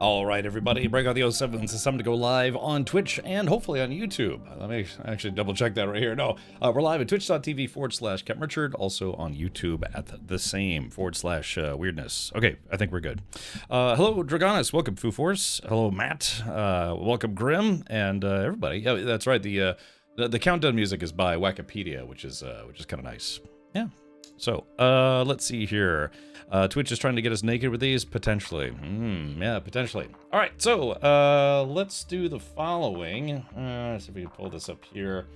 All right, everybody, break out the 07s. It's time to go live on Twitch and hopefully on YouTube. Let me actually double check that right here. No, we're live at twitch.tv/CapRichard, also on YouTube at the same /weirdness. Okay, I think we're good. Hello, Dragonis. Welcome, Foo Force. Hello, Matt. Welcome, Grim, and everybody. Yeah, that's right. The countdown music is by Wikipedia, which is kind of nice. Yeah. So, let's see here. Twitch is trying to get us naked with these? Potentially. Yeah, potentially. All right, so, let's do the following. Let's see if we can pull this up here.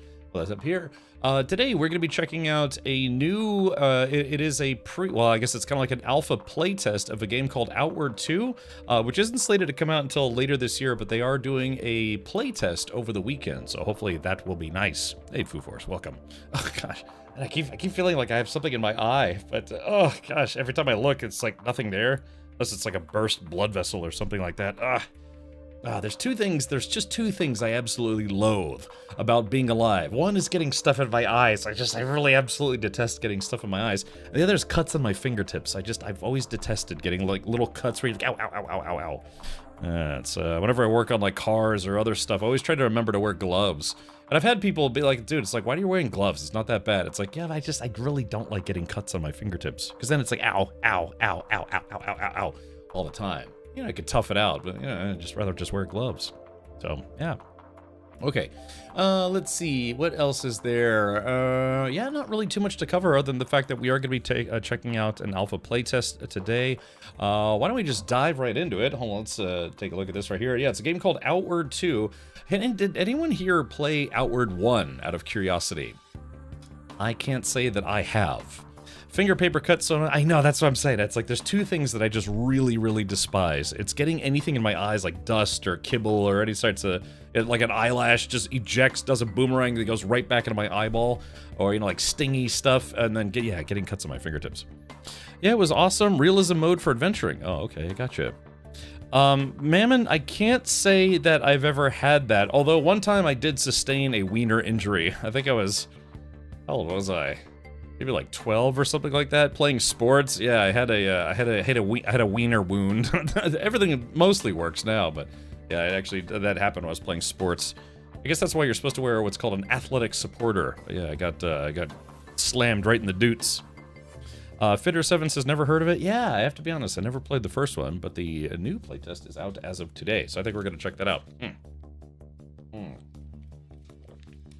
Today, we're going to be checking out a new, it is a well, I guess it's kind of like an alpha playtest of a game called Outward 2, which isn't slated to come out until later this year, but they are doing a playtest over the weekend, so hopefully that will be nice. Hey, Foo Force, welcome. Oh, gosh. And I keep feeling like I have something in my eye, but oh gosh, every time I look, it's like nothing there, unless it's like a burst blood vessel or something like that. There's just two things I absolutely loathe about being alive. One is getting stuff in my eyes. I really absolutely detest getting stuff in my eyes. And the other is cuts on my fingertips. I've always detested getting like little cuts where you're like, ow, ow, ow, ow, ow, ow. It's whenever I work on like cars or other stuff, I always try to remember to wear gloves. And I've had people be like, dude, it's like, why are you wearing gloves? It's not that bad. It's like, yeah, I really don't like getting cuts on my fingertips. Because then it's like, ow, ow, ow, ow, ow, ow, ow, ow, all the time. You know, I could tough it out, but, you know, I'd just rather just wear gloves. So, yeah. Okay, let's see, what else is there? Yeah, not really too much to cover other than the fact that we are going to be checking out an alpha playtest today. Why don't we just dive right into it? Hold on, let's take a look at this right here. Yeah, it's a game called Outward 2. And did anyone here play Outward 1 out of curiosity? I can't say that I have. Finger paper cuts on, I know, that's what I'm saying. It's like there's two things that I just really, really despise. It's getting anything in my eyes like dust or kibble or any sorts of, like an eyelash just ejects, does a boomerang that goes right back into my eyeball, or, you know, like stingy stuff, and then, getting cuts on my fingertips. Yeah, it was awesome. Realism mode for adventuring. Oh, okay, gotcha. Mammon, I can't say that I've ever had that, although one time I did sustain a wiener injury. I think I was, how old was I? Maybe like 12 or something like that. Playing sports, yeah. I had a wiener wound. Everything mostly works now, but yeah, that happened when I was playing sports. I guess that's why you're supposed to wear what's called an athletic supporter. But yeah, I got slammed right in the doots. Fitter7 says never heard of it. Yeah, I have to be honest, I never played the first one, but the new playtest is out as of today, so I think we're gonna check that out.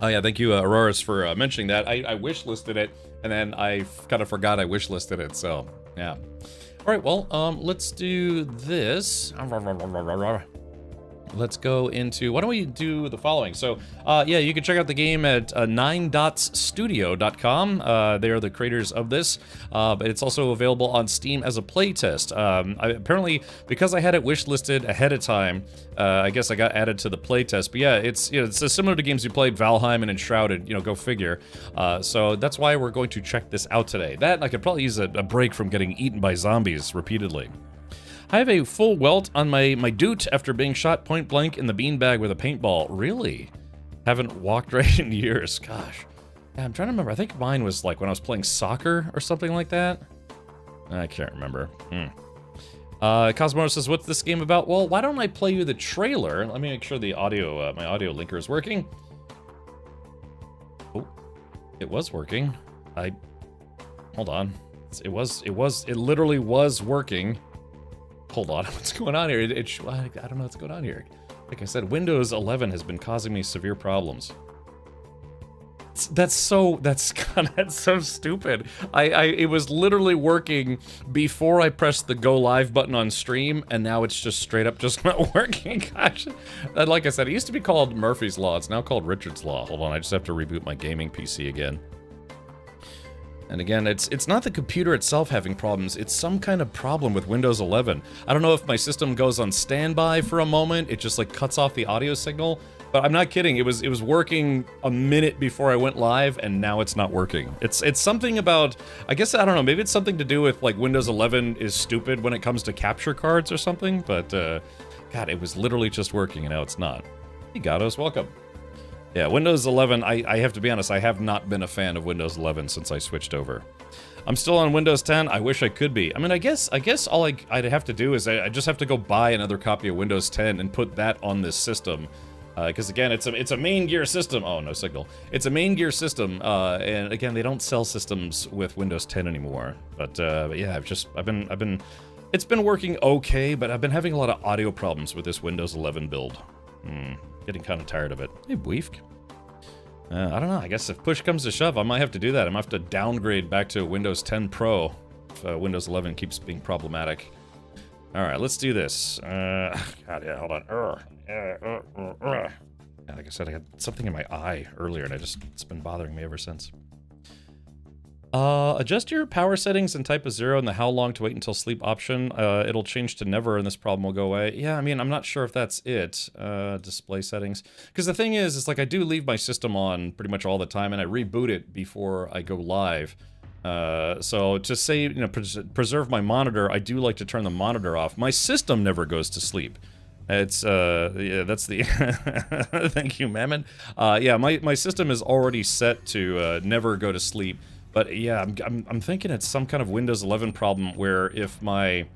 Oh yeah, thank you, Auroras, for mentioning that. I wish-listed it, and then I kind of forgot I wish-listed it, so, yeah. All right, well, let's do this. Let's go into, why don't we do the following? So, yeah, you can check out the game at 9dotsstudio.com. They are the creators of this, but it's also available on Steam as a playtest. Apparently, because I had it wishlisted ahead of time, I guess I got added to the playtest. But yeah, it's similar to games you played, Valheim and Enshrouded, go figure. So that's why we're going to check this out today. That, I could probably use a break from getting eaten by zombies repeatedly. I have a full welt on my doot after being shot point blank in the beanbag with a paintball. Really? Haven't walked right in years. Gosh. Yeah, I'm trying to remember. I think mine was like when I was playing soccer or something like that. I can't remember. Cosmo says, what's this game about? Well, why don't I play you the trailer? Let me make sure the audio, my audio linker is working. Oh, it was working. Hold on. It literally was working. Hold on, what's going on here? I don't know what's going on here. Like I said, Windows 11 has been causing me severe problems. That's so stupid. It was literally working before I pressed the go live button on stream, and now it's just straight up just not working. Gosh. And like I said, it used to be called Murphy's Law. It's now called Richard's Law. Hold on, I just have to reboot my gaming PC again. And again, it's not the computer itself having problems, it's some kind of problem with Windows 11. I don't know if my system goes on standby for a moment, it just like cuts off the audio signal, but I'm not kidding, it was working a minute before I went live, and now it's not working. It's something about, I guess, I don't know, maybe it's something to do with like Windows 11 is stupid when it comes to capture cards or something, but God, it was literally just working and now it's not. Hey Gatos, welcome. Yeah, Windows 11, I have to be honest, I have not been a fan of Windows 11 since I switched over. I'm still on Windows 10. I wish I could be. I mean, I guess all I'd have to do is I just have to go buy another copy of Windows 10 and put that on this system. Because again, it's a main gear system. Oh, no signal. It's a main gear system, and again, they don't sell systems with Windows 10 anymore. But yeah, it's been working okay, but I've been having a lot of audio problems with this Windows 11 build. Getting kind of tired of it. Hey, Weefk. I don't know, I guess if push comes to shove, I might have to do that. I might have to downgrade back to Windows 10 Pro if Windows 11 keeps being problematic. Alright, let's do this. God, yeah, hold on. Yeah, like I said, I had something in my eye earlier, and it's been bothering me ever since. Adjust your power settings and type a 0 in the how long to wait until sleep option. It'll change to never and this problem will go away. Yeah, I mean, I'm not sure if that's it. Display settings. Because the thing is like I do leave my system on pretty much all the time and I reboot it before I go live. So to say, you know, preserve my monitor, I do like to turn the monitor off. My system never goes to sleep. It's, yeah, that's the, thank you, Mammon. Yeah, my system is already set to, never go to sleep. But yeah, I'm thinking it's some kind of Windows 11 problem where if my,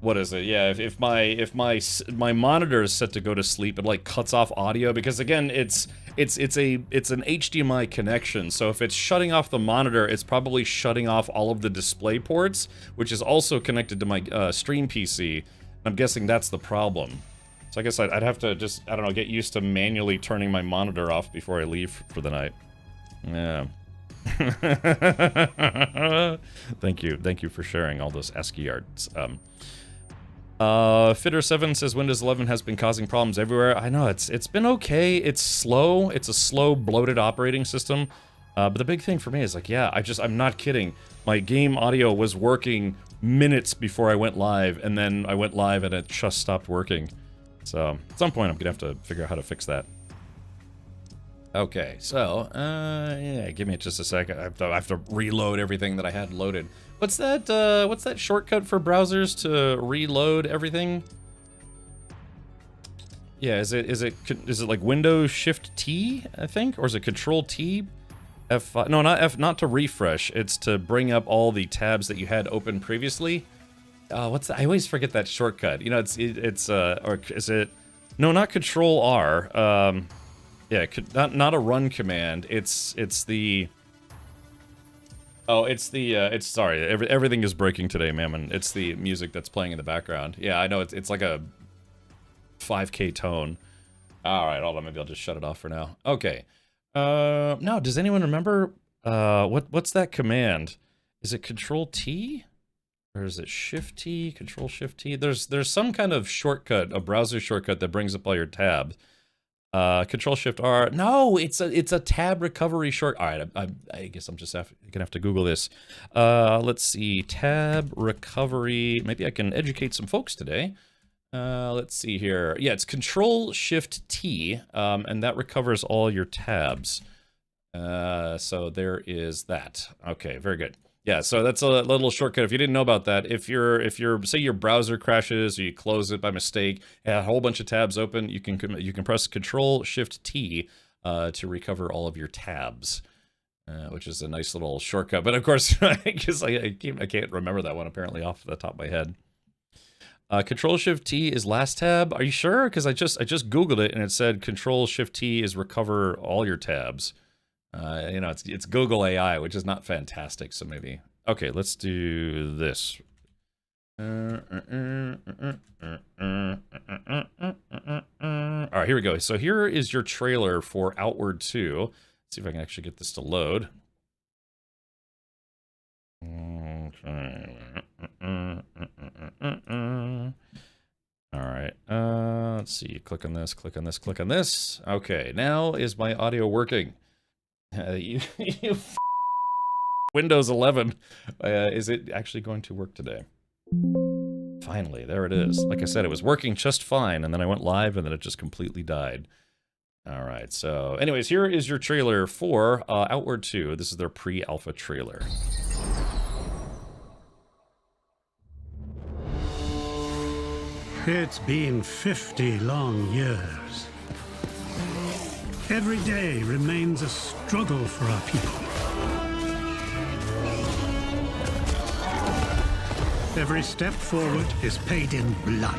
what is it? Yeah, if my monitor is set to go to sleep, it like cuts off audio because again, it's an HDMI connection. So if it's shutting off the monitor, it's probably shutting off all of the display ports, which is also connected to my stream PC. I'm guessing that's the problem. So I guess I'd have to just, I don't know, get used to manually turning my monitor off before I leave for the night. Yeah. Thank you for sharing all those ASCII arts. Fitter7 says Windows 11 has been causing problems everywhere. I know it's been okay. It's slow. It's a slow, bloated operating system. But the big thing for me is like, yeah, I'm not kidding. My game audio was working minutes before I went live, and then I went live and it just stopped working. So at some point I'm gonna have to figure out how to fix that. Okay, so, yeah, give me just a second. I have to reload everything that I had loaded. What's that shortcut for browsers to reload everything? Yeah, is it like Windows Shift T, I think? Or is it Control T? F5, no, not to refresh. It's to bring up all the tabs that you had open previously. What's that? I always forget that shortcut. You know, or is it, no, not Control R. Yeah, not a run command. It's the. Oh, it's sorry. Everything is breaking today, Mammon. It's the music that's playing in the background. Yeah, I know. It's like a 5K tone. All right, hold on. Maybe I'll just shut it off for now. Okay. No, does anyone remember? What's that command? Is it Control T? Or is it Shift T? Control Shift T? There's some kind of shortcut, a browser shortcut that brings up all your tabs. Control Shift R. No, it's a tab recovery short. All right, I guess I'm just gonna have to Google this. Let's see, tab recovery. Maybe I can educate some folks today. Let's see here. Yeah, it's Control Shift T, and that recovers all your tabs. So there is that. Okay, very good. Yeah, so that's a little shortcut. If you didn't know about that, if say your browser crashes or you close it by mistake, a whole bunch of tabs open, you can press Control Shift T to recover all of your tabs, which is a nice little shortcut. But of course, I can't remember that one apparently off the top of my head. Control Shift T is last tab. Are you sure? Because I just Googled it and it said Control Shift T is recover all your tabs. You know, it's Google AI, which is not fantastic, so maybe. Okay, let's do this. All right, here we go. So here is your trailer for Outward 2. Let's see if I can actually get this to load. All right, let's see, click on this, click on this, click on this. Okay, now is my audio working? You Windows 11. Is it actually going to work today? Finally, there it is. Like I said, it was working just fine, and then I went live, and then it just completely died. All right, so anyways, here is your trailer for Outward 2. This is their pre-alpha trailer. It's been 50 long years. Every day remains a struggle for our people. Every step forward is paid in blood.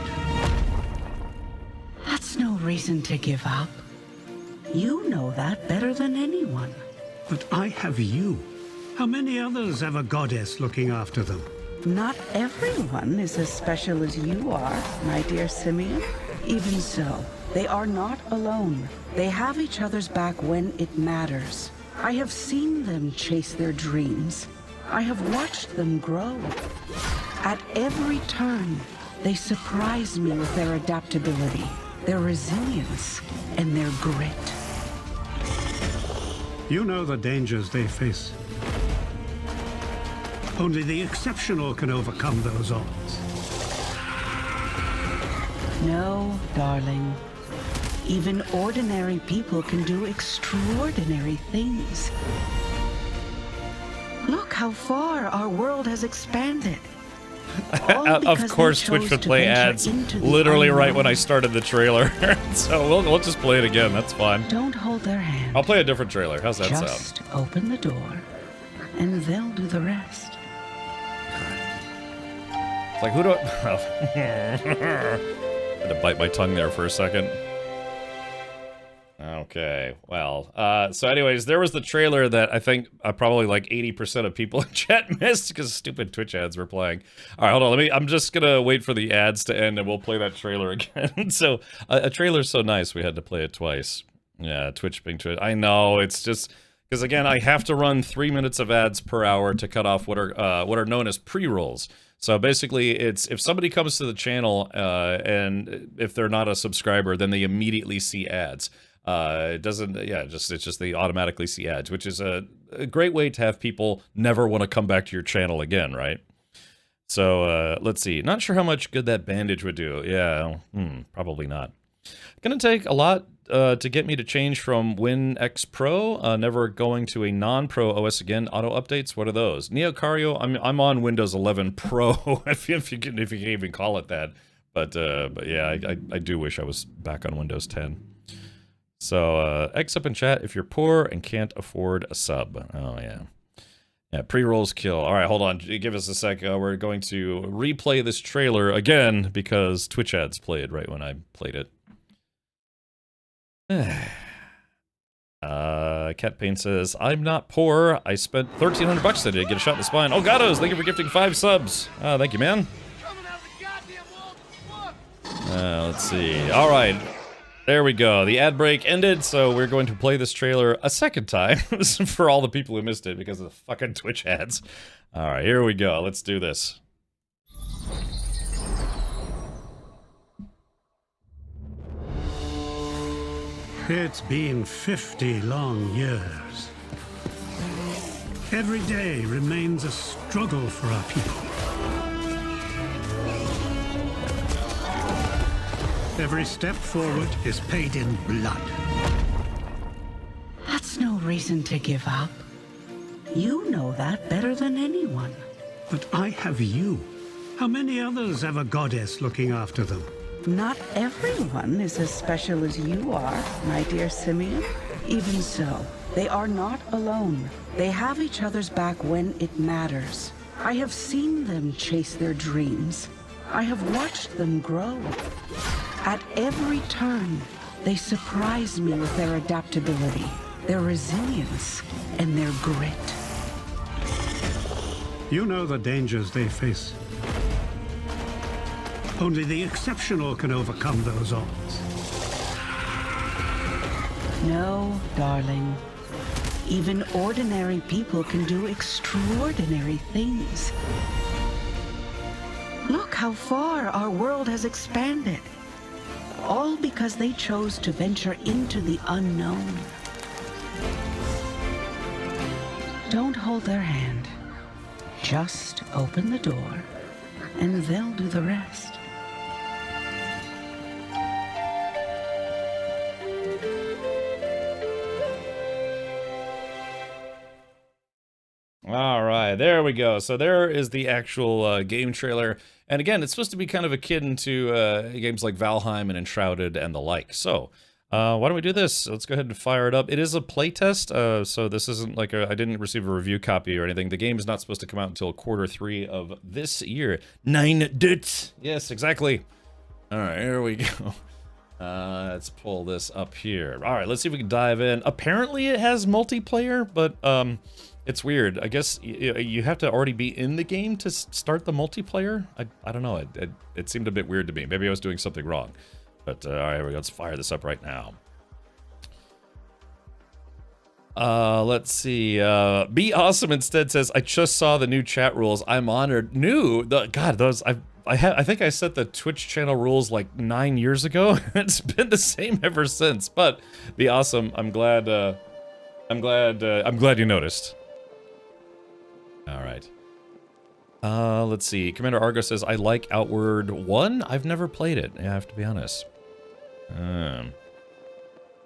That's no reason to give up. You know that better than anyone. But I have you. How many others have a goddess looking after them? Not everyone is as special as you are, my dear Simeon. Even so, they are not alone. They have each other's back when it matters. I have seen them chase their dreams. I have watched them grow. At every turn, they surprise me with their adaptability, their resilience, and their grit. You know the dangers they face. Only the exceptional can overcome those odds. No, darling. Even ordinary people can do extraordinary things. Look how far our world has expanded. Of course, Twitch would play ads literally right when I started the trailer. So we'll just play it again. That's fine. Don't hold their hand. I'll play a different trailer. How's that sound? Just open the door, and they'll do the rest. It's like, who do I... Had to bite my tongue there for a second. Okay, well, so anyways, there was the trailer that I think probably like 80% of people in chat missed because stupid Twitch ads were playing. All right, hold on, I'm just gonna wait for the ads to end and we'll play that trailer again. So, a trailer's so nice, we had to play it twice. Yeah, Twitch being Twitch. I know, it's just, because again, I have to run 3 minutes of ads per hour to cut off what are known as pre-rolls. So basically, it's if somebody comes to the channel and if they're not a subscriber, then they immediately see ads. It doesn't, yeah, it's just they automatically see ads, which is a great way to have people never want to come back to your channel again, right? So, let's see. Not sure how much good that bandage would do. Yeah, probably not. Gonna take a lot to get me to change from WinX Pro, never going to a non-Pro OS again. Auto updates, what are those? Neocario, I'm on Windows 11 Pro, if you can even call it that. But yeah, I do wish I was back on Windows 10. So, X up in chat if you're poor and can't afford a sub. Oh, yeah. Yeah, pre-rolls kill. All right, hold on. Give us a sec. We're going to replay this trailer again because Twitch ads played right when I played it. Cat Pain says, I'm not poor. I spent 1,300 bucks today to get a shot in the spine. Oh, Gatos, thank you for gifting 5 subs. Thank you, man. Let's see. All right. There we go. The ad break ended, so we're going to play this trailer a second time for all the people who missed it because of the fucking Twitch ads. All right, here we go. Let's do this. It's been 50 long years. Every day remains a struggle for our people. Every step forward is paid in blood. That's no reason to give up. You know that better than anyone. But I have you. How many others have a goddess looking after them? Not everyone is as special as you are, my dear Simeon. Even so, they are not alone. They have each other's back when it matters. I have seen them chase their dreams. I have watched them grow. At every turn, they surprise me with their adaptability, their resilience, and their grit. You know the dangers they face. Only the exceptional can overcome those odds. No, darling. Even ordinary people can do extraordinary things. Look how far our world has expanded. All because they chose to venture into the unknown. Don't hold their hand. Just open the door, and they'll do the rest. All right, there we go. So there is the actual game trailer. And again, it's supposed to be kind of akin to games like Valheim and Enshrouded and the like. So Why don't we do this? Let's go ahead and fire it up. It is a playtest, so this isn't like I didn't receive a review copy or anything. The game is not supposed to come out until Q3 of this year. 9 dudes. Yes, exactly. All right, here we go. Let's pull this up here. All right, let's see if we can dive in. Apparently it has multiplayer, but it's weird. I guess you have to already be in the game to start the multiplayer. I don't know. It seemed a bit weird to me. Maybe I was doing something wrong. But, all right, here we go. Let's fire this up right now. Let's see. Be Awesome instead says, I just saw the new chat rules. I'm honored. God, those, I think I set the Twitch channel rules like 9 years ago. It's been the same ever since. But Be Awesome, I'm glad you noticed. All right. Let's see. Commander Argo says, I like Outward 1. I've never played it. I have to be honest.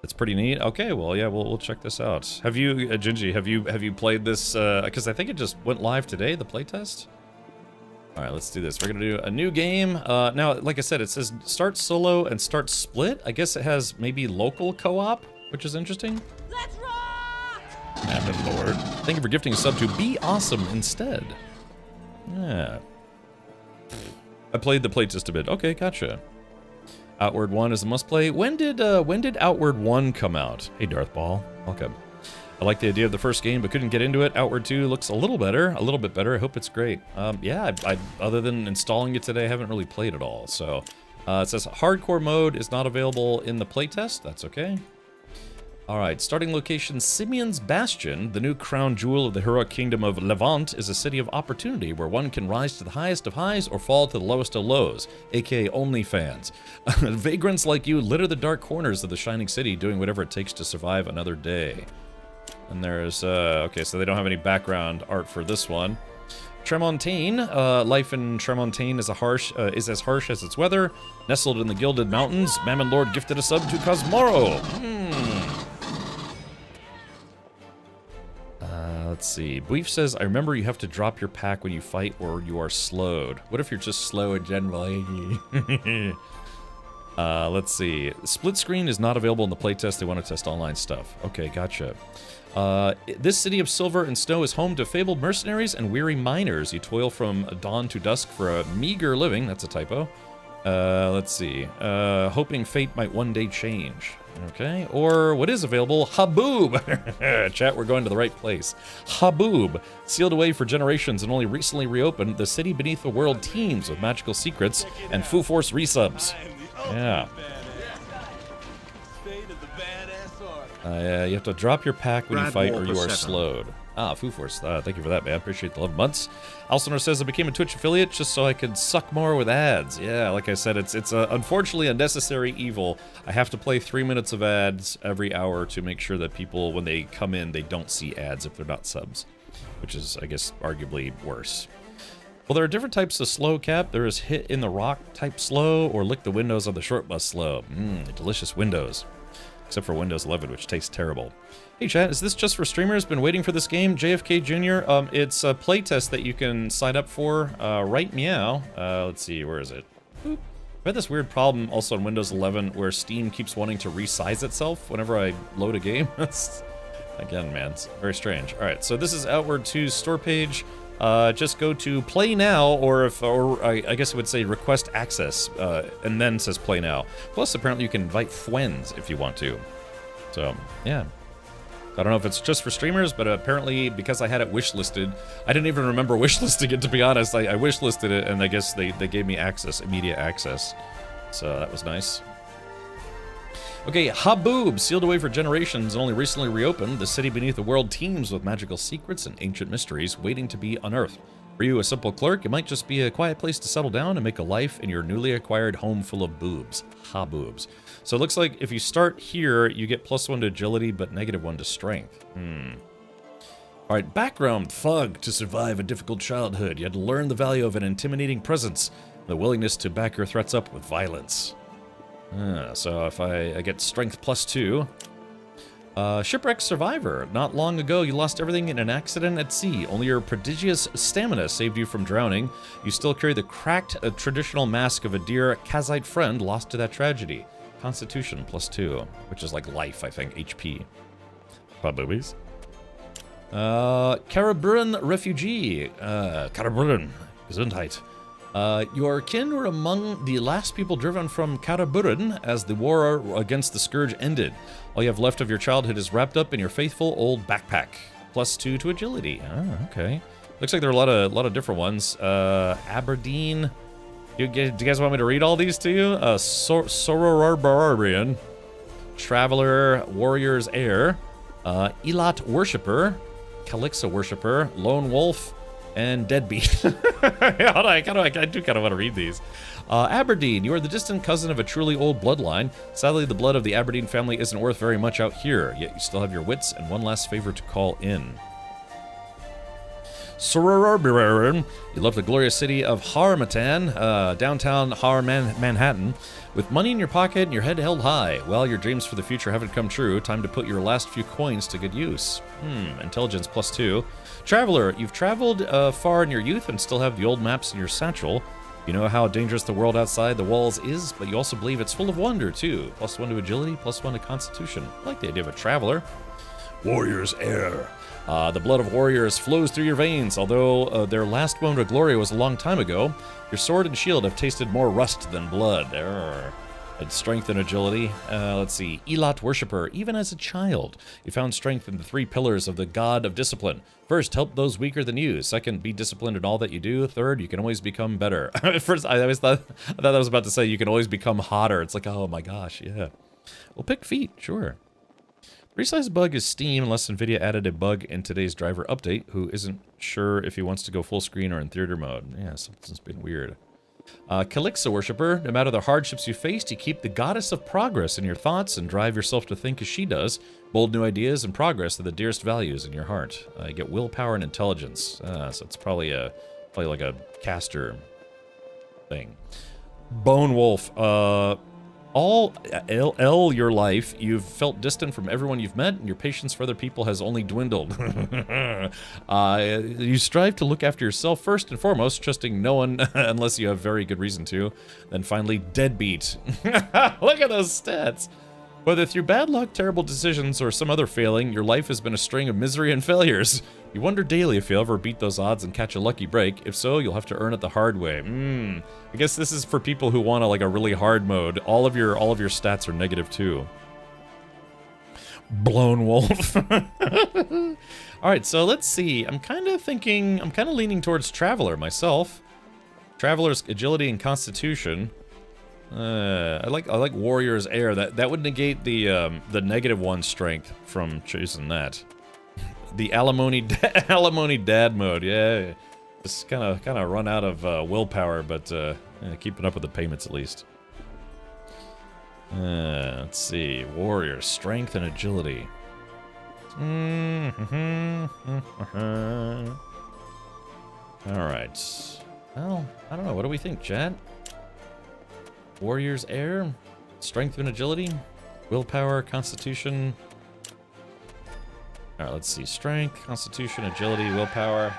It's pretty neat. Okay, well, yeah, we'll check this out. Have you, Gingy, have you played this? Because I think it just went live today, the playtest. All right, let's do this. We're gonna do a new game. Now, like I said, it says start solo and start split. I guess it has maybe local co-op, which is interesting. Let's rock! Mammon Lord. Thank you for gifting a sub to Be Awesome instead. Yeah. I played the playtest a bit. Okay, gotcha. Outward 1 is a must-play. When did Outward 1 come out? Hey, Darth Ball. Welcome. I like the idea of the first game, but couldn't get into it. Outward 2 looks a little bit better. I hope it's great. Yeah, I other than installing it today, I haven't really played it all. So, it says hardcore mode is not available in the playtest. That's okay. All right, starting location, Simeon's Bastion, the new crown jewel of the heroic kingdom of Levant, is a city of opportunity where one can rise to the highest of highs or fall to the lowest of lows, aka OnlyFans. Vagrants like you litter the dark corners of the shining city, doing whatever it takes to survive another day. And there's, okay, so they don't have any background art for this one. Tremontaine, life in Tremontaine is as harsh as its weather. Nestled in the Gilded Mountains, Mammon Lord gifted a sub to Cosmoro. Let's see. Beef says, I remember you have to drop your pack when you fight or you are slowed. What if you're just slow in general? Let's see. Split screen is not available in the playtest. They want to test online stuff. Okay, gotcha. This city of silver and snow is home to fabled mercenaries and weary miners. You toil from dawn to dusk for a meager living. That's a typo. Let's see. Hoping fate might one day change. Okay. Or what is available? Haboob! Chat, we're going to the right place. Haboob. Sealed away for generations and only recently reopened, the city beneath the world teems with magical secrets and Foo Force resubs. Yeah. You have to drop your pack when you fight or you are slowed. Ah, Foo Force. Thank you for that, man. Appreciate the 11 months. Alsonar says, I became a Twitch affiliate just so I could suck more with ads. Yeah, like I said, it's unfortunately a necessary evil. I have to play 3 minutes of ads every hour to make sure that people, when they come in, they don't see ads if they're not subs. Which is, I guess, arguably worse. Well, there are different types of slow, Cap. There is hit in the rock type slow or lick the windows on the short bus slow. Delicious windows. Except for Windows 11, which tastes terrible. Hey chat, is this just for streamers? Been waiting for this game? JFK Jr. It's a playtest that you can sign up for. Right meow. Let's see, where is it? Boop. I've had this weird problem also on Windows 11 where Steam keeps wanting to resize itself whenever I load a game. Again, man, it's very strange. All right, so this is Outward 2's store page. Just go to Play Now, or I guess it would say Request Access, and then says Play Now. Plus, apparently you can invite friends if you want to. So, yeah. I don't know if it's just for streamers, but apparently because I had it wishlisted, I didn't even remember wishlisting it, to be honest. I wishlisted it, and I guess they gave me access, immediate access. So that was nice. Okay, Haboob, sealed away for generations and only recently reopened, the city beneath the world teems with magical secrets and ancient mysteries waiting to be unearthed. For you, a simple clerk, it might just be a quiet place to settle down and make a life in your newly acquired home full of boobs. Haboobs. So it looks like if you start here, you get +1 to agility, but -1 to strength. Alright, background, thug. To survive a difficult childhood, you had to learn the value of an intimidating presence, the willingness to back your threats up with violence. So if I get strength +2. Shipwreck survivor. Not long ago, you lost everything in an accident at sea. Only your prodigious stamina saved you from drowning. You still carry the cracked traditional mask of a dear Kazite friend lost to that tragedy. Constitution +2, which is like life, I think, HP. Boobies. Karaburun refugee. Karaburun. Gesundheit. Your kin were among the last people driven from Karaburun as the war against the Scourge ended. All you have left of your childhood is wrapped up in your faithful old backpack. +2 to agility. Oh, okay. Looks like there are a lot of different ones. Aberdeen. Do you guys want me to read all these to you? Sororarbarian. Traveler, Warrior's Heir. Elot Worshipper. Calixa Worshipper. Lone Wolf. And Deadbeat. I do kind of want to read these. Aberdeen, you are the distant cousin of a truly old bloodline. Sadly, the blood of the Aberdeen family isn't worth very much out here, yet you still have your wits and one last favor to call in. Sororarbarian, you left the glorious city of Harmatan, downtown Manhattan, with money in your pocket and your head held high. Well, your dreams for the future haven't come true. Time to put your last few coins to good use. Intelligence +2. Traveler, you've traveled far in your youth and still have the old maps in your satchel. You know how dangerous the world outside the walls is, but you also believe it's full of wonder, too. +1 to agility, +1 to constitution. I like the idea of a traveler. Warrior's Heir. The blood of warriors flows through your veins. Although their last moment of glory was a long time ago, your sword and shield have tasted more rust than blood. And strength and agility. Let's see. Elot Worshipper. Even as a child, you found strength in the 3 pillars of the god of discipline. First, help those weaker than you. Second, be disciplined in all that you do. Third, you can always become better. At first, I thought I was about to say you can always become hotter. It's like, oh my gosh, yeah. Well, pick feet, sure. Resize bug is Steam unless NVIDIA added a bug in today's driver update, who isn't sure if he wants to go full screen or in theater mode. Yeah, something's been weird. Calixa Worshipper, no matter the hardships you faced, you keep the goddess of progress in your thoughts and drive yourself to think as she does. Bold new ideas and progress are the dearest values in your heart. You get willpower and intelligence. So it's probably like a caster thing. Bone Wolf, all your life, you've felt distant from everyone you've met, and your patience for other people has only dwindled. You strive to look after yourself first and foremost, trusting no one unless you have very good reason to. Then finally, Deadbeat. Look at those stats. Whether through bad luck, terrible decisions, or some other failing, your life has been a string of misery and failures. You wonder daily if you'll ever beat those odds and catch a lucky break. If so, you'll have to earn it the hard way. I guess this is for people who want a really hard mode. All of your stats are -2. Blown Wolf. All right, so let's see. I'm kind of leaning towards Traveler myself. Traveler's agility and constitution. I like Warrior's Heir. That would negate the -1 strength from choosing that. The alimony dad mode. Yeah, just kind of run out of willpower, but keeping up with the payments at least. Let's see. Warrior strength and agility. All right. Well, I don't know. What do we think, Chad? Warrior's Heir, strength and agility, willpower, constitution. All right, let's see. Strength, constitution, agility, willpower.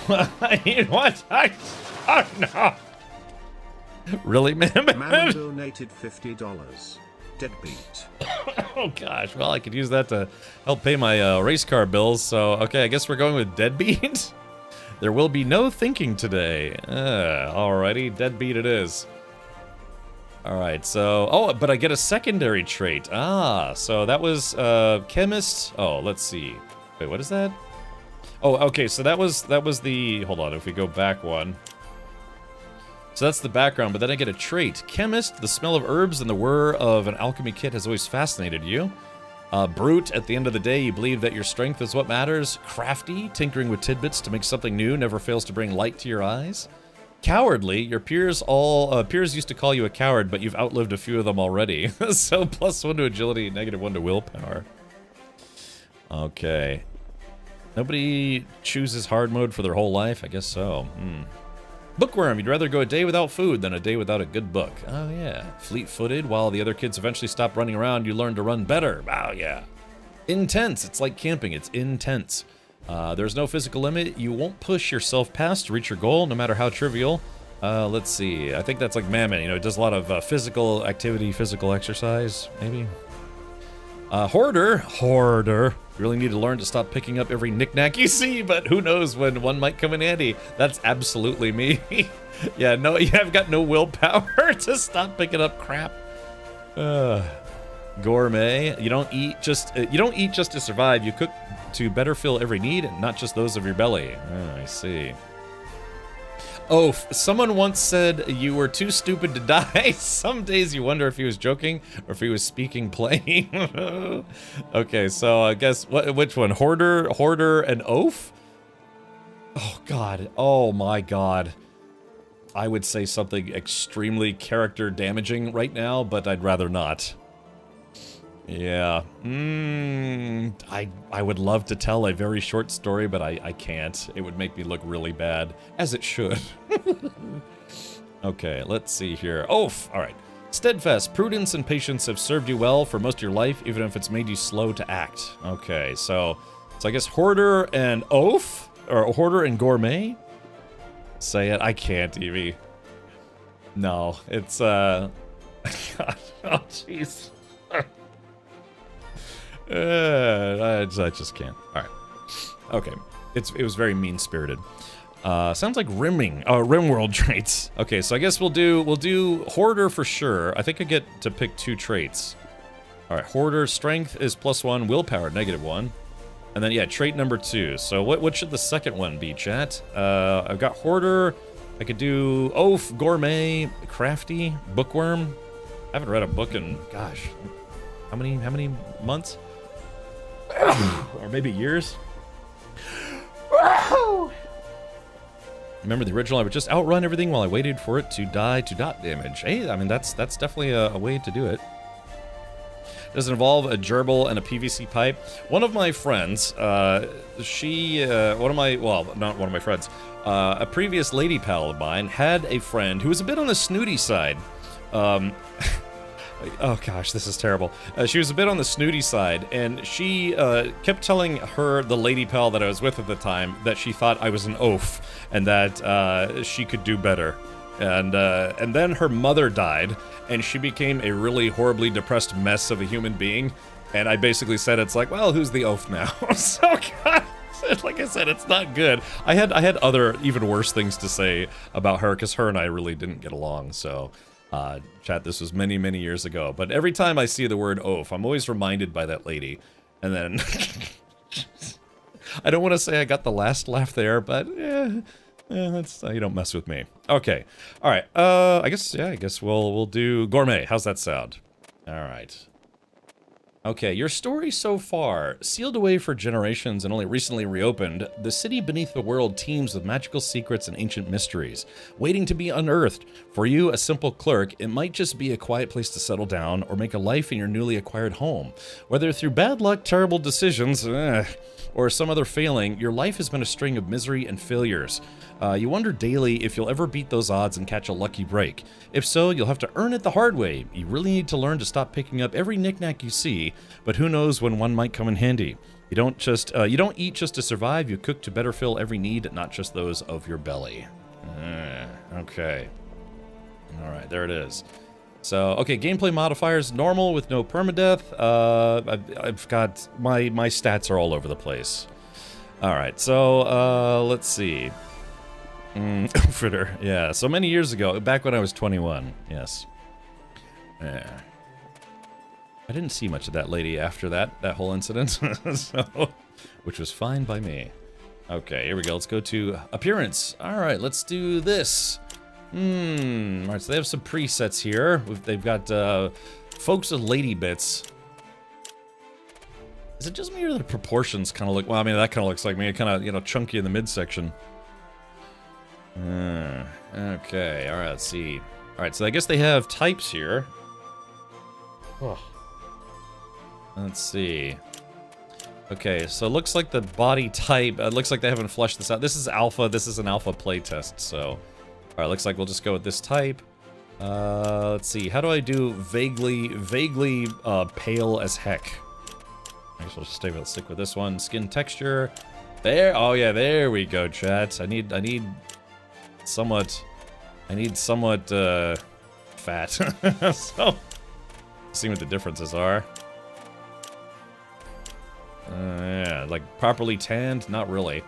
What? Oh no! Really, man? Man donated $50. Deadbeat. Oh gosh. Well, I could use that to help pay my race car bills. So, okay, I guess we're going with Deadbeat. There will be no thinking today. Alrighty, Deadbeat it is. Alright, so... Oh, but I get a secondary trait. So that was Chemist... Oh, let's see. Wait, what is that? Oh, okay, so that was the... Hold on, if we go back one. So that's the background, but then I get a trait. Chemist, the smell of herbs and the whir of an alchemy kit has always fascinated you. Brute, at the end of the day, you believe that your strength is what matters. Crafty, tinkering with tidbits to make something new never fails to bring light to your eyes. Cowardly, your peers used to call you a coward, but you've outlived a few of them already. So +1 to agility, -1 to willpower. Okay. Nobody chooses hard mode for their whole life? I guess so. Bookworm, you'd rather go a day without food than a day without a good book. Oh yeah. Fleet-footed, while the other kids eventually stop running around, you learn to run better. Oh yeah. Intense, it's like camping, it's intense. There's no physical limit, you won't push yourself past to reach your goal, no matter how trivial. Let's see. I think that's like Mammon. You know, it does a lot of physical activity, physical exercise, maybe. Hoarder. You really need to learn to stop picking up every knickknack you see, but who knows when one might come in handy. That's absolutely me. Yeah, no, you have got no willpower to stop picking up crap. Gourmet. You don't eat just to survive. You cook to better fill every need, and not just those of your belly. Oh, I see. Oh, someone once said you were too stupid to die. Some days you wonder if he was joking or if he was speaking plain. Okay, so I guess which one? Hoarder, and oaf? Oh God. Oh my God. I would say something extremely character damaging right now, but I'd rather not. Yeah. I would love to tell a very short story, but I can't. It would make me look really bad, as it should. Okay, let's see here. Oaf! Alright. Steadfast, prudence, and patience have served you well for most of your life, even if it's made you slow to act. Okay, so I guess Hoarder and Oaf? Or Hoarder and Gourmet? Say it. I can't, Evie. No, it's, God. Oh, jeez. I just can't. All right. Okay. It was very mean-spirited. Sounds like Rimworld traits. Okay, so I guess we'll do Hoarder for sure. I think I get to pick 2 traits. All right, Hoarder strength is +1, willpower -1, and then yeah, trait number 2. So what should the second one be, chat? I've got Hoarder. I could do Oaf, Gourmet, Crafty, Bookworm. I haven't read a book in gosh, how many months? Or maybe years. Remember the original? I would just outrun everything while I waited for it to die to dot damage. Hey, I mean that's definitely a way to do it. Does it involve a gerbil and a PVC pipe? One of my friends, not one of my friends, a previous lady pal of mine had a friend who was a bit on the snooty side. Oh gosh, this is terrible. She was a bit on the snooty side, and she kept telling the lady pal that I was with at the time, that she thought I was an oaf, and that she could do better. And then her mother died, and she became a really horribly depressed mess of a human being. And I basically said, it's like, well, who's the oaf now? So God, like I said, it's not good. I had other even worse things to say about her, because her and I really didn't get along. So. Chat, this was many, many years ago, but every time I see the word oaf, I'm always reminded by that lady. And then, I don't want to say I got the last laugh there, but that's, you don't mess with me. Okay, alright, I guess we'll do Gourmet. How's that sound? Alright. Okay, your story so far. Sealed away for generations and only recently reopened, the city beneath the world teems with magical secrets and ancient mysteries, waiting to be unearthed. For you, a simple clerk, it might just be a quiet place to settle down or make a life in your newly acquired home. Whether through bad luck, terrible decisions, or some other failing, your life has been a string of misery and failures. You wonder daily if you'll ever beat those odds and catch a lucky break. If so, you'll have to earn it the hard way. You really need to learn to stop picking up every knickknack you see, but who knows when one might come in handy. You don't eat just to survive, you cook to better fill every need, not just those of your belly. Okay. Alright, there it is. So, okay, gameplay modifiers, normal with no permadeath. I've got, my stats are all over the place. Alright, so, let's see. Fritter, yeah, so many years ago, back when I was 21, yes. Yeah. I didn't see much of that lady after that whole incident, so, which was fine by me. Okay, here we go, let's go to appearance. Alright, let's do this. Alright, so they have some presets here. They've got, folks with lady bits. Is it just me or the proportions kind of look, well, I mean, that kind of looks like me, kind of, you know, chunky in the midsection. Okay, alright, let's see. Alright, so I guess they have types here. Oh. Let's see. Okay, so it looks like the body type, it looks like they haven't fleshed this out. This is alpha, this is an alpha playtest, so... Alright, looks like we'll just go with this type. Let's see, how do I do vaguely pale as heck? I guess we'll just stick with this one. Skin texture. There, oh yeah, there we go, chat. I need somewhat I need somewhat fat. So, see what the differences are. Yeah, like properly tanned? Not really.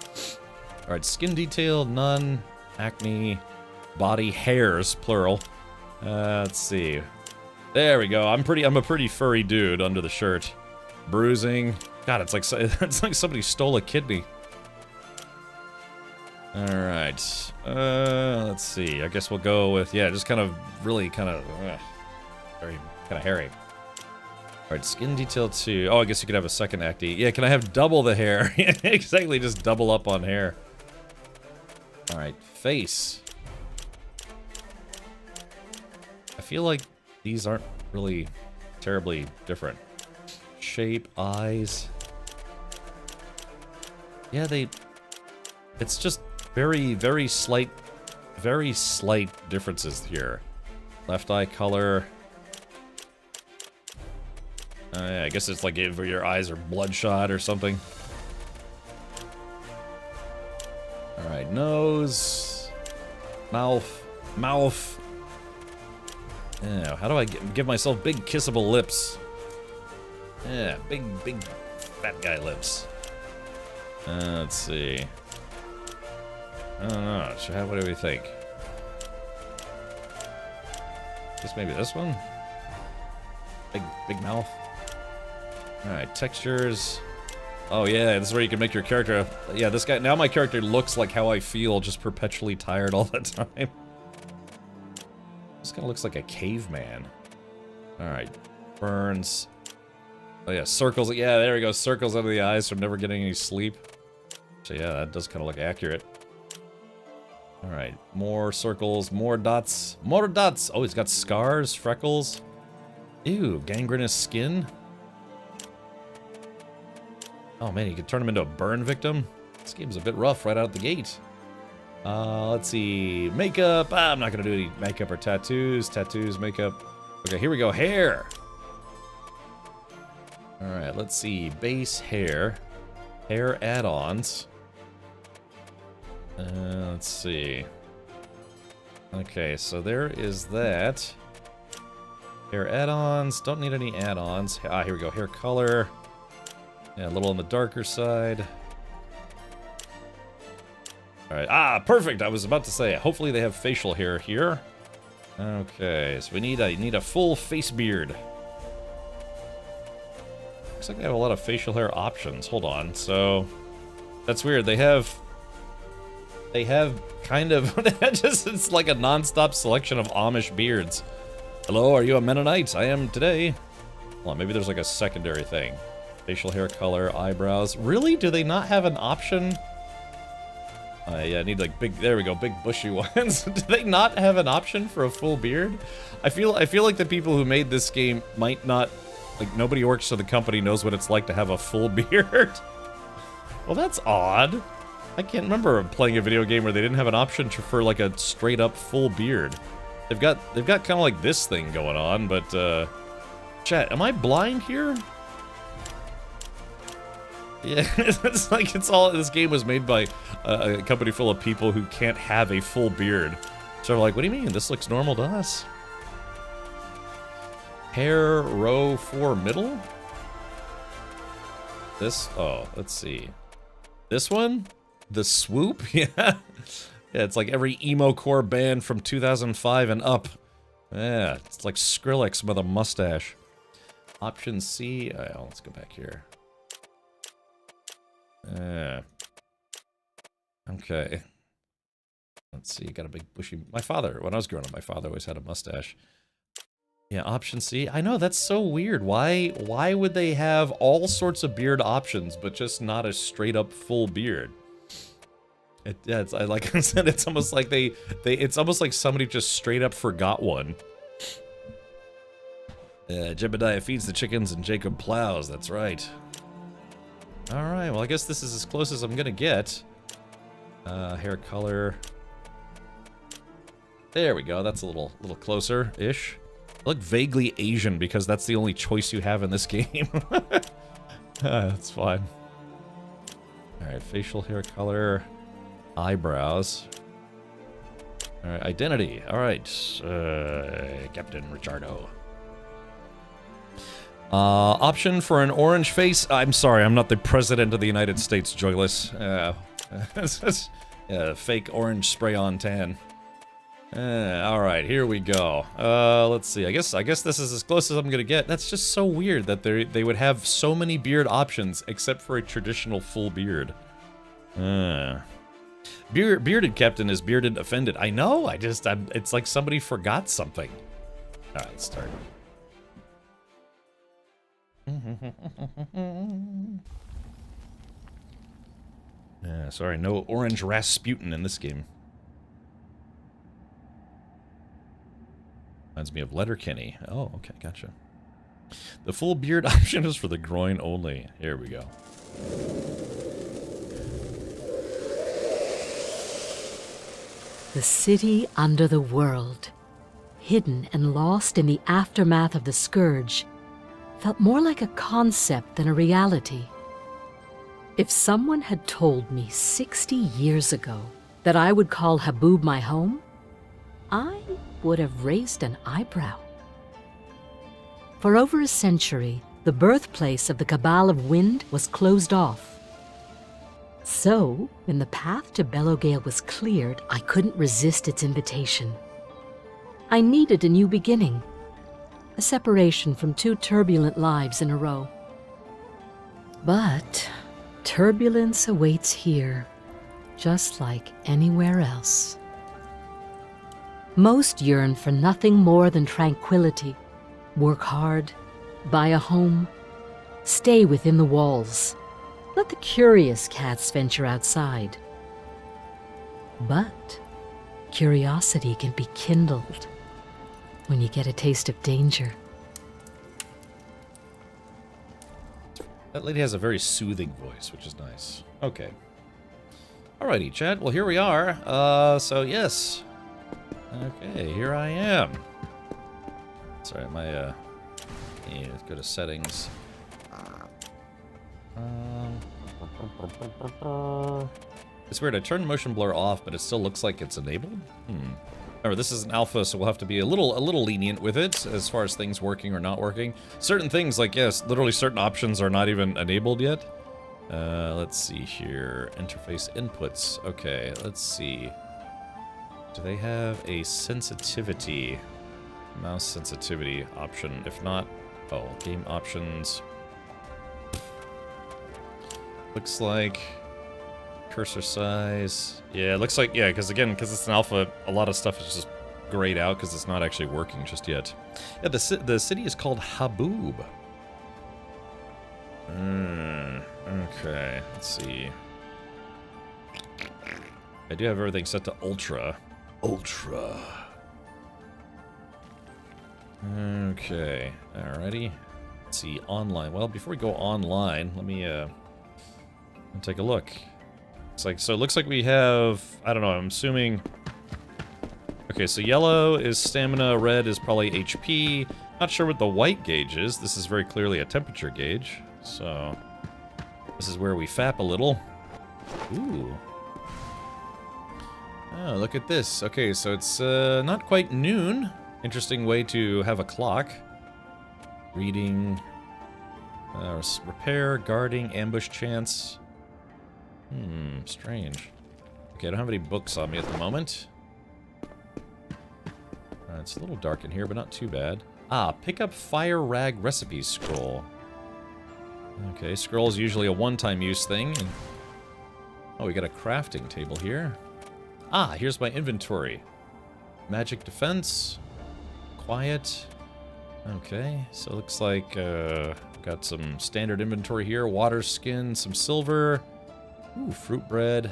Alright, skin detail, none. Acne, body hairs, plural. Let's see. There we go. I'm a pretty furry dude under the shirt. Bruising. God, it's like somebody stole a kidney. Alright. Let's see. I guess we'll go with, yeah, just kind of, really kind of, very, kind of hairy. Alright, skin detail 2. Oh, I guess you could have a second acne. Yeah, can I have double the hair? Exactly, just double up on hair. Alright, face. I feel like these aren't really terribly different. Shape, eyes. Yeah, it's just very, very slight differences here. Left eye color. Yeah, I guess it's like if your eyes are bloodshot or something. Alright, nose. Mouth. Yeah, how do I give myself big kissable lips? Yeah, big fat guy lips. Let's see. I don't know. What do we think? Guess maybe this one? Big mouth. Alright, textures. Oh yeah, this is where you can make your character. Yeah, this guy. Now my character looks like how I feel, just perpetually tired all the time. This guy looks like a caveman. Alright, burns. Oh yeah, circles. Yeah, there we go. Circles under the eyes from never getting any sleep. So yeah, that does kind of look accurate. Alright, more circles, more dots. More dots! Oh, he's got scars, freckles. Ew, gangrenous skin. Oh man, you could turn him into a burn victim. This game's a bit rough right out the gate. Let's see. Makeup. I'm not gonna do any makeup or tattoos. Tattoos, makeup. Okay, here we go. Hair. Alright, let's see. Base hair. Hair add-ons. Let's see. Okay, so there is that. Hair add-ons. Don't need any add-ons. Ah, here we go. Hair color. Yeah, a little on the darker side. Alright. Ah, perfect! I was about to say, hopefully they have facial hair here. Okay, so we need a full face beard. Looks like they have a lot of facial hair options. Hold on, so... That's weird. They have kind of... it's like a non-stop selection of Amish beards. Hello, are you a Mennonite? I am today. Hold on, maybe there's like a secondary thing. Facial hair color, eyebrows. Really? Do they not have an option? Yeah, I need like big, there we go, big bushy ones. Do they not have an option for a full beard? I feel like the people who made this game might not, like nobody who works for the company knows what it's like to have a full beard. Well, that's odd. I can't remember playing a video game where they didn't have an option for like a straight up full beard. They've got kind of like this thing going on, but chat, am I blind here? Yeah, it's like this game was made by a company full of people who can't have a full beard. So I'm like, what do you mean? This looks normal to us. Hair row 4 middle? This, oh, let's see. This one? The swoop? Yeah. Yeah, it's like every emo core band from 2005 and up. Yeah, it's like Skrillex with a mustache. Option C, oh, let's go back here. Okay. Let's see, got a big bushy... My father, when I was growing up, my father always had a mustache. Yeah, option C. I know, that's so weird. Why would they have all sorts of beard options, but just not a straight-up full beard? Yeah, it's, like I said, it's almost like it's almost like somebody just straight up forgot one. Jebediah feeds the chickens and Jacob plows, that's right. Alright, well I guess this is as close as I'm gonna get. Hair color. There we go, that's a little closer-ish. I look vaguely Asian because that's the only choice you have in this game. That's fine. Alright, facial hair color. Eyebrows. All right, identity. All right, Captain Richardo. Option for an orange face. I'm sorry, I'm not the president of the United States, Joyless. Fake orange spray-on tan. All right, here we go. Let's see. I guess this is as close as I'm gonna get. That's just so weird that they would have so many beard options except for a traditional full beard. Bearded Captain is bearded offended. I know. It's like somebody forgot something. All right, let's start. Yeah, sorry, no orange Rasputin in this game. Reminds me of Letterkenny. Oh, okay, gotcha. The full beard option is for the groin only. Here we go. The city under the world, hidden and lost in the aftermath of the scourge, felt more like a concept than a reality. If someone had told me 60 years ago that I would call Haboob my home, I would have raised an eyebrow. For over a century, the birthplace of the Cabal of Wind was closed off. So, when the path to Bellowgale was cleared, I couldn't resist its invitation. I needed a new beginning, a separation from 2 turbulent lives in a row. But turbulence awaits here, just like anywhere else. Most yearn for nothing more than tranquility, work hard, buy a home, stay within the walls. Let the curious cats venture outside. But curiosity can be kindled when you get a taste of danger. That lady has a very soothing voice, which is nice. Okay. Alrighty, chat. Well, here we are. So yes. Okay, here I am. Sorry, yeah, let's go to settings. It's weird, I turned motion blur off, but it still looks like it's enabled? Remember, this is an alpha, so we'll have to be a little lenient with it as far as things working or not working. Certain things, like, yes, literally certain options are not even enabled yet. Let's see here. Interface inputs. Okay, let's see. Do they have a sensitivity? Mouse sensitivity option. If not, oh, game options. Looks like cursor size. Yeah, it looks like, yeah, because again, because it's an alpha, a lot of stuff is just grayed out because it's not actually working just yet. Yeah, the city is called Haboob. Okay, let's see. I do have everything set to ultra. Ultra. Okay, alrighty. Let's see, online. Well, before we go online, let me take a look. It's like, so it looks like we have, I don't know, I'm assuming. Okay, so yellow is stamina, red is probably HP. Not sure what the white gauge is. This is very clearly a temperature gauge. So this is where we fap a little. Ooh. Oh, look at this. Okay, so it's not quite noon. Interesting way to have a clock. Reading, repair, guarding, ambush chance. Strange. Okay, I don't have any books on me at the moment. It's a little dark in here, but not too bad. Ah, pick up fire rag recipe scroll. Okay, scroll is usually a one-time use thing. Oh, we got a crafting table here. Ah, here's my inventory. Magic defense. Quiet. Okay, so it looks like got some standard inventory here. Water skin, some silver. Ooh, fruit bread.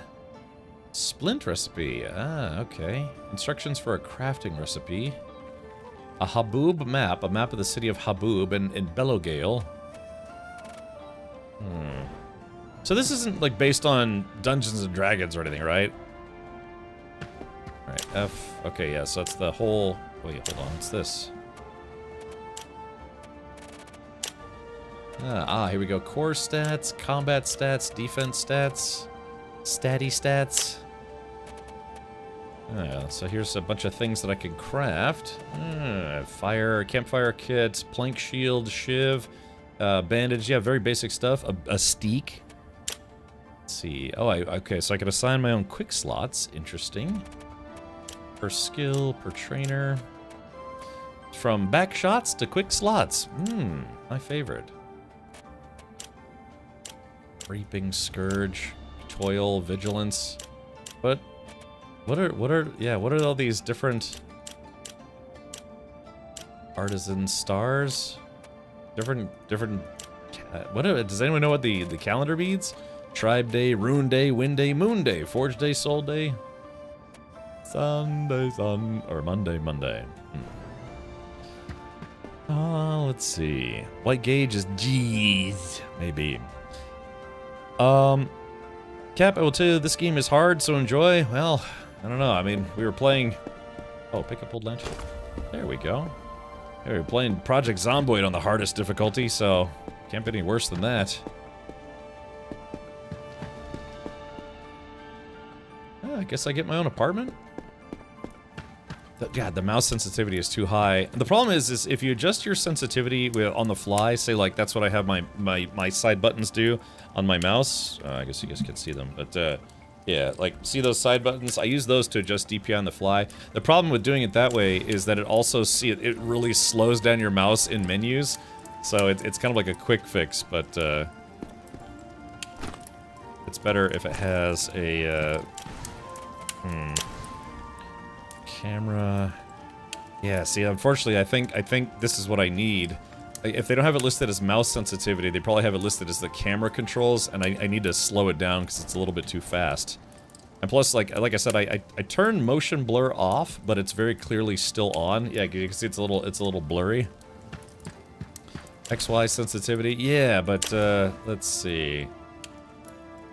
Splint recipe. Ah, okay. Instructions for a crafting recipe. A Haboob map. A map of the city of Haboob in Bellowgale. So this isn't, like, based on Dungeons and Dragons or anything, right? Alright, F. Okay, yeah, so that's the whole... Wait, hold on. What's this? Here we go. Core stats, combat stats, defense stats, statty stats. So here's a bunch of things that I can craft. Fire, campfire kit, plank shield, shiv, bandage. Yeah, very basic stuff. A steak. Let's see. Oh, okay, so I can assign my own quick slots. Interesting. Per skill, per trainer. From back shots to quick slots. My favorite. Reaping, Scourge, Toil, Vigilance. What are all these different artisan stars? Different does anyone know what the calendar means? Tribe Day, Rune Day, Wind Day, Moon Day, Forge Day, Soul Day, Sunday, or Monday. Let's see. White gauge is G's, maybe. Cap, I will tell you this game is hard, so enjoy. Well, I don't know. I mean, we were playing... Oh, pick up old lantern. There we go. We were playing Project Zomboid on the hardest difficulty, so can't be any worse than that. I guess I get my own apartment? God, the mouse sensitivity is too high. The problem is if you adjust your sensitivity on the fly, say like that's what I have my side buttons do on my mouse. I guess you guys can see them, but yeah, like see those side buttons? I use those to adjust DPI on the fly. The problem with doing it that way is that it also it really slows down your mouse in menus. So it's kind of like a quick fix, but it's better if it has a camera. Yeah, see, unfortunately, I think this is what I need. If they don't have it listed as mouse sensitivity, they probably have it listed as the camera controls, and I need to slow it down because it's a little bit too fast. And plus, like I said, I turned motion blur off, but it's very clearly still on. Yeah, you can see it's a little blurry. XY sensitivity, yeah, but let's see.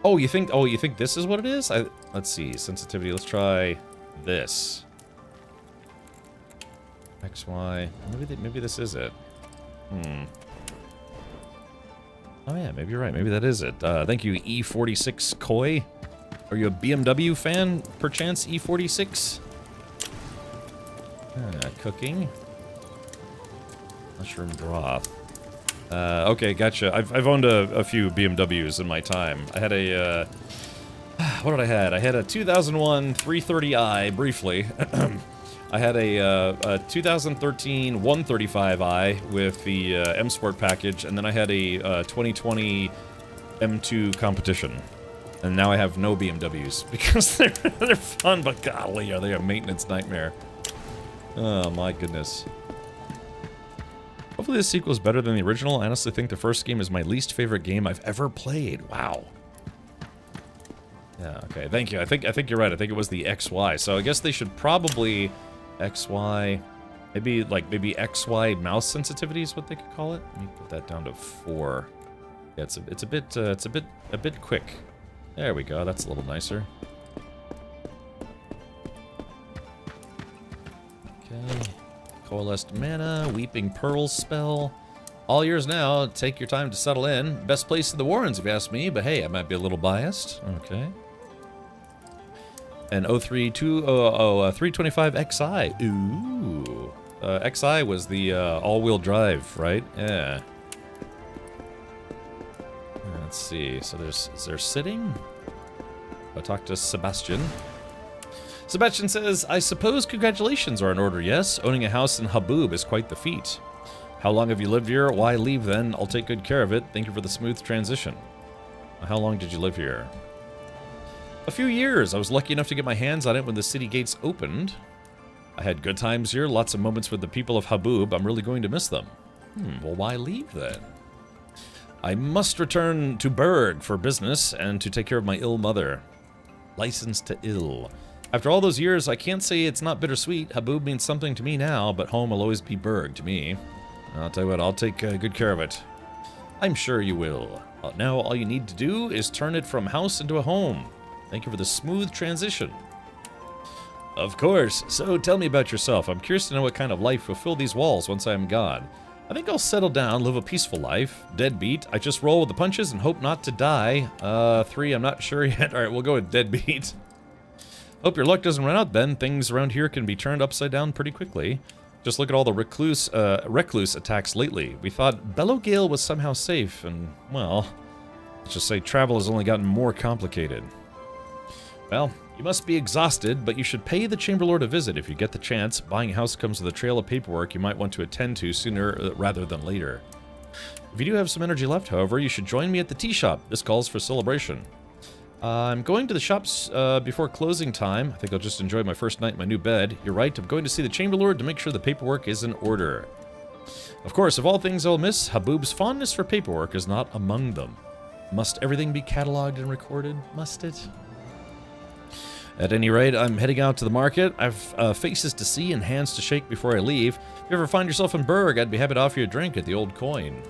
Oh, you think this is what it is? Let's see, sensitivity. Let's try this. XY. Maybe this is it. Oh yeah, maybe you're right. Maybe that is it. Thank you, E46 Koi. Are you a BMW fan, perchance, E46? Cooking. Mushroom broth. Okay, gotcha. I've owned a few BMWs in my time. I had a what did I had? I had a 2001 330i briefly. I had a 2013 135i with the M Sport package, and then I had a 2020 M2 competition. And now I have no BMWs because they're fun, but golly, are they a maintenance nightmare? Oh my goodness. Hopefully this sequel is better than the original. I honestly think the first game is my least favorite game I've ever played. Wow. Yeah, okay, thank you. I think you're right. I think it was the XY. So I guess they should probably XY, maybe XY mouse sensitivity is what they could call it. Let me put that down to 4. Yeah, it's a bit quick. There we go. That's a little nicer. Okay. Coalesced mana, Weeping Pearls spell. All yours now. Take your time to settle in. Best place in the Warrens, if you ask me, but hey, I might be a little biased. Okay. And 325 XI. Ooh. XI was the all-wheel drive, right? Yeah. Let's see. So is there sitting? I'll talk to Sebastian. Sebastian says, I suppose congratulations are in order, yes? Owning a house in Haboob is quite the feat. How long have you lived here? Why leave then? I'll take good care of it. Thank you for the smooth transition. How long did you live here? A few years. I was lucky enough to get my hands on it when the city gates opened. I had good times here, lots of moments with the people of Haboob. I'm really going to miss them. Well, why leave then? I must return to Berg for business and to take care of my ill mother. Licensed to ill. After all those years, I can't say it's not bittersweet. Haboob means something to me now, but home will always be Berg to me. I'll tell you what, I'll take good care of it. I'm sure you will. Now all you need to do is turn it from house into a home. Thank you for the smooth transition. Of course. So tell me about yourself. I'm curious to know what kind of life will fill these walls once I am gone. I think I'll settle down, live a peaceful life. Deadbeat. I just roll with the punches and hope not to die. 3, I'm not sure yet. Alright, we'll go with deadbeat. Hope your luck doesn't run out, Ben. Things around here can be turned upside down pretty quickly. Just look at all the recluse attacks lately. We thought Bellowgale was somehow safe, and, well, let's just say travel has only gotten more complicated. Well, you must be exhausted, but you should pay the Chamberlord a visit if you get the chance. Buying a house comes with a trail of paperwork you might want to attend to sooner rather than later. If you do have some energy left, however, you should join me at the tea shop. This calls for celebration. I'm going to the shops before closing time. I think I'll just enjoy my first night in my new bed. You're right, I'm going to see the Chamberlord to make sure the paperwork is in order. Of course, of all things I'll miss, Habub's fondness for paperwork is not among them. Must everything be catalogued and recorded? Must it? At any rate, I'm heading out to the market. I've faces to see and hands to shake before I leave. If you ever find yourself in Berg, I'd be happy to offer you a drink at the Old Coin.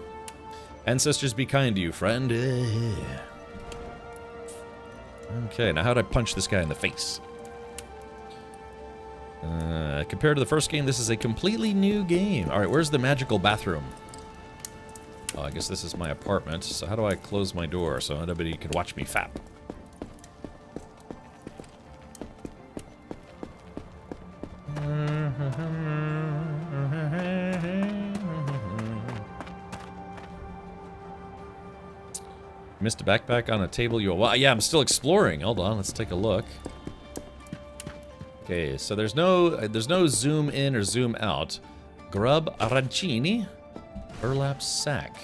Ancestors be kind to you, friend. Okay, now how'd I punch this guy in the face? Compared to the first game, this is a completely new game. Alright, where's the magical bathroom? Oh, I guess this is my apartment. So how do I close my door so nobody can watch me fap? Missed a backpack on a table. Well, yeah, I'm still exploring. Hold on, let's take a look. Okay, so there's no zoom in or zoom out. Grub arancini, burlap sack.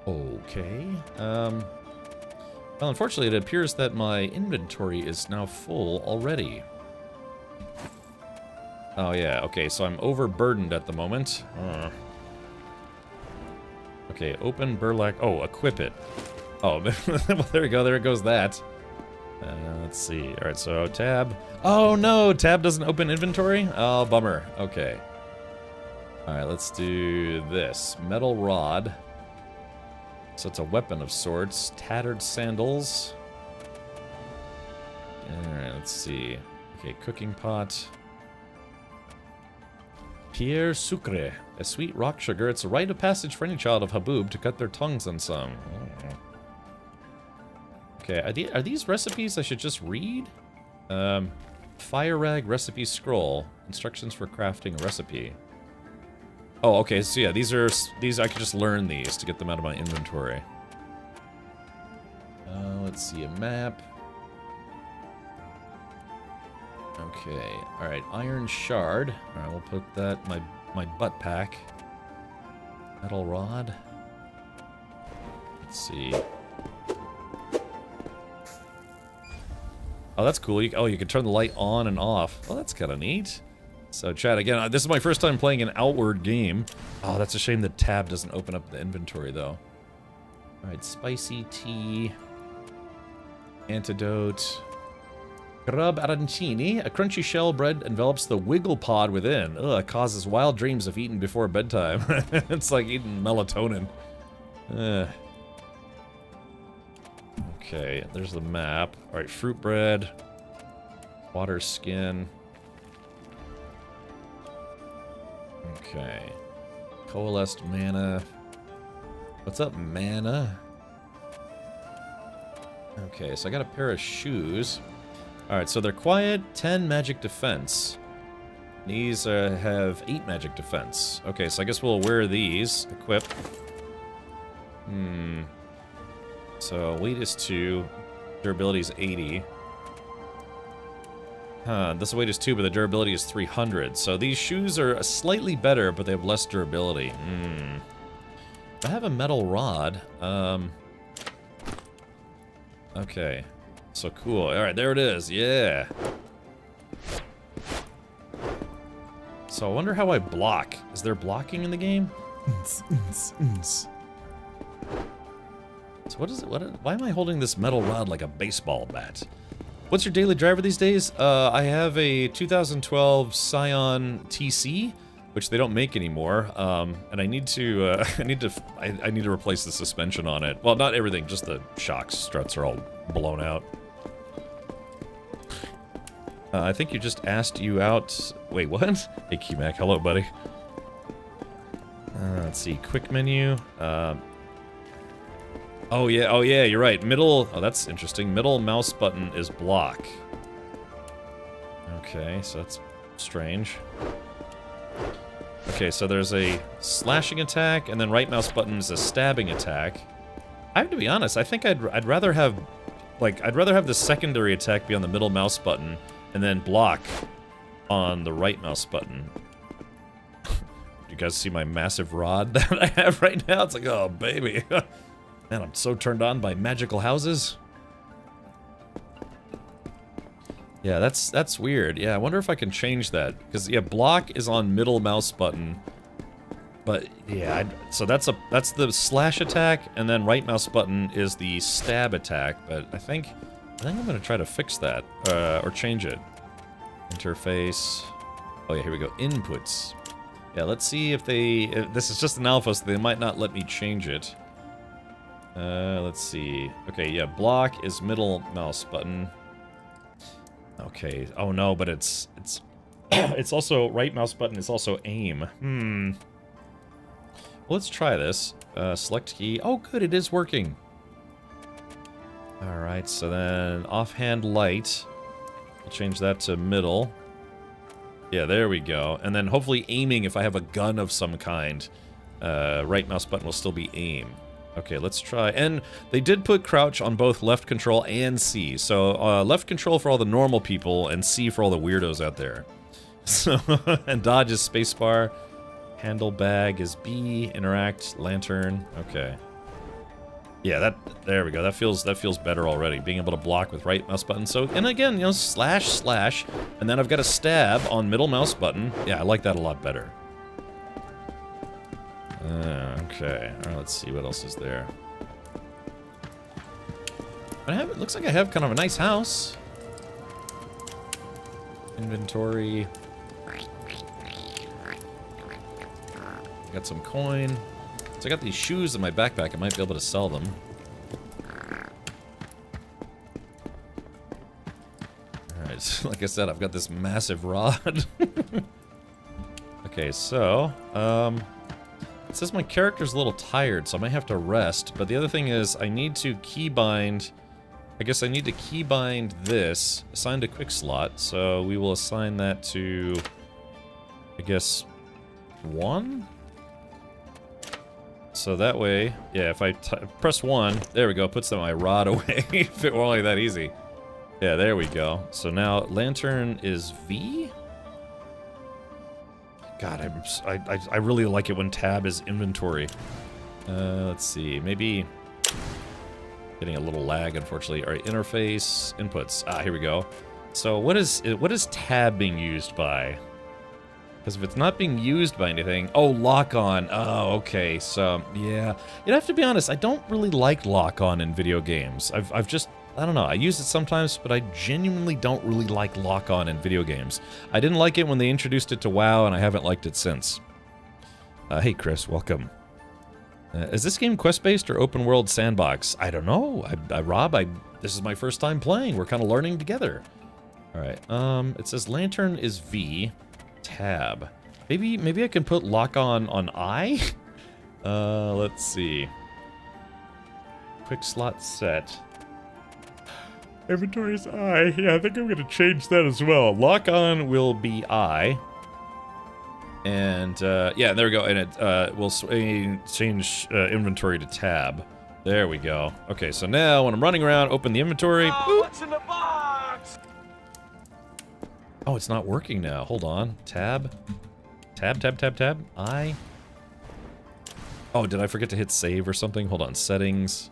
Okay. Well, unfortunately, it appears that my inventory is now full already. Oh yeah. Okay, so I'm overburdened at the moment. Okay, open burlap. Oh, equip it. Oh, well, there we go. There goes that. Let's see. All right, so tab. Oh no, tab doesn't open inventory. Oh, bummer. Okay. All right, let's do this. Metal rod. So it's a weapon of sorts. Tattered sandals. All right, let's see. Okay, cooking pot. Pierre Sucre, a sweet rock sugar. It's a rite of passage for any child of Habub to cut their tongues on some. Okay, are these recipes I should just read? Fire rag recipe scroll. Instructions for crafting a recipe. Oh, okay, so yeah, these I could just learn these to get them out of my inventory. Let's see, a map. Okay, alright, iron shard. Alright, we'll put that in my butt pack. Metal rod. Let's see. Oh, that's cool. You can turn the light on and off. Oh, that's kind of neat. So, chat, again, this is my first time playing an Outward game. Oh, that's a shame the tab doesn't open up the inventory, though. Alright, spicy tea. Antidote. Grub arancini. A crunchy shell bread envelops the wiggle pod within. Ugh, it causes wild dreams if eaten before bedtime. It's like eating melatonin. Okay, there's the map. Alright, fruit bread. Water skin. Okay. Coalesced mana. What's up, mana? Okay, so I got a pair of shoes. Alright, so they're quiet, 10 magic defense. These have 8 magic defense. Okay, so I guess we'll wear these. Equip. So, weight is 2. Durability is 80. Huh, this weight is 2, but the durability is 300. So these shoes are slightly better, but they have less durability. I have a metal rod. Okay. So cool. Alright, there it is. Yeah. So I wonder how I block. Is there blocking in the game? So what is it? Why am I holding this metal rod like a baseball bat? What's your daily driver these days? I have a 2012 Scion TC, which they don't make anymore. And I need to I need to replace the suspension on it. Well, not everything, just the shocks. Struts are all blown out. I think you just asked you out. Wait, what? Hey, Q-Mac. Hello, buddy. Let's see. Quick menu. Oh, yeah. Oh, yeah. You're right. Middle. Oh, that's interesting. Middle mouse button is block. Okay, so that's strange. Okay, so there's a slashing attack, and then right mouse button is a stabbing attack. I have to be honest, I think I'd rather have, like, I'd rather have the secondary attack be on the middle mouse button, and then block on the right mouse button. You guys see my massive rod that I have right now? It's like, oh, baby. Man, I'm so turned on by magical houses. Yeah, that's weird. Yeah, I wonder if I can change that. Because, yeah, block is on middle mouse button. But, yeah, so that's the slash attack, and then right mouse button is the stab attack. But I think I'm going to try to fix that, or change it. Interface. Oh, yeah, here we go. Inputs. Yeah, let's see if this is just an alpha, so they might not let me change it. Let's see. Okay, yeah, block is middle mouse button. Okay. Oh no, but it's it's also right mouse button is also aim. Well, let's try this. Select key. Oh, good, it is working. All right, so then offhand light. We'll change that to middle. Yeah, there we go. And then hopefully aiming, if I have a gun of some kind, right mouse button will still be aim. Okay, let's try. And they did put crouch on both left control and C. So left control for all the normal people and C for all the weirdos out there. So, and dodge is spacebar. Handle bag is B. Interact, lantern. Okay. Yeah, there we go. That feels better already. Being able to block with right mouse button. So, and again, you know, slash, slash, and then I've got a stab on middle mouse button. Yeah, I like that a lot better. Okay. All right, let's see what else is there. It looks like I have kind of a nice house. Inventory. Got some coin. So I got these shoes in my backpack. I might be able to sell them. Alright, so like I said, I've got this massive rod. Okay, so, it says my character's a little tired, so I might have to rest. But the other thing is, I need to keybind... I guess I need to keybind this. Assign to quick slot, so we will assign that to... I guess... 1? So that way, yeah, if I press 1, there we go, puts my rod away. If it were only that easy. Yeah, there we go. So now, lantern is V? God, I really like it when tab is inventory. Let's see, maybe... Getting a little lag, unfortunately. Alright, interface, inputs. Ah, here we go. So what is tab being used by? Because if it's not being used by anything... Oh, lock-on. Oh, okay. So, yeah. You'd have to be honest, I don't really like lock-on in video games. I've just... I don't know. I use it sometimes, but I genuinely don't really like lock-on in video games. I didn't like it when they introduced it to WoW, and I haven't liked it since. Hey, Chris. Welcome. Is this game quest-based or open-world sandbox? I don't know. Rob, this is my first time playing. We're kind of learning together. Alright. It says lantern is V. Tab. Maybe I can put lock on I? Let's see. Quick slot set. Inventory is I. Yeah, I think I'm gonna change that as well. Lock on will be I. And, yeah, there we go. And it will change inventory to tab. There we go. Okay, so now when I'm running around, open the inventory. Oh, what's in the box? Oh, it's not working now. Hold on. Tab. Tab. I. Oh, did I forget to hit save or something? Hold on. Settings.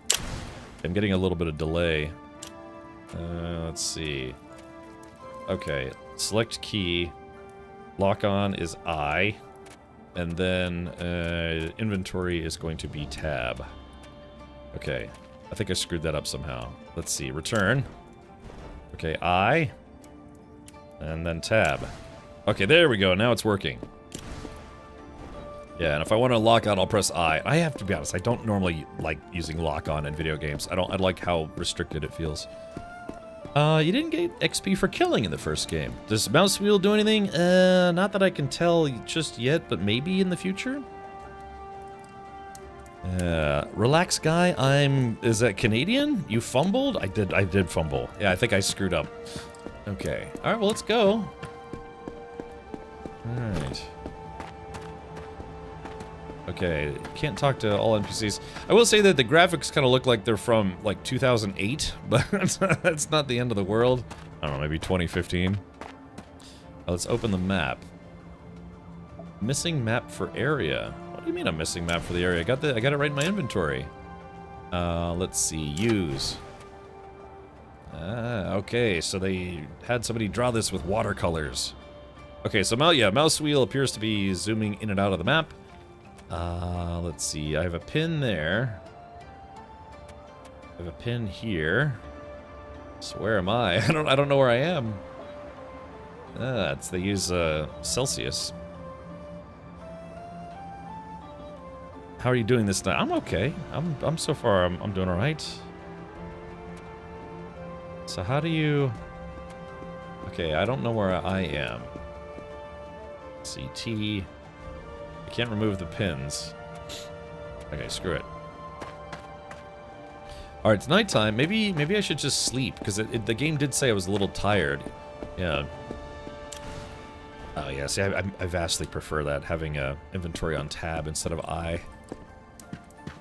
I'm getting a little bit of delay. Let's see. Okay. Select key. Lock on is I. And then inventory is going to be tab. Okay. I think I screwed that up somehow. Let's see. Return. Okay. I. And then tab. Okay, there we go. Now it's working. Yeah, and if I want to lock on, I'll press I. I have to be honest, I don't normally like using lock on in video games. I like how restricted it feels. You didn't get XP for killing in the first game. Does mouse wheel do anything? Not that I can tell just yet, but maybe in the future? Relax guy, is that Canadian? You fumbled? I did fumble. Yeah, I think I screwed up. Okay. Alright, well, let's go. Alright. Okay, can't talk to all NPCs. I will say that the graphics kind of look like they're from, like, 2008, but that's not the end of the world. I don't know, maybe 2015. Let's open the map. Missing map for area. What do you mean a missing map for the area? I got it right in my inventory. Let's see, use. Okay, so they had somebody draw this with watercolors. Okay, so mouse wheel appears to be zooming in and out of the map. Let's see, I have a pin there. I have a pin here. So where am I? I don't know where I am. They use Celsius. How are you doing this night? I'm okay. I'm so far I'm doing all right. So how do you? Okay, I don't know where I am. CT. I can't remove the pins. Okay, screw it. All right, it's nighttime. Maybe I should just sleep because the game did say I was a little tired. Yeah. Oh yeah. See, I vastly prefer that, having a inventory on tab instead of I.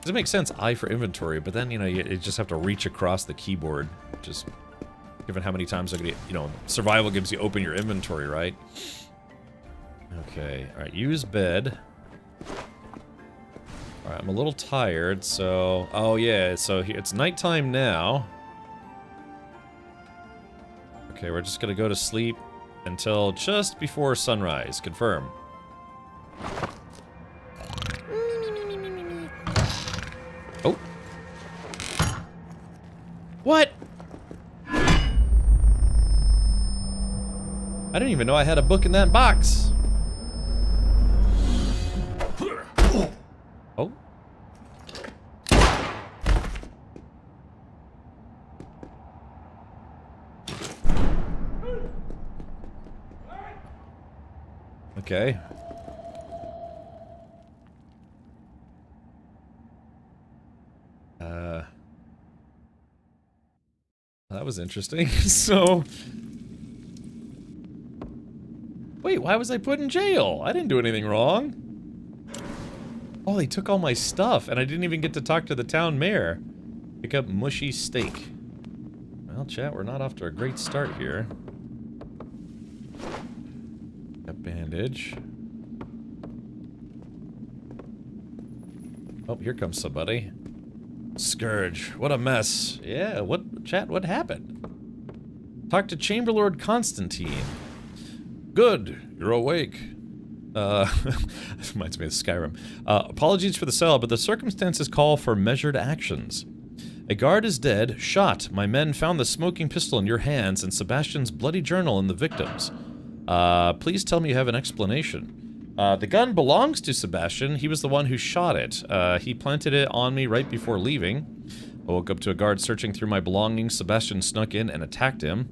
Does it make sense, I for inventory? But then you just have to reach across the keyboard. Just given how many times survival gives you open your inventory, right? Okay. All right. Use bed. Alright, I'm a little tired, so... Oh, yeah, so it's nighttime now. Okay, we're just gonna go to sleep until just before sunrise. Confirm. Oh. What? I didn't even know I had a book in that box. Oh. Okay. That was interesting. So... Wait, why was I put in jail? I didn't do anything wrong. Oh, they took all my stuff, and I didn't even get to talk to the town mayor. Pick up mushy steak. Well, chat, we're not off to a great start here. A bandage. Oh, here comes somebody. Scourge, what a mess. Yeah, what happened? Talk to Chamberlord Constantine. Good, you're awake. This reminds me of Skyrim. Apologies for the cell, but the circumstances call for measured actions. A guard is dead, shot. My men found the smoking pistol in your hands and Sebastian's bloody journal in the victims. Please tell me you have an explanation. The gun belongs to Sebastian. He was the one who shot it. He planted it on me right before leaving. I woke up to a guard searching through my belongings. Sebastian snuck in and attacked him.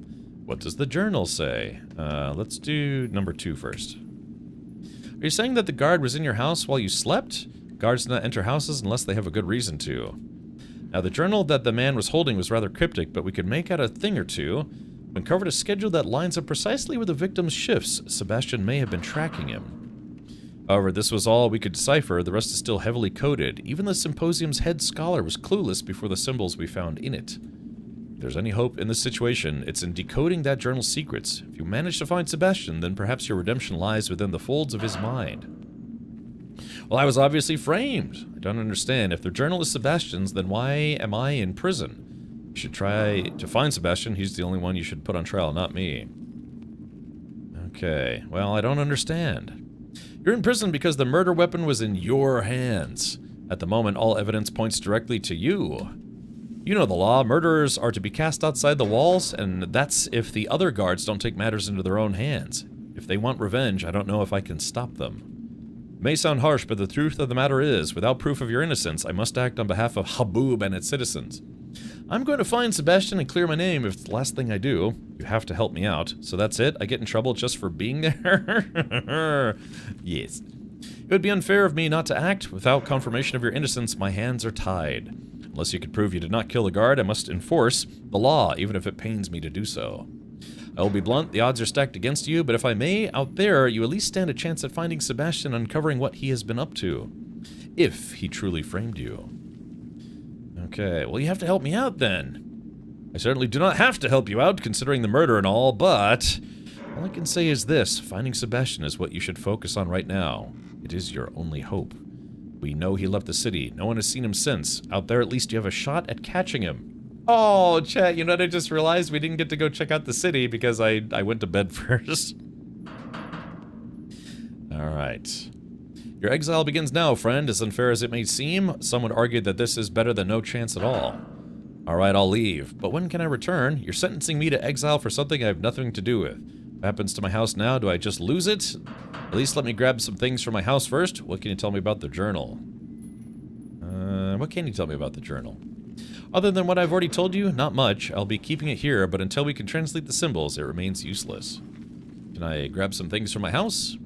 What does the journal say? Let's do number 2 first. Are you saying that the guard was in your house while you slept? Guards do not enter houses unless they have a good reason to. Now, the journal that the man was holding was rather cryptic, but we could make out a thing or two. When covered a schedule that lines up precisely with the victim's shifts, Sebastian may have been tracking him. However, this was all we could decipher. The rest is still heavily coded. Even the symposium's head scholar was clueless before the symbols we found in it. If there's any hope in this situation, it's in decoding that journal's secrets. If you manage to find Sebastian, then perhaps your redemption lies within the folds of his mind. Well, I was obviously framed. I don't understand. If the journal is Sebastian's, then why am I in prison? You should try to find Sebastian. He's the only one you should put on trial, not me. Okay, well, I don't understand. You're in prison because the murder weapon was in your hands. At the moment, all evidence points directly to you. You know the law. Murderers are to be cast outside the walls, and that's if the other guards don't take matters into their own hands. If they want revenge, I don't know if I can stop them. It may sound harsh, but the truth of the matter is, without proof of your innocence, I must act on behalf of Haboob and its citizens. I'm going to find Sebastian and clear my name if it's the last thing I do. You have to help me out. So that's it? I get in trouble just for being there? Yes. It would be unfair of me not to act. Without confirmation of your innocence, my hands are tied. Unless you could prove you did not kill the guard, I must enforce the law, even if it pains me to do so. I I will be blunt, the odds are stacked against you, but if I may, out there, you at least stand a chance at finding Sebastian and uncovering what he has been up to. If he truly framed you. Okay, well you have to help me out then. I certainly do not have to help you out, considering the murder and all, but all I can say is this, finding Sebastian is what you should focus on right now. It is your only hope. We know he left the city. No one has seen him since. Out there, at least you have a shot at catching him. Oh, chat, you know what I just realized? We didn't get to go check out the city because I went to bed first. Alright. Your exile begins now, friend. As unfair as it may seem, some would argue that this is better than no chance at all. Alright, I'll leave. But when can I return? You're sentencing me to exile for something I have nothing to do with. What happens to my house now? Do I just lose it? At least let me grab some things from my house first. What can you tell me about the journal? What can you tell me about the journal? Other than what I've already told you, not much. I'll be keeping it here, but until we can translate the symbols, it remains useless. Can I grab some things from my house?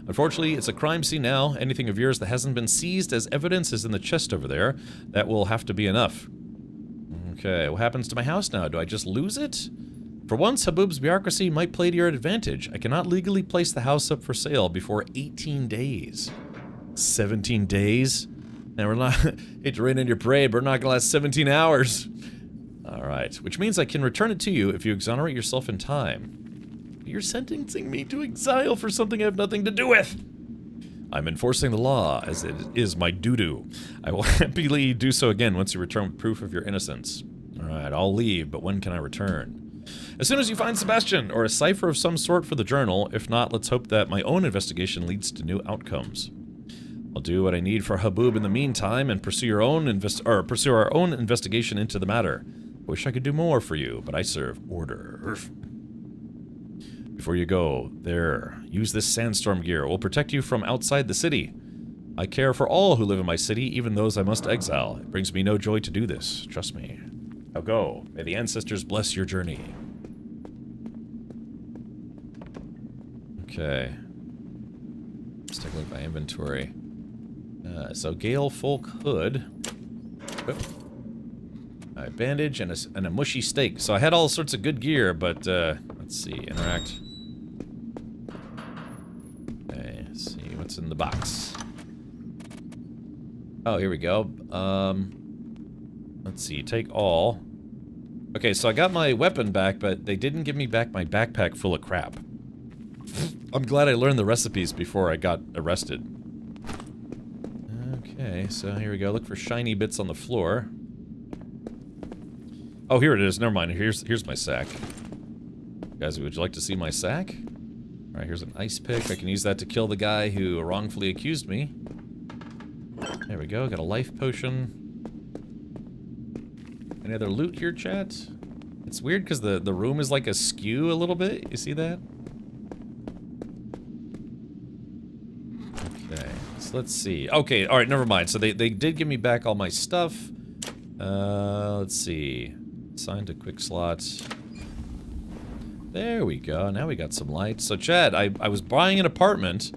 Unfortunately, it's a crime scene now. Anything of yours that hasn't been seized as evidence is in the chest over there. That will have to be enough. Okay, what happens to my house now? Do I just lose it? For once, Habub's bureaucracy might play to your advantage. I cannot legally place the house up for sale before 18 days. 17 days? And we're not, hate to rain on your parade, but we're not gonna last 17 hours. Alright, which means I can return it to you if you exonerate yourself in time. You're sentencing me to exile for something I have nothing to do with. I'm enforcing the law, as it is my doo-doo. I will happily do so again once you return with proof of your innocence. Alright, I'll leave, but when can I return? As soon as you find Sebastian, or a cipher of some sort for the journal. If not, let's hope that my own investigation leads to new outcomes. I'll do what I need for Habub in the meantime, and pursue our own investigation into the matter. I wish I could do more for you, but I serve order. Before you go, there, use this sandstorm gear. It will protect you from outside the city. I care for all who live in my city, even those I must exile. It brings me no joy to do this, trust me. Now go. May the ancestors bless your journey. Okay. Let's take a look at my inventory. So Gale Folk Hood. Alright, bandage and a mushy steak. So I had all sorts of good gear, but let's see, interact. Okay, let's see what's in the box. Oh, here we go. Let's see, take all. Okay, so I got my weapon back, but they didn't give me back my backpack full of crap. I'm glad I learned the recipes before I got arrested. Okay, so here we go. Look for shiny bits on the floor. Oh, here it is. Never mind. Here's my sack. Guys, would you like to see my sack? Alright, here's an ice pick. I can use that to kill the guy who wrongfully accused me. There we go. Got a life potion. Any other loot here, chat? It's weird because the room is like askew a little bit. You see that? Okay, so let's see. Okay, alright, never mind. So they did give me back all my stuff. Let's see. Assigned to quick slots. There we go. Now we got some lights. So, Chad, I was buying an apartment,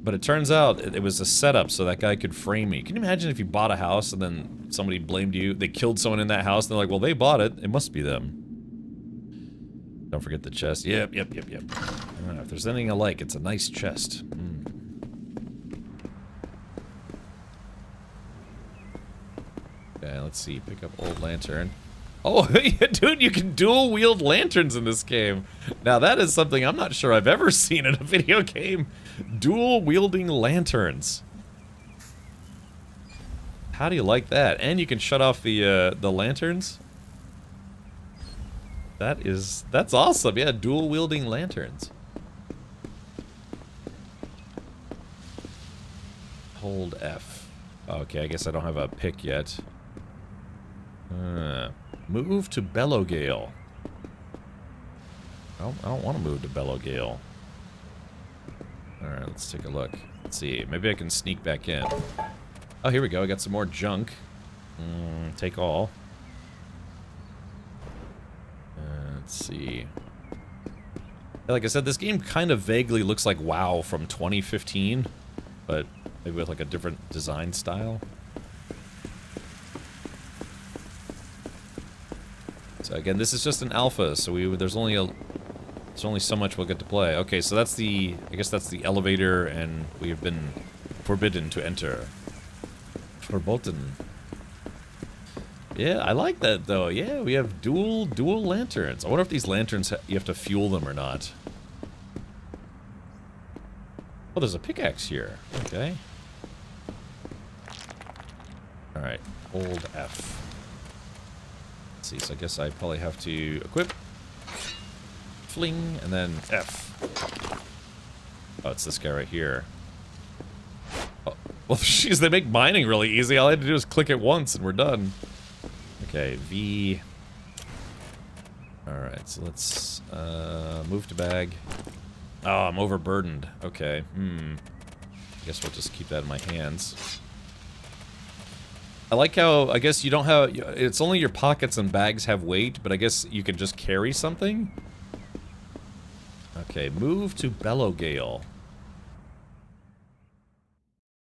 but it turns out it was a setup so that guy could frame me. Can you imagine if you bought a house and then somebody blamed you? They killed someone in that house, and they're like, well, they bought it. It must be them. Don't forget the chest. Yep. If there's anything I like, it's a nice chest. Okay, let's see. Pick up old lantern. Oh, dude, you can dual wield lanterns in this game. Now that is something I'm not sure I've ever seen in a video game. Dual wielding lanterns. How do you like that? And you can shut off the lanterns. That's awesome. Yeah, dual wielding lanterns. Hold F. Okay, I guess I don't have a pick yet. Move to Bellowgale. I don't want to move to Bellowgale. Alright, let's take a look. Let's see. Maybe I can sneak back in. Oh, here we go. I got some more junk. Take all. Let's see. Like I said, this game kind of vaguely looks like WoW from 2015, but maybe with like a different design style. So again, this is just an alpha, so there's only so much we'll get to play. Okay, so that's I guess that's the elevator, and we have been forbidden to enter. Verboten. Yeah, I like that though. Yeah, we have dual lanterns. I wonder if these lanterns you have to fuel them or not. Oh, there's a pickaxe here. Okay. All right, hold F. Let's see. So I guess I probably have to equip, fling, and then F. Oh, it's this guy right here. Oh, well, jeez, they make mining really easy. All I had to do is click it once, and we're done. Okay, V. Alright, so let's move to bag. Oh, I'm overburdened. Okay, I guess we'll just keep that in my hands. I like how, I guess you don't have, it's only your pockets and bags have weight, but I guess you can just carry something? Okay, move to Bellowgale.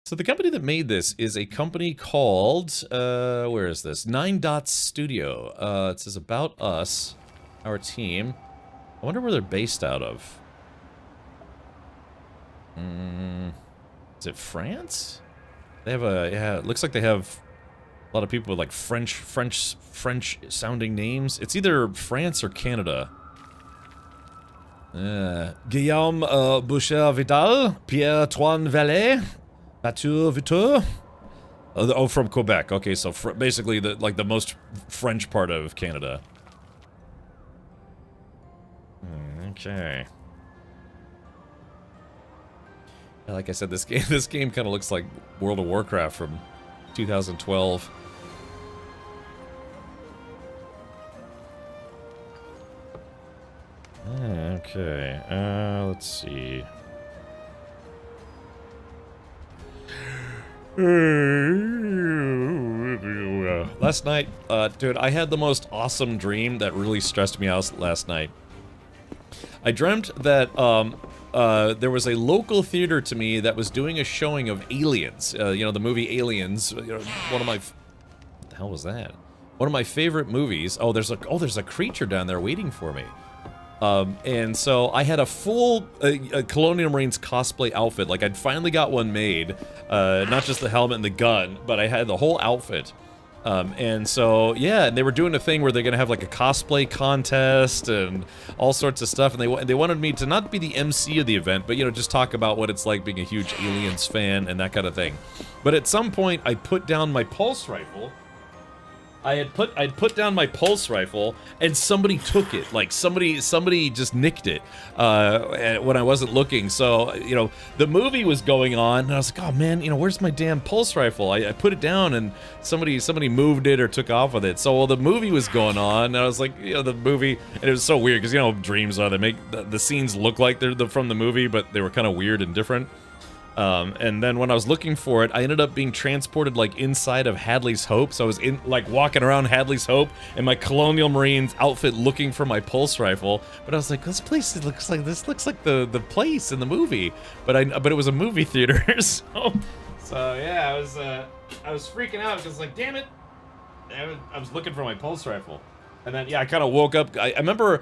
So the company that made this is a company called, where is this? 9 Dots Studio. It says about us, our team. I wonder where they're based out of. Is it France? They have yeah, it looks like they have a lot of people with like French sounding names. It's either France or Canada. Guillaume Boucher Vidal, Pierre Toine Vallée. Batur Viteur? Oh, from Quebec. Okay, so basically the most French part of Canada. Okay. Yeah, like I said, this game kind of looks like World of Warcraft from 2012. Okay. Let's see. Last night, dude, I had the most awesome dream that really stressed me out last night. I dreamt that, there was a local theater to me that was doing a showing of Aliens. You know, the movie Aliens, you know, one of my... What the hell was that? One of my favorite movies. Oh, there's a creature down there waiting for me. And so I had a full Colonial Marines cosplay outfit. Like, I'd finally got one made. Not just the helmet and the gun, but I had the whole outfit. And so, yeah, and they were doing a thing where they're gonna have like a cosplay contest and all sorts of stuff. And they wanted me to not be the MC of the event, but, you know, just talk about what it's like being a huge Aliens fan and that kind of thing. But at some point, I put down my pulse rifle. I'd put down my pulse rifle, and somebody took it. Like, somebody just nicked it when I wasn't looking. So, you know, the movie was going on, and I was like, oh man, you know, where's my damn pulse rifle? I put it down, and somebody moved it or took off with it. So while the movie was going on, and I was like, you know, the movie, and it was so weird, because, you know, dreams are, they make the scenes look like they're from the movie, but they were kind of weird and different. And then when I was looking for it, I ended up being transported, like, inside of Hadley's Hope. So I was like, walking around Hadley's Hope in my Colonial Marines outfit looking for my pulse rifle. But I was like, this place looks like the place in the movie. But it was a movie theater, so yeah, I was freaking out, because, like, damn it, I was looking for my pulse rifle. And then, yeah, I kind of woke up. I remember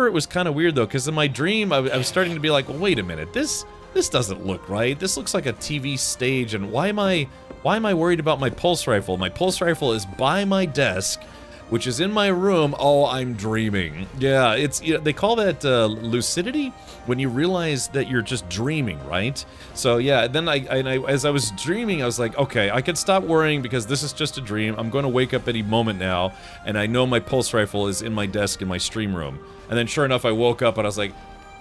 it was kind of weird, though, because in my dream, I was starting to be like, well, wait a minute, this doesn't look right. This looks like a TV stage, and why am I worried about my pulse rifle? My pulse rifle is by my desk, which is in my room. Oh, I'm dreaming. Yeah, they call that lucidity, when you realize that you're just dreaming, right? So yeah, then as I was dreaming, I was like, okay, I can stop worrying, because this is just a dream. I'm going to wake up any moment now, and I know my pulse rifle is in my desk in my stream room. And then sure enough, I woke up and I was like,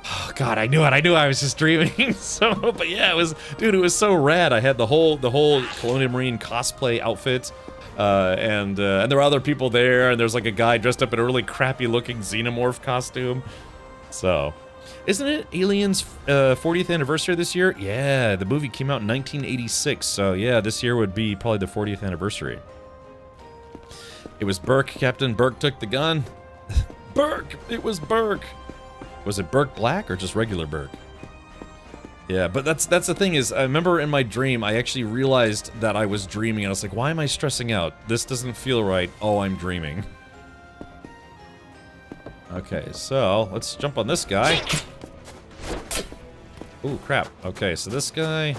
oh god, I knew it. I knew I was just dreaming. So, but yeah, it was so rad. I had the whole Colonial Marine cosplay outfit, and there were other people there, and there's like a guy dressed up in a really crappy looking xenomorph costume. So, isn't it Aliens 40th anniversary this year? Yeah, the movie came out in 1986. So yeah, this year would be probably the 40th anniversary. It was Burke. Captain Burke took the gun. Burke! It was Burke! Was it Burke Black or just regular Burke? Yeah, but that's the thing is, I remember in my dream, I actually realized that I was dreaming, and I was like, why am I stressing out? This doesn't feel right. Oh, I'm dreaming. Okay, so let's jump on this guy. Ooh, crap. Okay, so this guy...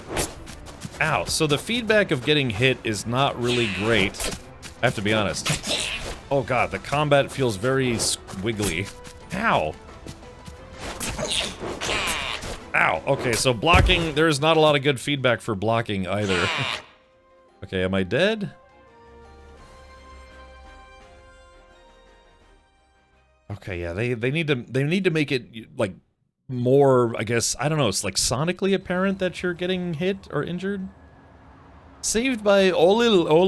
Ow. So the feedback of getting hit is not really great. I have to be honest. Oh god, the combat feels very squiggly. Ow. Ow. Okay, so blocking... There's not a lot of good feedback for blocking either. Okay, am I dead? Okay, yeah, they need to make it like more, I guess, I don't know, it's like sonically apparent that you're getting hit or injured. Saved by Olili.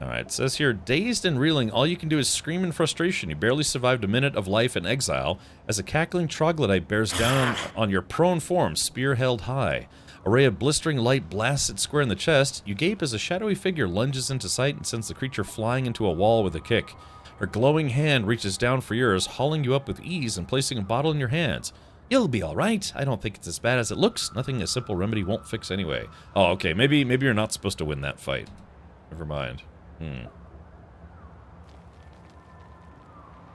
Alright, it says here, dazed and reeling, all you can do is scream in frustration. You barely survived a minute of life in exile as a cackling troglodyte bears down on your prone form, spear held high. A ray of blistering light blasts it square in the chest. You gape as a shadowy figure lunges into sight and sends the creature flying into a wall with a kick. Her glowing hand reaches down for yours, hauling you up with ease and placing a bottle in your hands. You'll be alright. I don't think it's as bad as it looks. Nothing a simple remedy won't fix anyway. Oh, okay. Maybe you're not supposed to win that fight. Never mind.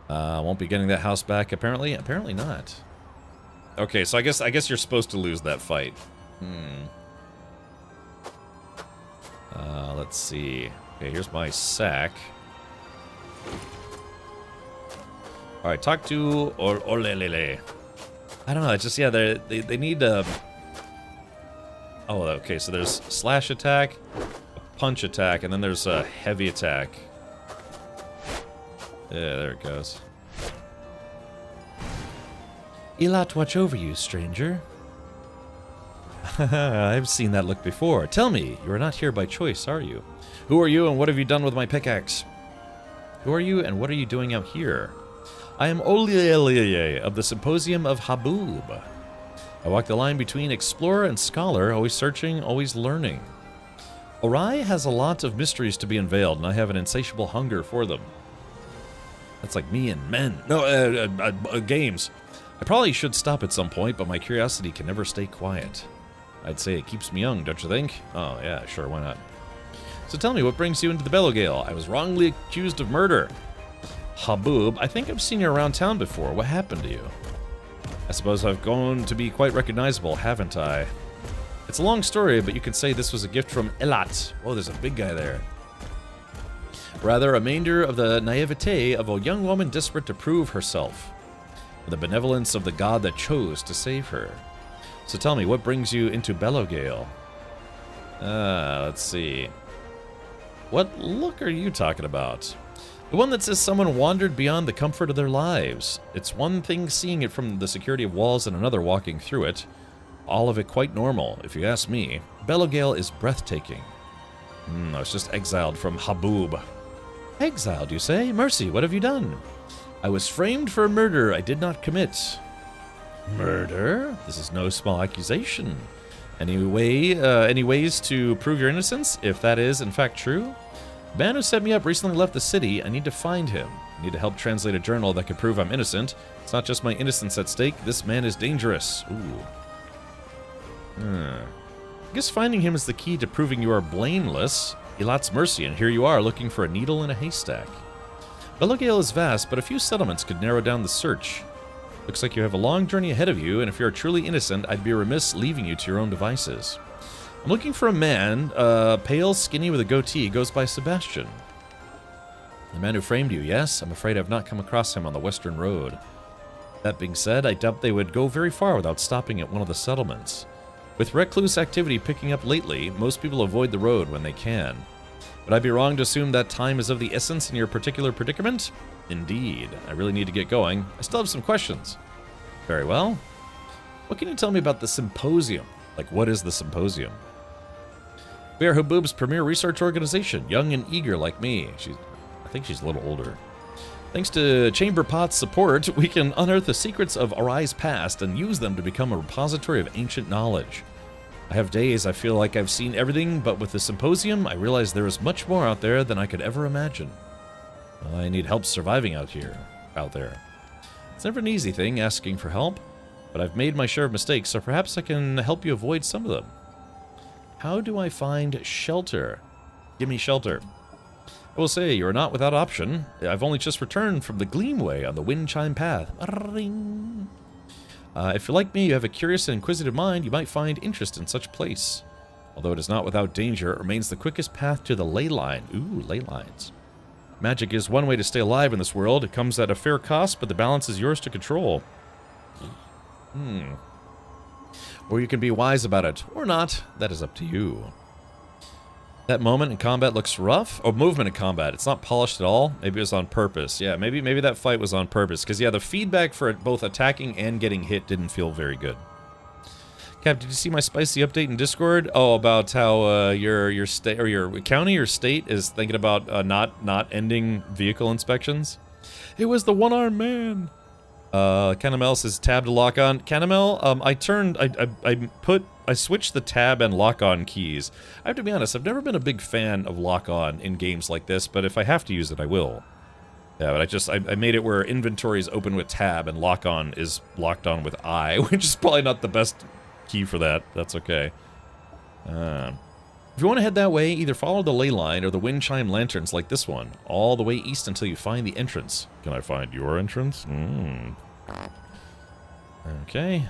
Won't be getting that house back, apparently? Apparently not. Okay, so I guess you're supposed to lose that fight. Let's see. Okay, here's my sack. Alright, talk to Olelele. I don't know, it's just, yeah, they need oh, okay, so there's slash attack, a punch attack, and then there's a heavy attack. Yeah, there it goes. Elat, watch over you, stranger. I've seen that look before. Tell me, you are not here by choice, are you? Who are you and what have you done with my pickaxe? Who are you and what are you doing out here? I am Olieliye of the Symposium of Haboob. I walk the line between explorer and scholar, always searching, always learning. Orai has a lot of mysteries to be unveiled, and I have an insatiable hunger for them. That's like me and men. No, games. I probably should stop at some point, but my curiosity can never stay quiet. I'd say it keeps me young, don't you think? Oh, yeah, sure, why not? So tell me, what brings you into the Bellowgale? I was wrongly accused of murder. Haboob, I think I've seen you around town before. What happened to you? I suppose I've grown to be quite recognizable, haven't I? It's a long story, but you could say this was a gift from Elat. Oh, there's a big guy there. Rather, a remainder of the naivete of a young woman desperate to prove herself. The benevolence of the god that chose to save her. So tell me, what brings you into Bellowgale? Let's see. What look are you talking about? The one that says someone wandered beyond the comfort of their lives. It's one thing seeing it from the security of walls and another walking through it. All of it quite normal, if you ask me. Bellowgale is breathtaking. I was just exiled from Haboob. Exiled, you say? Mercy, what have you done? I was framed for a murder I did not commit. Murder? This is no small accusation. Any ways to prove your innocence, if that is in fact true? The man who set me up recently left the city. I need to find him. I need to help translate a journal that could prove I'm innocent. It's not just my innocence at stake. This man is dangerous. Ooh. I guess finding him is the key to proving you are blameless. Elat's mercy, and here you are looking for a needle in a haystack. Bellowgale is vast, but a few settlements could narrow down the search. Looks like you have a long journey ahead of you, and if you're truly innocent, I'd be remiss leaving you to your own devices. I'm looking for a man, pale, skinny, with a goatee, goes by Sebastian. The man who framed you, yes? I'm afraid I've not come across him on the Western Road. That being said, I doubt they would go very far without stopping at one of the settlements. With recluse activity picking up lately, most people avoid the road when they can. Would I be wrong to assume that time is of the essence in your particular predicament? Indeed. I really need to get going. I still have some questions. Very well. What can you tell me about the Symposium? Like, what is the Symposium? We are Haboob's premier research organization, young and eager like me. I think she's a little older. Thanks to Chamber Pot's support, we can unearth the secrets of Arai's past and use them to become a repository of ancient knowledge. I have days I feel like I've seen everything, but with the Symposium, I realize there is much more out there than I could ever imagine. Well, I need help surviving out there. It's never an easy thing asking for help, but I've made my share of mistakes, so perhaps I can help you avoid some of them. How do I find shelter? Give me shelter. I will say, you are not without option. I've only just returned from the Gleamway on the Wind Chime Path. Ring. If you're like me, you have a curious and inquisitive mind, you might find interest in such a place. Although it is not without danger, it remains the quickest path to the ley line. Ooh, ley lines. Magic is one way to stay alive in this world. It comes at a fair cost, but the balance is yours to control. Or you can be wise about it, or not. That is up to you. That moment in combat looks rough. Oh, movement in combat. It's not polished at all. Maybe it was on purpose. Yeah, maybe that fight was on purpose. Because, yeah, the feedback for it, both attacking and getting hit didn't feel very good. Cap, did you see my spicy update in Discord? Oh, about how your state or your county or state is thinking about not ending vehicle inspections? It was the one-armed man. Canamel says tab to lock on. Canamel, I switched the tab and lock on keys. I have to be honest, I've never been a big fan of lock on in games like this, but if I have to use it, I will. Yeah, but I made it where inventory is open with tab and lock on is locked on with I, which is probably not the best key for that. That's okay. If you want to head that way, either follow the ley line or the wind chime lanterns like this one, all the way east until you find the entrance. Can I find your entrance? Okay.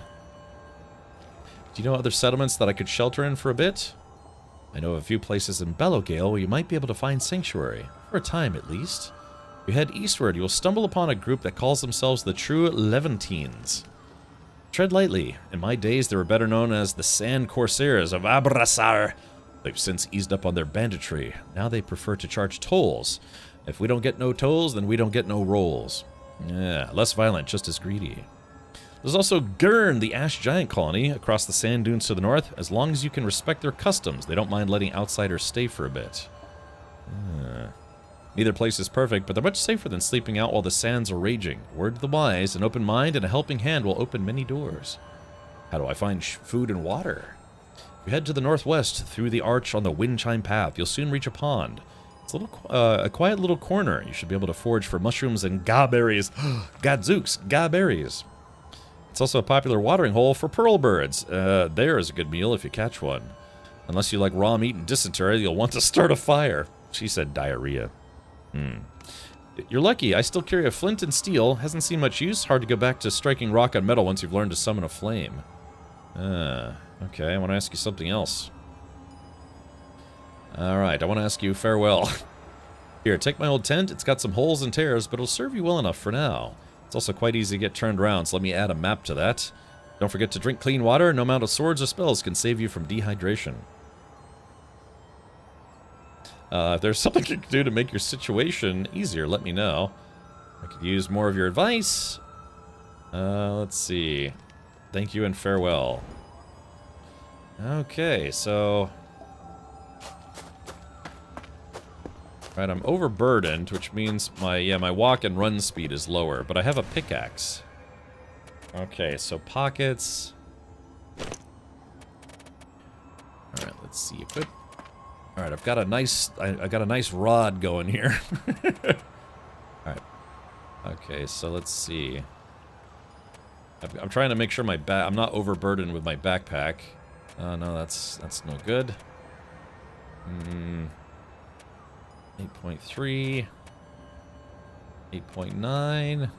Do you know other settlements that I could shelter in for a bit? I know of a few places in Bellowgale where you might be able to find sanctuary, for a time at least. If you head eastward, you will stumble upon a group that calls themselves the True Levantines. Tread lightly. In my days, they were better known as the Sand Corsairs of Abrasar. They've since eased up on their banditry. Now they prefer to charge tolls. If we don't get no tolls, then we don't get no rolls. Yeah, less violent, just as greedy. There's also Gurn, the Ash Giant colony, across the sand dunes to the north. As long as you can respect their customs, they don't mind letting outsiders stay for a bit. Neither place is perfect, but they're much safer than sleeping out while the sands are raging. Word to the wise, an open mind and a helping hand will open many doors. How do I find food and water? If you head to the northwest through the arch on the Wind Chime Path, you'll soon reach a pond. It's a quiet little corner. You should be able to forage for mushrooms and berries. Gadzooks, berries. It's also a popular watering hole for pearl birds. There is a good meal if you catch one. Unless you like raw meat and dysentery, you'll want to start a fire. She said diarrhea. You're lucky. I still carry a flint and steel. Hasn't seen much use. Hard to go back to striking rock on metal once you've learned to summon a flame. Okay, I want to ask you something else. Alright, I want to ask you farewell. Here, take my old tent. It's got some holes and tears, but it'll serve you well enough for now. It's also quite easy to get turned around, so let me add a map to that. Don't forget to drink clean water. No amount of swords or spells can save you from dehydration. If there's something you can do to make your situation easier, let me know. I could use more of your advice. Let's see. Thank you and farewell. Okay, so... Right, I'm overburdened, which means my walk and run speed is lower, but I have a pickaxe. Okay, so pockets. Alright, let's see. Equip. Alright, I've got a nice I got a nice rod going here. Alright. Okay, so let's see. I'm trying to make sure I'm not overburdened with my backpack. No, that's no good. 8.3. 8.9.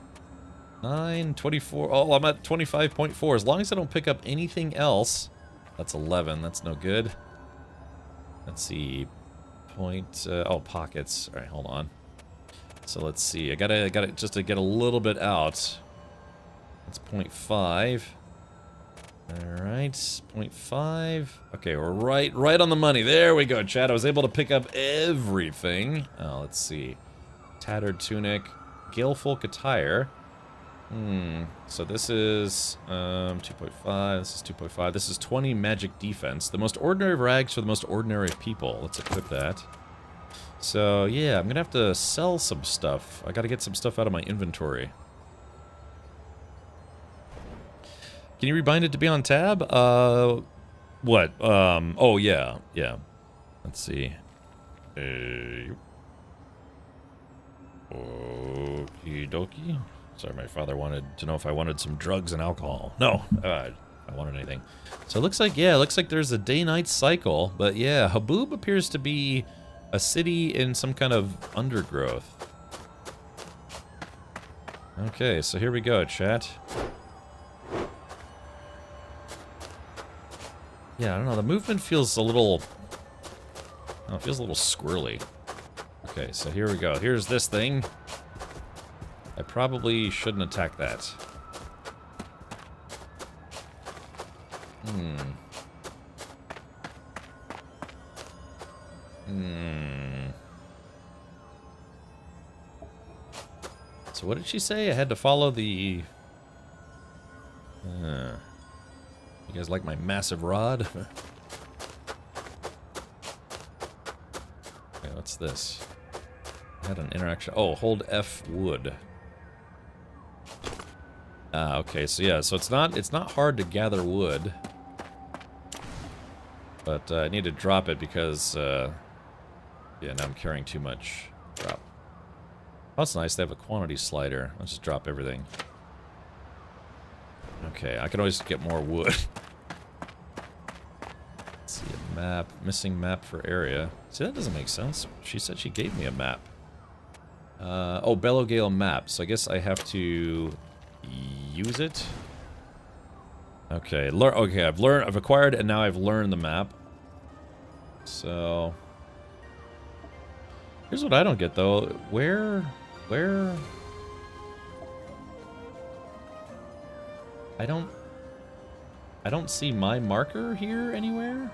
9. 24. Oh, I'm at 25.4. As long as I don't pick up anything else. That's 11. That's no good. Let's see. Oh, pockets. Alright, hold on. So let's see. I gotta just to get a little bit out. That's 0.5. Alright, 0.5. Okay, we're right on the money. There we go, Chad. I was able to pick up everything. Oh, let's see. Tattered tunic. Galefolk attire. So this is 2.5. This is 2.5. This is 20 magic defense. The most ordinary of rags for the most ordinary of people. Let's equip that. So, yeah, I'm gonna have to sell some stuff. I gotta get some stuff out of my inventory. Can you rebind it to be on tab? What? Oh, yeah. Let's see. Okie dokie. Sorry, my father wanted to know if I wanted some drugs and alcohol. No, I wanted anything. So it looks like, there's a day-night cycle. But yeah, Haboob appears to be A city in some kind of undergrowth. Okay, so here we go, chat. Yeah, I don't know, the movement feels a little... Oh, it feels a little squirrely. Okay, so here we go. Here's this thing. I probably shouldn't attack that. So what did she say? I had to follow the... You guys like my massive rod? Okay, what's this? I had an interaction. Oh, hold F wood. Ah, okay. So yeah, so it's not hard to gather wood, but I need to drop it because yeah, now I'm carrying too much. Drop. Oh, that's nice. They have a quantity slider. Let's just drop everything. Okay, I can always get more wood. Let's see, a map. Missing map for area. See, that doesn't make sense. She said she gave me a map. Oh, Bellowgale map. So I guess I have to use it. Okay, okay, I've acquired and now I've learned the map. So here's what I don't get though. Where I don't see my marker here anywhere.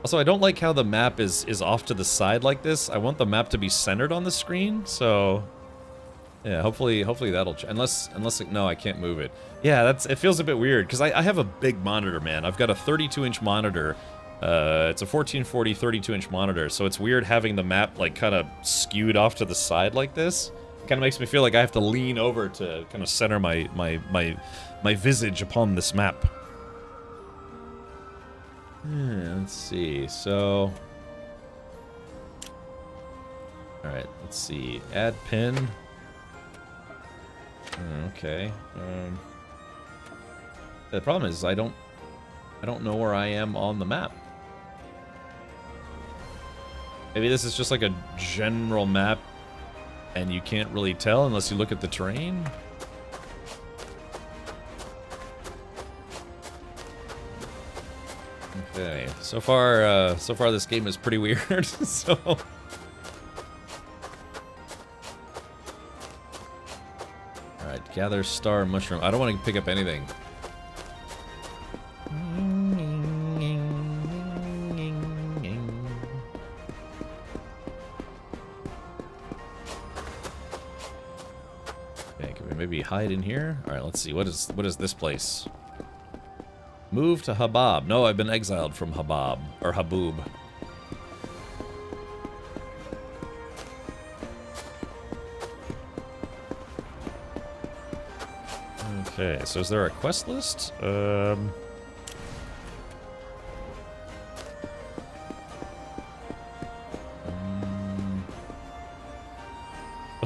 Also, I don't like how the map is off to the side like this. I want the map to be centered on the screen, so yeah, hopefully that'll unless no, I can't move it. Yeah, it feels a bit weird because I have a big monitor, man. I've got a 32-inch monitor. It's a 1440 32-inch monitor, so it's weird having the map like kind of skewed off to the side like this. It kind of makes me feel like I have to lean over to kind of center my visage upon this map. Let's see. So, all right. Let's see. Add pin. Okay. The problem is I don't know where I am on the map. Maybe this is just like a general map and you can't really tell unless you look at the terrain. Okay, so far this game is pretty weird. So, all right, gather star mushroom. I don't want to pick up anything. Okay, can we maybe hide in here? All right, let's see. What is this place? Move to Habab. No, I've been exiled from Habab. Or Haboob. Okay, so is there a quest list?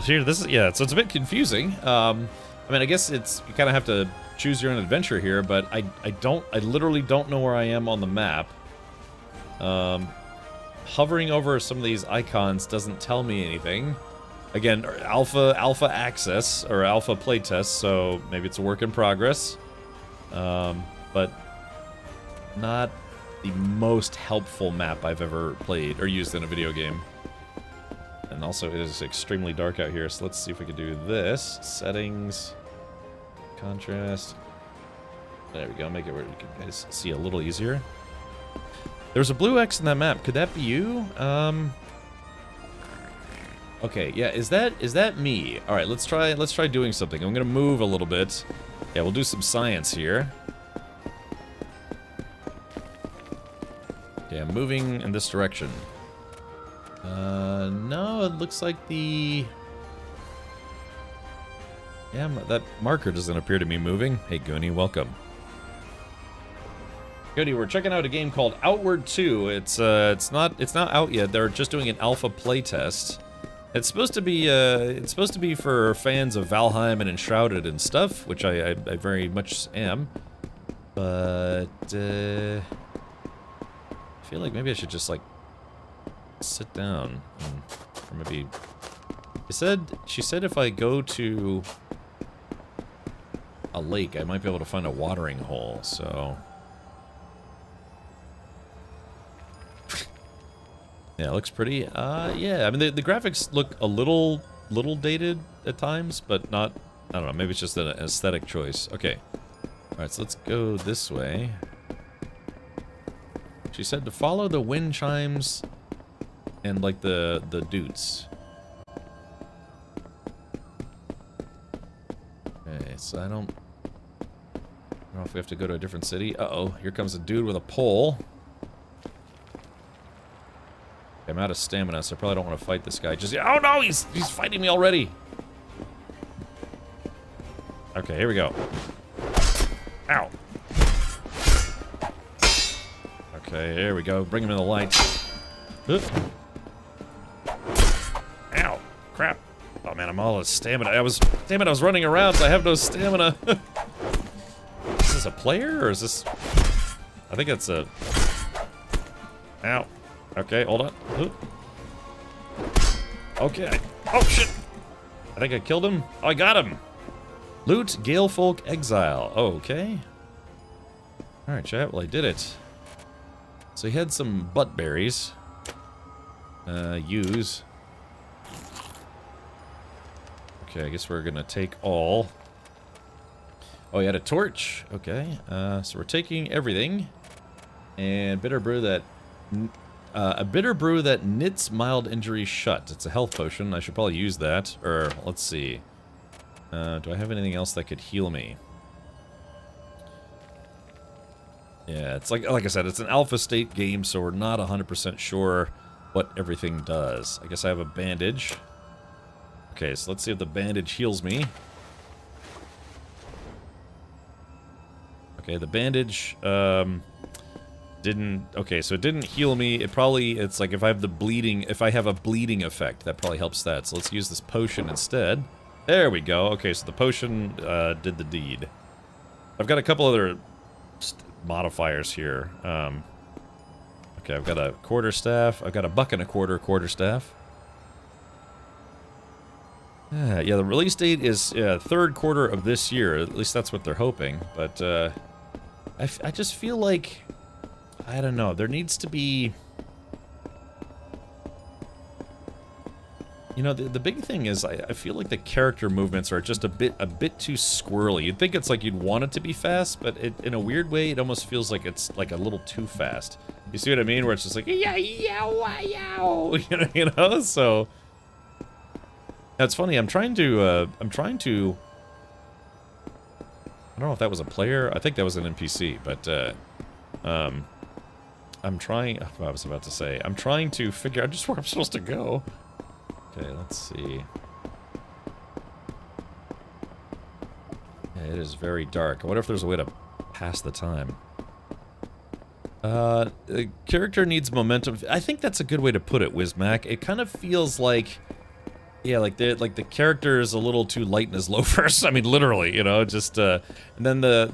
Here, this is, yeah, so it's a bit confusing. I mean, I guess it's, you kind of have to choose your own adventure here, but I literally don't know where I am on the map. Hovering over some of these icons doesn't tell me anything. Again, alpha access, or alpha playtest, so maybe it's a work in progress. But not the most helpful map I've ever played or used in a video game. And also, it is extremely dark out here, so let's see if we can do this. Settings, contrast. There we go, make it where you can guys see a little easier. There's a blue X in that map. Could that be you? Okay, yeah, is that me? All right, let's try doing something. I'm gonna move a little bit. Yeah, we'll do some science here. Okay, I'm moving in this direction. No, it looks like the... Yeah, that marker doesn't appear to be moving. Hey, Goonie, welcome. Goonie, we're checking out a game called Outward 2. It's not out yet. They're just doing an alpha playtest. It's supposed to be for fans of Valheim and Enshrouded and stuff, which I very much am. But I feel like maybe I should just like sit down. Or maybe... She said if I go to a lake, I might be able to find a watering hole, so... Yeah, it looks pretty. Yeah, I mean, the graphics look a little dated at times, but not... I don't know, maybe it's just an aesthetic choice. Okay. Alright, so let's go this way. She said to follow the wind chimes and, like, the dudes. Okay, so I don't know if we have to go to a different city. Uh-oh, here comes a dude with a pole. I'm out of stamina, so I probably don't want to fight this guy. Just oh no, he's fighting me already. Okay, here we go. Ow. Okay, here we go. Bring him in the light. Ow, crap. Oh man, I'm all out of stamina. I was running around, so I have no stamina. Is this a player or is this? I think it's a. Ow. Okay, hold on. Okay. Oh, shit! I think I killed him. Oh, I got him! Loot, Galefolk, Exile. Oh, okay. Alright, chat. Well, I did it. So he had some butt berries. Use. Okay, I guess we're gonna take all. Oh, he had a torch. Okay. So we're taking everything. And bitter brew that... a bitter brew that knits mild injury shut. It's a health potion. I should probably use that. Or, let's see. Do I have anything else that could heal me? Yeah, it's like I said, it's an alpha state game, so we're not 100% sure what everything does. I guess I have a bandage. Okay, so let's see if the bandage heals me. Okay, the bandage, didn't... Okay, so it didn't heal me. It's like if I have a bleeding effect, that probably helps that. So let's use this potion instead. There we go. Okay, so the potion did the deed. I've got a couple other modifiers here. Okay, I've got a quarterstaff. I've got a buck and a quarterstaff. Yeah, the release date is third quarter of this year. At least that's what they're hoping. But I just feel like... I don't know. There needs to be... You know, the big thing is I feel like the character movements are just a bit too squirrely. You'd think it's like you'd want it to be fast, but in a weird way, it almost feels like it's like a little too fast. You see what I mean? Where it's just like yeah, yow, you know. So that's funny. I'm trying to. I don't know if that was a player. I think that was an NPC, but I'm trying. I was about to say. I'm trying to figure out just where I'm supposed to go. Okay, let's see. Yeah, it is very dark. I wonder if there's a way to pass the time. The character needs momentum. I think that's a good way to put it, Wizmac. It kind of feels like, yeah, like the character is a little too light in his loafers. I mean, literally, you know, just and then the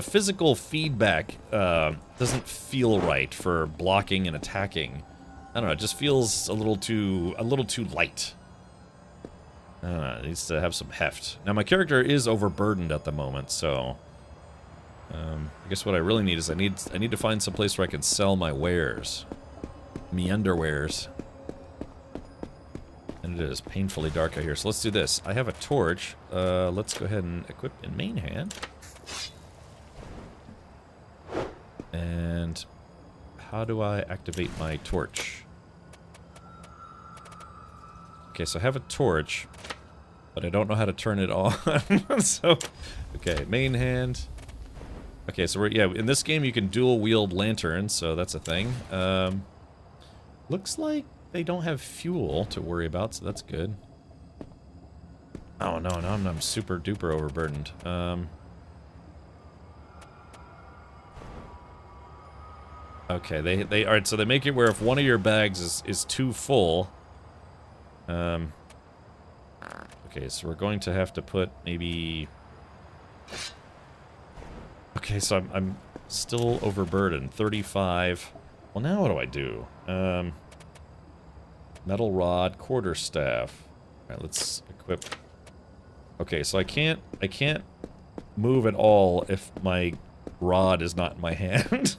physical feedback doesn't feel right for blocking and attacking. I don't know, it just feels a little too light. I don't know, it needs to have some heft. Now my character is overburdened at the moment, so I guess what I really need is I need to find some place where I can sell my wares. Me underwears. And it is painfully dark out here, so let's do this. I have a torch. Let's go ahead and equip in main hand. And how do I activate my torch? Okay, so I have a torch, but I don't know how to turn it on. So, okay, main hand. Okay, so in this game you can dual wield lanterns, so that's a thing. Looks like they don't have fuel to worry about, so that's good. Oh no, I'm super duper overburdened. Okay, they alright, so they make it where if one of your bags is too full. Okay, so we're going to have to put maybe... Okay, so I'm still overburdened. 35. Well, now what do I do? Metal rod, quarterstaff. Alright, let's equip. Okay, so I can't move at all if my rod is not in my hand.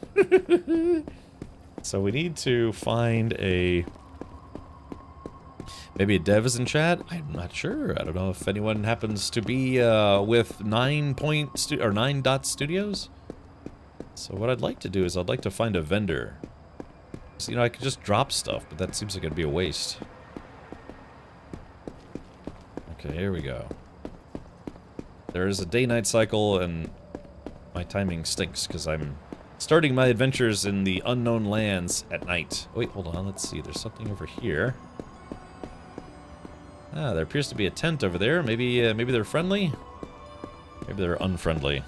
So we need to find a... Maybe a dev is in chat? I'm not sure. I don't know if anyone happens to be with 9 Dot Studios. So what I'd like to do is I'd like to find a vendor. So, you know, I could just drop stuff, but that seems like it'd be a waste. Okay, here we go. There is a day-night cycle, and my timing stinks, because I'm starting my adventures in the unknown lands at night. Wait, hold on, let's see. There's something over here. Ah, there appears to be a tent over there. Maybe, maybe they're friendly? Maybe they're unfriendly.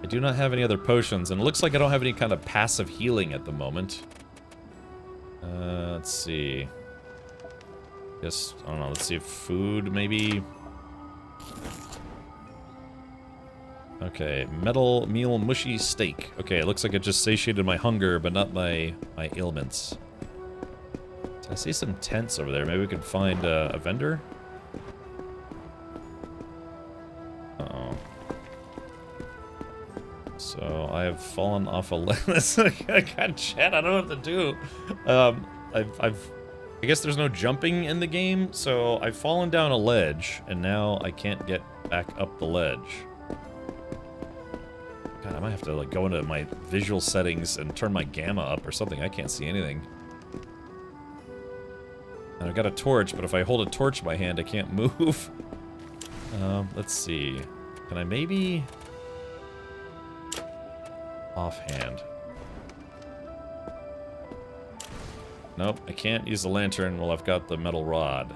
I do not have any other potions, and it looks like I don't have any kind of passive healing at the moment. Let's see. Guess, I don't know, let's see if food, maybe... Okay, metal meal mushy steak. Okay, it looks like it just satiated my hunger, but not my ailments. So I see some tents over there. Maybe we could find a vendor? Uh-oh. So I have fallen off a ledge. I got chat. I don't know what to do. I guess there's no jumping in the game, so I've fallen down a ledge, and now I can't get back up the ledge. God, I might have to like go into my visual settings and turn my gamma up or something. I can't see anything. And I've got a torch, but if I hold a torch in my hand, I can't move. Let's see. Can I maybe... Offhand. Nope, I can't use the lantern while I've got the metal rod.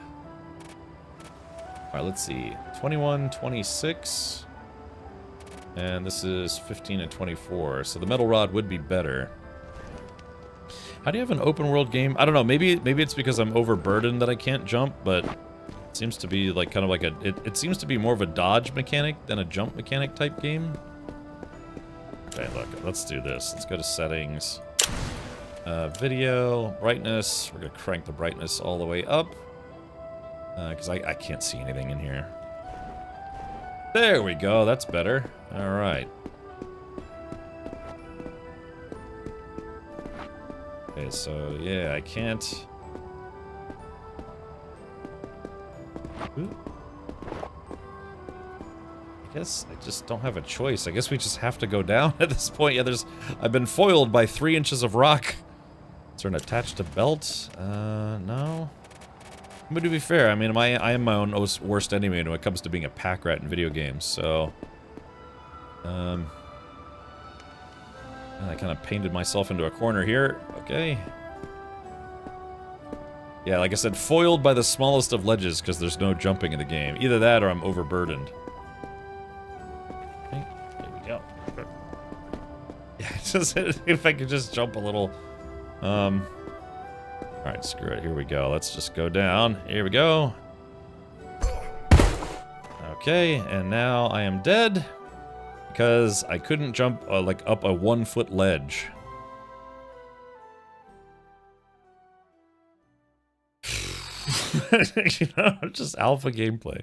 Alright, let's see. 21, 26. And this is 15 and 24. So the metal rod would be better. How do you have an open world game? I don't know, maybe it's because I'm overburdened that I can't jump, but it seems to be like kind of like a... It seems to be more of a dodge mechanic than a jump mechanic type game. Okay, look, let's do this. Let's go to settings. Video, brightness. We're gonna crank the brightness all the way up. Because I can't see anything in here. There we go, that's better. Alright. Okay, so yeah, I can't... Ooh. I guess I just don't have a choice. I guess we just have to go down at this point. Yeah, I've been foiled by 3 inches of rock. Is there an attached belt? No. But to be fair, I mean, I am my own worst enemy when it comes to being a pack rat in video games, so... I kind of painted myself into a corner here. Okay. Yeah, like I said, foiled by the smallest of ledges because there's no jumping in the game. Either that or I'm overburdened. Okay, there we go. Yeah, just if I could just jump a little. Alright, screw it. Here we go. Let's just go down. Here we go. Okay, and now I am dead. Because I couldn't jump, like, up a 1-foot ledge. You know, just alpha gameplay.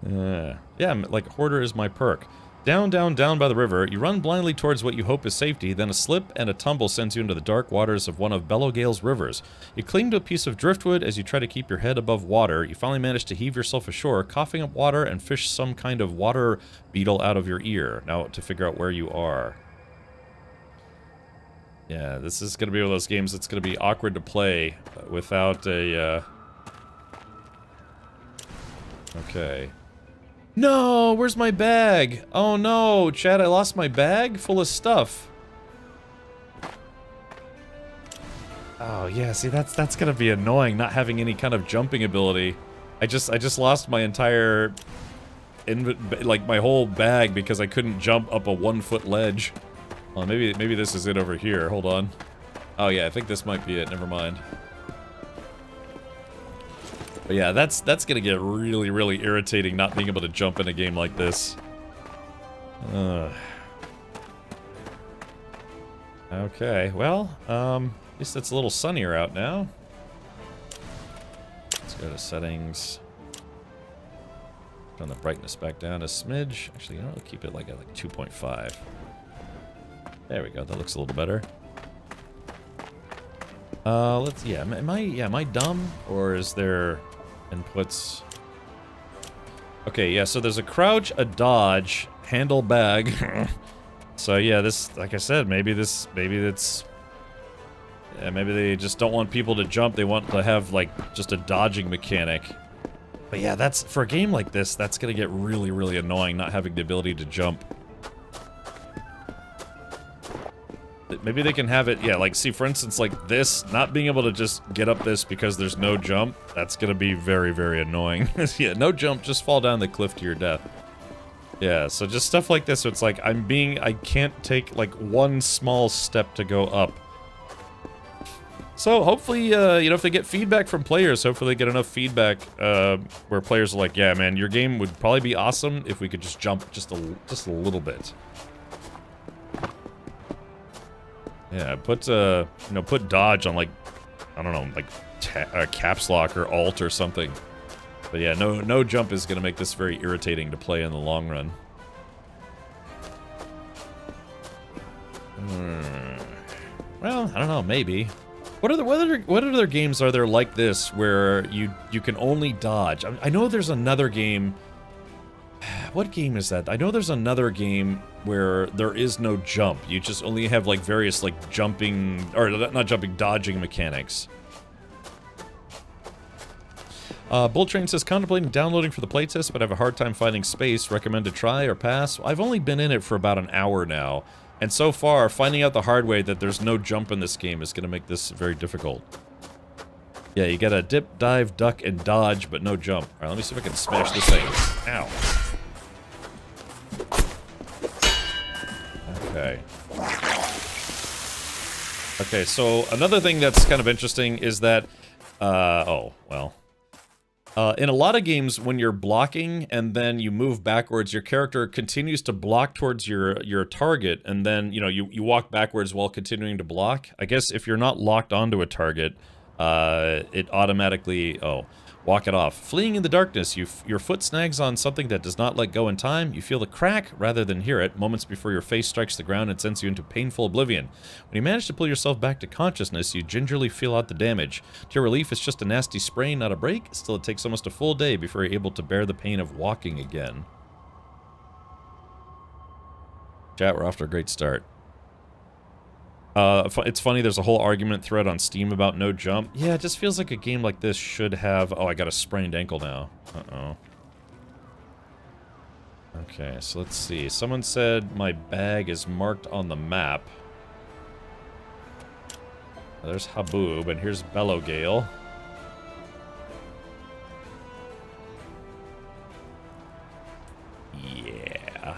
Yeah, like, Hoarder is my perk. Down, down, down by the river, you run blindly towards what you hope is safety, then a slip and a tumble sends you into the dark waters of one of Bellowgale's rivers. You cling to a piece of driftwood as you try to keep your head above water. You finally manage to heave yourself ashore, coughing up water and fish some kind of water beetle out of your ear. Now, to figure out where you are. Yeah, this is going to be one of those games that's going to be awkward to play without a, Okay. No, where's my bag? Oh no, Chad, I lost my bag full of stuff. Oh yeah, see that's gonna be annoying, not having any kind of jumping ability. I just lost my entire, like my whole bag because I couldn't jump up a 1-foot ledge. Well, maybe this is it over here. Hold on. Oh yeah, I think this might be it. Never mind. But yeah, that's gonna get really, really irritating not being able to jump in a game like this. Okay, well, at least it's a little sunnier out now. Let's go to settings. Turn the brightness back down a smidge. Actually, you know, I'll keep it like at 2.5. There we go. That looks a little better. Let's. Yeah, am I dumb, or is there inputs? Okay, yeah. So there's a crouch, a dodge, handle, bag. So yeah, this, like I said, maybe that's. Yeah, maybe they just don't want people to jump. They want to have like just a dodging mechanic. But yeah, that's, for a game like this, that's gonna get really, really annoying, not having the ability to jump. Maybe they can have it, yeah, like, see, for instance, like this, not being able to just get up this because there's no jump, that's gonna be very, very annoying. Yeah, no jump, just fall down the cliff to your death. Yeah, so just stuff like this, so it's like, I can't take, like, one small step to go up. So hopefully, you know, if they get feedback from players, hopefully they get enough feedback where players are like, yeah, man, your game would probably be awesome if we could just jump just a little bit. Yeah, put you know, put dodge on, like, I don't know, like caps lock or alt or something. But yeah, no jump is gonna make this very irritating to play in the long run. Well, I don't know, maybe. What other games are there like this where you can only dodge? I know there's another game. What game is that? I know there's another game where there is no jump. You just only have like various like jumping, or not jumping, dodging mechanics. Bull Train says, contemplating downloading for the playtest, but I have a hard time finding space. Recommend to try or pass? I've only been in it for about an hour now. And so far, finding out the hard way that there's no jump in this game is going to make this very difficult. Yeah, you gotta dip, dive, duck, and dodge, but no jump. Alright, let me see if I can smash this thing. Ow. Okay. Okay, so another thing that's kind of interesting is that, oh, well. In a lot of games, when you're blocking and then you move backwards, your character continues to block towards your target, and then, you know, you walk backwards while continuing to block. I guess if you're not locked onto a target, it automatically, walk it off. Fleeing in the darkness, your foot snags on something that does not let go in time. You feel the crack rather than hear it. Moments before your face strikes the ground and sends you into painful oblivion. When you manage to pull yourself back to consciousness, you gingerly feel out the damage. To your relief, it's just a nasty sprain, not a break. Still, it takes almost a full day before you're able to bear the pain of walking again. Chat, we're off to a great start. It's funny, there's a whole argument thread on Steam about no jump. Yeah, it just feels like a game like this should have... Oh, I got a sprained ankle now. Uh-oh. Okay, so let's see. Someone said my bag is marked on the map. There's Haboob, and here's Bellowgale. Yeah.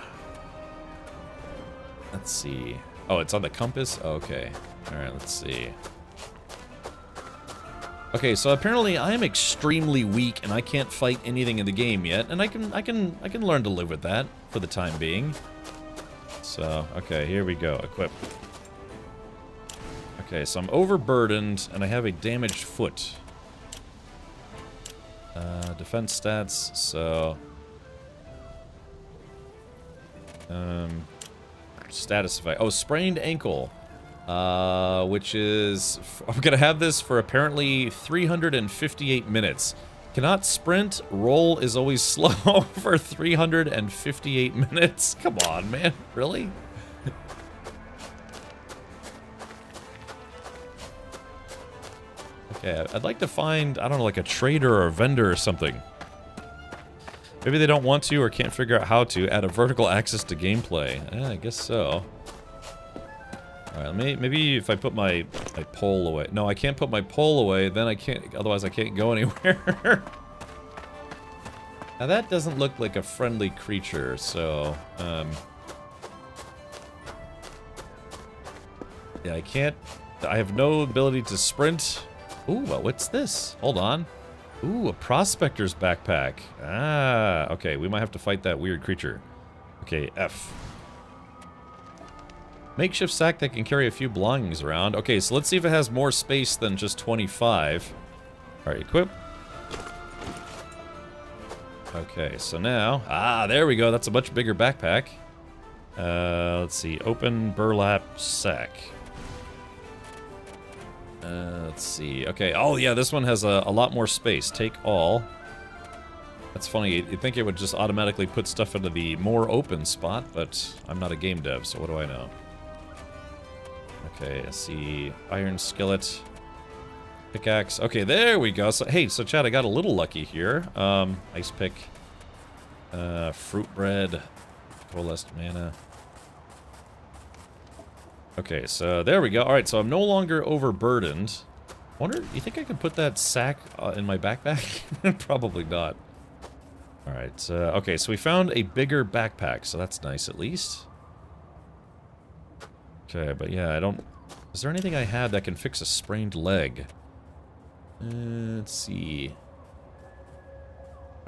Let's see. Oh, it's on the compass? Okay. Alright, let's see. Okay, so apparently I am extremely weak and I can't fight anything in the game yet, and I can learn to live with that for the time being. So, okay, here we go. Equip. Okay, so I'm overburdened and I have a damaged foot. Defense stats, so... Status effect. Oh, sprained ankle. Which is... I'm gonna have this for apparently 358 minutes. Cannot sprint. Roll is always slow for 358 minutes. Come on, man. Really? Okay, I'd like to find, I don't know, like a trader or a vendor or something. Maybe they don't want to or can't figure out how to add a vertical axis to gameplay. I guess so. Alright, maybe if I put my pole away. No, I can't put my pole away, then I can't, otherwise I can't go anywhere. Now that doesn't look like a friendly creature, so, yeah, I can't, I have no ability to sprint. Ooh, well, what's this? Hold on. Ooh, a prospector's backpack. Ah, okay, we might have to fight that weird creature. Okay, F. Makeshift sack that can carry a few belongings around. Okay, so let's see if it has more space than just 25. Alright, equip. Okay, so now... Ah, there we go. That's a much bigger backpack. Let's see. Open burlap sack. Let's see. Okay. Oh, yeah, this one has a lot more space. Take all. That's funny. You'd think it would just automatically put stuff into the more open spot, but I'm not a game dev, so what do I know? Okay, let's see. Iron skillet. Pickaxe. Okay, there we go. So, hey, so Chad, I got a little lucky here. Ice pick. Fruit bread. Coalesced mana. Okay, so there we go. Alright, so I'm no longer overburdened. Wonder, you think I could put that sack in my backpack? Probably not. Alright, okay, so we found a bigger backpack, so that's nice at least. Okay, but yeah, I don't... Is there anything I had that can fix a sprained leg? Let's see.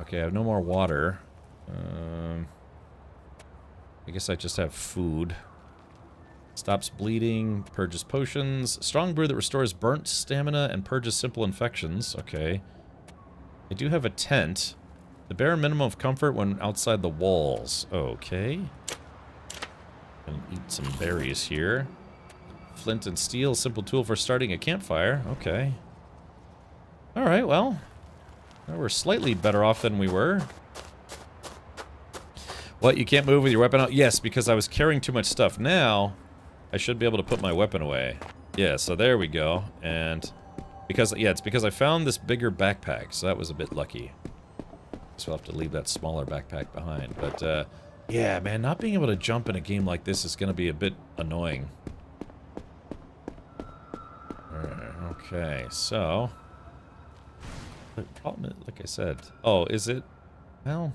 Okay, I have no more water. I guess I just have food. Stops bleeding, purges potions. Strong brew that restores burnt stamina and purges simple infections. Okay. I do have a tent. The bare minimum of comfort when outside the walls. Okay. Gonna eat some berries here. Flint and steel, simple tool for starting a campfire. Okay. Alright, well. We're slightly better off than we were. What, you can't move with your weapon out? Yes, because I was carrying too much stuff. Now, I should be able to put my weapon away. Yeah, so there we go. And because, yeah, it's because I found this bigger backpack, so that was a bit lucky. So I'll have to leave that smaller backpack behind. But, yeah, man, not being able to jump in a game like this is going to be a bit annoying. Okay, so... The problem is, like I said... Oh, is it... Well...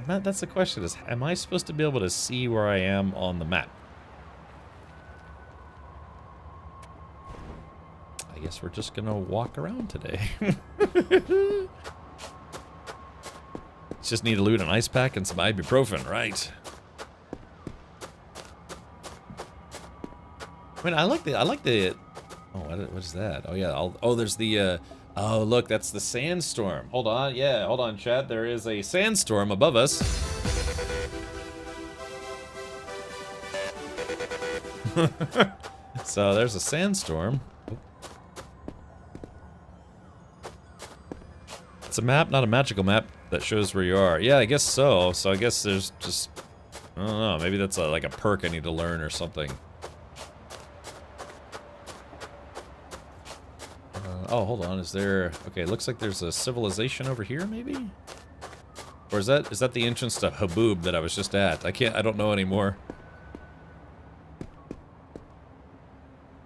That's the question, is am I supposed to be able to see where I am on the map? I guess we're just gonna walk around today. Just need to loot an ice pack and some ibuprofen, right? I mean, I like the... Oh, what is that? Oh, yeah, oh, there's the, Oh, look, that's the sandstorm. Hold on, yeah, hold on, chat. There is a sandstorm above us. So, there's a sandstorm. It's a map, not a magical map, that shows where you are. Yeah, I guess so. So, I guess there's just... I don't know, maybe that's like a perk I need to learn or something. Oh, hold on. Is there... Okay, looks like there's a civilization over here, maybe? Or is that the entrance to Haboob that I was just at? I don't know anymore.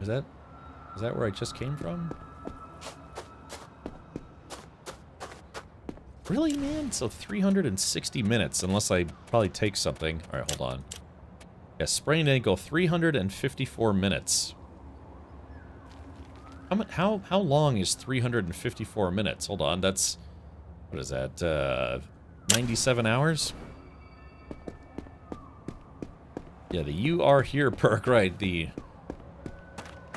Is that where I just came from? Really, man? So 360 minutes, unless I probably take something. Alright, hold on. Yeah, sprained ankle, 354 minutes. How long is 354 minutes? Hold on, that's... What is that, 97 hours? Yeah, the You Are Here perk, right, the...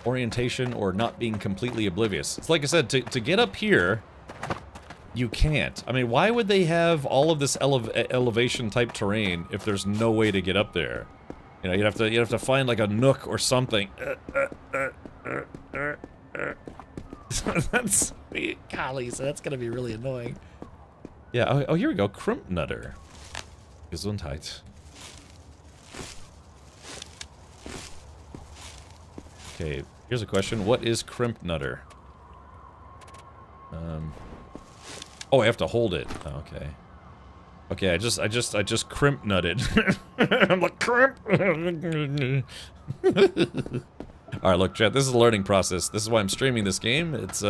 orientation or not being completely oblivious. It's like I said, to get up here, you can't. I mean, why would they have all of this elevation type terrain if there's no way to get up there? You know, you'd have to find like a nook or something. That's golly, so that's gonna be really annoying. Yeah. Oh, here we go. Krimpnutter. Gesundheit. Okay. Here's a question. What is Krimpnutter? Oh, I have to hold it. Oh, okay. Okay, I just crimp nutted. I'm like crimp. All right, look, chat. This is a learning process. This is why I'm streaming this game. It's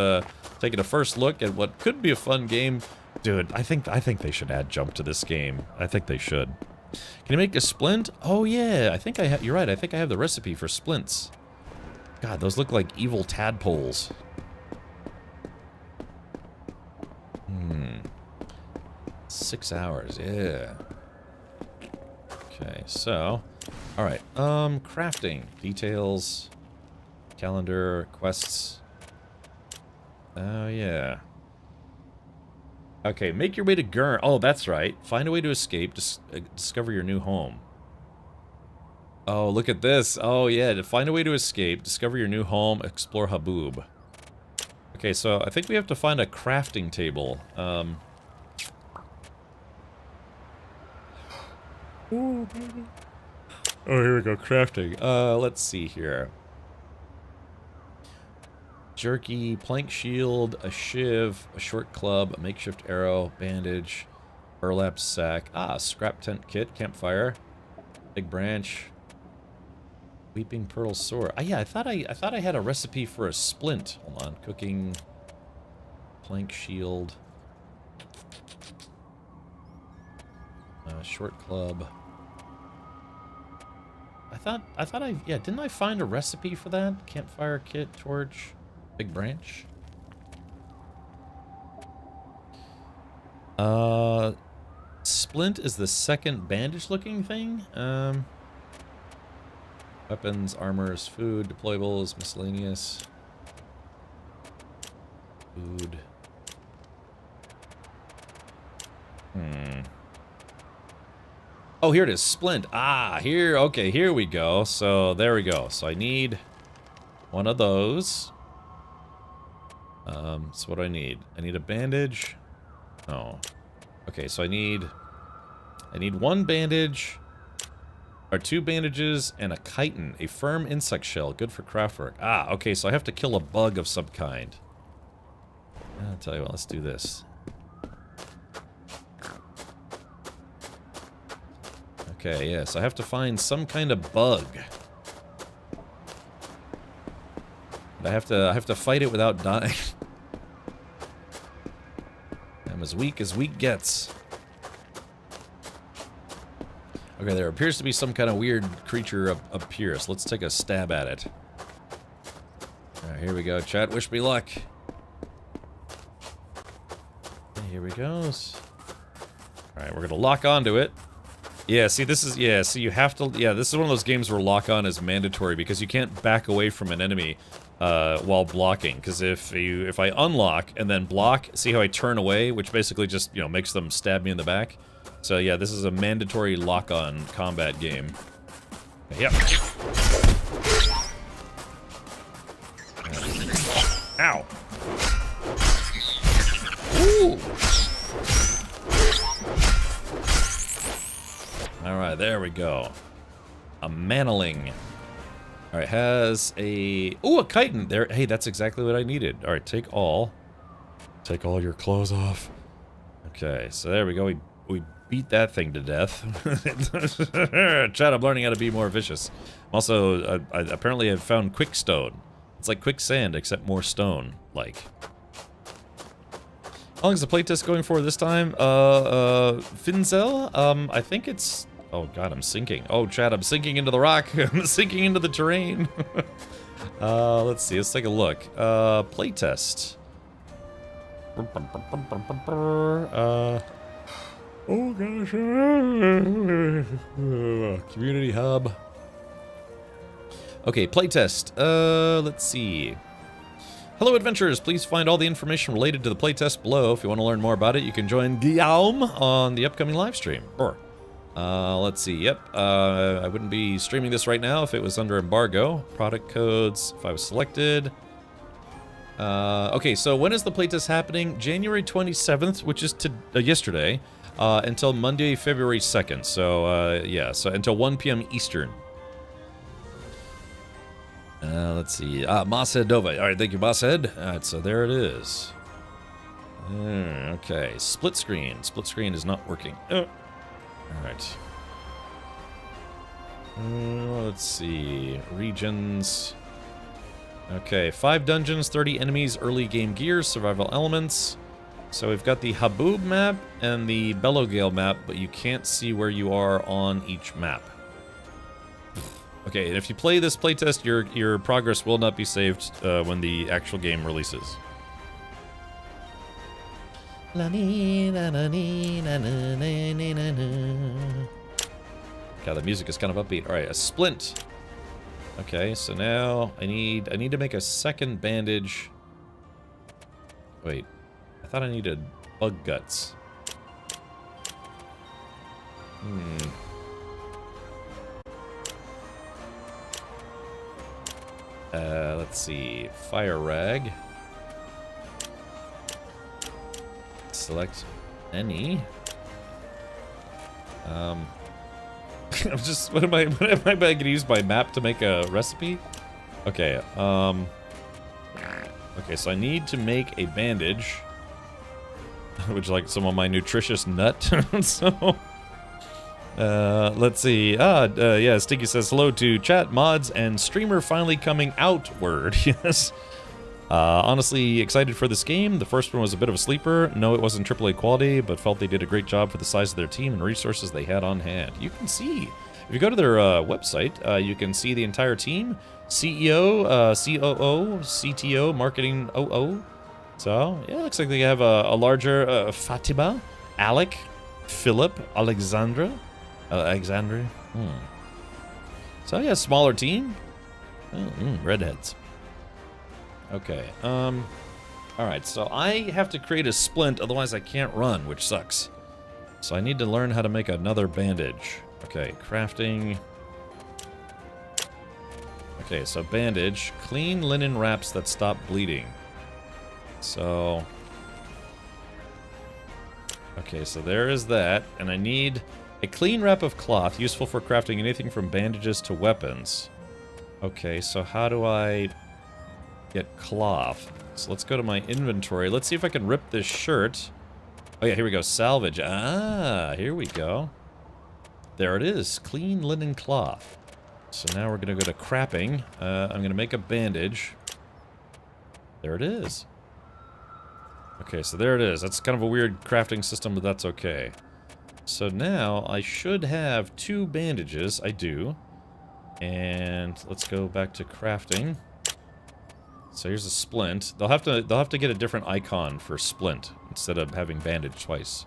taking a first look at what could be a fun game. Dude, I think they should add jump to this game. I think they should. Can you make a splint? Oh yeah, I think I have. You're right. I think I have the recipe for splints. God, those look like evil tadpoles. 6 hours, yeah. Okay, so, all right. Crafting details, calendar, quests. Oh yeah. Okay, make your way to Gurn. Oh, that's right. Find a way to escape. Discover your new home. Oh, look at this. Oh yeah, to find a way to escape, discover your new home, explore Haboob. Okay, so I think we have to find a crafting table. Oh, baby. Oh, here we go, crafting. Let's see here. Jerky, plank shield, a shiv, a short club, a makeshift arrow, bandage, burlap sack. Ah, scrap tent kit, campfire, big branch, weeping pearl sword. Ah, yeah, I thought I had a recipe for a splint. Hold on, cooking, plank shield, short club. Yeah, didn't I find a recipe for that? Campfire kit, torch, big branch. Splint is the second bandage-looking thing. Weapons, armors, food, deployables, miscellaneous. Food. Oh, here it is. Splint. Ah, here. Okay, here we go. So, there we go. So, I need one of those. So what do I need? I need a bandage. Oh. Okay, so I need one bandage, or 2 bandages, and a chitin, a firm insect shell, good for craftwork. Ah, okay, so I have to kill a bug of some kind. I'll tell you what, let's do this. Okay, yes, I have to find some kind of bug. I have to fight it without dying. I'm as weak gets. Okay, there appears to be some kind of weird creature up here, so let's take a stab at it. Alright, here we go. Chat, wish me luck. Okay, here we goes. Alright, we're gonna lock onto it. Yeah, see, this is, yeah, see, you have to, yeah, this is one of those games where lock-on is mandatory, because you can't back away from an enemy while blocking, because if I unlock and then block, see how I turn away, which basically just, you know, makes them stab me in the back? So yeah, this is a mandatory lock-on combat game. Yep. Ow! Ooh! Alright, there we go. A Maniling. Alright, has a... Ooh, a chitin! There. Hey, that's exactly what I needed. Alright, take all. Take all your clothes off. Okay, so there we go. We beat that thing to death. Chad, I'm learning how to be more vicious. Also, I apparently have found quickstone. It's like quicksand, except more stone-like. How long is the playtest going for this time? Finzel? I think it's... Oh god, I'm sinking. Oh, Chad, I'm sinking into the rock. I'm sinking into the terrain. Let's see, let's take a look. Playtest. Oh gosh. Community hub. Okay, playtest. Let's see. Hello, adventurers. Please find all the information related to the playtest below. If you want to learn more about it, you can join Guillaume on the upcoming live stream. Let's see. Yep. I wouldn't be streaming this right now if it was under embargo. Product codes, if I was selected. Okay, so when is the playtest happening? January 27th, which is yesterday, until Monday, February 2nd. So, yeah, so until 1 p.m. Eastern. Let's see. Mosshead Dova. Alright, thank you, Mosshead. Alright, so there it is. Okay, split screen. Split screen is not working. Alright. Let's see. Regions. Okay, 5 dungeons, 30 enemies, early game gear, survival elements. So we've got the Haboob map and the Bellowgale map, but you can't see where you are on each map. Okay, and if you play this playtest, your progress will not be saved when the actual game releases. Okay, how the music is kind of upbeat. All right, a splint. Okay, so now I need to make a second bandage. Wait, I thought I needed bug guts. Let's see. Fire rag. Select any. I'm just, what am I going to use my map to make a recipe? Okay, okay, so I need to make a bandage. Which is like some of my nutritious nut. So, let's see. Yeah, Stinky says hello to chat, mods, and streamer finally coming outward. Yes. Honestly excited for this game. The first one was a bit of a sleeper. No, it wasn't AAA quality, but felt they did a great job for the size of their team and resources they had on hand. You can see, if you go to their website, you can see the entire team. CEO, COO, CTO, marketing OO. So, yeah, looks like they have a larger Fatima, Alec, Philip, Alexandra. So, yeah, smaller team. Redheads. Okay, alright, so I have to create a splint, otherwise I can't run, which sucks. So I need to learn how to make another bandage. Okay, crafting. Okay, so bandage. Clean linen wraps that stop bleeding. So... Okay, so there is that, and I need a clean wrap of cloth, useful for crafting anything from bandages to weapons. Okay, so how do I... get cloth? So let's go to my inventory. Let's see if I can rip this shirt. Oh yeah, here we go. Salvage. Ah, here we go. There it is. Clean linen cloth. So now we're going to go to crapping. I'm going to make a bandage. There it is. Okay, so there it is. That's kind of a weird crafting system, but that's okay. So now I should have 2 bandages. I do. And let's go back to crafting. So here's a splint. They'll have to get a different icon for splint instead of having bandage twice.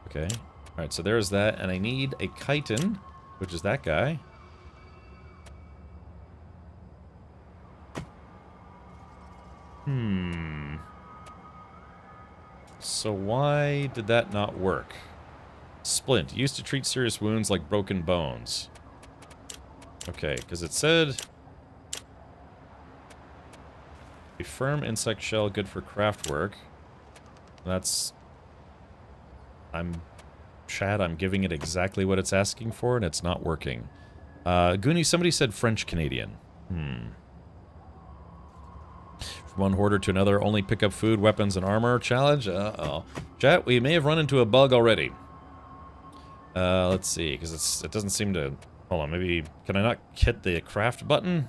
Okay. All right, so there's that, and I need a chitin, which is that guy. So why did that not work? Splint, used to treat serious wounds like broken bones. Okay, because it said a firm insect shell, good for craft work. That's... Chad, I'm giving it exactly what it's asking for, and it's not working. Goonie, somebody said French-Canadian. From one hoarder to another, only pick up food, weapons, and armor. Challenge? Uh-oh. Chat, we may have run into a bug already. Let's see, because it doesn't seem to... Hold on, maybe... Can I not hit the craft button?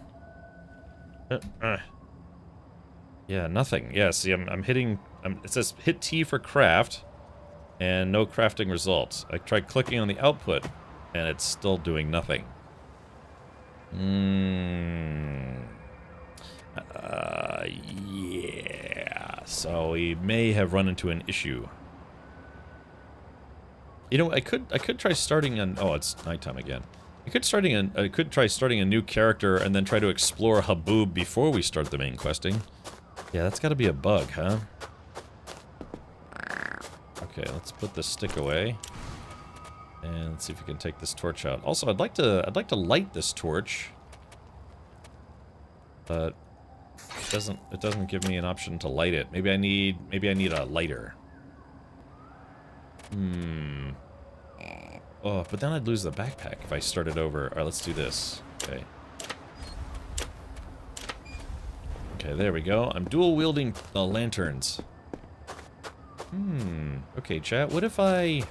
Yeah, nothing. Yeah, see, I'm hitting... it says hit T for craft, and no crafting results. I tried clicking on the output, and it's still doing nothing. Yeah. So we may have run into an issue. You know, I could try starting an... Oh, it's nighttime again. I could try starting a new character and then try to explore Haboob before we start the main questing. Yeah, that's got to be a bug, huh? Okay, let's put this stick away. And let's see if we can take this torch out. Also, I'd like to light this torch. But it doesn't give me an option to light it. Maybe I need a lighter. Oh, but then I'd lose the backpack if I started over. Alright, let's do this. Okay. Okay, there we go. I'm dual wielding lanterns. Okay, chat. What if I...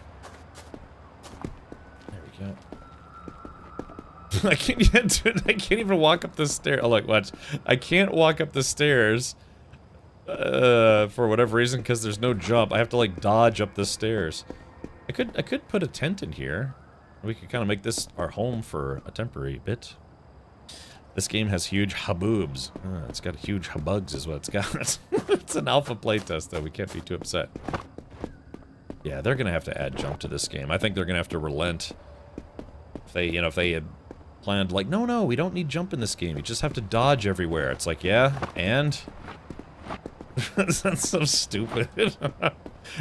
There we go. I can't even walk up the stairs. Oh, look, watch. I can't walk up the stairs for whatever reason because there's no jump. I have to like dodge up the stairs. I could put a tent in here. We could kind of make this our home for a temporary bit. This game has huge haboobs. It's got huge habugs is what it's got. It's an alpha playtest though. We can't be too upset. Yeah, they're gonna have to add jump to this game. I think they're gonna have to relent. If they, if they had planned like, no, we don't need jump in this game. You just have to dodge everywhere. It's like, yeah, and that's so stupid.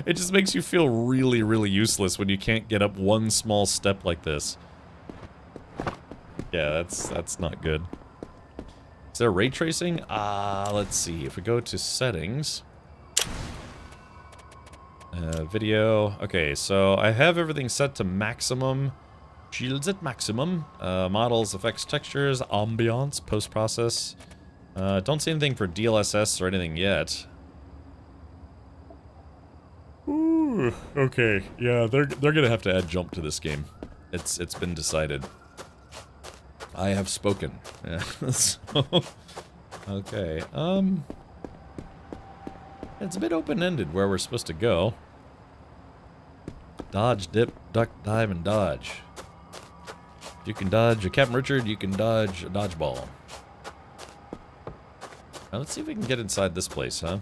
It just makes you feel really, really useless when you can't get up one small step like this. Yeah, that's not good. Is there ray tracing? Let's see. If we go to settings, video. Okay, so I have everything set to maximum. Shields at maximum. Models, effects, textures, ambiance, post-process. Don't see anything for DLSS or anything yet. Ooh, okay. Yeah, they're gonna have to add jump to this game. It's been decided. I have spoken. Yeah. So, okay. It's a bit open-ended where we're supposed to go. Dodge, dip, duck, dive, and dodge. If you can dodge a Captain Richard, you can dodge a dodgeball. Now let's see if we can get inside this place, huh?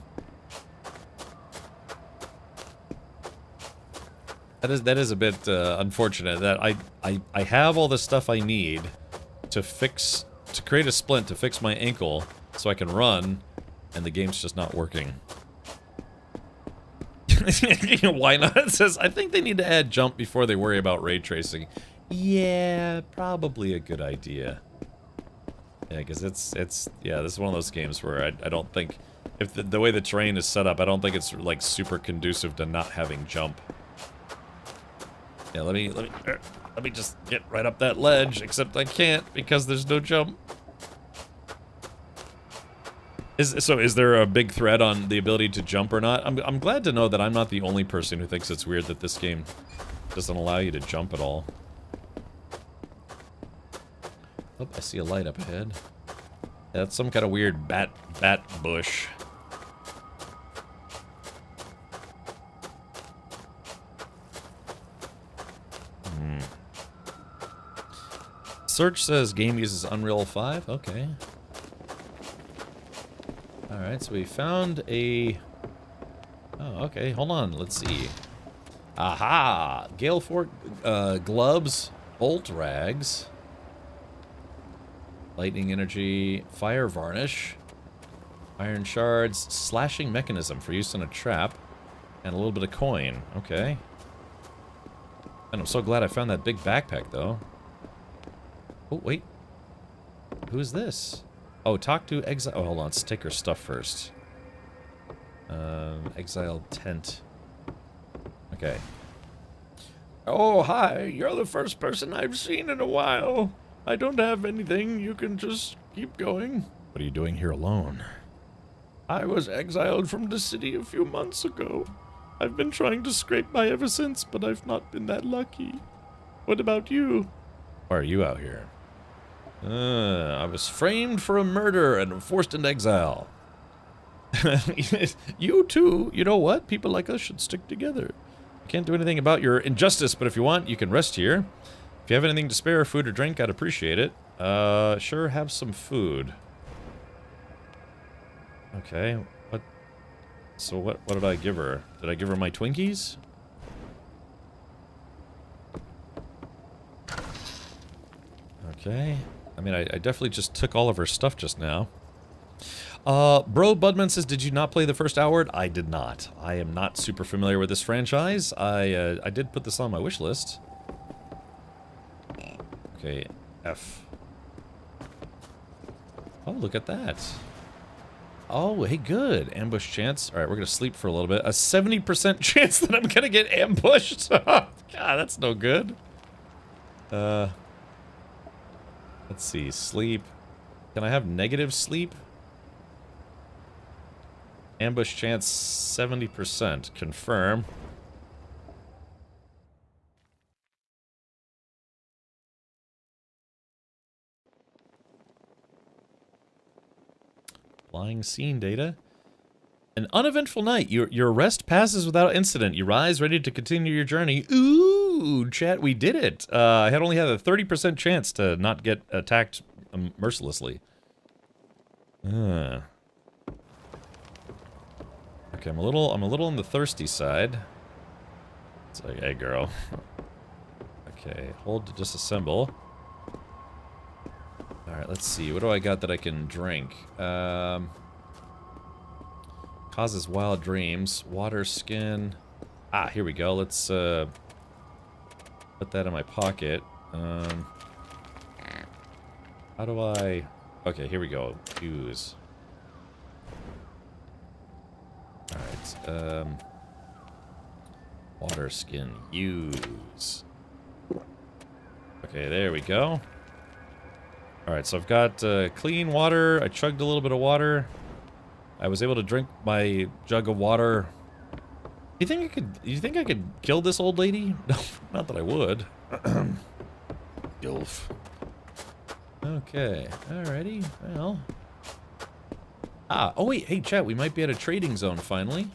That is a bit unfortunate that I have all the stuff I need to create a splint to fix my ankle so I can run, and the game's just not working. Why not? It says, I think they need to add jump before they worry about ray tracing. Yeah, probably a good idea. Yeah, because yeah, this is one of those games where I don't think, if the way the terrain is set up, I don't think it's like super conducive to not having jump. Yeah, let me just get right up that ledge, except I can't because there's no jump. Is there a big thread on the ability to jump or not? I'm glad to know that I'm not the only person who thinks it's weird that this game doesn't allow you to jump at all. Oh, I see a light up ahead. That's some kind of weird bat bush. Search says game uses Unreal 5. Okay. Alright, so we found a... Oh, okay, hold on, let's see. Aha! Gale Fork, gloves, bolt rags, lightning energy, fire varnish, iron shards, slashing mechanism for use in a trap, and a little bit of coin. Okay. And I'm so glad I found that big backpack, though. Oh, wait. Who is this? Oh, talk to exile. Oh, hold on. Let's take her stuff first. Exile tent. Okay. Oh, hi. You're the first person I've seen in a while. I don't have anything. You can just keep going. What are you doing here alone? I was exiled from the city a few months ago. I've been trying to scrape by ever since, but I've not been that lucky. What about you? Why are you out here? I was framed for a murder and forced into exile. You too. You know what? People like us should stick together. I can't do anything about your injustice, but if you want, you can rest here. If you have anything to spare, food or drink, I'd appreciate it. Sure, have some food. Okay, what? So what did I give her? Did I give her my Twinkies? Okay. I mean, I definitely just took all of her stuff just now. Bro Budman says, did you not play the first Hour? I did not. I am not super familiar with this franchise. I did put this on my wish list. Okay, F. Oh, look at that. Oh, hey, good. Ambush chance. All right, we're going to sleep for a little bit. A 70% chance that I'm going to get ambushed. God, that's no good. Let's see, sleep. Can I have negative sleep? Ambush chance 70%. Confirm. Flying scene data. An uneventful night. Your rest passes without incident. You rise ready to continue your journey. Ooh, chat, we did it. I only had a 30% chance to not get attacked mercilessly. Okay, I'm a little on the thirsty side. It's like, hey, girl. Okay, hold to disassemble. Alright, let's see. What do I got that I can drink? Causes wild dreams. Water, skin. Ah, here we go. Let's put that in my pocket. How do I... Okay, here we go. Use. Alright, water, skin, use. Okay, there we go. Alright, so I've got clean water. I chugged a little bit of water. I was able to drink my jug of water. You think I could kill this old lady? No, not that I would. Gilf. Okay, alrighty, well. Ah, oh wait, hey chat, we might be at a trading zone finally.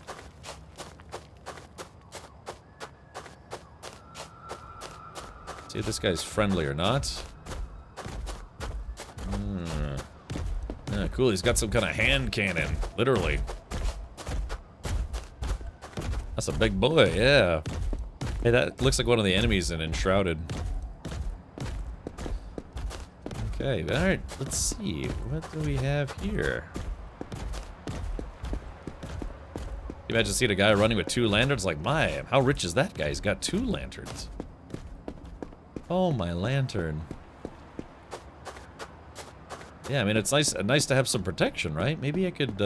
See if this guy's friendly or not. Yeah, cool, he's got some kind of hand cannon, literally. That's a big boy, yeah. Hey, that looks like one of the enemies in Enshrouded. Okay, alright, let's see. What do we have here? You imagine seeing a guy running with 2 lanterns? Like, my, how rich is that guy? He's got 2 lanterns. Oh, my lantern. Yeah, I mean, it's nice to have some protection, right? Maybe I could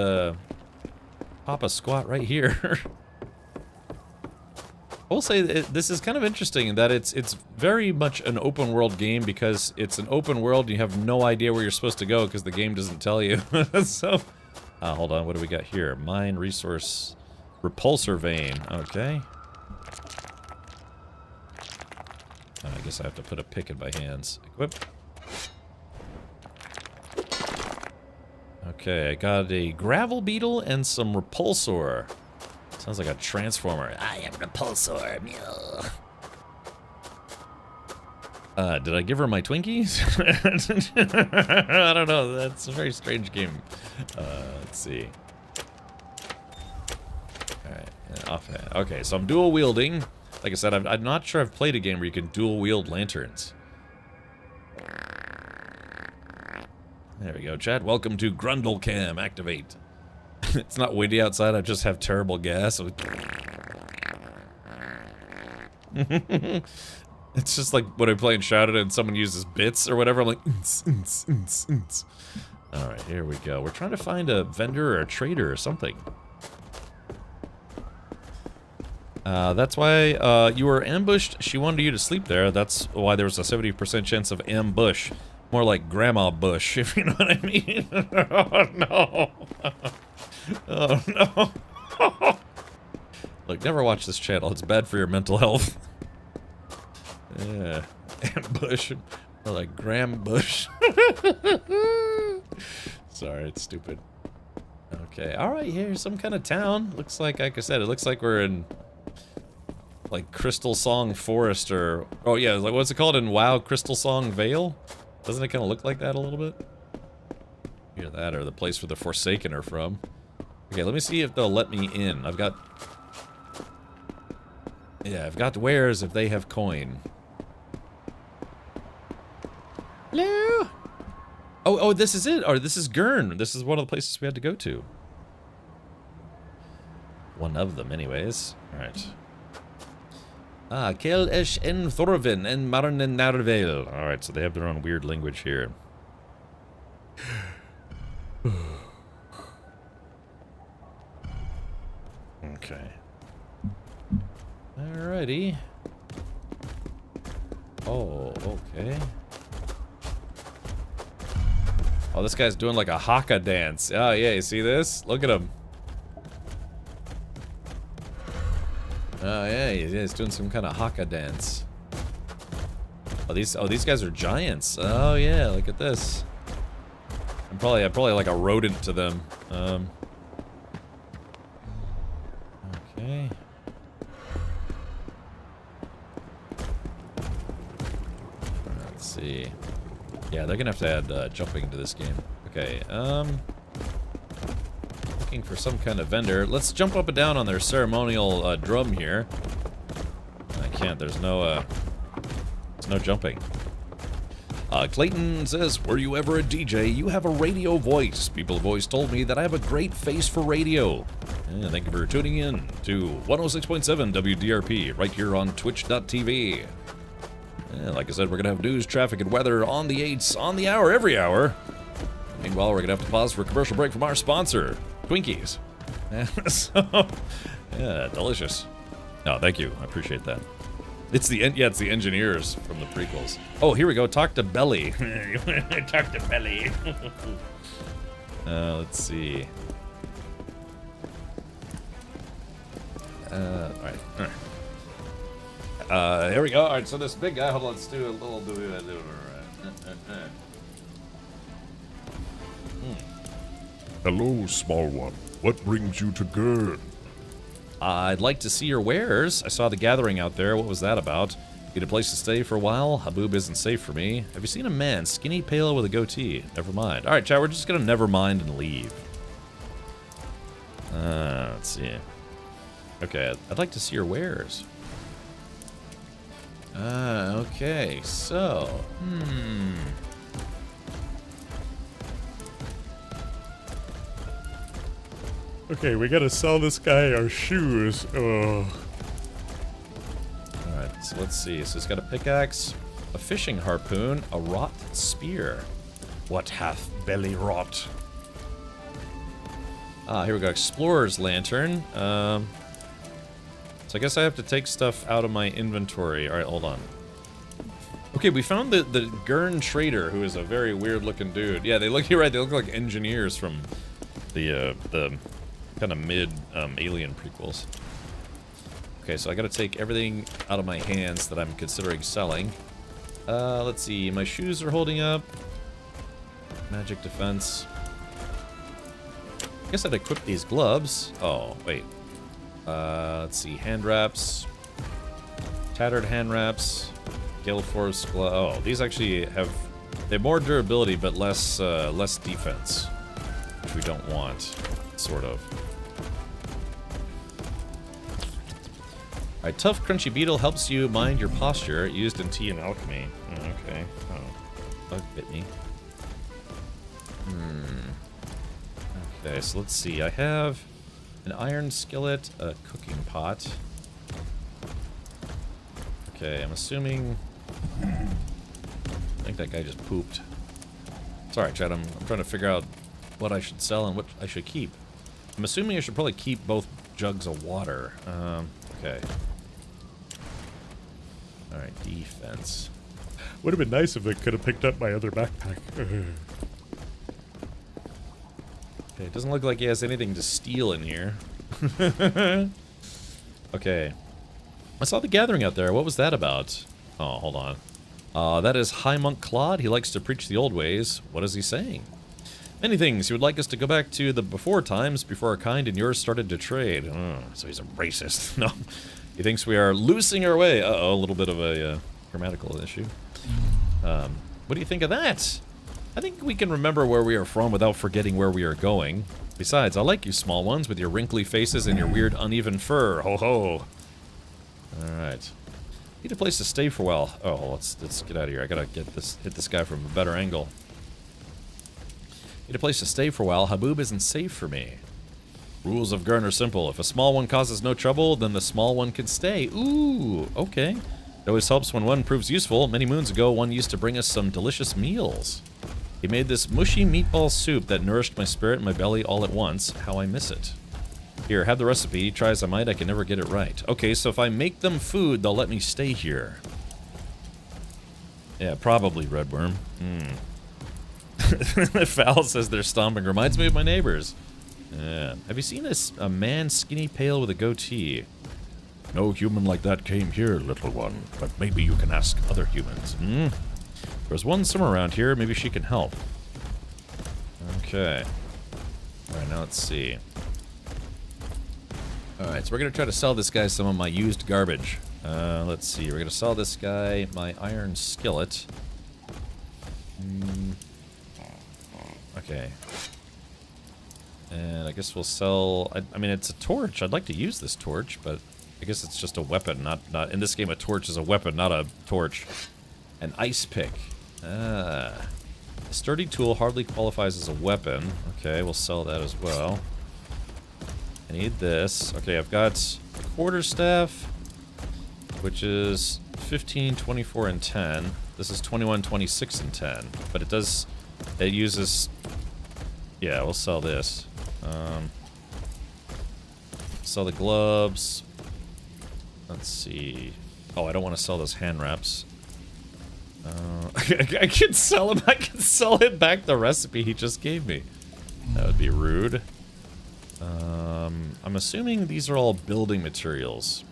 pop a squat right here. I will say this is kind of interesting in that it's very much an open world game because it's an open world and you have no idea where you're supposed to go because the game doesn't tell you. So, hold on, what do we got here? Mine, resource, repulsor vein. Okay. I guess I have to put a pick in my hands. Equip. Okay, I got a gravel beetle and some repulsor. Sounds like a transformer. I am repulsor. Did I give her my Twinkies? I don't know. That's a very strange game. Let's see. Alright, offhand. Okay, so I'm dual wielding. Like I said, I'm not sure I've played a game where you can dual wield lanterns. There we go, chat. Welcome to Grundle Cam. Activate. It's not windy outside, I just have terrible gas. It's just like when I play Enshrouded and someone uses bits or whatever, I'm like, Alright, here we go. We're trying to find a vendor or a trader or something. That's why you were ambushed. She wanted you to sleep there. That's why there was a 70% chance of ambush. More like Grandma Bush, if you know what I mean. Oh, no. Oh, no. Look, never watch this channel. It's bad for your mental health. Yeah. Ambush. More like Graham Bush. Sorry, it's stupid. Okay, alright, here's some kind of town. Looks like I said, it looks like we're in... like Crystal Song Forest or... Oh yeah, like what's it called in WoW? Crystal Song Vale? Doesn't it kind of look like that a little bit? Either that or the place where the Forsaken are from. Okay, let me see if they'll let me in. I've got... Yeah, I've got wares if they have coin. Hello? Oh, this is it. Or this is Gurn. This is one of the places we had to go to. One of them, anyways. Alright. Ah, Kel Esh en Thorvin en Marn en Narvel. Alright, so they have their own weird language here. Okay. Alrighty. Oh, okay. Oh, this guy's doing like a haka dance. Oh, yeah, you see this? Look at him. Oh yeah, he's doing some kind of haka dance. Oh these guys are giants. Oh yeah, look at this. I'm probably like a rodent to them. Okay. Let's see. Yeah, they're gonna have to add jumping into this game. Okay. Looking for some kind of vendor. Let's jump up and down on their ceremonial drum here. I can't. There's no no jumping. Clayton says, were you ever a DJ? You have a radio voice. People have always told me that I have a great face for radio. And thank you for tuning in to 106.7 WDRP right here on twitch.tv. And like I said, we're going to have news, traffic, and weather on the 8s, on the hour, every hour. Meanwhile, we're going to have to pause for a commercial break from our sponsor, Twinkies. So, yeah, delicious. No, thank you. I appreciate that. It's the engineers from the prequels. Oh, here we go. Talk to Belly. Talk to Belly. Let's see. All right. Here we go. All right, so this big guy. Hold on. Let's do a little. Hello, small one. What brings you to Gurn? I'd like to see your wares. I saw the gathering out there. What was that about? Need a place to stay for a while? Haboob isn't safe for me. Have you seen a man? Skinny, pale, with a goatee. Never mind. Alright, chat, we're just gonna never mind and leave. Let's see. Okay, I'd like to see your wares. Okay, so... Okay, we gotta sell this guy our shoes. Oh. Alright, so let's see. So he's got a pickaxe, a fishing harpoon, a wrought spear. What hath belly wrought? Here we go. Explorer's lantern. So I guess I have to take stuff out of my inventory. Alright, hold on. Okay, we found the Gurn trader, who is a very weird looking dude. Yeah, they look, you're right, they look like engineers from the kind of mid Alien prequels. Okay, so I gotta take everything out of my hands that I'm considering selling. Let's see, my shoes are holding up. Magic defense. I guess I'd equip these gloves. Oh, wait. Let's see, hand wraps. Tattered hand wraps. Gale Force glove. Oh, these actually have... They have more durability, but less defense. Which we don't want, sort of. Alright, tough crunchy beetle helps you mind your posture, used in tea and alchemy. Okay. Oh, bug bit me. Okay, so let's see. I have an iron skillet, a cooking pot. Okay, I'm assuming... I think that guy just pooped. Sorry, Chad, I'm trying to figure out what I should sell and what I should keep. I'm assuming I should probably keep both jugs of water. Okay. Alright, defense. Would have been nice if they could have picked up my other backpack. Okay, it doesn't look like he has anything to steal in here. Okay. I saw the gathering out there. What was that about? Oh, hold on. That is High Monk Claude. He likes to preach the old ways. What is he saying? Many things. He would like us to go back to the before times, before our kind and yours started to trade. Oh, so he's a racist. No. He thinks we are losing our way. Uh-oh, a little bit of a grammatical issue. What do you think of that? I think we can remember where we are from without forgetting where we are going. Besides, I like you small ones with your wrinkly faces and your weird uneven fur. Ho ho. Alright. Need a place to stay for a while. Oh, let's get out of here. I gotta hit this guy from a better angle. Need a place to stay for a while. Haboob isn't safe for me. Rules of Gurn are simple. If a small one causes no trouble, then the small one can stay. Ooh, okay. It always helps when one proves useful. Many moons ago, one used to bring us some delicious meals. He made this mushy meatball soup that nourished my spirit and my belly all at once. How I miss it. Here, have the recipe. Try as I might, I can never get it right. Okay, so if I make them food, they'll let me stay here. Yeah, probably, Redworm. Fowl says they're stomping. Reminds me of my neighbors. Yeah. Have you seen a man skinny pale with a goatee? No human like that came here, little one. But maybe you can ask other humans. There's one somewhere around here. Maybe she can help. Okay. Alright, now let's see. Alright, so we're going to try to sell this guy some of my used garbage. Let's see. We're going to sell this guy my iron skillet. Okay. And I guess we'll sell... I mean, it's a torch. I'd like to use this torch, but I guess it's just a weapon, not... In this game, a torch is a weapon, not a torch. An ice pick. A sturdy tool hardly qualifies as a weapon. Okay, we'll sell that as well. I need this. Okay, I've got quarterstaff, which is 15, 24, and 10. This is 21, 26, and 10. But it does... It uses... Yeah, we'll sell this. Sell the gloves. Let's see. Oh, I don't want to sell those hand wraps. I can sell him. I can sell him back the recipe he just gave me. That would be rude. I'm assuming these are all building materials.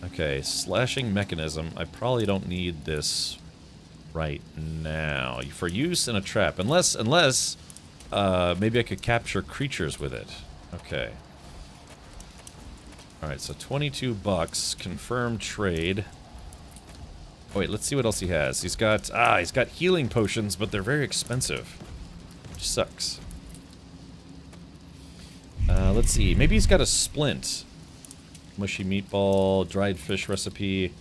Okay, slashing mechanism. I probably don't need this right now for use in a trap, unless maybe I could capture creatures with it. Okay. All right, so 22 bucks. Confirm trade. Oh, wait, let's see what else he has. He's got healing potions, but they're very expensive, which sucks. Let's see. Maybe he's got a splint. Mushy meatball, dried fish recipe,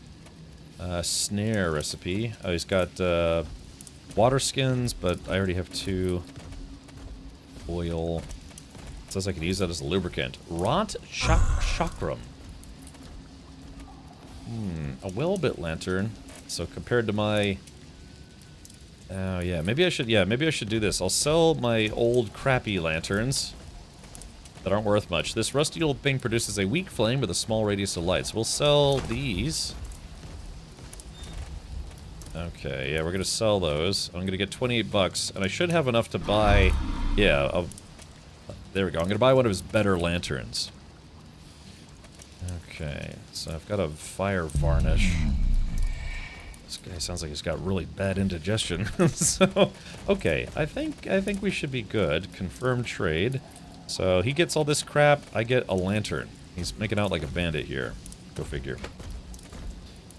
snare recipe. Oh, he's got water skins, but I already have 2. Oil. It says I could use that as a lubricant. Rot chakram. A well-bit lantern. So compared to my... Oh, yeah. Maybe I should do this. I'll sell my old crappy lanterns that aren't worth much. This rusty old thing produces a weak flame with a small radius of light. So we'll sell these. Okay, yeah, we're going to sell those. I'm going to get 28 bucks, and I should have enough to buy... Yeah, there we go. I'm going to buy one of his better lanterns. Okay, so I've got a fire varnish. This guy sounds like he's got really bad indigestion. So, okay, I think we should be good. Confirm trade. So he gets all this crap, I get a lantern. He's making out like a bandit here. Go figure.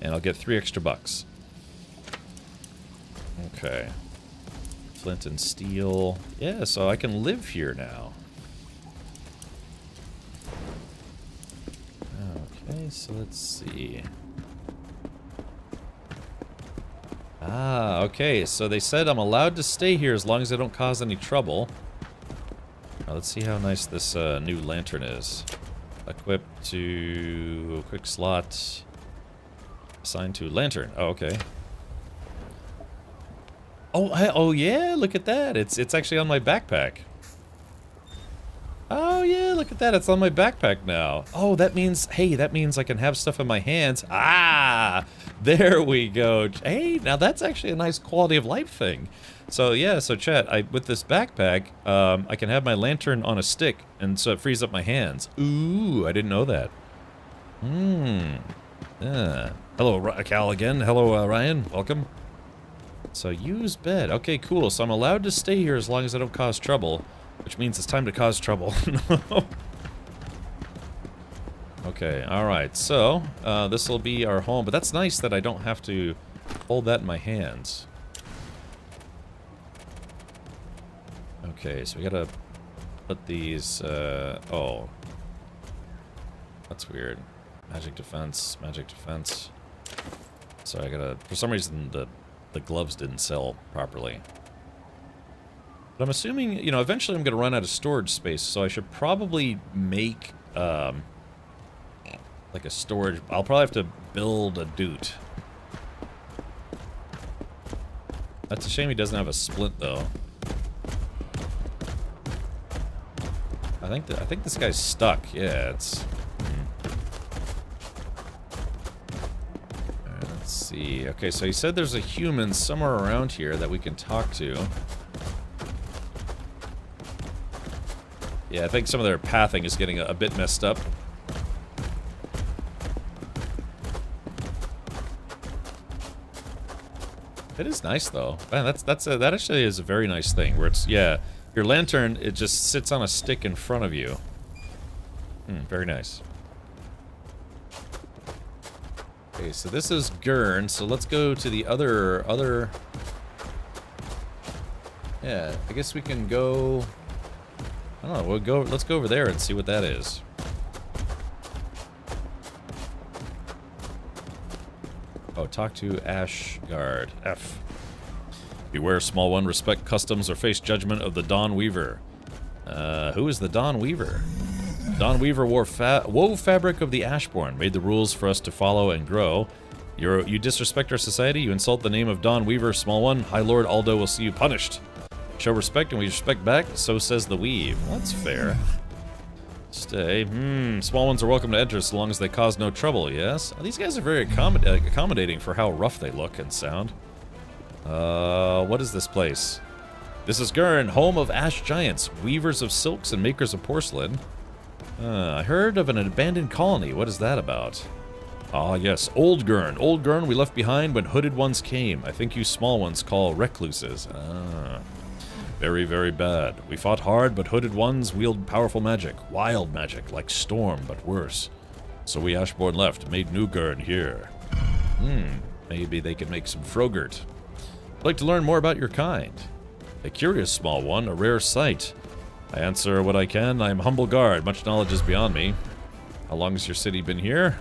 And I'll get 3 extra bucks. Okay. Flint and steel. Yeah, so I can live here now. Okay, so let's see. Ah, okay, so they said I'm allowed to stay here as long as I don't cause any trouble. Now let's see how nice this new lantern is. Equipped to quick slot. Assigned to lantern. Oh, okay. Oh yeah, look at that. It's actually on my backpack. Oh yeah, look at that. It's on my backpack now. Oh, that means, hey, that means I can have stuff in my hands. Ah, there we go. Hey, now that's actually a nice quality of life thing. So yeah, so chat, with this backpack, I can have my lantern on a stick, and so it frees up my hands. Ooh, I didn't know that. Yeah. Hello, Cal again. Hello, Ryan. Welcome. So use bed. Okay, cool. So I'm allowed to stay here as long as I don't cause trouble, which means it's time to cause trouble. Okay, alright. So, this will be our home, but that's nice that I don't have to hold that in my hands. Okay, so we gotta put these, oh. That's weird. Magic defense, magic defense. So I gotta, for some reason, the gloves didn't sell properly. But I'm assuming, you know, eventually I'm gonna run out of storage space, so I should probably make, like a storage, I'll probably have to build a doot. That's a shame he doesn't have a splint, though. I think this guy's stuck. Yeah, it's... Alright, let's see. Okay, so he said there's a human somewhere around here that we can talk to. Yeah, I think some of their pathing is getting a bit messed up. It is nice, though. Man, that actually is a very nice thing, where it's, yeah, your lantern, it just sits on a stick in front of you. Very nice. Okay, so this is Gurn, so let's go to the other... Yeah, I guess we can go... I don't know, let's go over there and see what that is. Oh, talk to Ashguard. F. Beware, small one. Respect customs or face judgment of the Dawn Weaver. Who is the Dawn Weaver? Dawn Weaver wove fabric of the Ashborn, made the rules for us to follow and grow. You disrespect our society, you insult the name of Dawn Weaver, small one. High Lord Aldo will see you punished. Show respect and we respect back, so says the Weave. Well, that's fair. Stay. Small ones are welcome to enter so long as they cause no trouble, yes? These guys are very accommodating for how rough they look and sound. What is this place? This is Gurn, home of Ash Giants, weavers of silks and makers of porcelain. I heard of an abandoned colony. What is that about? Ah, yes, Old Gurn. Old Gurn we left behind when hooded ones came. I think you small ones call recluses. Ah. Very, very bad. We fought hard, but hooded ones wield powerful magic. Wild magic, like Storm, but worse. So we Ashborn left, made New Gurn here. Maybe they could make some Frogurt. I'd like to learn more about your kind. A curious small one, a rare sight. I answer what I can. I am humble guard. Much knowledge is beyond me. How long has your city been here?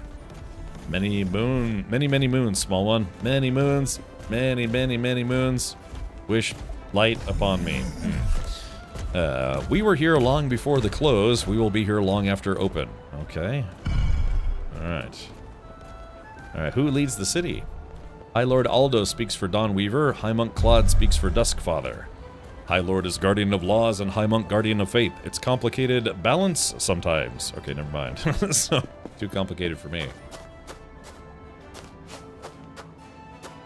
Many moons, small one. Many moons. Many moons. Wish light upon me. We were here long before the close. We will be here long after open. Okay. Alright. Alright, who leads the city? High Lord Aldo speaks for Dawn Weaver. High Monk Claude speaks for Duskfather. High Lord is guardian of laws and High Monk guardian of faith. It's complicated balance sometimes. Okay, never mind. So, too complicated for me.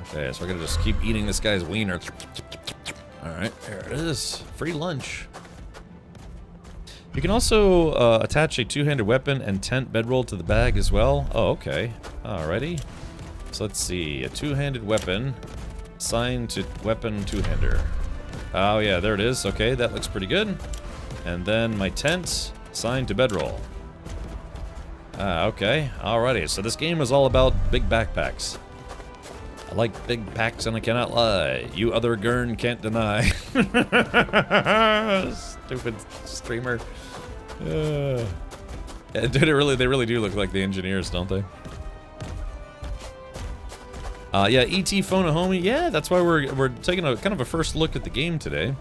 Okay, so we're gonna just keep eating this guy's wiener. Alright, there it is. Free lunch. You can also attach a two-handed weapon and tent bedroll to the bag as well. Oh, okay. Alrighty. So let's see. A two-handed weapon. Assigned to weapon two-hander. Oh yeah, there it is. Okay, that looks pretty good. And then my tent, assigned to bedroll. Okay. Alrighty, so this game is all about big backpacks. I like big packs and I cannot lie. You other Gurn can't deny. Stupid streamer. Yeah, dude, they really do look like the engineers, don't they? Yeah, E.T. Phone a Homie. Yeah, that's why we're taking a kind of a first look at the game today.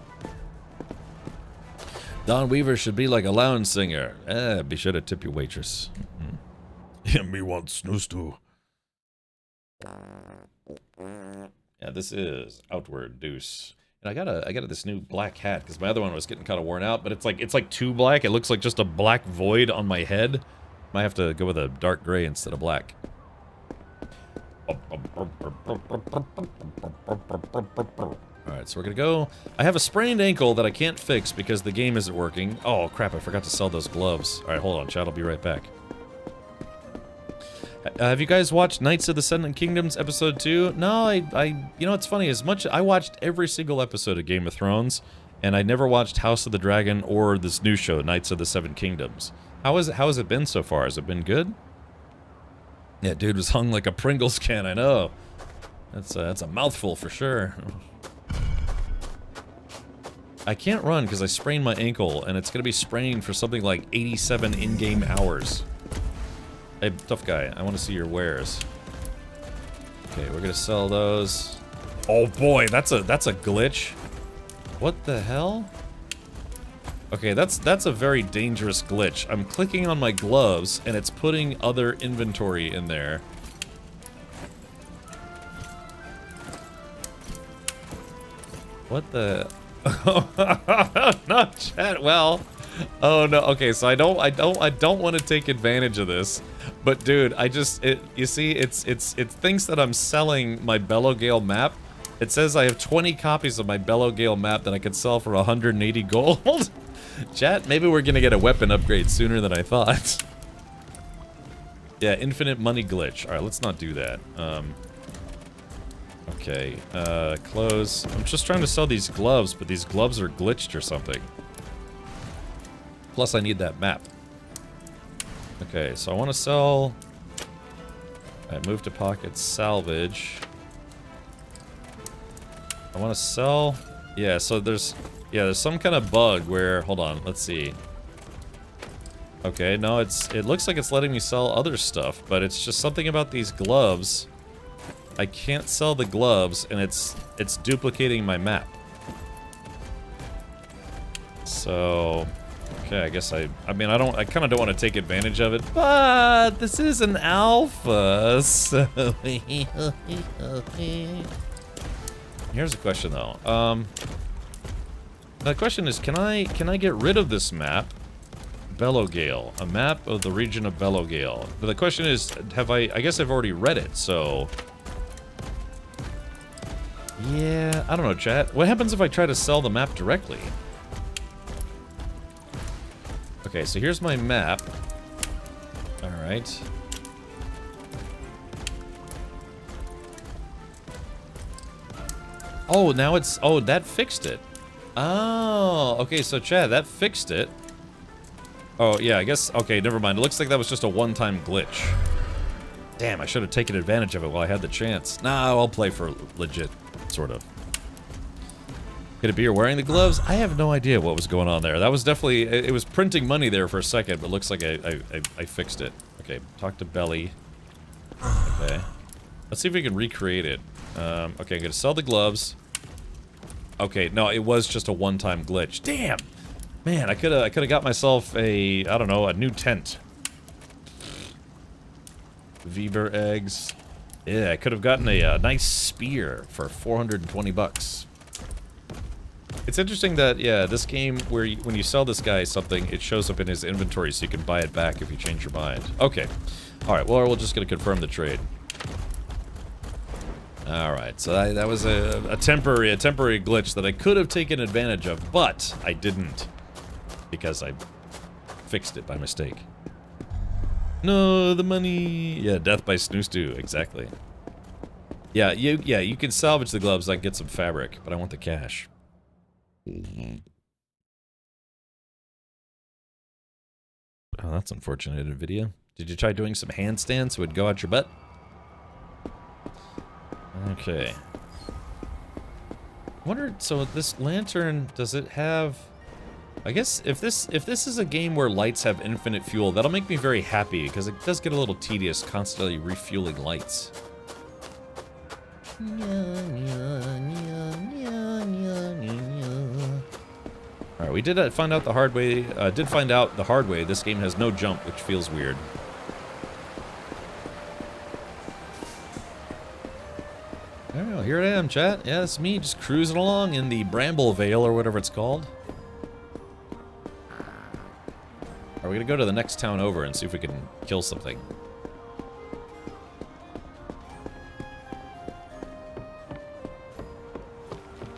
Dawn Weaver should be like a lounge singer. Be sure to tip your waitress. Yeah, me want snooze too. Yeah, this is Outward Deuce. And I got this new black hat because my other one was getting kind of worn out, but it's like too black. It looks like just a black void on my head. Might have to go with a dark gray instead of black. Alright, so we're gonna go. I have a sprained ankle that I can't fix because the game isn't working. Oh crap, I forgot to sell those gloves. Alright, hold on, chat, I'll be right back. Have you guys watched Knights of the Seven Kingdoms episode 2? No, you know, it's funny, I watched every single episode of Game of Thrones, and I never watched House of the Dragon or this new show, Knights of the Seven Kingdoms. How has it been so far? Has it been good? Yeah, dude was hung like a Pringles can, I know. That's a mouthful for sure. I can't run because I sprained my ankle, and it's gonna be sprained for something like 87 in-game hours. Hey, tough guy, I want to see your wares. Okay, we're gonna sell those. Oh boy, that's a glitch. What the hell? Okay, that's a very dangerous glitch. I'm clicking on my gloves, and it's putting other inventory in there. What the? No, chat. Well, oh no. Okay, so I don't want to take advantage of this, but dude, you see, it thinks that I'm selling my Bellowgale map. It says I have 20 copies of my Bellowgale map that I could sell for 180 gold. Chat, maybe we're gonna get a weapon upgrade sooner than I thought. Yeah, infinite money glitch. Alright, let's not do that. Okay, close. I'm just trying to sell these gloves, but these gloves are glitched or something. Plus, I need that map. Okay, so I want to sell... Alright, move to pocket, salvage. I want to sell... Yeah, so there's some kind of bug where... Hold on, let's see. Okay, no, it looks like it's letting me sell other stuff, but it's just something about these gloves I can't sell the gloves, and it's duplicating my map. So, okay, I guess I mean, I kind of don't want to take advantage of it, but this is an alpha, so... Here's a question, though. The question is, can I get rid of this map? Bellowgale, a map of the region of Bellowgale. But the question is, I guess I've already read it, so... Yeah, I don't know, chat. What happens if I try to sell the map directly? Okay, so here's my map. Alright. Oh, now it's... Oh, that fixed it. Oh, okay, so Chad, that fixed it. Oh, yeah, I guess... Okay, never mind. It looks like that was just a one-time glitch. Damn, I should have taken advantage of it while I had the chance. Nah, I'll play for legit, sort of. Could it be you're wearing the gloves? I have no idea what was going on there. That was definitely... It was printing money there for a second, but it looks like I fixed it. Okay, talk to Belly. Okay. Let's see if we can recreate it. Okay, I'm gonna sell the gloves. Okay, no, it was just a one-time glitch. Damn! Man, I could've got myself a, I don't know, a new tent. Weber eggs. Yeah, I could have gotten a nice spear for 420 bucks. It's interesting that, yeah, this game, where when you sell this guy something, it shows up in his inventory so you can buy it back if you change your mind. Okay. Alright, well, we're just gonna confirm the trade. Alright, so that was a temporary glitch that I could have taken advantage of, but I didn't. Because I fixed it by mistake. No, the money! Yeah, death by snoo stew, exactly. Yeah, you can salvage the gloves, I can get some fabric, but I want the cash. Oh, that's unfortunate, video. Did you try doing some handstands so it would go out your butt? Okay. I wonder, so this lantern, does it have... I guess if this is a game where lights have infinite fuel, that'll make me very happy, because it does get a little tedious constantly refueling lights. Alright, we did find out the hard way, this game has no jump, which feels weird. Oh, here I am, chat. Yeah, it's me, just cruising along in the Bramble Vale, or whatever it's called. Are we gonna go to the next town over and see if we can kill something?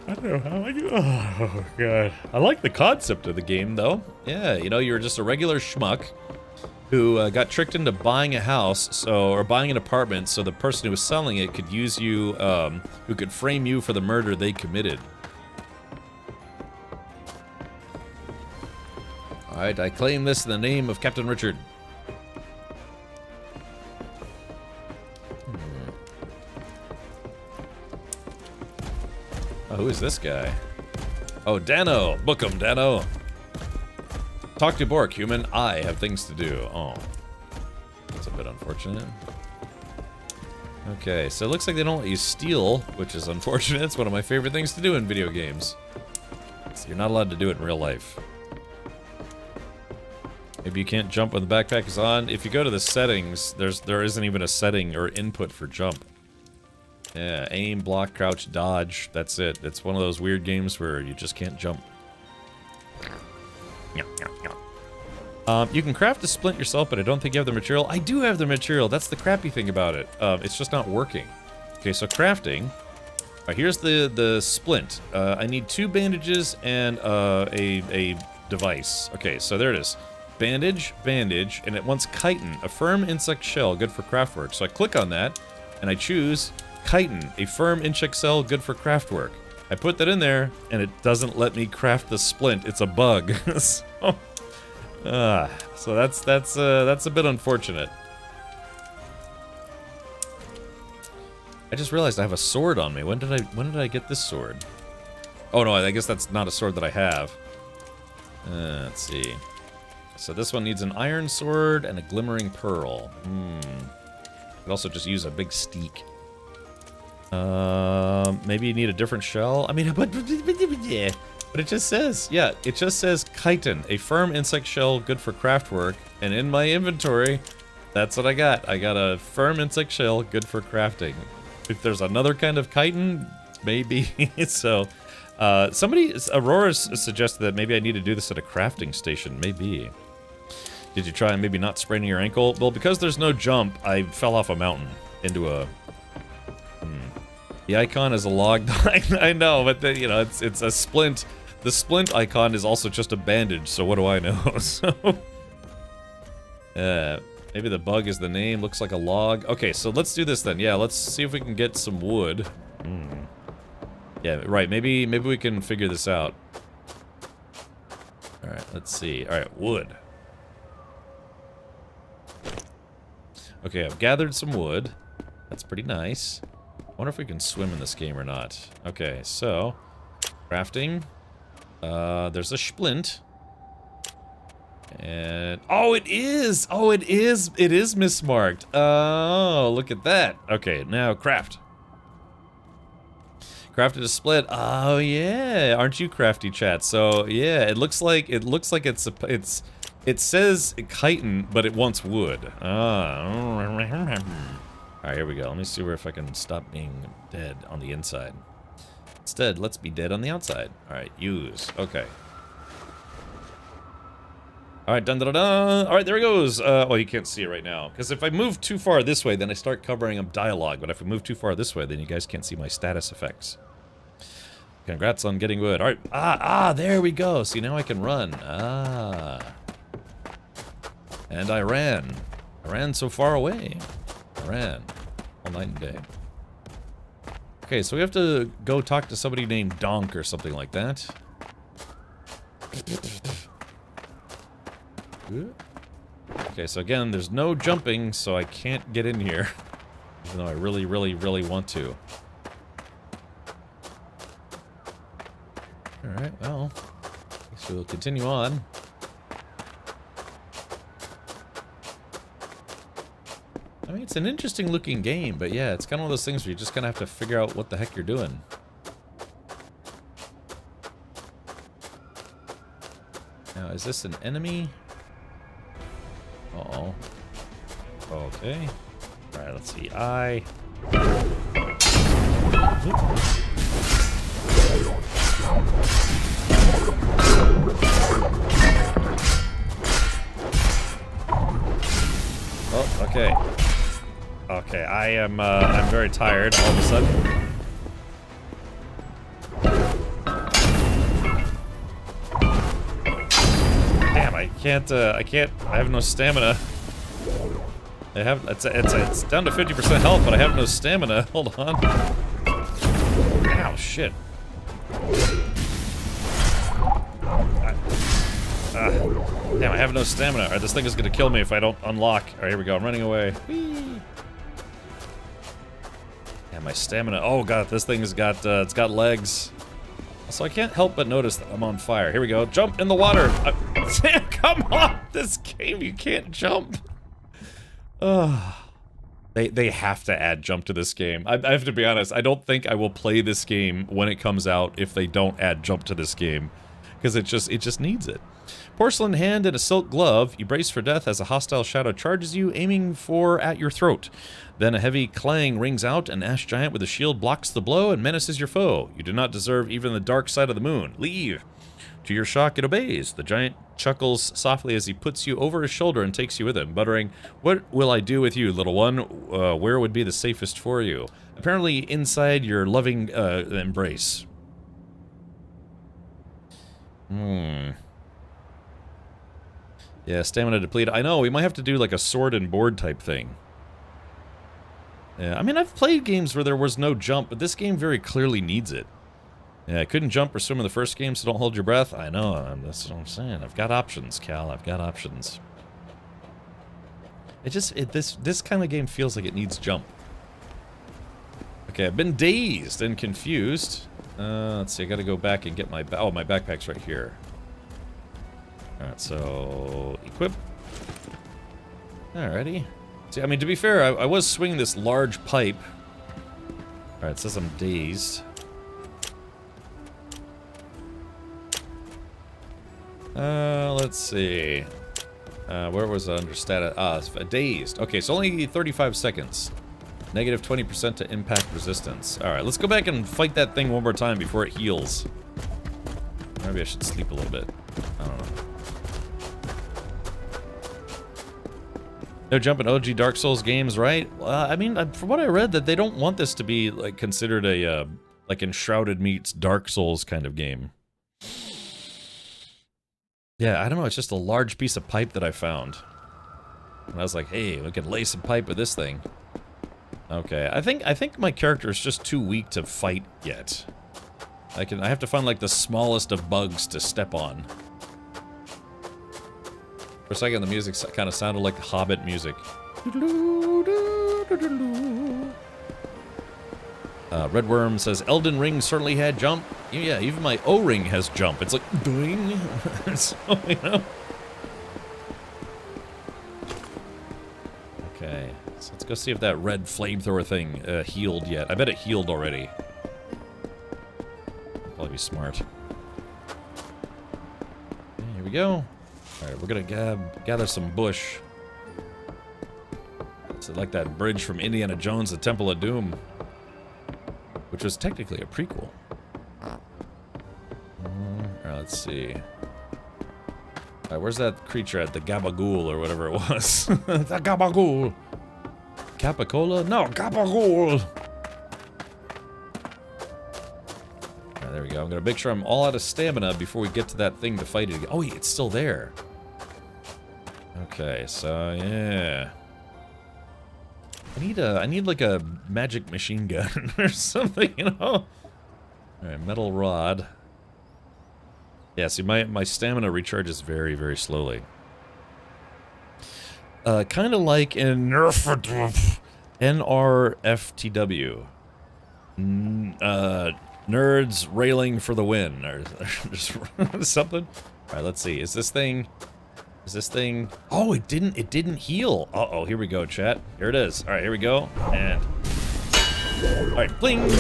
I don't know how I do. Oh, God. I like the concept of the game, though. Yeah, you know, you're just a regular schmuck who got tricked into buying a house, or buying an apartment, so the person who was selling it could use you, who could frame you for the murder they committed. Alright, I claim this in the name of Captain Richard. Oh, who is this guy? Oh, Dano! Book him, Dano! Talk to Bork, human. I have things to do. Oh. That's a bit unfortunate. Okay, so it looks like they don't let you steal, which is unfortunate. It's one of my favorite things to do in video games. So you're not allowed to do it in real life. Maybe you can't jump when the backpack is on. If you go to the settings, there isn't even a setting or input for jump. Yeah, aim, block, crouch, dodge. That's it. It's one of those weird games where you just can't jump. You can craft a splint yourself, but I don't think you have the material. I do have the material. That's the crappy thing about it. It's just not working. Okay, so crafting. Here's the splint. I need 2 bandages and a device. Okay, so there it is. Bandage, bandage, and it wants chitin, a firm insect shell, good for craftwork. So I click on that, and I choose chitin, a firm insect shell, good for craftwork. I put that in there, and it doesn't let me craft the splint. It's a bug. So that's a bit unfortunate. I just realized I have a sword on me. When did I get this sword? Oh no, I guess that's not a sword that I have. Let's see. So this one needs an iron sword and a glimmering pearl. Could also just use a big steak. Maybe you need a different shell. I mean, but it just says, yeah, it just says chitin, a firm insect shell good for craft work. And in my inventory, that's what I got. I got a firm insect shell good for crafting. If there's another kind of chitin, maybe. So, Aurora suggested that maybe I need to do this at a crafting station. Maybe. Did you try maybe not spraining your ankle? Well, because there's no jump, I fell off a mountain into a... The icon is a log. I know, but the, you know, it's a splint. The splint icon is also just a bandage, so what do I know? So, maybe the bug is the name. Looks like a log. Okay, so let's do this then. Yeah, let's see if we can get some wood. Yeah, right. Maybe we can figure this out. All right, let's see. All right, wood. Okay, I've gathered some wood. That's pretty nice. Wonder if we can swim in this game or not. Okay, so crafting. There's a splint. And oh, it is! Oh, it is! It is mismarked. Oh, look at that. Okay, now craft. Crafted a split. Oh yeah, aren't you crafty, chat? So yeah, it looks like it says chitin, but it wants wood. Ah. Alright, here we go. Let me see if I can stop being dead on the inside. Instead, let's be dead on the outside. Alright, use. Okay. Alright, dun dun dun. Alright, there it goes. Well, you can't see it right now. Because if I move too far this way, then I start covering up dialogue. But if I move too far this way, then you guys can't see my status effects. Congrats on getting wood. Alright, there we go. See, now I can run. And I ran. I ran so far away. I ran. All night and day. Okay, so we have to go talk to somebody named Donk or something like that. Okay, so again, there's no jumping, so I can't get in here. Even though I really, really, really want to. Alright, well, I guess we'll continue on. I mean, it's an interesting looking game, but yeah, it's kind of one of those things where you just kind of have to figure out what the heck you're doing. Now, is this an enemy? Uh-oh. Okay. Alright, let's see. Oh, okay. Okay, I'm very tired all of a sudden. Damn, I have no stamina. It's down to 50% health, but I have no stamina. Hold on. Ow, shit. Damn, I have no stamina. Alright, this thing is gonna kill me if I don't unlock. Alright, here we go. I'm running away. Whee! Yeah, my stamina. Oh god, this thing's got it's got legs. So I can't help but notice that I'm on fire. Here we go. Jump in the water. Come on, this game, you can't jump. They have to add jump to this game. I have to be honest. I don't think I will play this game when it comes out if they don't add jump to this game, because it just needs it. Porcelain hand and a silk glove. You brace for death as a hostile shadow charges you, aiming at your throat. Then a heavy clang rings out, an ash giant with a shield blocks the blow and menaces your foe. You do not deserve even the dark side of the moon. Leave. To your shock, it obeys. The giant chuckles softly as he puts you over his shoulder and takes you with him, muttering, "What will I do with you, little one? Where would be the safest for you?" Apparently inside your loving embrace. Yeah, stamina depleted. I know, we might have to do like a sword and board type thing. Yeah, I mean, I've played games where there was no jump, but this game very clearly needs it. Yeah, I couldn't jump or swim in the first game, so don't hold your breath. I know, that's what I'm saying. I've got options, Cal. I've got options. This kind of game feels like it needs jump. Okay, I've been dazed and confused. Let's see, I gotta go back and get my... Oh, my backpack's right here. Alright, so... Equip. Alrighty. See, I mean, to be fair, I was swinging this large pipe. Alright, it says I'm dazed. Let's see. Where was it under status? Dazed. Okay, so only 35 seconds. Negative 20% to impact resistance. Alright, let's go back and fight that thing one more time before it heals. Maybe I should sleep a little bit. I don't know. No jumping OG Dark Souls games, right? I mean, from what I read, that they don't want this to be like considered a like Enshrouded meets Dark Souls kind of game. Yeah, I don't know. It's just a large piece of pipe that I found, and I was like, "Hey, we can lay some pipe with this thing." Okay, I think my character is just too weak to fight yet. I have to find like the smallest of bugs to step on. For a second, the music kind of sounded like the Hobbit music. Red Worm says, Elden Ring certainly had jump. Yeah, even my O-ring has jump. It's like, doing. So, you know. Okay, so let's go see if that red flamethrower thing healed yet. I bet it healed already. Probably be smart. Okay, here we go. Alright, we're gonna gather some bush. It's like that bridge from Indiana Jones, the Temple of Doom. Which was technically a prequel. Alright, let's see. Alright, where's that creature at? The Gabagool or whatever it was. The Gabagool! Capicola? No, Gabagool! Alright, there we go. I'm gonna make sure I'm all out of stamina before we get to that thing to fight it again. Oh, it's still there. Okay, so yeah. I need like a magic machine gun or something, you know? Alright, metal rod. Yeah, see, my stamina recharges very, very slowly. Kind of like in NRFTW. Nerds railing for the win, or just something. Alright, let's see. Is this thing... Oh, it didn't heal. Uh-oh, here we go, chat. Here it is. Alright, here we go. And... Alright, bling!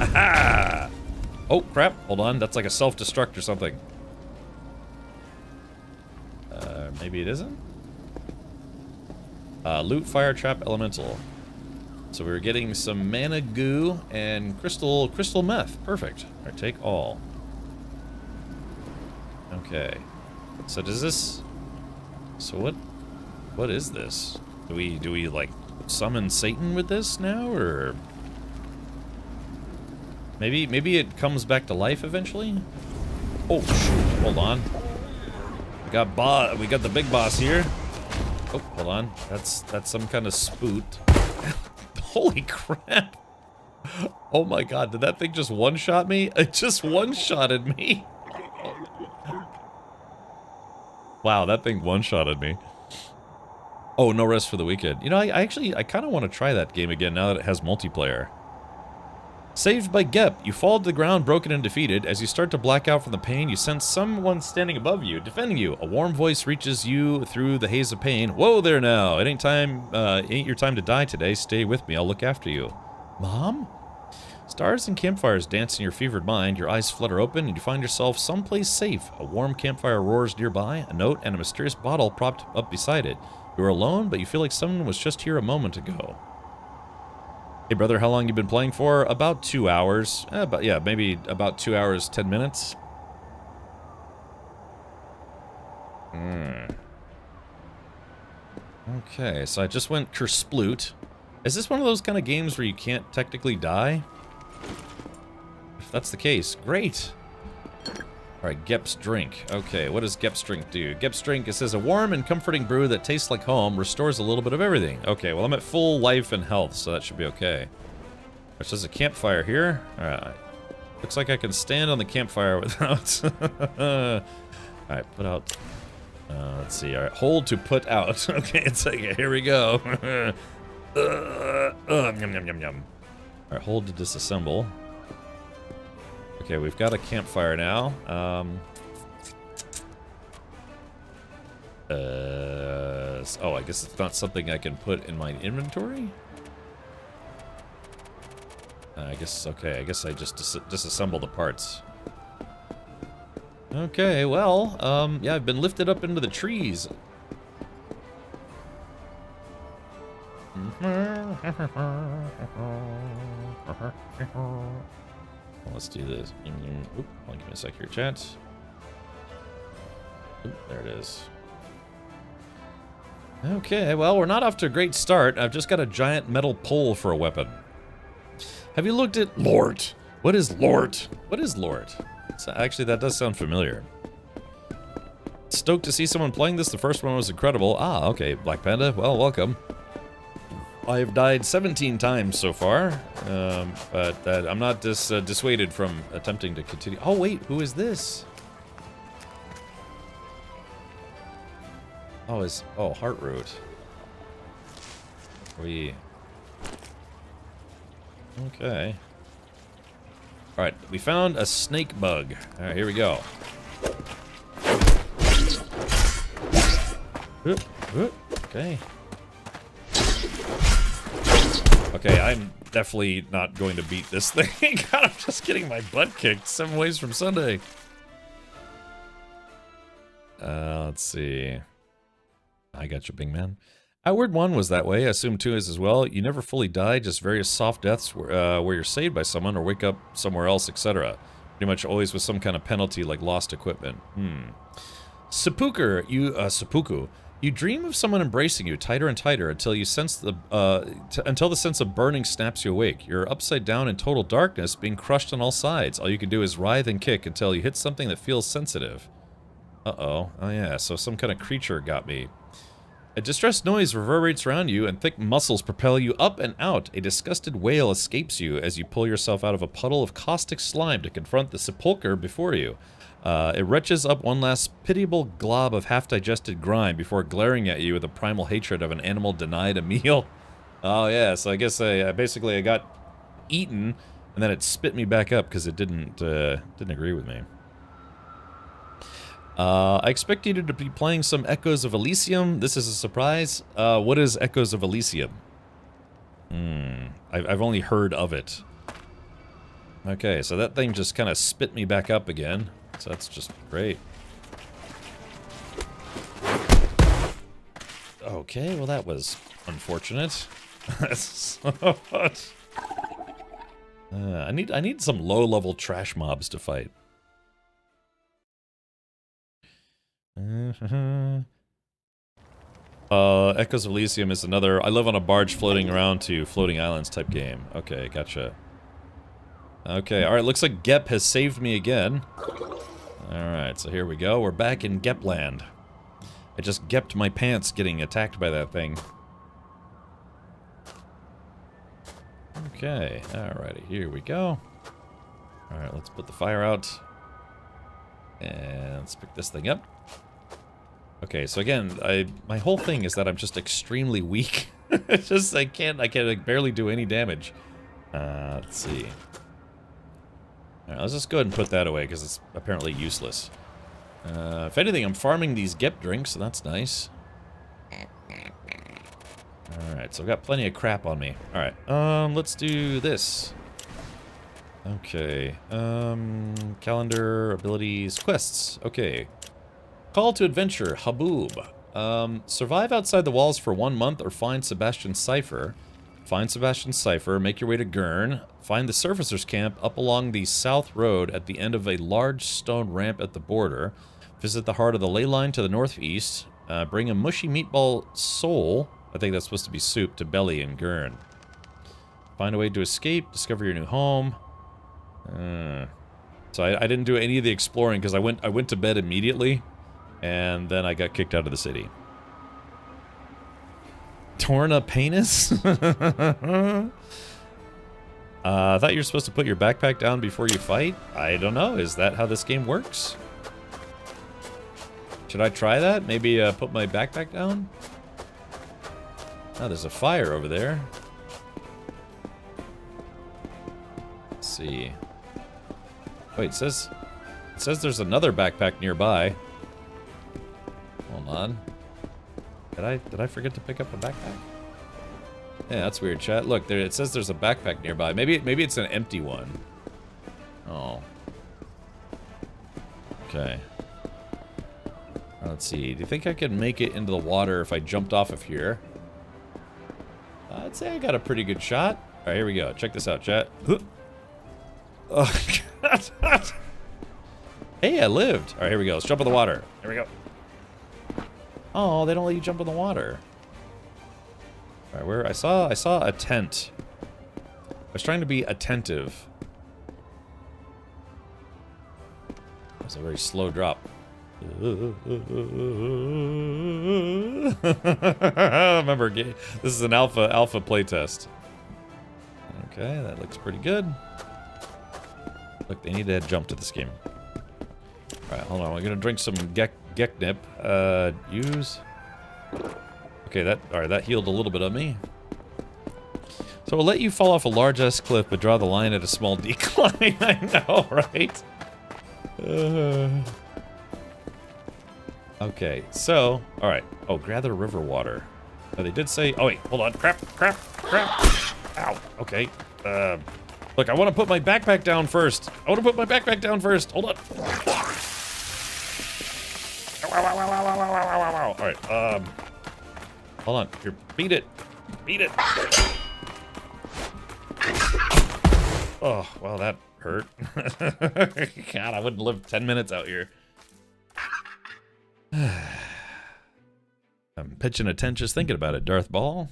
Aha! Oh, crap. Hold on. That's like a self-destruct or something. Maybe it isn't? Loot, fire, trap, elemental. So we were getting some mana goo and crystal meth. Perfect. Alright, take all. Okay. So does this... So what is this? Do we like summon Satan with this now, or... Maybe it comes back to life eventually? Oh shoot, hold on. We got the big boss here. Oh, hold on. That's some kind of spoot. Holy crap. Oh my god, did that thing just one-shot me? It just one-shotted me. Wow, that thing one-shotted me. Oh, no rest for the weekend. You know, I kind of want to try that game again now that it has multiplayer. Saved by Gep. You fall to the ground, broken and defeated. As you start to black out from the pain, you sense someone standing above you, defending you. A warm voice reaches you through the haze of pain. Whoa there now. It ain't your time to die today. Stay with me. I'll look after you. Mom? Stars and campfires dance in your fevered mind. Your eyes flutter open, and you find yourself someplace safe. A warm campfire roars nearby, a note and a mysterious bottle propped up beside it. You are alone, but you feel like someone was just here a moment ago. Hey brother, how long you been playing for? About 2 hours. Yeah, maybe about 2 hours, 10 minutes. Okay, so I just went Kersploot. Is this one of those kind of games where you can't technically die? If that's the case, great. Alright, Gep's Drink. Okay, what does Gep's Drink do? Gep's Drink, it says, a warm and comforting brew that tastes like home, restores a little bit of everything. Okay, well I'm at full life and health, so that should be okay. There's just a campfire here. Alright. Looks like I can stand on the campfire without... Alright, put out... let's see, alright, hold to put out. Okay, it's like, here we go. Yum, yum, yum, yum. Alright, hold to disassemble. Okay, we've got a campfire now. does. Oh, I guess it's not something I can put in my inventory? I guess, okay, I guess I just disassemble the parts. Okay, well, yeah, I've been lifted up into the trees. Let's do this. Oop, give me a sec here, chat. Oop, there it is. Okay, well, we're not off to a great start. I've just got a giant metal pole for a weapon. Have you looked at Lort? What is Lort? What is Lort? Actually, that does sound familiar. Stoked to see someone playing this. The first one was incredible. Ah, okay, Black Panda. Well, welcome. I have died 17 times so far, but I'm not dissuaded from attempting to continue. Oh, wait, who is this? Oh, Heartroot. Okay. Alright, we found a snake bug. Alright, here we go. Okay. Okay, I'm definitely not going to beat this thing. God, I'm just getting my butt kicked 7 ways from Sunday. Let's see. I got you, Bing Man. Outward 1 was that way. I assume 2 is as well. You never fully die, just various soft deaths where you're saved by someone or wake up somewhere else, etc. Pretty much always with some kind of penalty like lost equipment. Seppuku. You dream of someone embracing you tighter and tighter until you sense until the sense of burning snaps you awake. You're upside down in total darkness, being crushed on all sides. All you can do is writhe and kick until you hit something that feels sensitive. Uh-oh. Oh yeah, so some kind of creature got me. A distressed noise reverberates around you, and thick muscles propel you up and out. A disgusted wail escapes you as you pull yourself out of a puddle of caustic slime to confront the sepulcher before you. It retches up one last pitiable glob of half-digested grime before glaring at you with the primal hatred of an animal denied a meal. Oh yeah, so I guess I got eaten, and then it spit me back up because it didn't agree with me. I expect you to be playing some Echoes of Elysium. This is a surprise. What is Echoes of Elysium? I've only heard of it. Okay, so that thing just kind of spit me back up again. So that's just great. Okay, well that was unfortunate. I need some low-level trash mobs to fight. Echoes of Elysium is another I live on a barge floating around to floating islands type game. Okay, gotcha. Okay, alright, looks like Gep has saved me again. Alright, so here we go. We're back in Gepland. I just gepped my pants getting attacked by that thing. Okay, alrighty, here we go. Alright, let's put the fire out. And let's pick this thing up. Okay, so again, my whole thing is that I'm just extremely weak. It's just I can like, barely do any damage. Let's see. Alright, let's just go ahead and put that away because it's apparently useless. If anything, I'm farming these Gep drinks, so that's nice. Alright, so I've got plenty of crap on me. Alright, let's do this. Okay, calendar, abilities, quests. Okay. Call to adventure, Haboob. Survive outside the walls for 1 month or find Sebastian's cipher. Find Sebastian's cipher, make your way to Gurn. Find the surfacer's camp up along the south road at the end of a large stone ramp at the border. Visit the heart of the ley line to the northeast. Bring a mushy meatball soul, I think that's supposed to be soup, to Belly in Gurn. Find a way to escape, discover your new home. So I didn't do any of the exploring because I went to bed immediately. And then I got kicked out of the city. Torna Penis? I thought you were supposed to put your backpack down before you fight? I don't know. Is that how this game works? Should I try that? Maybe put my backpack down? Oh, there's a fire over there. Let's see. Wait, it says there's another backpack nearby. Hold on. Did I forget to pick up a backpack? Yeah, that's weird, chat. Look, there it says there's a backpack nearby. Maybe it's an empty one. Oh. Okay. Let's see. Do you think I could make it into the water if I jumped off of here? I'd say I got a pretty good shot. All right, here we go. Check this out, chat. Oh, God. Hey, I lived. All right, here we go. Let's jump in the water. Here we go. Oh, they don't let you jump in the water. All right, where I saw a tent. I was trying to be attentive. It's a very slow drop. Remember, this is an alpha playtest. Okay, that looks pretty good. Look, they need to jump to this game. All right, hold on. We're gonna drink some Geknip. Use. Okay, that healed a little bit of me. So we'll let you fall off a large-ass cliff, but draw the line at a small decline. I know, right? Okay, so, alright. Oh, gather river water. Oh, they did say... Oh, wait, hold on. Crap. Ow, okay. Look, I want to put my backpack down first. Hold on. Alright, hold on. Here, beat it. Oh, well, that hurt. God, I wouldn't live 10 minutes out here. I'm pitching a tent just thinking about it, Darth Ball.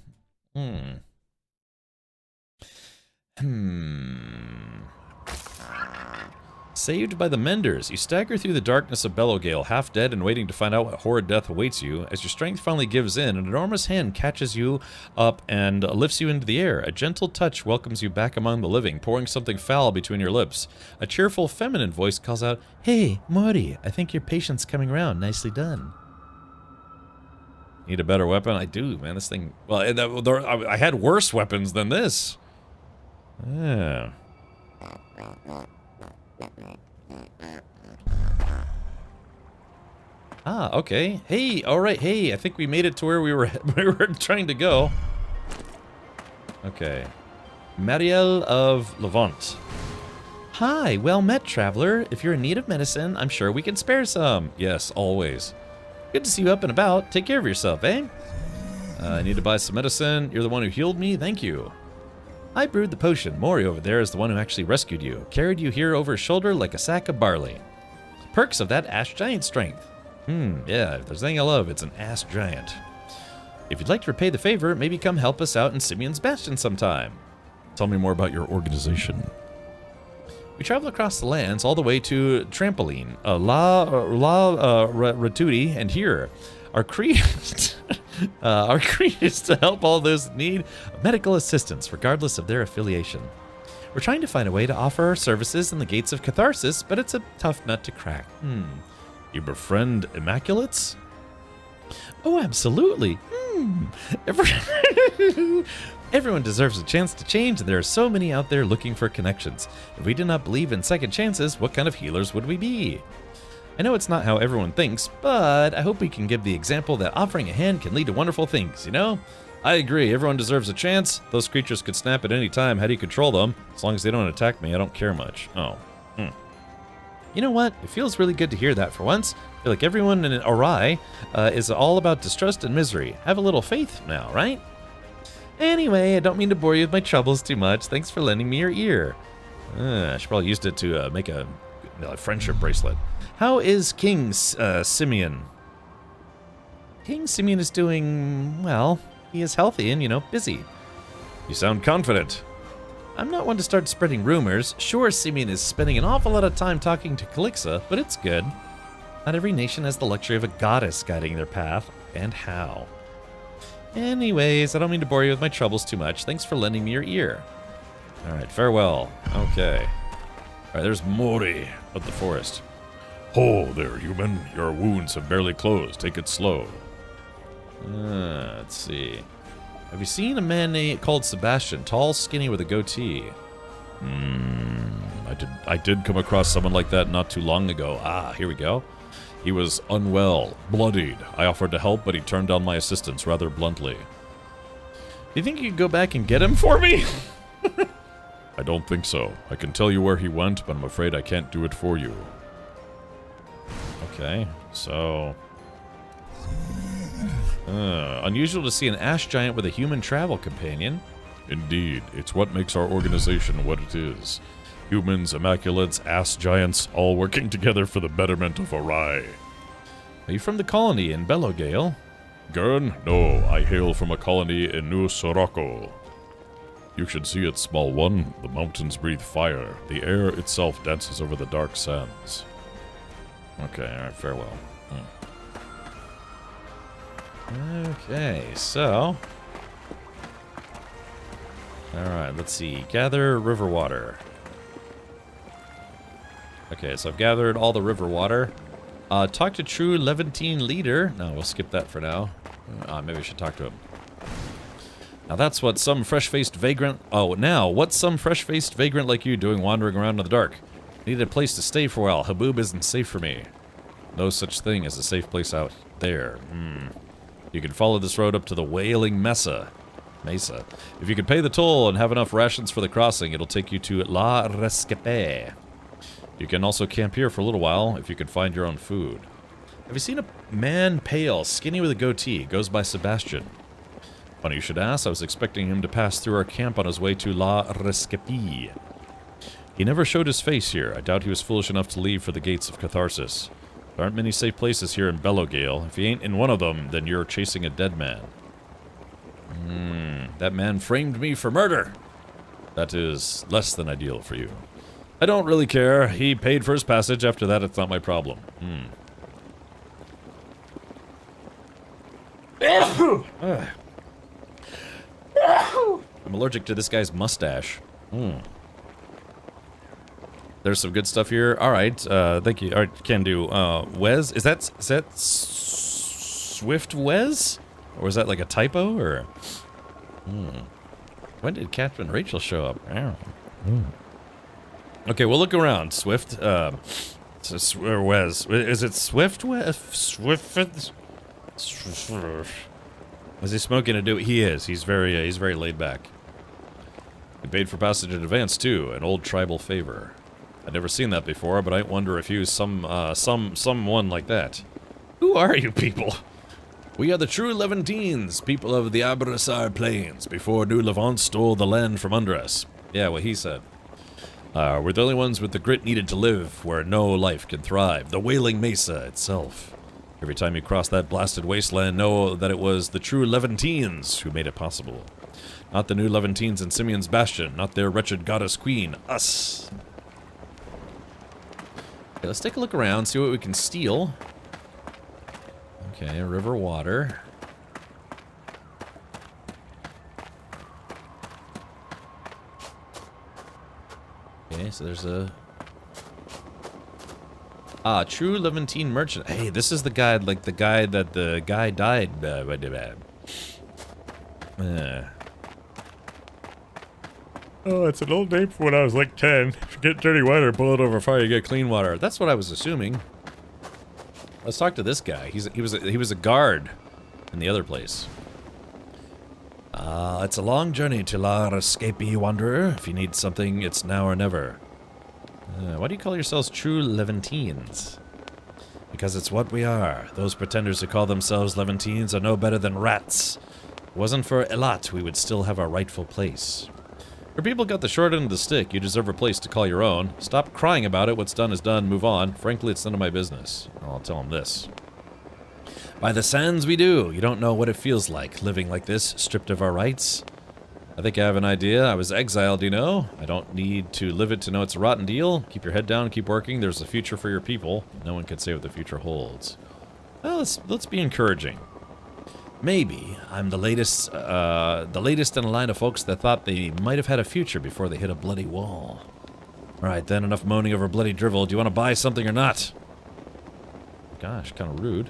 Saved by the Menders, you stagger through the darkness of Bellowgale, half dead and waiting to find out what horrid death awaits you. As your strength finally gives in, an enormous hand catches you up and lifts you into the air. A gentle touch welcomes you back among the living, pouring something foul between your lips. A cheerful feminine voice calls out, "Hey, Morty, I think your patient's coming around. Nicely done." Need a better weapon? I do, man. This thing... Well, I had worse weapons than this. Yeah. Ah, okay. Hey, alright, hey, I think we made it to where we were trying to go. Okay. Marielle of Levant. Hi, well met, traveler. If you're in need of medicine, I'm sure we can spare some. Yes, always. Good to see you up and about. Take care of yourself, eh? I need to buy some medicine. You're the one who healed me? Thank you. I brewed the potion. Mori over there is the one who actually rescued you. Carried you here over his shoulder like a sack of barley. Perks of that ash giant strength. Yeah, if there's anything I love, it's an ass giant. If you'd like to repay the favor, maybe come help us out in Simeon's Bastion sometime. Tell me more about your organization. We travel across the lands all the way to Trampoline, Ratuti, and here. Our creed is to help all those that need medical assistance, regardless of their affiliation. We're trying to find a way to offer our services in the gates of catharsis, but it's a tough nut to crack. You befriend Immaculates? Oh, absolutely. Everyone deserves a chance to change, and there are so many out there looking for connections. If we did not believe in second chances, what kind of healers would we be? I know it's not how everyone thinks, but I hope we can give the example that offering a hand can lead to wonderful things, you know? I agree, everyone deserves a chance. Those creatures could snap at any time. How do you control them? As long as they don't attack me, I don't care much. Oh. You know what? It feels really good to hear that for once. I feel like everyone in Orai is all about distrust and misery. Have a little faith now, right? Anyway, I don't mean to bore you with my troubles too much. Thanks for lending me your ear. I should probably used it to make a friendship bracelet. How is King Simeon? King Simeon is doing well. He is healthy and, busy. You sound confident. I'm not one to start spreading rumors. Sure, Simeon is spending an awful lot of time talking to Calixa, but it's good. Not every nation has the luxury of a goddess guiding their path, and how. Anyways, I don't mean to bore you with my troubles too much. Thanks for lending me your ear. Alright, farewell. Okay. Alright, there's Mori of the forest. Oh, there, human. Your wounds have barely closed. Take it slow. Let's see. Have you seen a man called Sebastian? Tall, skinny, with a goatee. I did come across someone like that not too long ago. Ah, here we go. He was unwell, bloodied. I offered to help, but he turned down my assistance rather bluntly. Do you think you could go back and get him for me? I don't think so. I can tell you where he went, but I'm afraid I can't do it for you. Okay, so... unusual to see an ash giant with a human travel companion. Indeed, it's what makes our organization what it is. Humans, Immaculates, ass giants, all working together for the betterment of Arai. Are you from the colony in Bellowgale? Gurn? No, I hail from a colony in New Soroko. You should see it, small one. The mountains breathe fire. The air itself dances over the dark sands. Okay, alright, farewell. Okay, so... Alright, let's see. Gather river water. Okay, so I've gathered all the river water. Talk to true Levantine leader. No, we'll skip that for now. Maybe I should talk to him. Now that's what some fresh-faced vagrant... Oh, now, what's some fresh-faced vagrant like you doing wandering around in the dark? Need a place to stay for a while. Haboob isn't safe for me. No such thing as a safe place out there. You can follow this road up to the Wailing Mesa. If you can pay the toll and have enough rations for the crossing, it'll take you to La Rescape. You can also camp here for a little while if you can find your own food. Have you seen a man pale, skinny with a goatee? Goes by Sebastian. Funny you should ask. I was expecting him to pass through our camp on his way to La Rescape. He never showed his face here. I doubt he was foolish enough to leave for the gates of Catharsis. There aren't many safe places here in Bellowgale. If he ain't in one of them, then you're chasing a dead man. That man framed me for murder. That is less than ideal for you. I don't really care. He paid for his passage. After that, it's not my problem. I'm allergic to this guy's mustache. There's some good stuff here. Alright, thank you. Alright, can do. Wes? Is that Swift Wes? Or is that like a typo, or? When did Captain Rachel show up? Okay, we'll look around. Swift, Wes. Is it Swift Wes? Swift? Is he smoking a do? He is. He's very laid back. He paid for passage in advance, too. An old tribal favor. I'd never seen that before, but I wonder if he was someone like that. Who are you people? We are the true Levantines, people of the Abrasar Plains, before New Levant stole the land from under us. Yeah, what he said. We're the only ones with the grit needed to live where no life can thrive. The Wailing Mesa itself. Every time you cross that blasted wasteland, know that it was the true Levantines who made it possible. Not the new Levantines in Simeon's Bastion, not their wretched goddess queen, us. Okay, let's take a look around, see what we can steal. Okay, river water. Okay, so there's a... true Levantine merchant. Hey, this is the guy, like the guy that the guy died. Oh, it's an old name for when I was like 10. If you get dirty water, boil it over fire, you get clean water. That's what I was assuming. Let's talk to this guy. He was a guard in the other place. It's a long journey to La Rescape, Wanderer. If you need something, it's now or never. Why do you call yourselves true Levantines? Because it's what we are. Those pretenders who call themselves Levantines are no better than rats. If it wasn't for Elat, we would still have our rightful place. Your people got the short end of the stick. You deserve a place to call your own. Stop crying about it. What's done is done. Move on. Frankly, it's none of my business. I'll tell them this. By the sands we do. You don't know what it feels like, living like this, stripped of our rights. I think I have an idea. I was exiled, you know. I don't need to live it to know it's a rotten deal. Keep your head down, keep working. There's a future for your people. No one can say what the future holds. Well, let's be encouraging. Maybe I'm the latest in a line of folks that thought they might have had a future before they hit a bloody wall. Alright then, enough moaning over bloody drivel. Do you want to buy something or not? Gosh, kind of rude.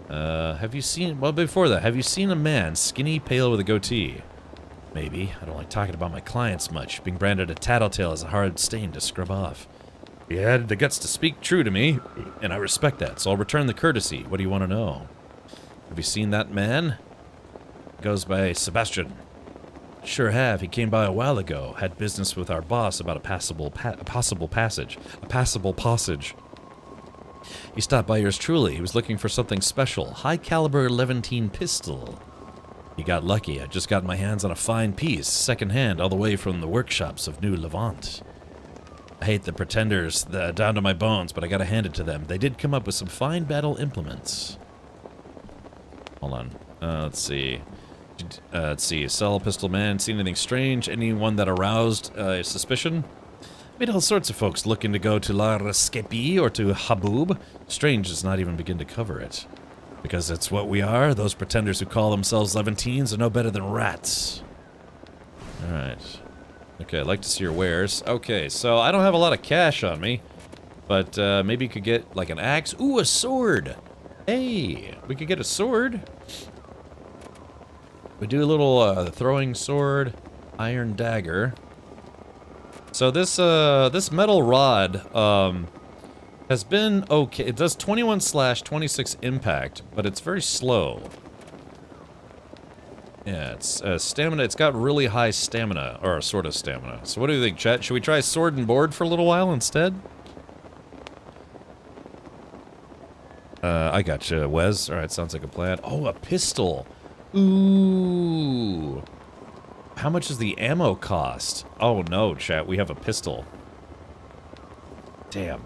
Have you seen... Well, before that, have you seen a man, skinny, pale with a goatee? Maybe. I don't like talking about my clients much. Being branded a tattletale is a hard stain to scrub off. He had the guts to speak true to me, and I respect that, so I'll return the courtesy. What do you want to know? Have you seen that man? He goes by Sebastian. Sure have. He came by a while ago. Had business with our boss about a possible passage. He stopped by yours truly. He was looking for something special. High caliber Levantine pistol. He got lucky. I just got my hands on a fine piece, secondhand, all the way from the workshops of New Levant. I hate the pretenders down to my bones, but I gotta hand it to them. They did come up with some fine battle implements. Hold on. Let's see. Sell pistol man. Seen anything strange? Anyone that aroused suspicion? Made all sorts of folks looking to go to La Reskepi or to Haboob. Strange does not even begin to cover it. Because that's what we are. Those pretenders who call themselves Levantines are no better than rats. Alright. Okay, I'd like to see your wares. Okay, so I don't have a lot of cash on me. But maybe you could get like an axe. Ooh, a sword! Hey, we could get a sword. We do a little throwing sword, iron dagger. So this metal rod has been okay. It does 21/26 impact, but it's very slow. Yeah, it's stamina. It's got really high stamina, or sort of stamina. So what do you think, chat? Should we try sword and board for a little while instead? I gotcha, Wes. Alright, sounds like a plan. Oh, a pistol. Ooh. How much does the ammo cost? Oh no, chat, we have a pistol. Damn.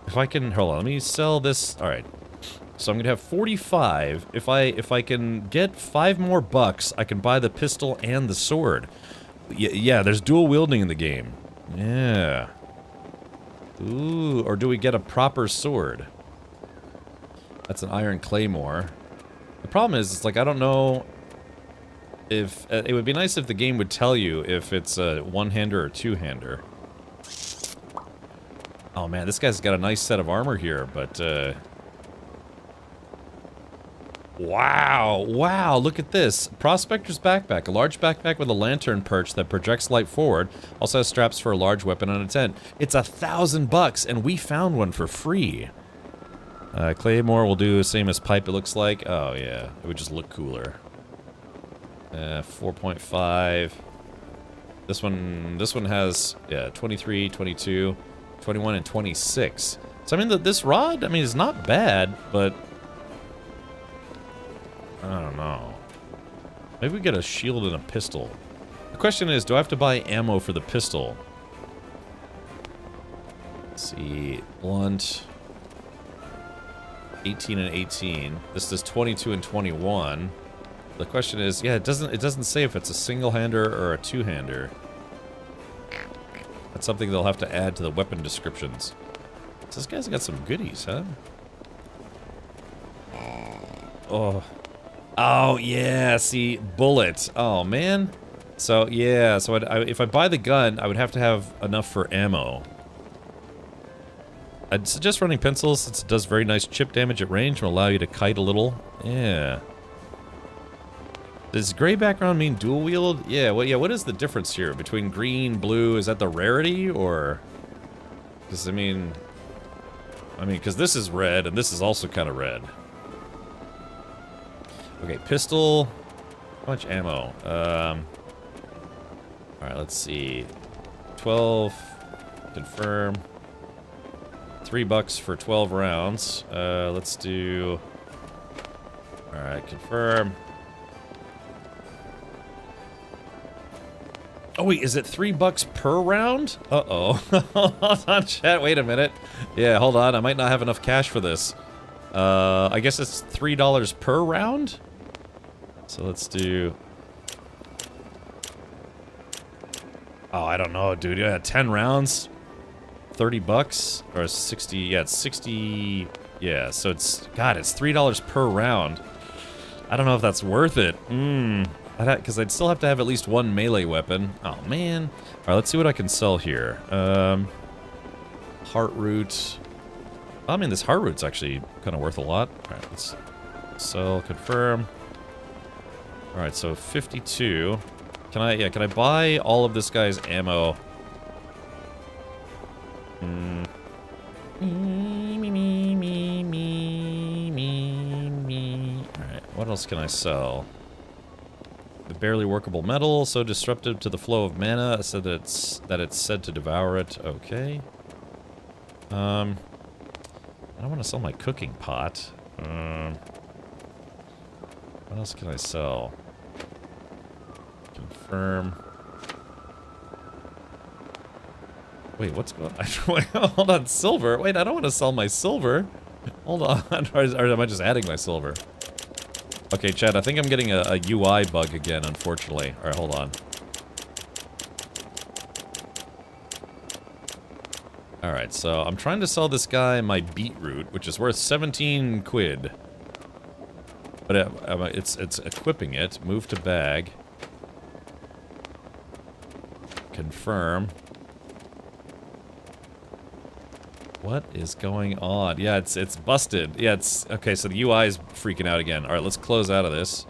If I can, hold on, let me sell this. Alright. So I'm gonna have 45. If I can get 5 more bucks, I can buy the pistol and the sword. Yeah, there's dual wielding in the game. Yeah. Ooh, or do we get a proper sword? That's an iron claymore. The problem is, it's like, I don't know if... it would be nice if the game would tell you if it's a one-hander or two-hander. Oh man, this guy's got a nice set of armor here, but wow, wow, look at this. Prospector's backpack. A large backpack with a lantern perch that projects light forward. Also has straps for a large weapon on its end. It's $1,000 and we found one for free. Claymore will do the same as pipe, it looks like. Oh yeah, it would just look cooler. 4.5. This one has, yeah, 23, 22, 21, and 26. So I mean, this rod, I mean, it's not bad, but I don't know. Maybe we get a shield and a pistol. The question is, do I have to buy ammo for the pistol? Let's see, blunt. 18 and 18. This does 22 and 21. The question is, yeah, it doesn't say if it's a single-hander or a two-hander. That's something they'll have to add to the weapon descriptions. So this guy's got some goodies, huh? Oh. Oh, yeah, see, bullet. Oh, man. So, yeah, so if I buy the gun, I would have to have enough for ammo. I'd suggest running pencils since it does very nice chip damage at range and will allow you to kite a little. Yeah. Does gray background mean dual wield? Yeah, what is the difference here between green, blue? Is that the rarity, or? Because I mean, because this is red and this is also kind of red. Okay, pistol. How much ammo? Alright, let's see. 12. Confirm. $3 for 12 rounds. Let's do... Alright, confirm. Oh wait, is it $3 per round? Uh-oh. Hold on, chat, wait a minute. Yeah, hold on, I might not have enough cash for this. I guess it's $3 per round? So let's do... Oh, I don't know, dude. Yeah, 10 rounds. $30 or 60, yeah, it's 60, yeah, so it's, God, it's $3 per round. I don't know if that's worth it. Because I'd still have to have at least one melee weapon. Oh, man. Alright, let's see what I can sell here. Heart root. I mean, this heart root's actually kind of worth a lot. Alright, let's sell, confirm. Alright, so 52. Can I buy all of this guy's ammo? What else can I sell? The barely workable metal, so disruptive to the flow of mana, so that it's said to devour it. Okay. I don't want to sell my cooking pot. What else can I sell? Confirm. Wait, what's going on? Wait, hold on, silver. Wait, I don't want to sell my silver. Hold on, or am I just adding my silver? Okay, Chad, I think I'm getting a UI bug again, unfortunately. Alright, hold on. Alright, so I'm trying to sell this guy my beetroot, which is worth 17 quid. But it's equipping it. Move to bag. Confirm. What is going on? Yeah, it's busted. Yeah, it's... Okay, so the UI is freaking out again. Alright, let's close out of this.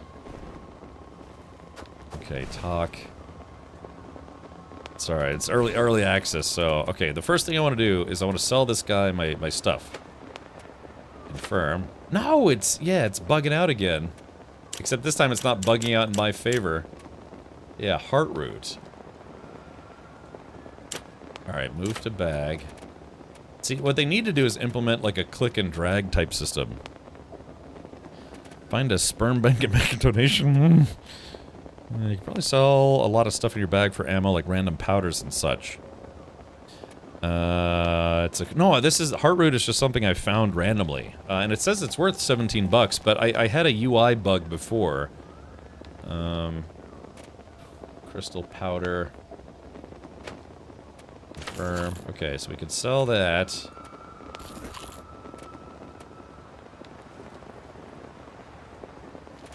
Okay, talk. It's alright, it's early access, so... Okay, the first thing I want to do is I want to sell this guy my stuff. Confirm. No, it's... Yeah, it's bugging out again. Except this time it's not bugging out in my favor. Yeah, heart root. Alright, move to bag. See, what they need to do is implement like a click and drag type system. Find a sperm bank and make a donation. You can probably sell a lot of stuff in your bag for ammo, like random powders and such. No, this is heart root is just something I found randomly, and it says it's worth 17 bucks. But I had a UI bug before. Crystal powder. Confirm. Okay, so we could sell that.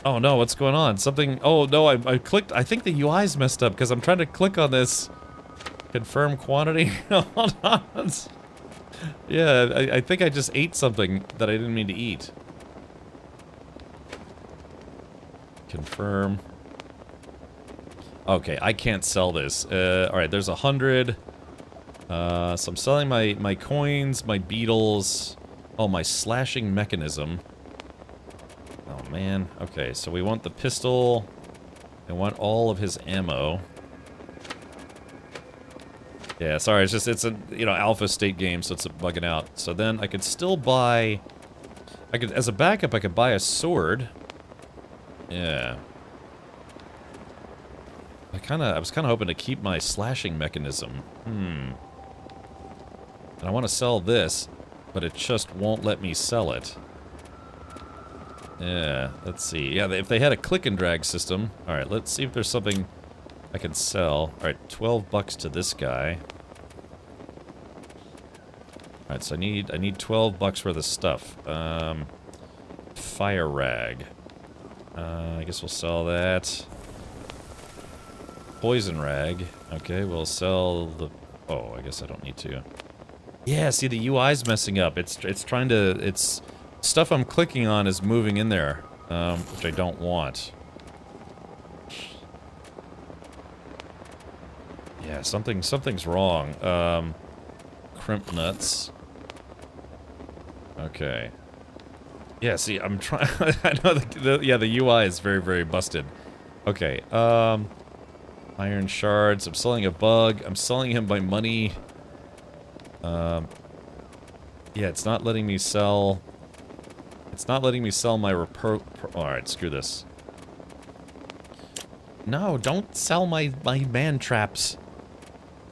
Oh no, what's going on? Something... Oh no, I clicked... I think the UI's messed up because I'm trying to click on this. Confirm quantity. Hold on. Yeah, I think I just ate something that I didn't mean to eat. Confirm. Okay, I can't sell this. Alright, there's 100. So I'm selling my coins, my beetles. Oh, my slashing mechanism. Oh, man. Okay, so we want the pistol. I want all of his ammo. Yeah, sorry, it's a, you know, alpha state game, so it's bugging out. So then I could still buy... as a backup, I could buy a sword. Yeah. I was kinda hoping to keep my slashing mechanism. And I want to sell this, but it just won't let me sell it. Yeah, let's see. Yeah, if they had a click and drag system. Alright, let's see if there's something I can sell. Alright, 12 bucks to this guy. Alright, so I need 12 bucks worth of stuff. Fire rag. I guess we'll sell that. Poison rag. Okay, we'll sell the... Oh, I guess I don't need to. Yeah, see, the UI's messing up. It's trying to... It's... Stuff I'm clicking on is moving in there, which I don't want. Yeah, something's wrong. Crimp nuts. Okay. Yeah, see, I'm trying... I know the UI is very, very busted. Okay, iron shards. I'm selling a bug. I'm selling him my money. Yeah, it's not letting me sell... It's not letting me sell my Alright, screw this. No, don't sell my man traps.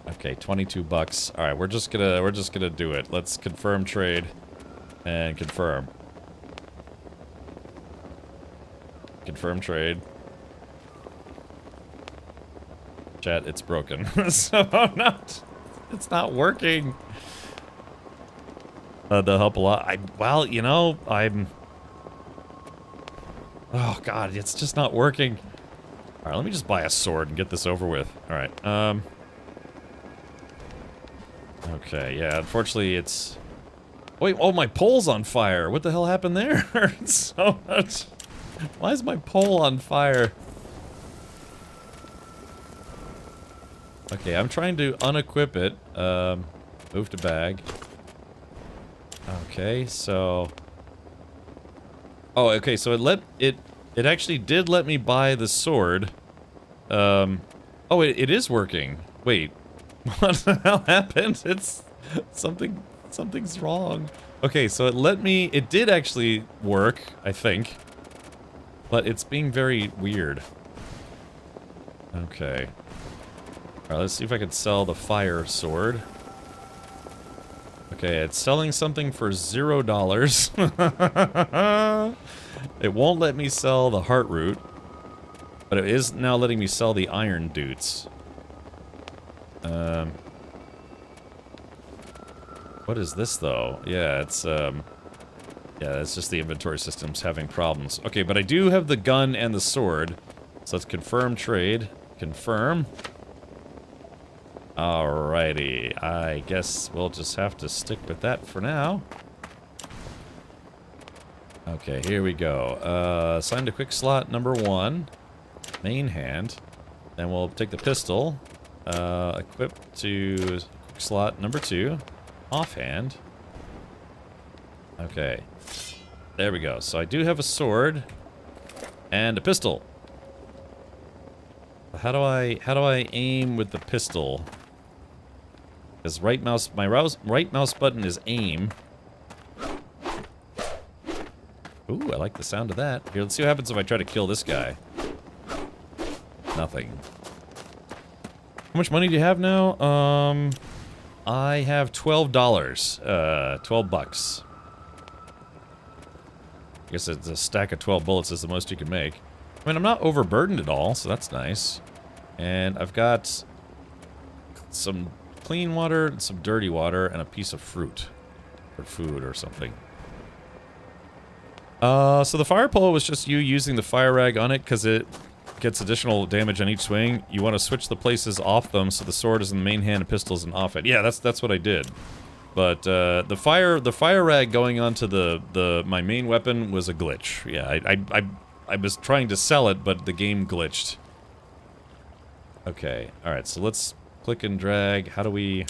Okay, 22 bucks. Alright, we're just gonna do it. Let's confirm trade. And confirm. Confirm trade. Chat, it's broken. So it's not working. They'll help a lot. Well, you know, oh god, it's just not working. Alright, let me just buy a sword and get this over with. Alright, okay, yeah, unfortunately it's... Wait, oh, my pole's on fire! What the hell happened there? So much... Why is my pole on fire? Okay, I'm trying to unequip it. Move to bag. Okay, so... Oh, okay, so it It actually did let me buy the sword. Oh, it is working. Wait. What the hell happened? It's... Something's wrong. Okay, so it did actually work, I think. But it's being very weird. Okay. Alright, let's see if I can sell the fire sword. Okay, it's selling something for $0. It won't let me sell the heart root. But it is now letting me sell the iron dutes. What is this, though? Yeah, it's, yeah, it's just the inventory system's having problems. Okay, but I do have the gun and the sword. So let's confirm trade. Confirm. Alrighty. I guess we'll just have to stick with that for now. Okay, here we go. Assign to quick slot number 1. Main hand. Then we'll take the pistol. Equip to quick slot number 2. Offhand. Okay. There we go. So I do have a sword and a pistol. How do I aim with the pistol? Because my right mouse button is aim. Ooh, I like the sound of that. Here, let's see what happens if I try to kill this guy. Nothing. How much money do you have now? I have $12. 12 bucks. I guess it's a stack of 12 bullets is the most you can make. I mean, I'm not overburdened at all, so that's nice. And I've got some clean water, and some dirty water, and a piece of fruit. Or food or something. So the fire pole was just you using the fire rag on it because it gets additional damage on each swing. You want to switch the places off them so the sword is in the main hand and pistol is in off it. Yeah, that's what I did. But the fire rag going onto my main weapon was a glitch. Yeah, I was trying to sell it, but the game glitched. Okay, alright, so let's click and drag. How do we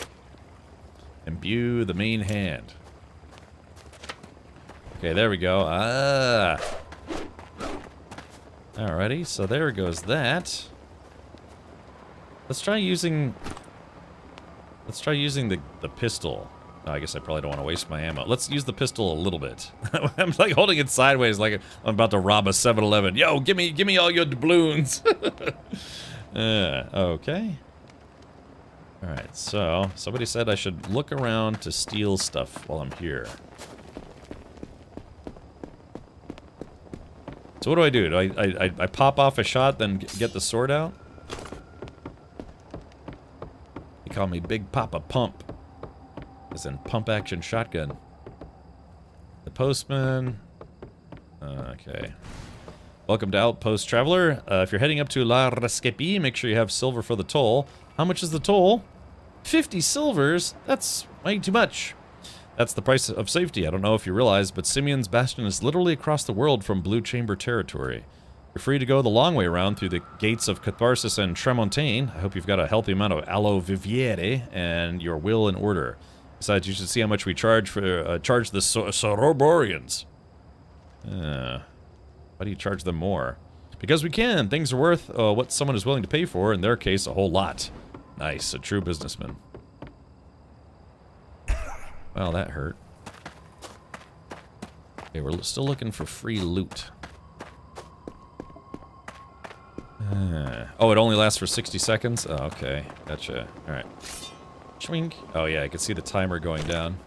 imbue the main hand? Okay, there we go. Ah! Alrighty, so there goes that. Let's try using the pistol. Oh, I guess I probably don't want to waste my ammo. Let's use the pistol a little bit. I'm like holding it sideways like I'm about to rob a 7-Eleven. Yo, give me all your doubloons. Okay. Alright, so somebody said I should look around to steal stuff while I'm here. So what do? Do I pop off a shot, then get the sword out? They call me Big Papa Pump. As in pump action shotgun. The postman. Okay. Welcome to Outpost Traveler. If you're heading up to La Rescapie, make sure you have silver for the toll. How much is the toll? 50 silvers? That's way too much. That's the price of safety. I don't know if you realize, but Simeon's Bastion is literally across the world from Blue Chamber territory. You're free to go the long way around through the gates of Catharsis and Tremontaine. I hope you've got a healthy amount of aloe viviere and your will in order. Besides, you should see how much we charge for the Soroborians. Why do you charge them more? Because we can. Things are worth what someone is willing to pay for. In their case, a whole lot. Nice, a true businessman. Well, that hurt. Okay, we're still looking for free loot. Oh, it only lasts for 60 seconds? Oh, okay. Gotcha. Alright. Schwink. Oh, yeah, I can see the timer going down.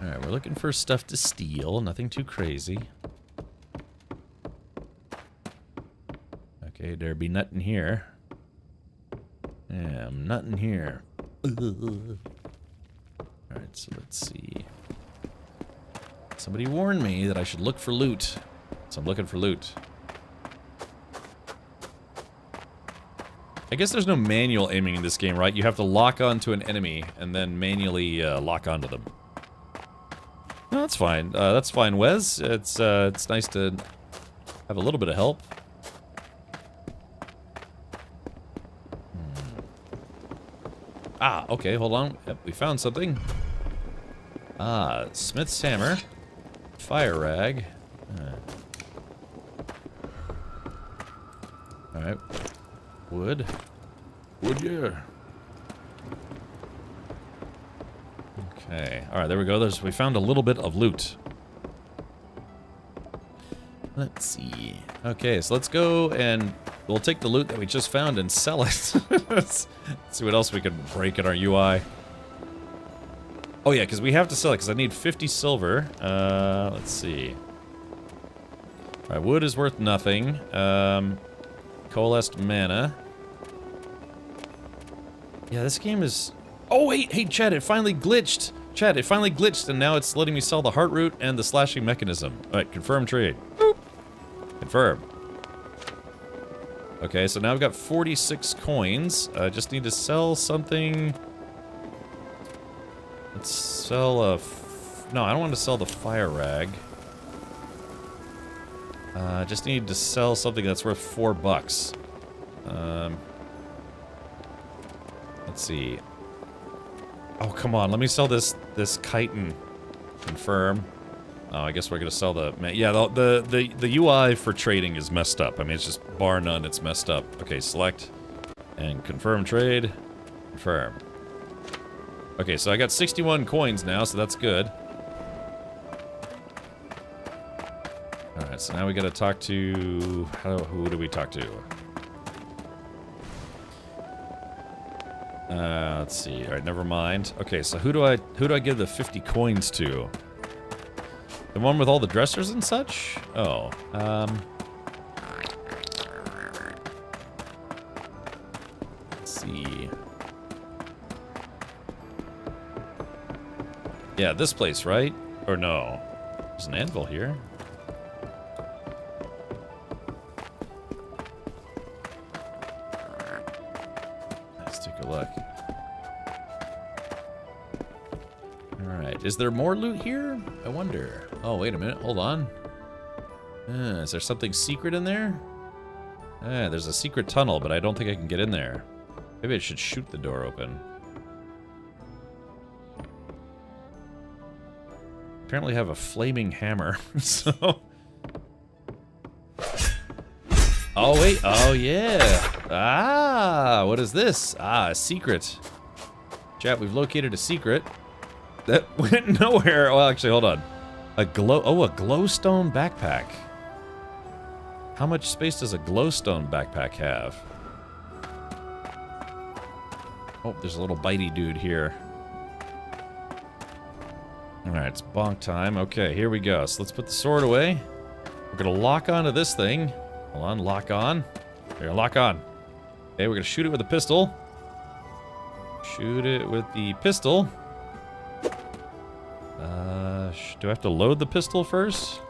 Alright, we're looking for stuff to steal. Nothing too crazy. Okay, there be nothing here. Yeah, I'm nothing here. Alright, so let's see. Somebody warned me that I should look for loot. So I'm looking for loot. I guess there's no manual aiming in this game, right? You have to lock onto an enemy and then manually lock onto them. No, that's fine. That's fine, Wes. It's nice to have a little bit of help. Ah, okay, hold on. Yep, we found something. Ah, Smith's hammer. Fire rag. Alright. Wood. Would yeah. Okay. Alright, there we go. We found a little bit of loot. Let's see. Okay, so let's go and we'll take the loot that we just found and sell it. Let's see what else we can break in our UI. Oh yeah, because we have to sell it because I need 50 silver. Let's see. Alright, wood is worth nothing. Coalesced mana. Yeah, this game is... Oh wait, hey Chad, it finally glitched. Chad, it finally glitched and now it's letting me sell the heart root and the slashing mechanism. Alright, confirm trade. Boop. Confirm. Okay, so now I've got 46 coins. I just need to sell something. Let's sell a... No, I don't want to sell the fire rag. I just need to sell something that's worth $4. Let's see. Oh, come on. Let me sell this chitin. Confirm. Oh, I guess we're gonna sell the... Yeah, the UI for trading is messed up. I mean, it's just bar none, it's messed up. Okay, select. And confirm trade. Confirm. Okay, so I got 61 coins now, so that's good. Alright, so now we gotta talk to... who do we talk to? Let's see. Alright, never mind. Okay, so who do I give the 50 coins to? The one with all the dressers and such? Oh, let's see. Yeah, this place, right? Or no? There's an anvil here. Let's take a look. Alright, is there more loot here? I wonder. Oh, wait a minute. Hold on. Is there something secret in there? There's a secret tunnel, but I don't think I can get in there. Maybe I should shoot the door open. Apparently have a flaming hammer, so... Oh, wait. Oh, yeah. Ah, what is this? Ah, a secret. Chat, we've located a secret. That went nowhere. Well, actually, hold on. A glowstone backpack. How much space does a glowstone backpack have? Oh, there's a little bitey dude here. Alright, it's bonk time. Okay, here we go. So let's put the sword away. We're gonna lock onto this thing. Hold on, lock on. We're gonna lock on. Okay, we're gonna shoot it with a pistol. Shoot it with the pistol. Do I have to load the pistol first?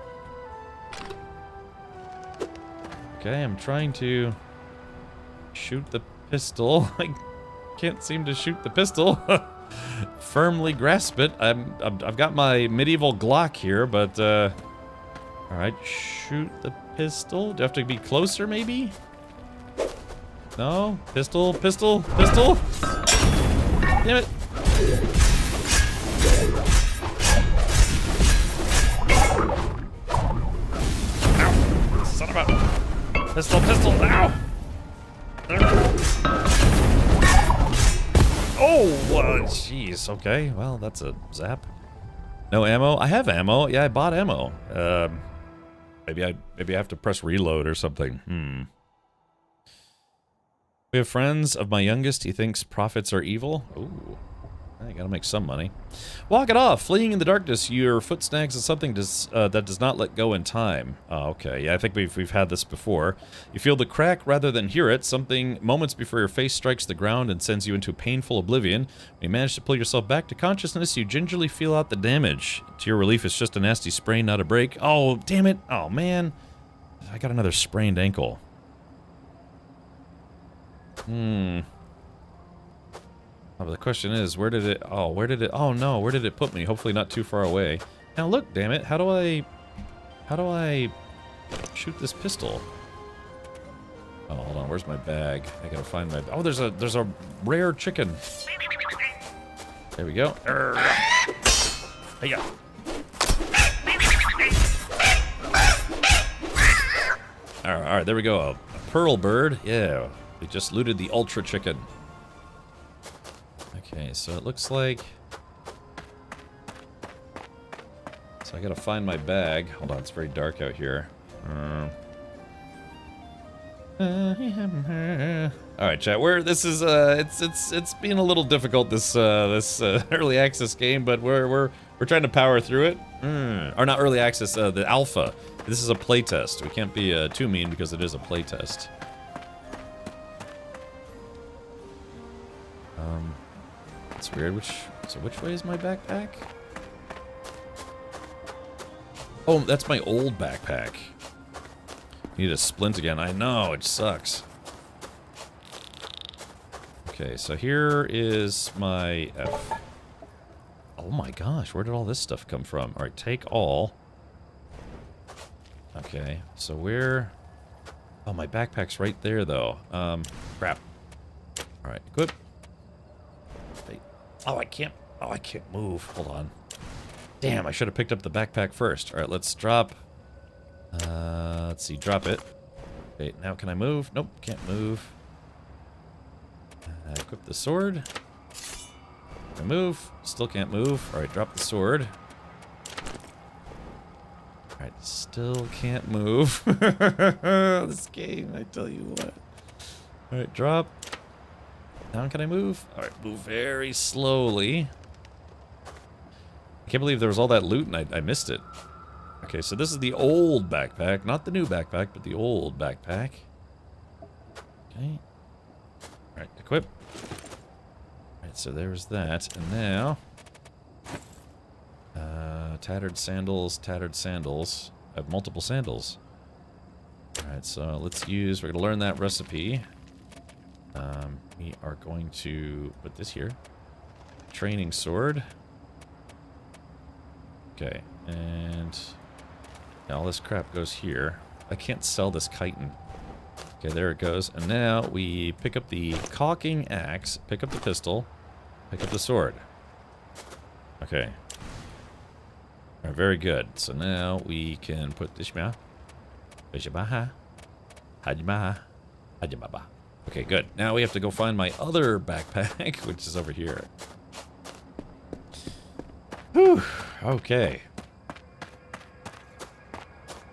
Okay, I'm trying to shoot the pistol. I can't seem to shoot the pistol. Firmly grasp it. I've got my medieval Glock here, but all right, shoot the pistol. Do I have to be closer, maybe? No, pistol, pistol, pistol. Damn it! Ow! Son of a pistol, pistol! Ow! Oh, jeez. Okay, well, that's a zap. No ammo. I have ammo. Yeah, I bought ammo. Maybe I have to press reload or something. We have friends of my youngest. He thinks prophets are evil. Ooh. I gotta make some money. Walk it off. Fleeing in the darkness, your foot snags on something that does not let go in time. Oh, okay. Yeah, I think we've had this before. You feel the crack rather than hear it. Something moments before your face strikes the ground and sends you into painful oblivion. When you manage to pull yourself back to consciousness, you gingerly feel out the damage. To your relief, it's just a nasty sprain, not a break. Oh, damn it. Oh, man. I got another sprained ankle. Oh, but the question is, where did it... Oh, no, where did it put me? Hopefully not too far away. Now look, damn it, how do I shoot this pistol? Oh, hold on, where's my bag? I gotta find my... Oh, there's a rare chicken. There we go. Hey-ya. Alright, there we go. A pearl bird. Yeah, we just looted the ultra chicken. Okay, so it looks like... So I gotta find my bag. Hold on, it's very dark out here. Alright, chat, this is, it's been a little difficult, this early access game, but we're trying to power through it. Or not early access, the alpha. This is a playtest. We can't be too mean because it is a playtest. It's weird. Which way is my backpack? Oh, that's my old backpack. Need a splint again. I know, it sucks. Okay, so here is my F. Oh my gosh, where did all this stuff come from? Alright, take all. Okay, so where... Oh, my backpack's right there, though. Crap. Alright, equip. Oh, I can't move. Hold on. Damn, I should have picked up the backpack first. Alright, let's drop... let's see, drop it. Okay, now can I move? Nope, can't move. Equip the sword. Can I move? Still can't move. Alright, drop the sword. Alright, still can't move. This game, I tell you what. Alright, drop. Now can I move? Alright, move very slowly. I can't believe there was all that loot and I missed it. Okay, so this is the old backpack. Not the new backpack, but the old backpack. Okay. Alright, equip. Alright, so there's that. And now... tattered sandals, tattered sandals. I have multiple sandals. Alright, so let's use... We're going to learn that recipe. We are going to put this here. Training sword. Okay, and... all this crap goes here. I can't sell this chitin. Okay, there it goes. And now we pick up the caulking axe, pick up the pistol, pick up the sword. Okay. Alright, very good. So now we can put this here. Okay, good. Now we have to go find my other backpack, which is over here. Whew. Okay.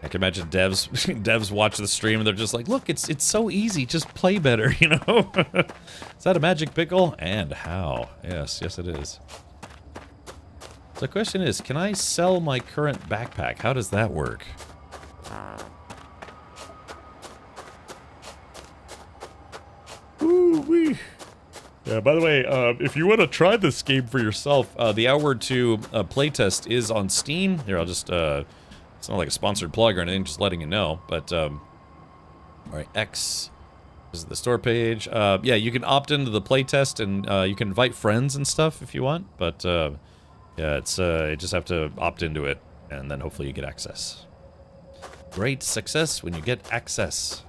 I can imagine devs watch the stream and they're just like, look, it's so easy, just play better, you know? Is that a magic pickle? And how? Yes, yes it is. So the question is, can I sell my current backpack? How does that work? Ooh-wee. Yeah, by the way, if you want to try this game for yourself, the Hour 2 playtest is on Steam. Here, I'll just, it's not like a sponsored plug or anything, just letting you know, but, alright, X is the store page. Yeah, you can opt into the playtest, and, you can invite friends and stuff if you want, but, yeah, it's, you just have to opt into it, and then hopefully you get access. Great success when you get access.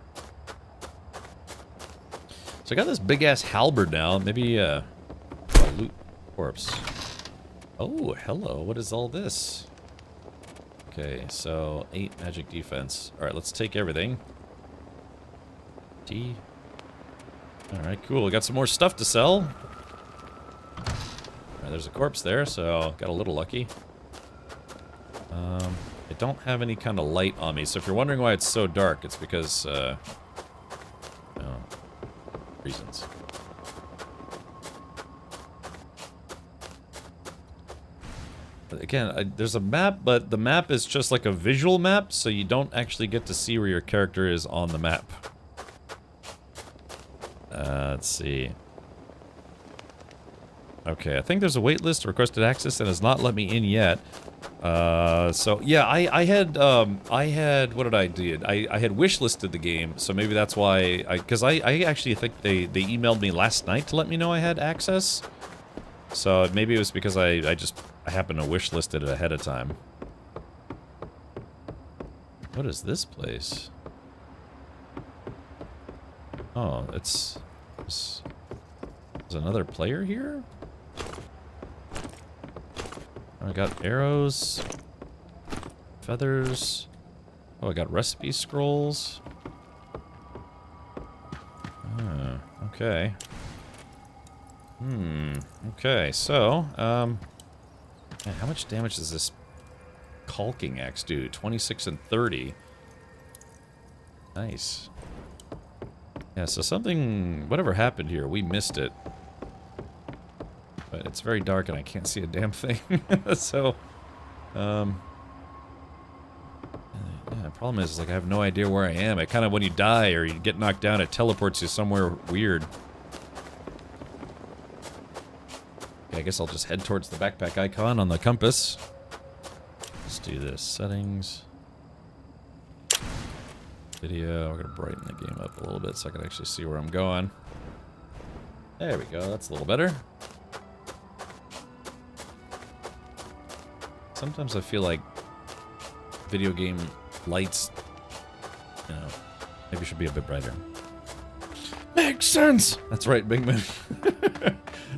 So I got this big-ass halberd now. Maybe, loot corpse. Oh, hello. What is all this? Okay, so 8 magic defense. Alright, let's take everything. T. Alright, cool. We got some more stuff to sell. Alright, there's a corpse there, so got a little lucky. I don't have any kind of light on me, so if you're wondering why it's so dark, it's because, reasons. But again, there's a map, but the map is just like a visual map, so you don't actually get to see where your character is on the map. Let's see. Okay, I think there's a wait list, requested access, and has not let me in yet. So yeah, I had, what did I do? I had wishlisted the game, so maybe that's why, because I actually think they emailed me last night to let me know I had access. So maybe it was because I happened to wishlist it ahead of time. What is this place? Oh, there's another player here? I got arrows, feathers. Oh, I got recipe scrolls. Okay. Okay, so, man, how much damage does this caulking axe do? 26 and 30. Nice. Yeah, so something, whatever happened here, we missed it. But it's very dark and I can't see a damn thing. So, yeah, the problem is, like, I have no idea where I am. It kind of, when you die or you get knocked down, it teleports you somewhere weird. Okay, I guess I'll just head towards the backpack icon on the compass. Let's do this. Settings. Video. We're going to brighten the game up a little bit so I can actually see where I'm going. There we go. That's a little better. Sometimes I feel like video game lights, you know, maybe should be a bit brighter. Makes sense! That's right, Bigman.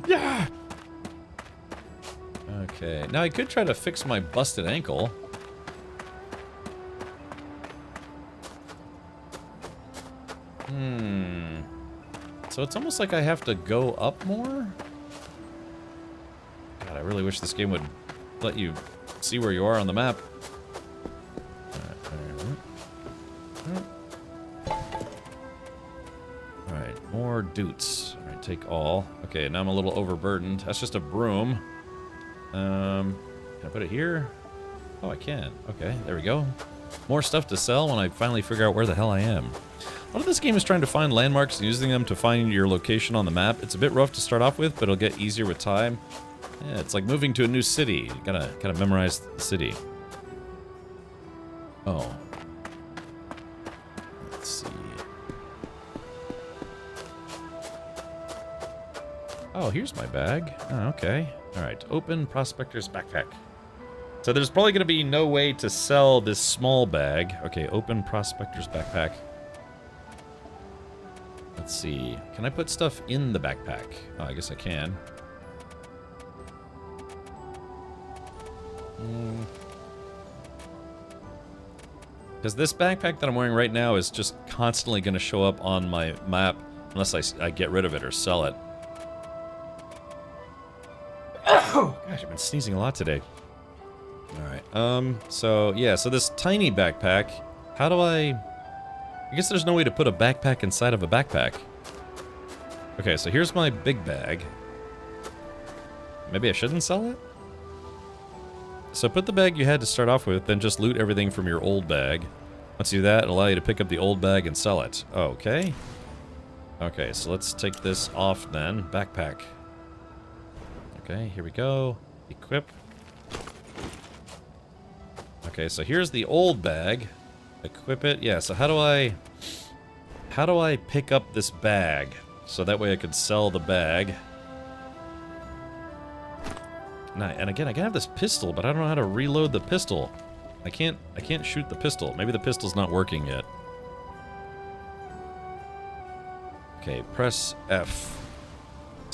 Yeah! Okay, now I could try to fix my busted ankle. So it's almost like I have to go up more? God, I really wish this game would let you see where you are on the map. Alright, more doots. Alright, take all. Okay, now I'm a little overburdened. That's just a broom. Can I put it here? Oh, I can. Okay, there we go. More stuff to sell when I finally figure out where the hell I am. A lot of this game is trying to find landmarks and using them to find your location on the map. It's a bit rough to start off with, but it'll get easier with time. Yeah, it's like moving to a new city. You gotta memorize the city. Oh. Let's see. Oh, here's my bag. Oh, okay. Alright, open Prospector's backpack. So there's probably going to be no way to sell this small bag. Okay, open Prospector's backpack. Let's see. Can I put stuff in the backpack? Oh, I guess I can. Because this backpack that I'm wearing right now is just constantly going to show up on my map unless I get rid of it or sell it. Oh, gosh, I've been sneezing a lot today. Alright, so, yeah, so this tiny backpack, how do I guess there's no way to put a backpack inside of a backpack. Okay, so here's my big bag. Maybe I shouldn't sell it? So put the bag you had to start off with, then just loot everything from your old bag. Once you do that, it'll allow you to pick up the old bag and sell it. Okay. Okay, so let's take this off then. Backpack. Okay, here we go. Equip. Okay, so here's the old bag. Equip it. Yeah, so how do I pick up this bag? So that way I could sell the bag. And again, I can have this pistol, but I don't know how to reload the pistol. I can't shoot the pistol. Maybe the pistol's not working yet. Okay, press F.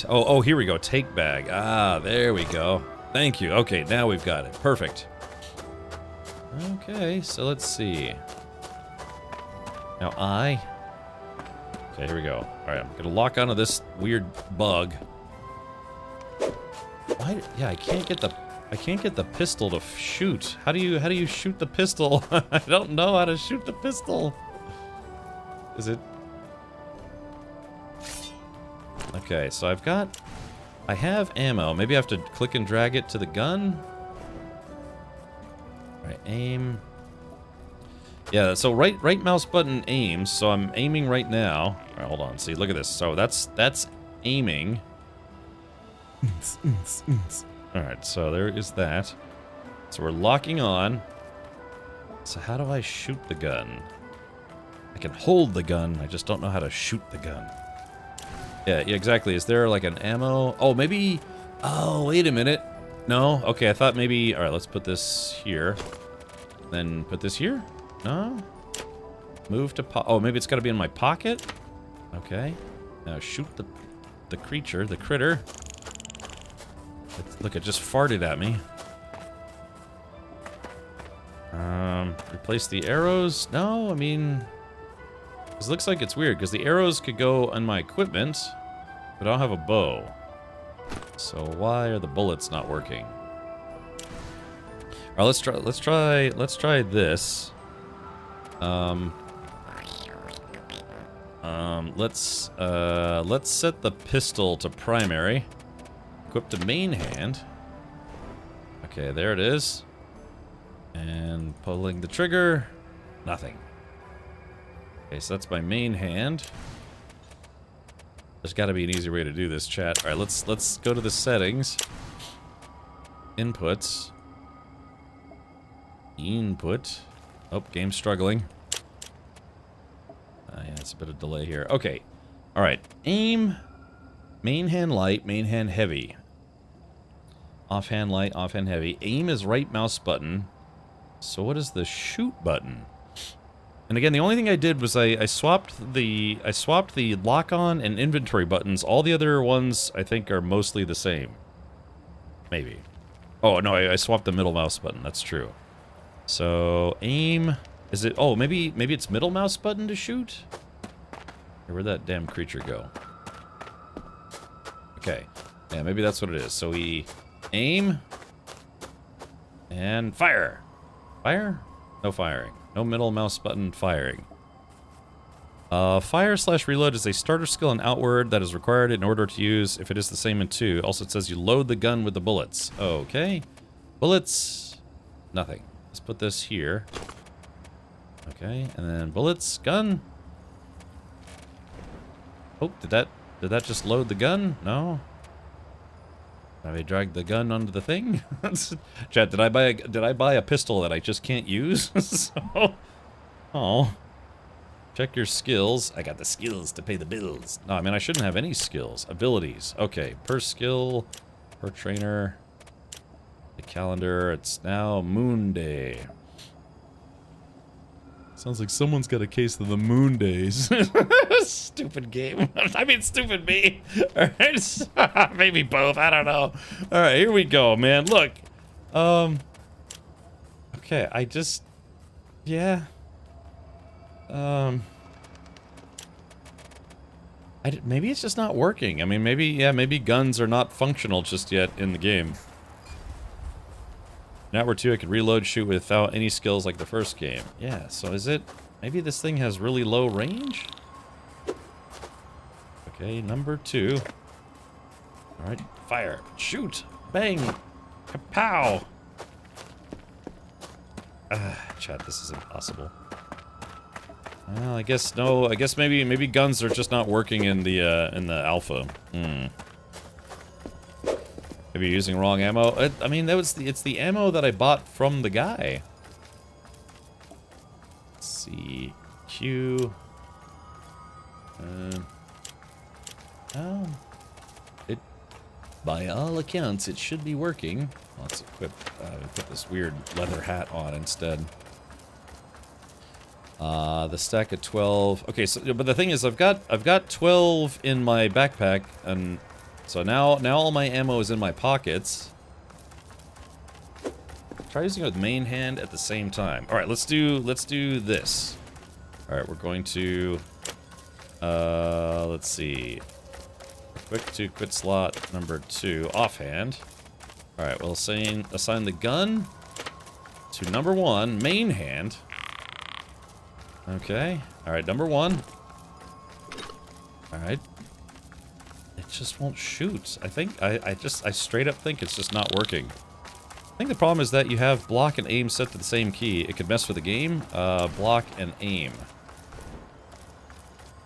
Oh, here we go. Take bag. Ah, there we go. Thank you. Okay, now we've got it. Perfect. Okay, so let's see. Now okay, here we go. Alright, I'm gonna lock onto this weird bug. Why? Yeah, I can't get the pistol to shoot. How do you shoot the pistol? I don't know how to shoot the pistol. Is it? Okay, so I have ammo. Maybe I have to click and drag it to the gun. Alright, aim. Yeah, so right mouse button aims, so I'm aiming right now. Alright, hold on. See, look at this. So that's aiming. Alright, so there is that. So we're locking on. So how do I shoot the gun? I can hold the gun, I just don't know how to shoot the gun. Yeah, exactly. Is there like an ammo? Oh, maybe... Oh, wait a minute. No? Okay, I thought maybe... Alright, let's put this here. Then put this here? No? Move to... Oh, maybe it's got to be in my pocket? Okay. Now shoot the creature, the critter. Look, it just farted at me. Replace the arrows? No, I mean... Because it looks like it's weird, because the arrows could go on my equipment, but I don't have a bow. So why are the bullets not working? All right, let's try this. Let's set the pistol to primary. Equip to main hand. Okay, there it is. And pulling the trigger, nothing. Okay, so that's my main hand. There's got to be an easier way to do this, chat. All right, let's go to the settings. Inputs. Input. Oh, game's struggling. Yeah, it's a bit of delay here. Okay. All right. Aim. Main hand light, main hand heavy. Offhand light, offhand heavy. Aim is right mouse button. So what is the shoot button? And again, the only thing I did was I swapped the lock on and inventory buttons. All the other ones I think are mostly the same. Maybe. Oh no, I swapped the middle mouse button. That's true. So aim. Is it? Oh, maybe it's middle mouse button to shoot. Where'd that damn creature go? Okay. Yeah, maybe that's what it is. So we aim and fire. Fire? No firing. No middle mouse button firing. Fire/reload is a starter skill in Outward that is required in order to use if it is the same in 2. Also, it says you load the gun with the bullets. Okay. Bullets. Nothing. Let's put this here. Okay, and then bullets, gun. Oh, did that just load the gun? No. Have I dragged the gun onto the thing? Chat, did I buy a pistol that I just can't use? So, oh. Check your skills. I got the skills to pay the bills. No, I mean I shouldn't have any skills. Abilities. Okay, per skill, per trainer. The calendar. It's now Moon Day. Sounds like someone's got a case of the Moon Days. Stupid game. I mean, stupid me. Alright. Maybe both. I don't know. Alright, here we go, man. Look. Okay, I just... Yeah. Maybe it's just not working. I mean, maybe guns are not functional just yet in the game. Now we're 2, I could reload, shoot without any skills like the first game. Yeah, so is it... Maybe this thing has really low range? Okay, number 2. Alright, fire. Shoot! Bang! Kapow! Chat, this is impossible. Well, I guess no. I guess maybe guns are just not working in the alpha. Maybe you're using wrong ammo. I mean, it's the ammo that I bought from the guy. Let's see, Q. Oh, it. By all accounts, it should be working. Let's put this weird leather hat on instead. The stack of 12. Okay, so but the thing is, I've got 12 in my backpack, and so now all my ammo is in my pockets. Try using it with main hand at the same time. All right, let's do this. All right, we're going to let's see. Quick to quit slot number 2 offhand. All right, we'll assign the gun to number 1 main hand. Okay. Alright, number 1. Alright. It just won't shoot. I think, I straight up think it's just not working. I think the problem is that you have block and aim set to the same key. It could mess with the game. Block and aim.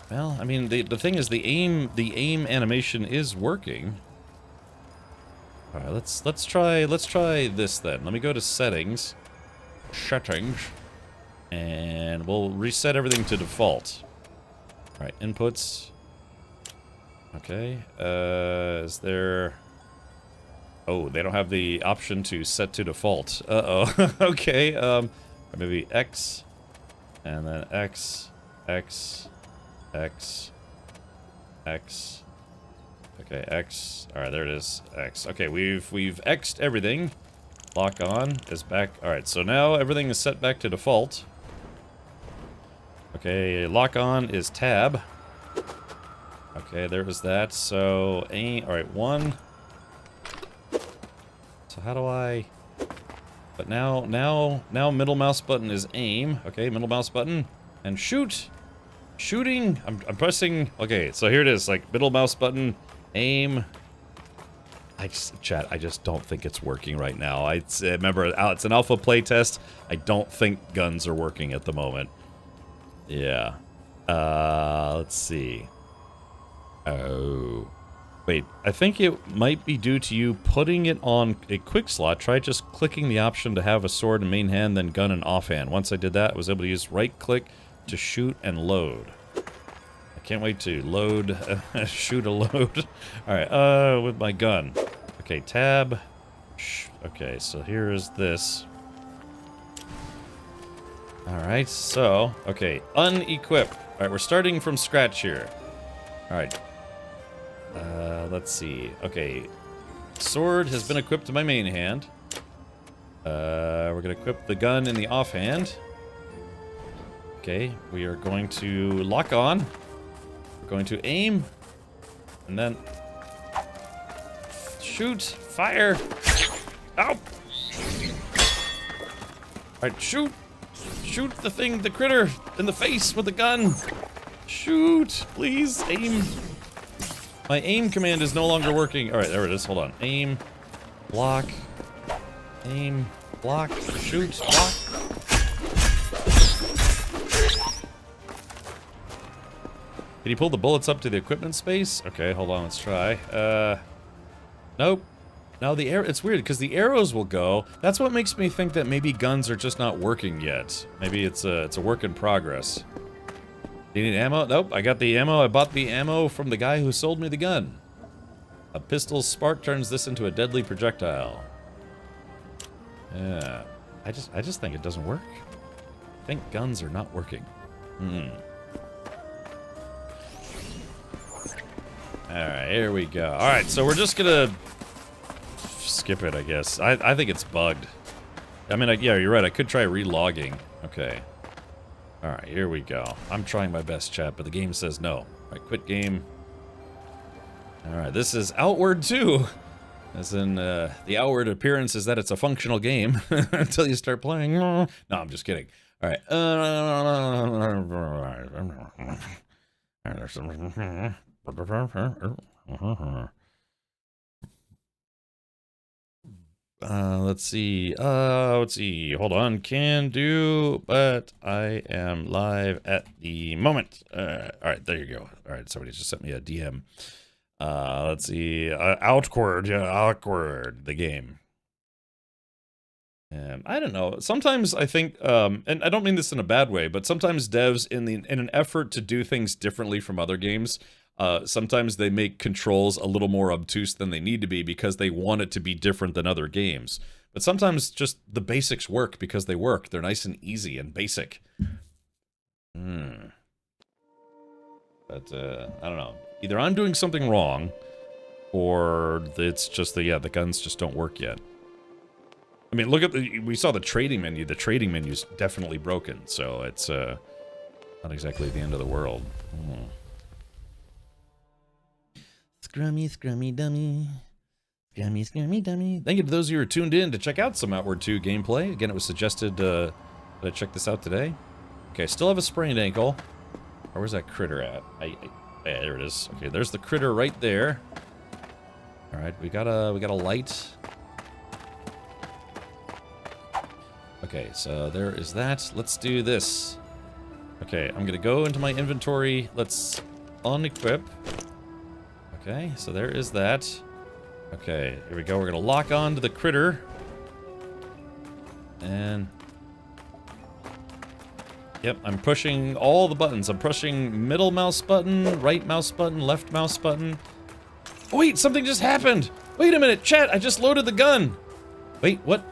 Well, I mean, the thing is the aim animation is working. Alright, let's try this then. Let me go to settings. Settings. And we'll reset everything to default. Alright, inputs. Okay, is there... Oh, they don't have the option to set to default. Uh-oh. Okay, maybe X, and then X, X, X, X. Okay, X. Alright, there it is. X. Okay, we've X'd everything. Lock on is back. Alright, so now everything is set back to default. Okay, lock on is tab. Okay, there was that. So, aim. Alright, 1. So how do I... But now middle mouse button is aim. Okay, middle mouse button. And shoot! Shooting! I'm pressing... Okay, so here it is. Like, middle mouse button, aim. Chat, I just don't think it's working right now. Remember, it's an alpha playtest. I don't think guns are working at the moment. Yeah. Let's see. Oh. Wait, I think it might be due to you putting it on a quick slot. Try just clicking the option to have a sword in main hand, then gun in offhand. Once I did that, I was able to use right click to shoot and load. I can't wait to load, shoot a load. Alright, with my gun. Okay, tab. Okay, so here is this. Alright, so, okay, unequip. Alright, we're starting from scratch here. Alright. Let's see. Okay. Sword has been equipped to my main hand. We're gonna equip the gun in the offhand. Okay, we are going to lock on. We're going to aim. And then... shoot! Fire! Ow! Alright, shoot! Shoot the thing, the critter, in the face with the gun! Shoot! Please, aim! My aim command is no longer working. Alright, there it is. Hold on. Aim. Block. Aim. Block. Shoot. Block. Can you pull the bullets up to the equipment space? Okay, hold on. Let's try. Nope. Now the arrow... It's weird, because the arrows will go. That's what makes me think that maybe guns are just not working yet. Maybe it's a work in progress. Do you need ammo? Nope, I got the ammo. I bought the ammo from the guy who sold me the gun. A pistol's spark turns this into a deadly projectile. Yeah. I just think it doesn't work. I think guns are not working. Alright, here we go. Alright, so we're just gonna skip it, I guess. I think it's bugged. I mean, yeah, you're right. I could try relogging. Okay. Alright, here we go. I'm trying my best, chat, but the game says no. Alright, quit game. Alright, this is Outward 2. As in, the outward appearance is that it's a functional game until you start playing. No, I'm just kidding. Alright. Let's see. Hold on. Can do, but I am live at the moment. Alright, there you go. Alright, somebody just sent me a DM. Let's see. Outward, yeah, Outward, the game. I don't know. Sometimes I think, and I don't mean this in a bad way, but sometimes devs, in an effort to do things differently from other games, sometimes they make controls a little more obtuse than they need to be because they want it to be different than other games. But sometimes just the basics work because they work. They're nice and easy and basic. But, I don't know. Either I'm doing something wrong, or it's just the guns just don't work yet. I mean, look at we saw the trading menu. The trading menu's definitely broken, so it's, not exactly the end of the world. Scrummy, scrummy dummy. Scrummy, scrummy dummy. Thank you to those of you who are tuned in to check out some Outward 2 gameplay. Again, it was suggested that I check this out today. Okay, still have a sprained ankle. Or where's that critter at? Yeah, there it is. Okay, there's the critter right there. Alright, we got a light. Okay, so there is that. Let's do this. Okay, I'm gonna go into my inventory. Let's unequip. Okay, so there is that. Okay, here we go. We're gonna lock on to the critter. And... Yep, I'm pushing all the buttons. I'm pushing middle mouse button, right mouse button, left mouse button. Oh, wait, something just happened! Wait a minute, chat, I just loaded the gun! Wait, what?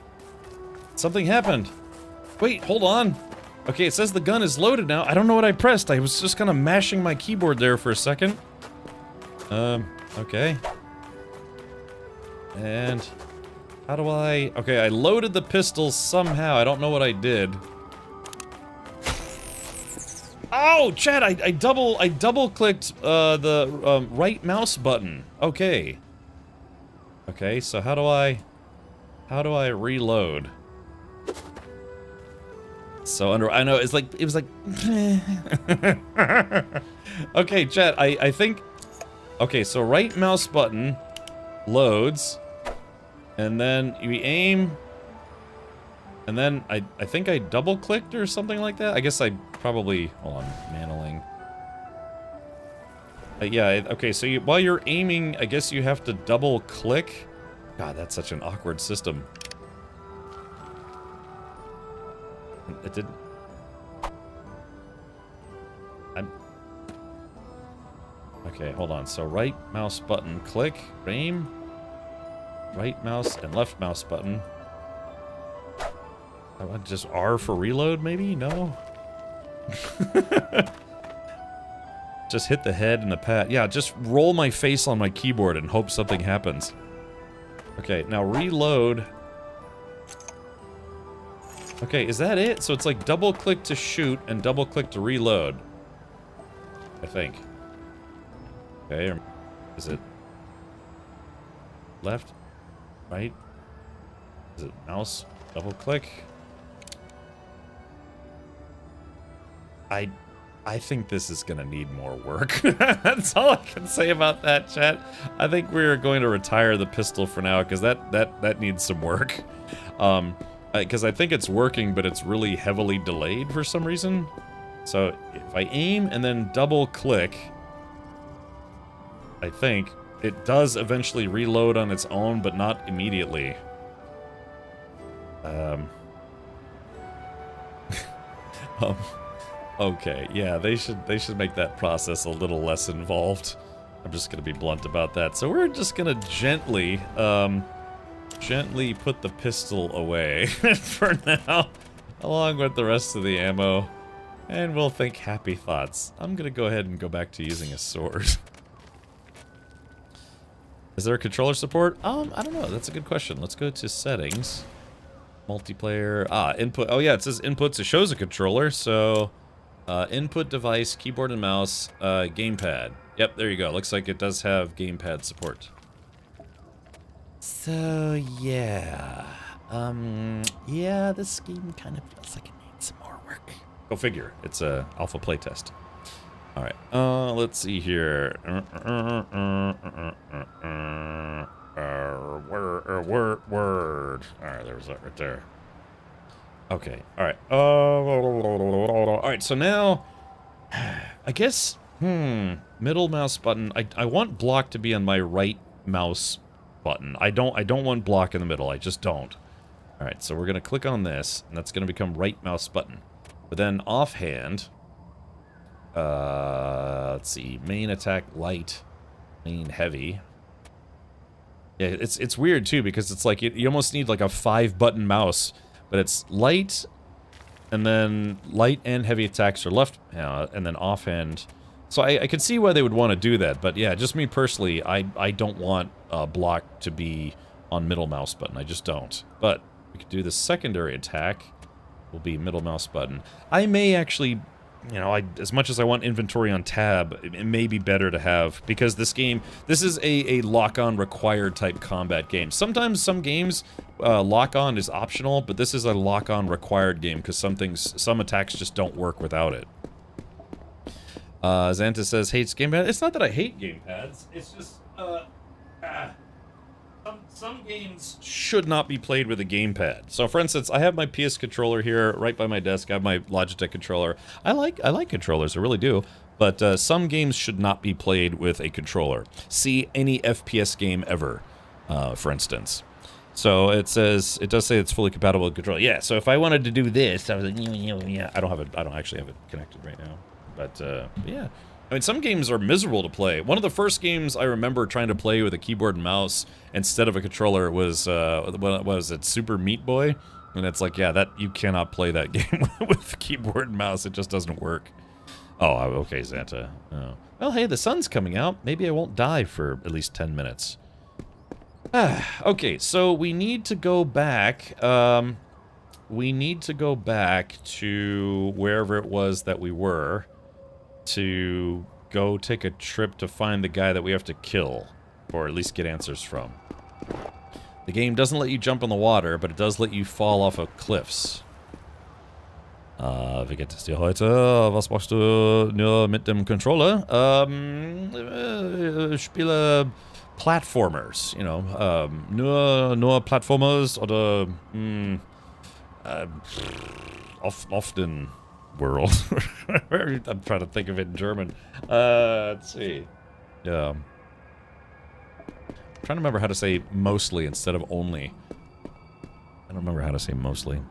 Something happened. Wait, hold on. Okay, it says the gun is loaded now. I don't know what I pressed. I was just kind of mashing my keyboard there for a second. Okay. And... how do I... okay, I loaded the pistol somehow. I don't know what I did. Oh, Chad, I double clicked the right mouse button. Okay. Okay, so how do I reload? So I know it was like okay, Chad, I think okay, so right mouse button loads and then you aim and then I think I double clicked or something like that. I guess I probably hold on, manaling. Yeah, okay, so while you're aiming, I guess you have to double click. God, that's such an awkward system. It didn't. Okay, hold on. So right mouse button, click, aim. Right mouse and left mouse button. I want just R for reload, maybe? No? Just hit the head and the pad. Yeah, just roll my face on my keyboard and hope something happens. Okay, now reload. Okay, is that it? So it's like double click to shoot and double click to reload. I think. Okay, or is it left? Right? Is it mouse? Double click? I think this is gonna need more work. That's all I can say about that, chat. I think we're going to retire the pistol for now because that needs some work. Because I think it's working, but it's really heavily delayed for some reason. So if I aim and then double click, I think it does eventually reload on its own, but not immediately. Okay, yeah, they should make that process a little less involved. I'm just gonna be blunt about that. So we're just gonna gently put the pistol away for now, along with the rest of the ammo, and we'll think happy thoughts. I'm gonna go ahead and go back to using a sword. Is there a controller support? I don't know. That's a good question. Let's go to settings, multiplayer. Input. Oh yeah, it says inputs. It shows a controller. So, input device, keyboard and mouse, gamepad. Yep, there you go. Looks like it does have gamepad support. So yeah, yeah, this game kind of feels like it needs some more work. Go figure. It's a alpha playtest. All right. Let's see here. Word. All right, there's that right there. Okay. All right. All right. So now, I guess. Middle mouse button. I want block to be on my right mouse button. I don't want block in the middle. I just don't. All right. So we're gonna click on this, and that's gonna become right mouse button. But then offhand. Let's see. Main attack light, main heavy. Yeah, it's weird too because it's like you almost need like a 5-button mouse, but it's light, and then light and heavy attacks are left, and then offhand. So I can see why they would want to do that, but yeah, just me personally, I don't want block to be on middle mouse button. I just don't. But we could do the secondary attack. Will be middle mouse button. I may actually. You know, as much as I want inventory on tab, it may be better to have, because this is a lock-on required type combat game. Sometimes some games, lock-on is optional, but this is a lock-on required game, because some attacks just don't work without it. Xanta says, hates gamepad. It's not that I hate gamepads, it's just, some games should not be played with a gamepad. So, for instance, I have my PS controller here right by my desk. I have my Logitech controller. I like controllers, I really do. But some games should not be played with a controller. See any FPS game ever, for instance. So it does say it's fully compatible with controller. Yeah. So if I wanted to do this, I was like, yeah. I don't actually have it connected right now. But yeah. I mean, some games are miserable to play. One of the first games I remember trying to play with a keyboard and mouse instead of a controller was, what was it, Super Meat Boy? And it's like, yeah, you cannot play that game with keyboard and mouse. It just doesn't work. Oh, okay, Xanta. Oh. Well, hey, the sun's coming out. Maybe I won't die for at least 10 minutes. Okay, so we need to go back. We need to go back to wherever it was that we were. to go take a trip to find the guy that we have to kill, or at least get answers from. The game doesn't let you jump in the water, but it does let you fall off of cliffs. Wie geht es dir heute? Was machst du nur mit dem Controller? Spiele Platformers, you know, nur Platformers oder often world. I'm trying to think of it in German. Let's see. Yeah. I'm trying to remember how to say mostly instead of only. I don't remember how to say mostly.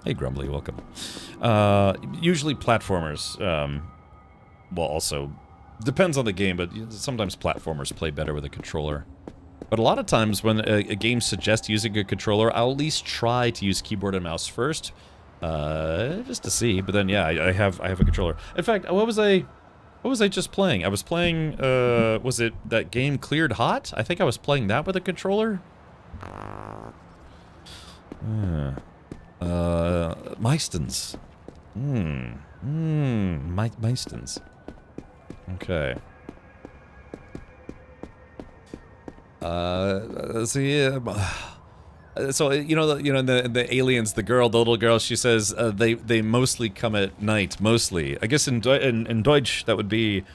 Hey, Grumbly, welcome. Usually platformers, well, also, depends on the game, but sometimes platformers play better with a controller. But a lot of times when a game suggests using a controller, I'll at least try to use keyboard and mouse first, just to see. But then, yeah, I have a controller. In fact, what was I just playing? I was playing, was it that game Cleared Hot? I think I was playing that with a controller. Meistens. Meistens. Okay. So you know the aliens, the little girl. She says they mostly come at night. Mostly, I guess in Deutsch that would be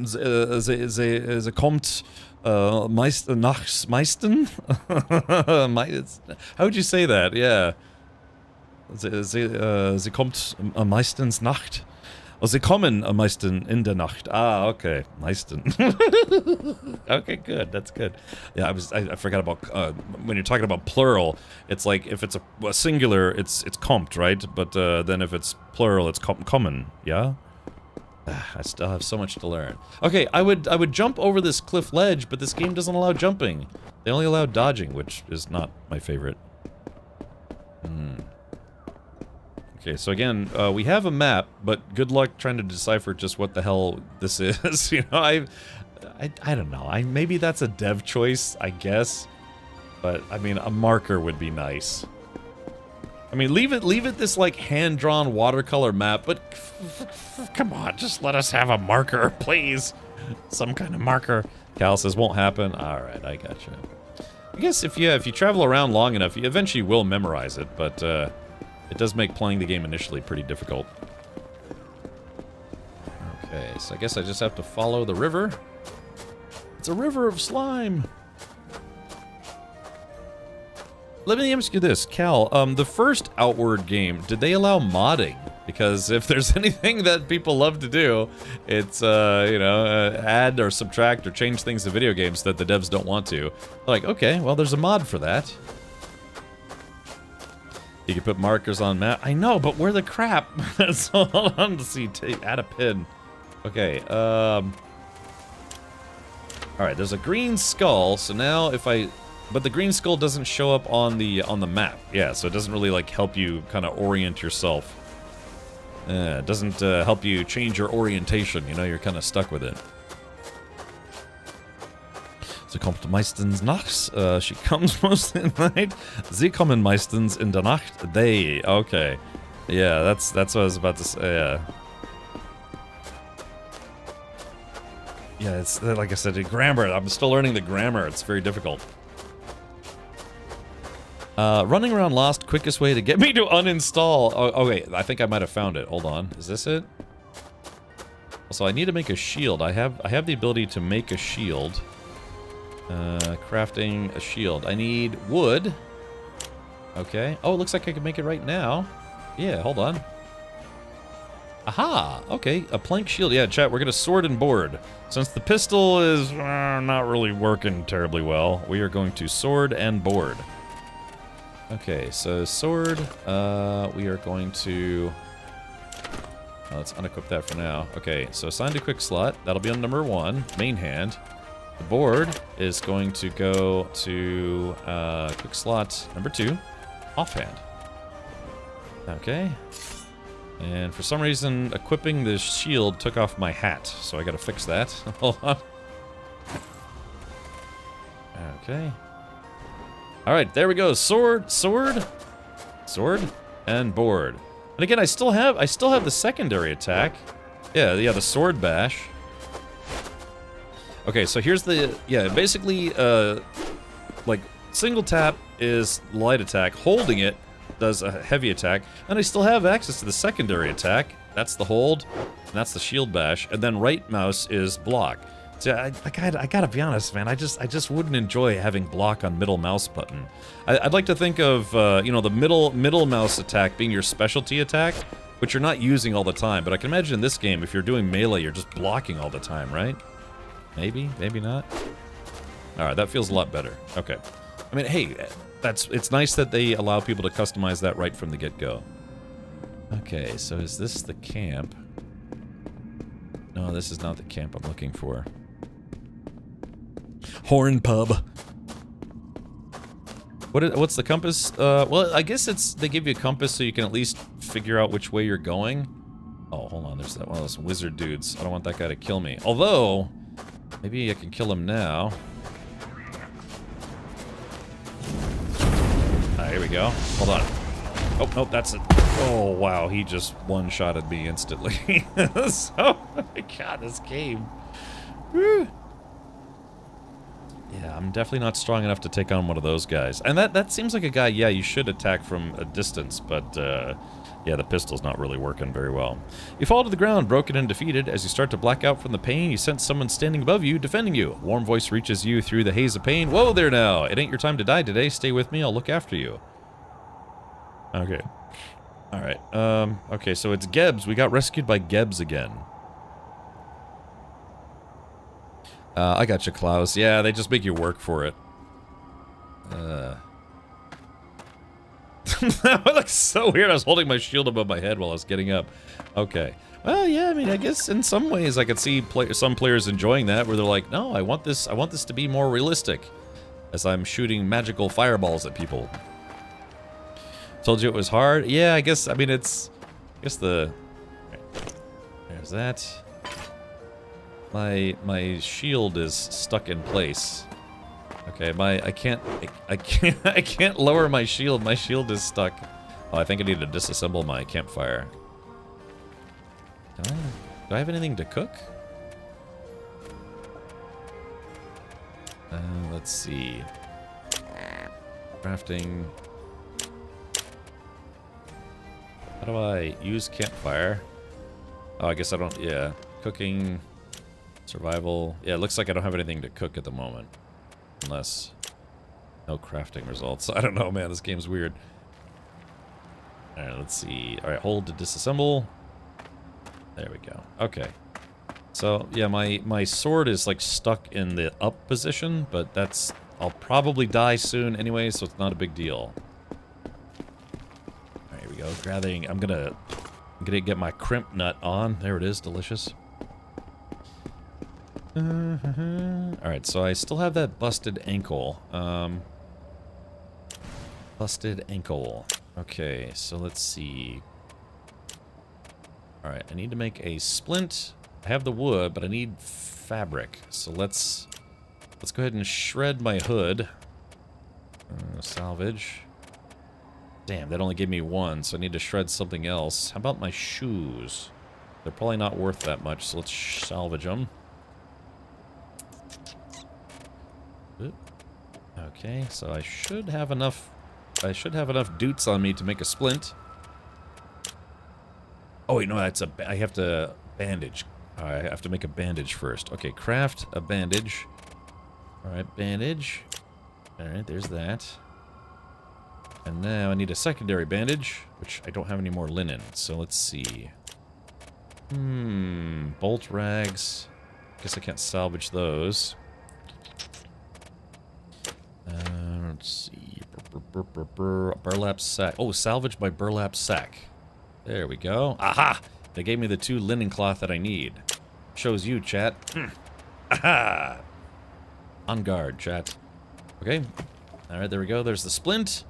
ze kommt meisten. How would you say that? Yeah. Sie kommt meistens Nacht. Oh, sie kommen am meisten in der Nacht. Ah, okay. Meisten. Okay, good. That's good. Yeah, I forgot about when you're talking about plural. It's like if it's a singular, it's kommt, right? But then if it's plural, it's kommen. Yeah. I still have so much to learn. Okay, I would jump over this cliff ledge, but this game doesn't allow jumping. They only allow dodging, which is not my favorite. Okay, so again, we have a map, but good luck trying to decipher just what the hell this is. You know, I don't know. Maybe that's a dev choice, I guess. But I mean, a marker would be nice. I mean, leave it this like hand-drawn watercolor map, but come on, just let us have a marker, please. Some kind of marker. Cal says won't happen. All right, I gotcha. I guess if you travel around long enough, you eventually will memorize it, but it does make playing the game initially pretty difficult. Okay, so I guess I just have to follow the river. It's a river of slime. Let me ask you this, Cal. The first Outward game, did they allow modding? Because if there's anything that people love to do, it's, you know, add or subtract or change things to video games that the devs don't want to. Like, okay, well, there's a mod for that. You can put markers on map. I know, but where the crap? So hold on to see. Add a pin. Okay. All right. There's a green skull. So now if but the green skull doesn't show up on the map. Yeah. So it doesn't really like help you kind of orient yourself. It doesn't help you change your orientation. You know, you're kind of stuck with it. Sie kommt meistens nachts. She comes mostly at night. Sie kommen meistens in der Nacht. They. Okay. Yeah, that's what I was about to say. Yeah. Yeah, it's like I said, the grammar. I'm still learning the grammar. It's very difficult. Running around lost. Quickest way to get me to uninstall. Oh wait, I think I might have found it. Hold on. Is this it? So I need to make a shield. I have the ability to make a shield. Crafting a shield. I need wood. Okay. Oh, it looks like I can make it right now. Yeah, hold on. Aha! Okay, a plank shield. Yeah, chat, we're gonna sword and board. Since the pistol is not really working terribly well, we are going to sword and board. Okay, so sword, we are going to... let's unequip that for now. Okay, so assign to quick slot. That'll be on number 1, main hand. The board is going to go to quick slot number 2, offhand. Okay. And for some reason, equipping the shield took off my hat, so I gotta fix that. Hold on. Okay. Alright, there we go. Sword, and board. And again, I still have the secondary attack. Yeah, the sword bash. Okay, so here's the, basically, like, single tap is light attack. Holding it does a heavy attack. And I still have access to the secondary attack. That's the hold, and that's the shield bash. And then right mouse is block. So I gotta be honest, man. I just wouldn't enjoy having block on middle mouse button. I'd like to think of you know, the middle mouse attack being your specialty attack, which you're not using all the time. But I can imagine in this game, if you're doing melee, you're just blocking all the time, right? Maybe not. All right, that feels a lot better. Okay, I mean, hey, it's nice that they allow people to customize that right from the get-go. Okay, so is this the camp? No, this is not the camp I'm looking for. Horn Pub. What's the compass? Well, I guess they give you a compass so you can at least figure out which way you're going. Oh, hold on, there's that one of those wizard dudes. I don't want that guy to kill me. Although, maybe I can kill him now. Here we go. Hold on. Oh, nope, that's it. Oh, wow, he just one-shotted me instantly. So, oh my god, this game. Whew. Yeah, I'm definitely not strong enough to take on one of those guys. And that seems like a guy, yeah, you should attack from a distance, but, yeah, the pistol's not really working very well. You fall to the ground, broken and defeated. As you start to black out from the pain, you sense someone standing above you, defending you. A warm voice reaches you through the haze of pain. Whoa there now! It ain't your time to die today. Stay with me, I'll look after you. Okay. Alright, okay, so it's Gebs. We got rescued by Gebs again. I got you, Klaus. Yeah, they just make you work for it. That looks so weird. I was holding my shield above my head while I was getting up. Okay. Well, yeah, I mean, I guess in some ways I could see some players enjoying that, where they're like, no, I want this to be more realistic, as I'm shooting magical fireballs at people. Told you it was hard? Yeah, I guess, I mean, there's that. My shield is stuck in place. Okay, I can't lower my shield. My shield is stuck. Oh, I think I need to disassemble my campfire. Do I have anything to cook? Let's see. Crafting. How do I use campfire? Oh, I guess I don't, yeah. Cooking, survival. Yeah, it looks like I don't have anything to cook at the moment. Unless, no crafting results. I don't know, man, this game's weird. Alright, let's see. Alright, hold to disassemble. There we go. Okay. So, yeah, my sword is, like, stuck in the up position, but that's... I'll probably die soon anyway, so it's not a big deal. Alright, here we go. Grabbing... I'm gonna get my crimp nut on. There it is. Delicious. Alright, so I still have that busted ankle. Busted ankle. Okay, so let's see. Alright, I need to make a splint. I have the wood, but I need fabric. So let's go ahead and shred my hood. Salvage. Damn, that only gave me one, so I need to shred something else. How about my shoes? They're probably not worth that much, so let's salvage them. Okay, so I should have enough doots on me to make a splint. Oh wait, no, I have to bandage. I have to make a bandage first. Okay, craft a bandage. Alright, bandage. Alright, there's that. And now I need a secondary bandage, which I don't have any more linen, so let's see. Bolt rags. Guess I can't salvage those. Let's see. Burlap sack. Oh, salvage by burlap sack. There we go. Aha! They gave me the 2 linen cloth that I need. Shows you, chat. Aha! On guard, chat. Okay. Alright, there we go. There's the splint.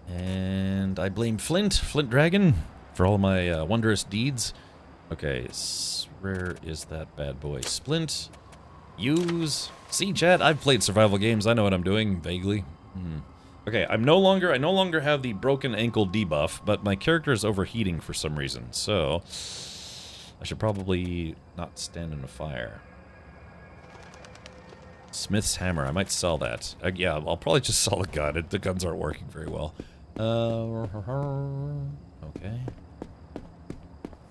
And I blame Flint Dragon, for all my wondrous deeds. Okay, where is that bad boy? Splint. Use. See, chat, I've played survival games. I know what I'm doing, vaguely. Okay, I no longer have the broken ankle debuff, but my character is overheating for some reason, so I should probably not stand in the fire. Smith's hammer, I might sell that. Yeah, I'll probably just sell the gun. The guns aren't working very well. Okay.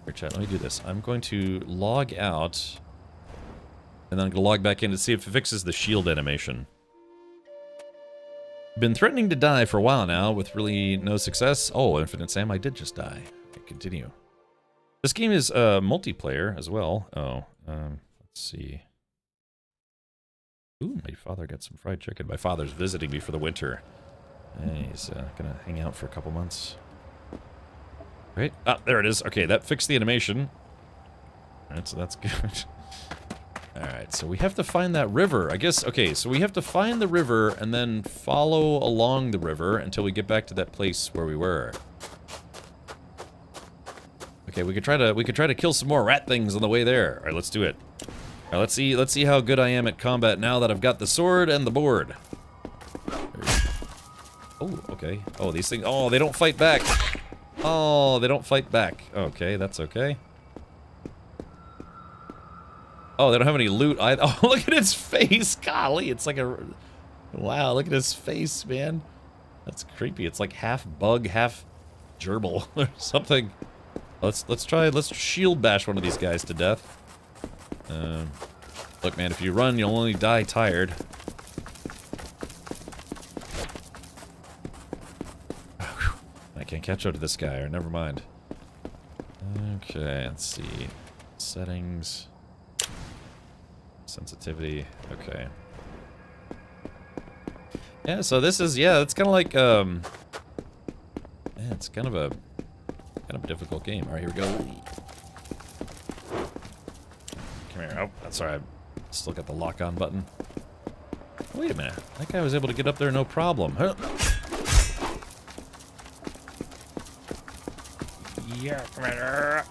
Here, chat, let me do this. I'm going to log out, and then I'm going to log back in to see if it fixes the shield animation. Been threatening to die for a while now, with really no success. Oh, Infinite Sam, I did just die. Okay, continue. This game is multiplayer as well. Oh, let's see. Ooh, my father got some fried chicken. My father's visiting me for the winter. He's gonna hang out for a couple months. Right? Ah, there it is. Okay, that fixed the animation. Alright, so that's good. Alright, so we have to find that river. I guess, okay, so we have to find the river and then follow along the river until we get back to that place where we were. Okay, we could try to kill some more rat things on the way there. Alright, let's do it. Alright, let's see how good I am at combat now that I've got the sword and the board. Oh, okay. Oh, these things, oh, they don't fight back. Oh, they don't fight back. Okay, that's okay. Oh, they don't have any loot either. Oh, look at its face. Golly, it's like a... Wow, look at his face, man. That's creepy. It's like half bug, half gerbil or something. Let's shield bash one of these guys to death. Look, man, if you run, you'll only die tired. I can't catch up to this guy, or never mind. Okay, let's see. Settings. Sensitivity. Okay. Yeah, so this is, yeah, it's kind of like, yeah, it's kind of a difficult game. Alright, here we go. Come here. Oh, that's alright. Still got the lock-on button. Wait a minute. That guy was able to get up there no problem. Huh? Yeah, come here.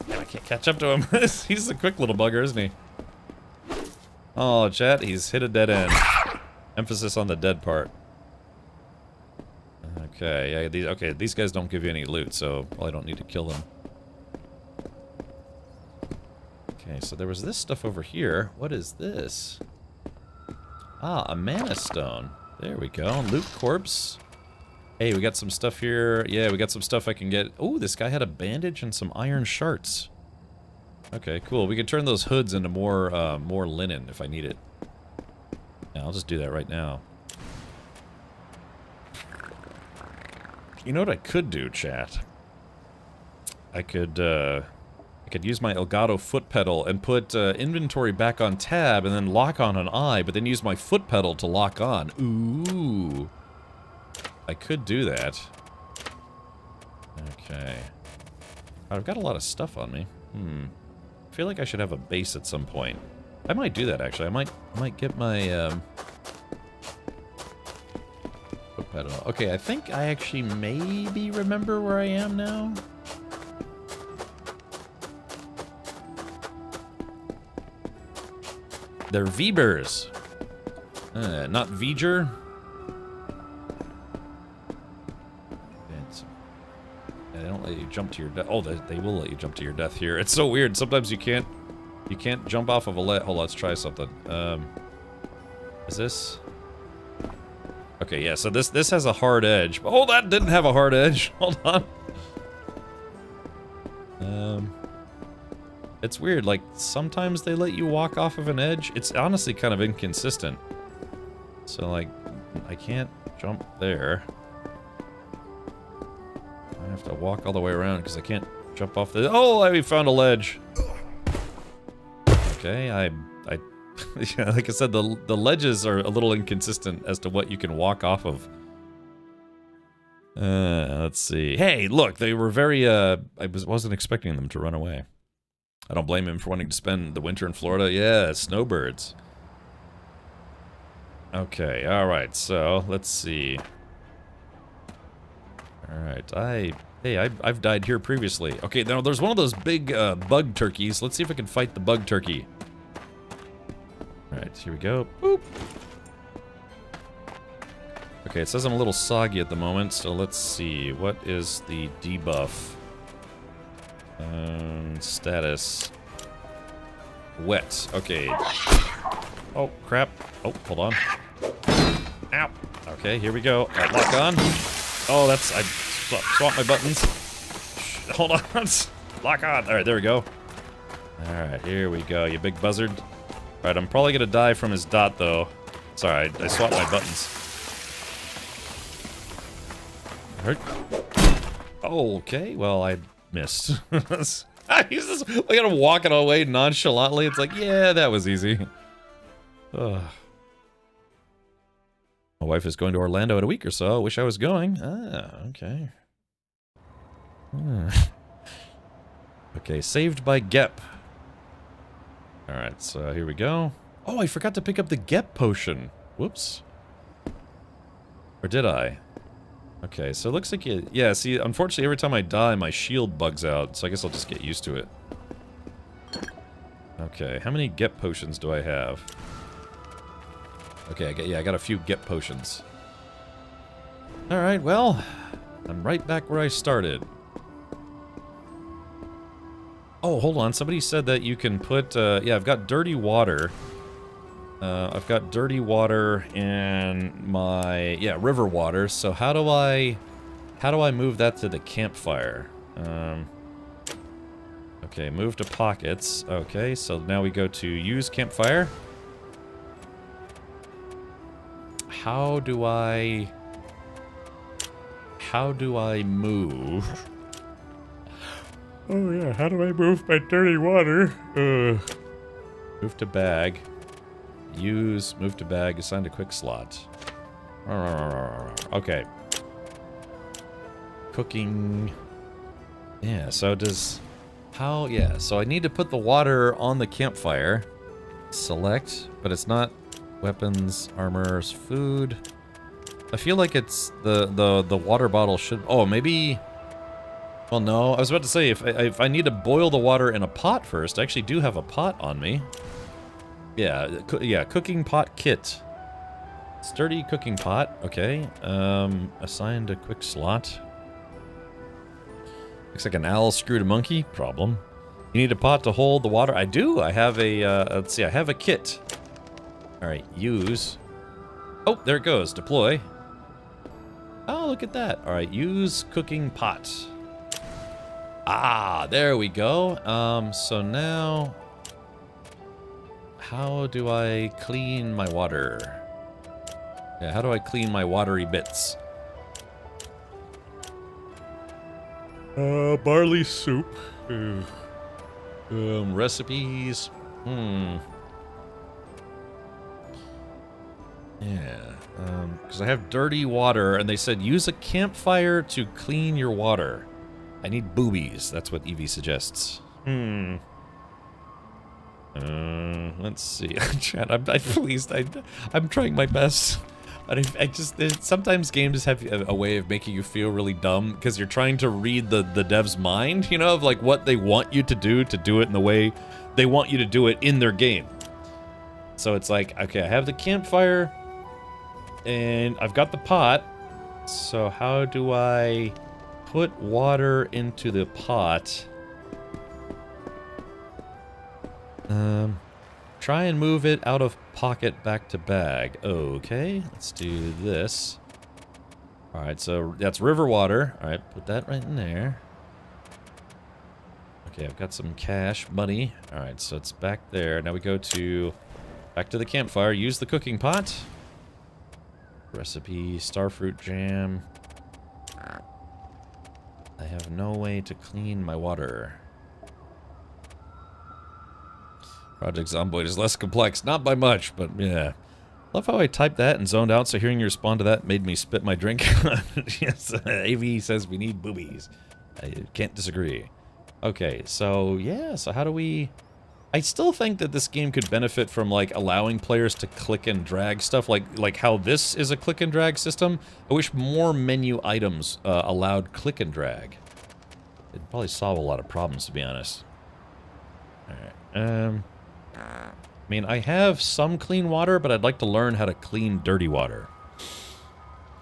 Man, I can't catch up to him. He's a quick little bugger, isn't he? Oh, chat, he's hit a dead end. Emphasis on the dead part. Okay, yeah, these guys don't give you any loot, so probably don't need to kill them. Okay, so there was this stuff over here. What is this? Ah, a mana stone. There we go. Loot corpse. Hey, we got some stuff here. Yeah, we got some stuff I can get. Oh, this guy had a bandage and some iron shards. Okay, cool. We can turn those hoods into more linen if I need it. Yeah, I'll just do that right now. You know what I could do, chat? I could use my Elgato foot pedal and put inventory back on tab and then lock on an eye, but then use my foot pedal to lock on. Ooh. I could do that. Okay. I've got a lot of stuff on me. I feel like I should have a base at some point. I might do that, actually. I might get my, foot pedal. Okay, I think I actually maybe remember where I am now. They're Vebers. Not Veger. They don't let you jump to your death. Oh, they will let you jump to your death here. It's so weird. Sometimes you can't jump off of a ledge. Hold on, let's try something. Is this? Okay, yeah. So this has a hard edge. Oh, that didn't have a hard edge. Hold on. It's weird. Like sometimes they let you walk off of an edge. It's honestly kind of inconsistent. So like, I can't jump there. I have to walk all the way around because I can't jump off the... Oh, I found a ledge. Okay, yeah, like I said, the ledges are a little inconsistent as to what you can walk off of. Let's see. Hey, look, they were very, I wasn't expecting them to run away. I don't blame him for wanting to spend the winter in Florida. Yeah, snowbirds. Okay, alright, so, let's see. Alright, I've died here previously. Okay, now there's one of those big, bug turkeys. Let's see if I can fight the bug turkey. Alright, here we go. Boop. Okay, it says I'm a little soggy at the moment, so let's see. What is the debuff? Status. Wet. Okay. Oh, crap. Oh, hold on. Ow. Okay, here we go. Lock on. Oh, that's... I swapped my buttons. Hold on. Lock on. Alright, there we go. Alright, here we go, you big buzzard. Alright, I'm probably gonna die from his dot, though. Sorry, I swapped my buttons. Okay, well, I missed. He's just, look at him walking away nonchalantly. It's like, yeah, that was easy. Ugh. My wife is going to Orlando in a week or so. Wish I was going. Ah, okay. Okay, saved by Gep. Alright, so here we go. Oh, I forgot to pick up the Gep potion. Whoops. Or did I? Okay, so it looks like it... Yeah, see, unfortunately, every time I die, my shield bugs out, so I guess I'll just get used to it. Okay, how many Gep potions do I have? Okay, I got a few Gep potions. Alright, well, I'm right back where I started. Oh, hold on, somebody said that you can put... yeah, I've got dirty water. I've got dirty water in my... Yeah, river water, so how do I move that to the campfire? Okay, move to pockets. Okay, so now we go to use campfire. How do I move? Oh yeah, how do I move my dirty water? Move to bag. Use, move to bag, assign to quick slot. Okay. Cooking. Yeah, so does... How? Yeah, so I need to put the water on the campfire. Select, but it's not weapons, armors, food. I feel like it's the water bottle should... Oh, maybe... Well, no, I was about to say, if I need to boil the water in a pot first, I actually do have a pot on me. Yeah, cooking pot kit. Sturdy cooking pot, okay. Assigned a quick slot. Looks like an owl screwed a monkey. Problem. You need a pot to hold the water. I do. I have a, let's see, I have a kit. Alright, use. Oh, there it goes. Deploy. Oh, look at that. Alright, use cooking pot. Ah, there we go. So now... How do I clean my water? Yeah, how do I clean my watery bits? Barley soup. Recipes. Yeah, because I have dirty water, and they said use a campfire to clean your water. I need boobies. That's what Evie suggests. Let's see. Chat, I'm trying my best. But I just... Sometimes games have a way of making you feel really dumb, because you're trying to read the dev's mind, you know, of like what they want you to do it in the way they want you to do it in their game. So it's like, okay, I have the campfire, and I've got the pot, so how do I put water into the pot? Try and move it out of pocket back to bag. Okay, let's do this. Alright, so that's river water. Alright, put that right in there. Okay, I've got some cash, money. Alright, so it's back there. Now we go to... Back to the campfire. Use the cooking pot. Recipe, starfruit jam. I have no way to clean my water. Project Zomboid is less complex. Not by much, but yeah. Love how I typed that and zoned out, so hearing you respond to that made me spit my drink. Yes, AV says we need boobies. I can't disagree. Okay, so yeah, so how do we... I still think that this game could benefit from, like, allowing players to click and drag stuff, like how this is a click and drag system. I wish more menu items allowed click and drag. It'd probably solve a lot of problems, to be honest. Alright, I mean, I have some clean water, but I'd like to learn how to clean dirty water.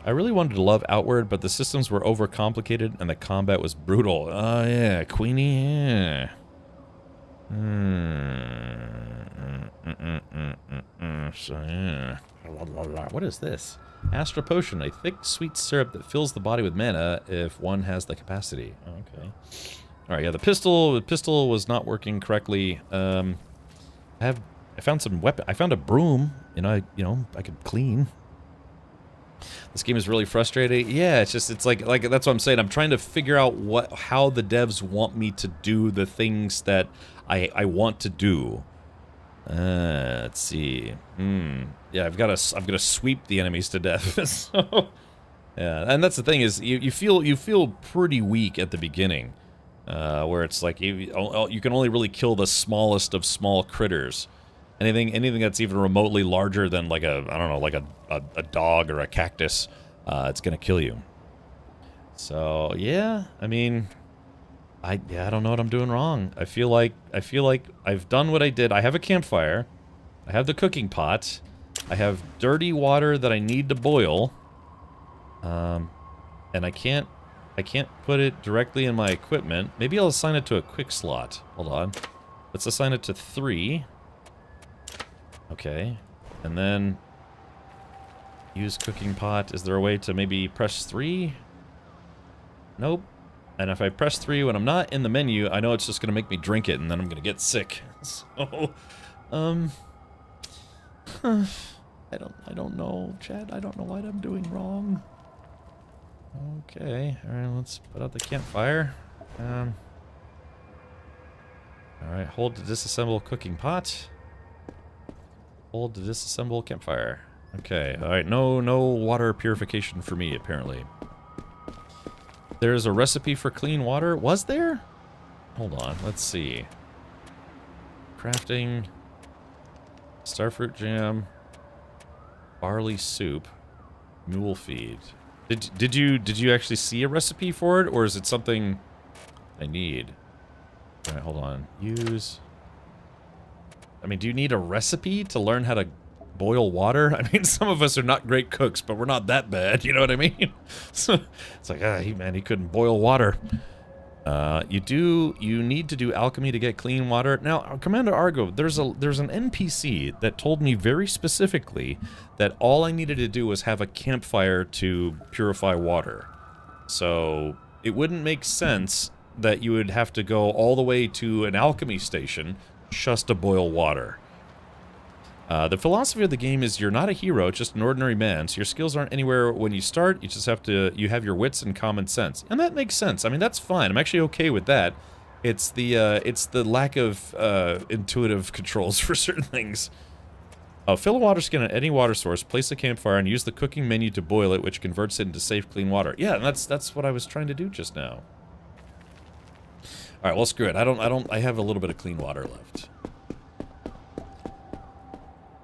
I really wanted to love Outward, but the systems were overcomplicated and the combat was brutal. Oh yeah, Queenie, yeah. So yeah. What is this? Astra Potion, a thick, sweet syrup that fills the body with mana if one has the capacity. Okay. All right, yeah, the pistol was not working correctly. I found some weapon. I found a broom, and I could clean. This game is really frustrating. Yeah, it's like that's what I'm saying. I'm trying to figure out how the devs want me to do the things that I want to do. Let's see. Yeah, I've got to sweep the enemies to death. So, yeah, and that's the thing is you feel pretty weak at the beginning, where it's like you can only really kill the smallest of small critters. Anything that's even remotely larger than like a dog or a cactus, it's gonna kill you. So yeah, I mean, I don't know what I'm doing wrong. I feel like I've done what I did. I have a campfire, I have the cooking pot, I have dirty water that I need to boil, and I can't put it directly in my equipment. Maybe I'll assign it to a quick slot. Hold on, let's assign it to 3. Okay, and then use cooking pot. Is there a way to maybe press 3? Nope. And if I press 3 when I'm not in the menu, I know it's just gonna make me drink it, and then I'm gonna get sick. So, I don't know, Chad. I don't know what I'm doing wrong. Okay, all right. Let's put out the campfire. All right, hold to disassemble cooking pot. Hold to disassemble campfire. Okay, alright, no water purification for me, apparently. There's a recipe for clean water. Was there? Hold on, let's see. Crafting. Starfruit jam. Barley soup. Mule feed. Did you actually see a recipe for it, or is it something I need? Alright, hold on. Use... I mean, do you need a recipe to learn how to boil water? I mean, some of us are not great cooks, but we're not that bad, you know what I mean? So, it's like, he couldn't boil water. You need to do alchemy to get clean water. Now, Commander Argo, there's an NPC that told me very specifically that all I needed to do was have a campfire to purify water. So, it wouldn't make sense that you would have to go all the way to an alchemy station just to boil water. The philosophy of the game is you're not a hero, just an ordinary man, so your skills aren't anywhere when you start. You just have your wits and common sense. And that makes sense. I mean, that's fine. I'm actually okay with that. It's the lack of intuitive controls for certain things. Fill a water skin at any water source, place a campfire, and use the cooking menu to boil it, which converts it into safe, clean water. Yeah, and that's what I was trying to do just now. Alright, well, screw it. I have a little bit of clean water left.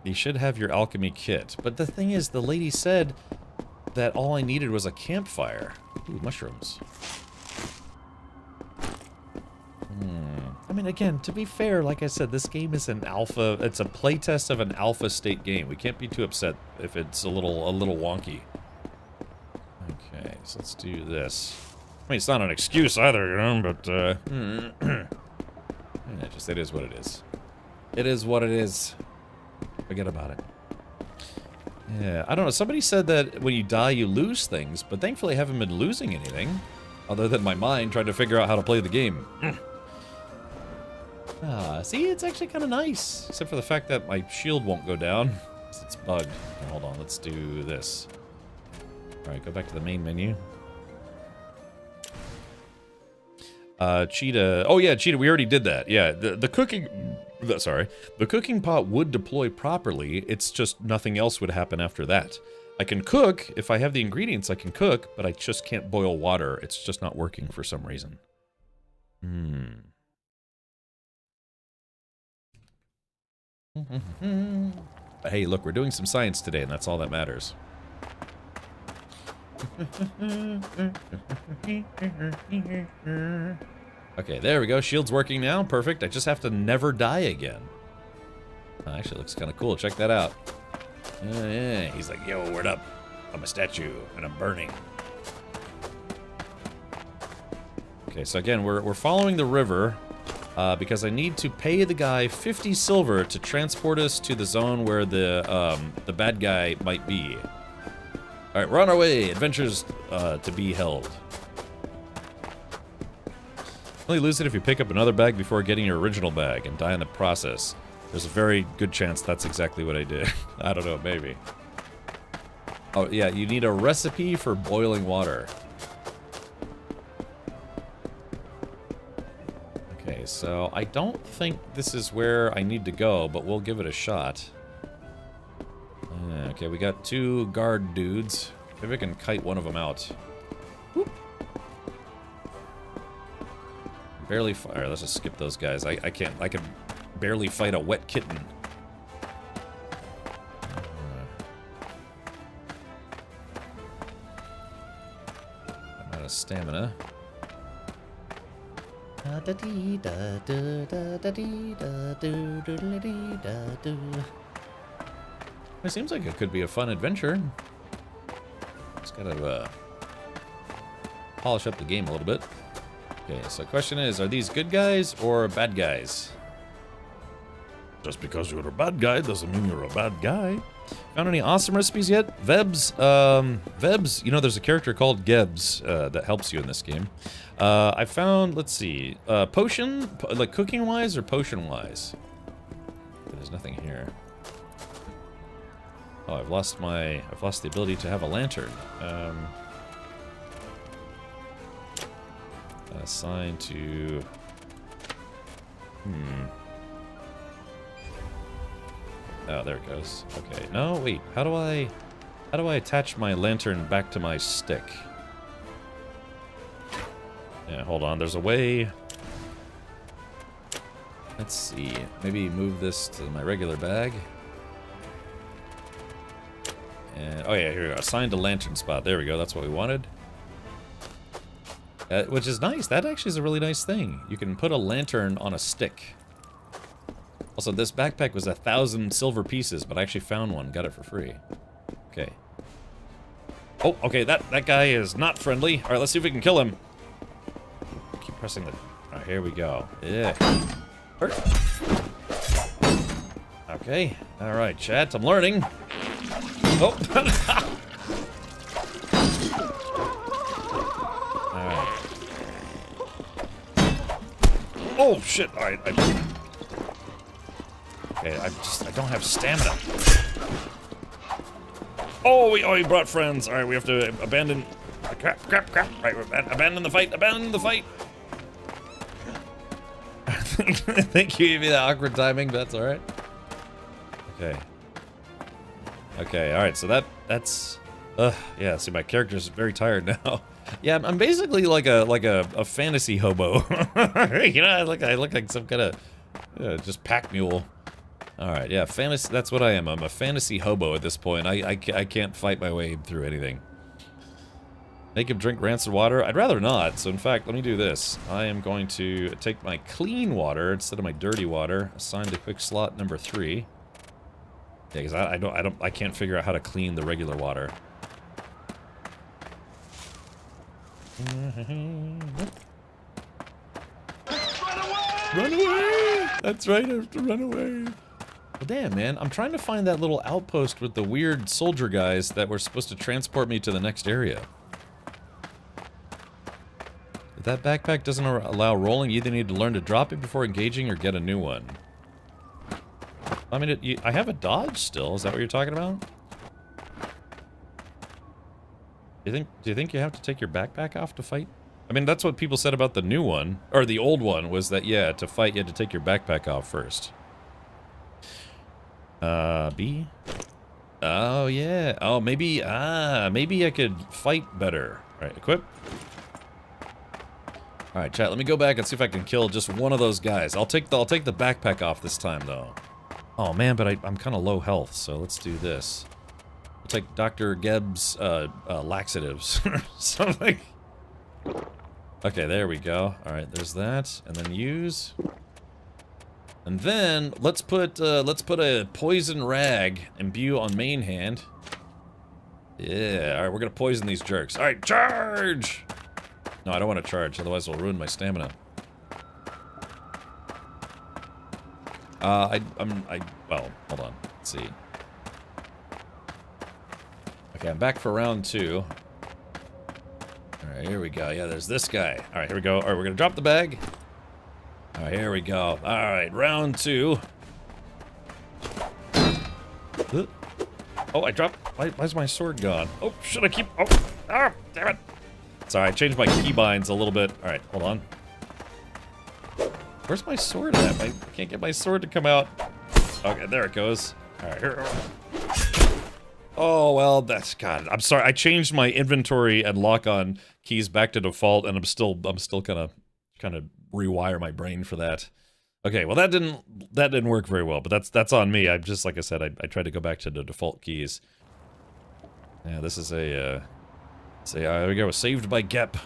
You should have your alchemy kit. But the thing is, the lady said that all I needed was a campfire. Ooh, mushrooms. I mean, again, to be fair, like I said, this game is an alpha. It's a playtest of an alpha state game. We can't be too upset if it's a little wonky. Okay, so let's do this. I mean, it's not an excuse either, you know, but, yeah, it is what it is. It is what it is. Forget about it. Yeah, I don't know. Somebody said that when you die, you lose things, but thankfully I haven't been losing anything, other than my mind trying to figure out how to play the game. See, it's actually kind of nice, except for the fact that my shield won't go down. It's bugged. Okay, hold on, let's do this. Alright, go back to the main menu. Cheetah. Oh yeah, Cheetah, we already did that. Yeah, the cooking... Sorry. The cooking pot would deploy properly, it's just nothing else would happen after that. I can cook, if I have the ingredients I can cook, but I just can't boil water. It's just not working for some reason. But hey, look, we're doing some science today, and that's all that matters. Okay, there we go. Shield's working now. Perfect. I just have to never die again. Actually, looks kind of cool. Check that out. Yeah, he's like, yo, word up. I'm a statue, and I'm burning. Okay, so again, we're following the river because I need to pay the guy 50 silver to transport us to the zone where the bad guy might be. All right, we're on our way. Adventures to be held. Only lose it if you pick up another bag before getting your original bag and die in the process. There's a very good chance that's exactly what I did. I don't know, maybe. Oh, yeah, you need a recipe for boiling water. Okay, so I don't think this is where I need to go, but we'll give it a shot. Okay, we got 2 guard dudes. Maybe I can kite one of them out. Whoop. Barely fire. Alright, let's just skip those guys. I can't. I can barely fight a wet kitten. I'm out of stamina. It seems like it could be a fun adventure. Just gotta polish up the game a little bit. Okay, so the question is, are these good guys or bad guys? Just because you're a bad guy doesn't mean you're a bad guy. Found any awesome recipes yet? Vebs, Vebs, you know there's a character called Gebs that helps you in this game. I found, let's see, potion, like cooking-wise or potion-wise? There's nothing here. Oh, I've lost the ability to have a lantern. Assigned to... Oh, there it goes. Okay, no, wait, how do I attach my lantern back to my stick? Yeah, hold on, there's a way... Let's see, maybe move this to my regular bag. And, oh yeah, here we go, assigned a lantern spot, there we go, that's what we wanted. Which is nice. That actually is a really nice thing. You can put a lantern on a stick. Also, this backpack was 1,000 silver pieces, but I actually found one. Got it for free. Okay. Oh, okay. That guy is not friendly. All right, let's see if we can kill him. Keep pressing the... All right, here we go. Yeah. Okay. All right, chat. I'm learning. Oh. Oh shit! Alright, okay, I don't have stamina. Oh, we brought friends. Alright, we have to abandon... Crap. Right, abandon the fight, abandon the fight! I think you gave me that awkward timing, but that's alright. Okay, alright, so that's... yeah, see, my character's very tired now. Yeah, I'm basically like a fantasy hobo. You know, I look like some kind of just pack mule. All right, yeah, fantasy. That's what I am. I'm a fantasy hobo at this point. I can't fight my way through anything. Make him drink rancid water? I'd rather not. So in fact, let me do this. I am going to take my clean water instead of my dirty water. Assign to quick slot number 3. Yeah, because I can't figure out how to clean the regular water. Run away! That's right, I have to run away. Well, damn, man. I'm trying to find that little outpost with the weird soldier guys that were supposed to transport me to the next area. If that backpack doesn't allow rolling, you either need to learn to drop it before engaging or get a new one. I mean, I have a dodge still. Is that what you're talking about? Do you think you have to take your backpack off to fight? I mean, that's what people said about the new one, or the old one, was that, yeah, to fight you had to take your backpack off first. B? Oh, yeah. Oh, maybe I could fight better. All right, equip. All right, chat, let me go back and see if I can kill just one of those guys. I'll take the backpack off this time, though. Oh, man, but I'm kind of low health, so let's do this. Take Dr. Geb's laxatives or something. Okay, there we go. All right, there's that, and then use. And then let's put a poison rag imbue on main hand. Yeah, alright, we're gonna poison these jerks. Alright, charge! No, I don't want to charge, otherwise it'll ruin my stamina. Well, hold on. Let's see. Okay, I'm back for round 2. Alright, here we go. Yeah, there's this guy. Alright, here we go. Alright, we're gonna drop the bag. Alright, here we go. Alright, round 2. Oh, I dropped. Why's my sword gone? Oh, should I keep. Oh, ah, damn it. Sorry, I changed my keybinds a little bit. Alright, hold on. Where's my sword at? I can't get my sword to come out. Okay, there it goes. Alright, here. Oh, well, that's... God, I'm sorry. I changed my inventory and lock-on keys back to default, and I'm still kind of rewire my brain for that. Okay, well, that didn't work very well, but that's on me. I just, like I said, I tried to go back to the default keys. Yeah, this is a, there we go, saved by Gep.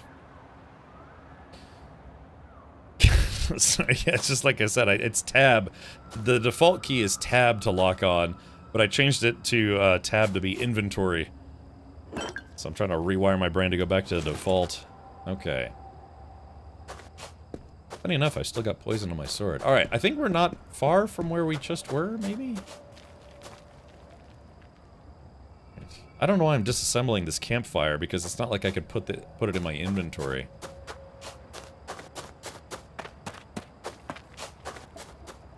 Sorry, yeah, it's just like I said, it's tab. The default key is tab to lock on, but I changed it to tab to be inventory. So I'm trying to rewire my brain to go back to the default. Okay. Funny enough, I still got poison on my sword. Alright, I think we're not far from where we just were, maybe? I don't know why I'm disassembling this campfire, because it's not like I could put it in my inventory.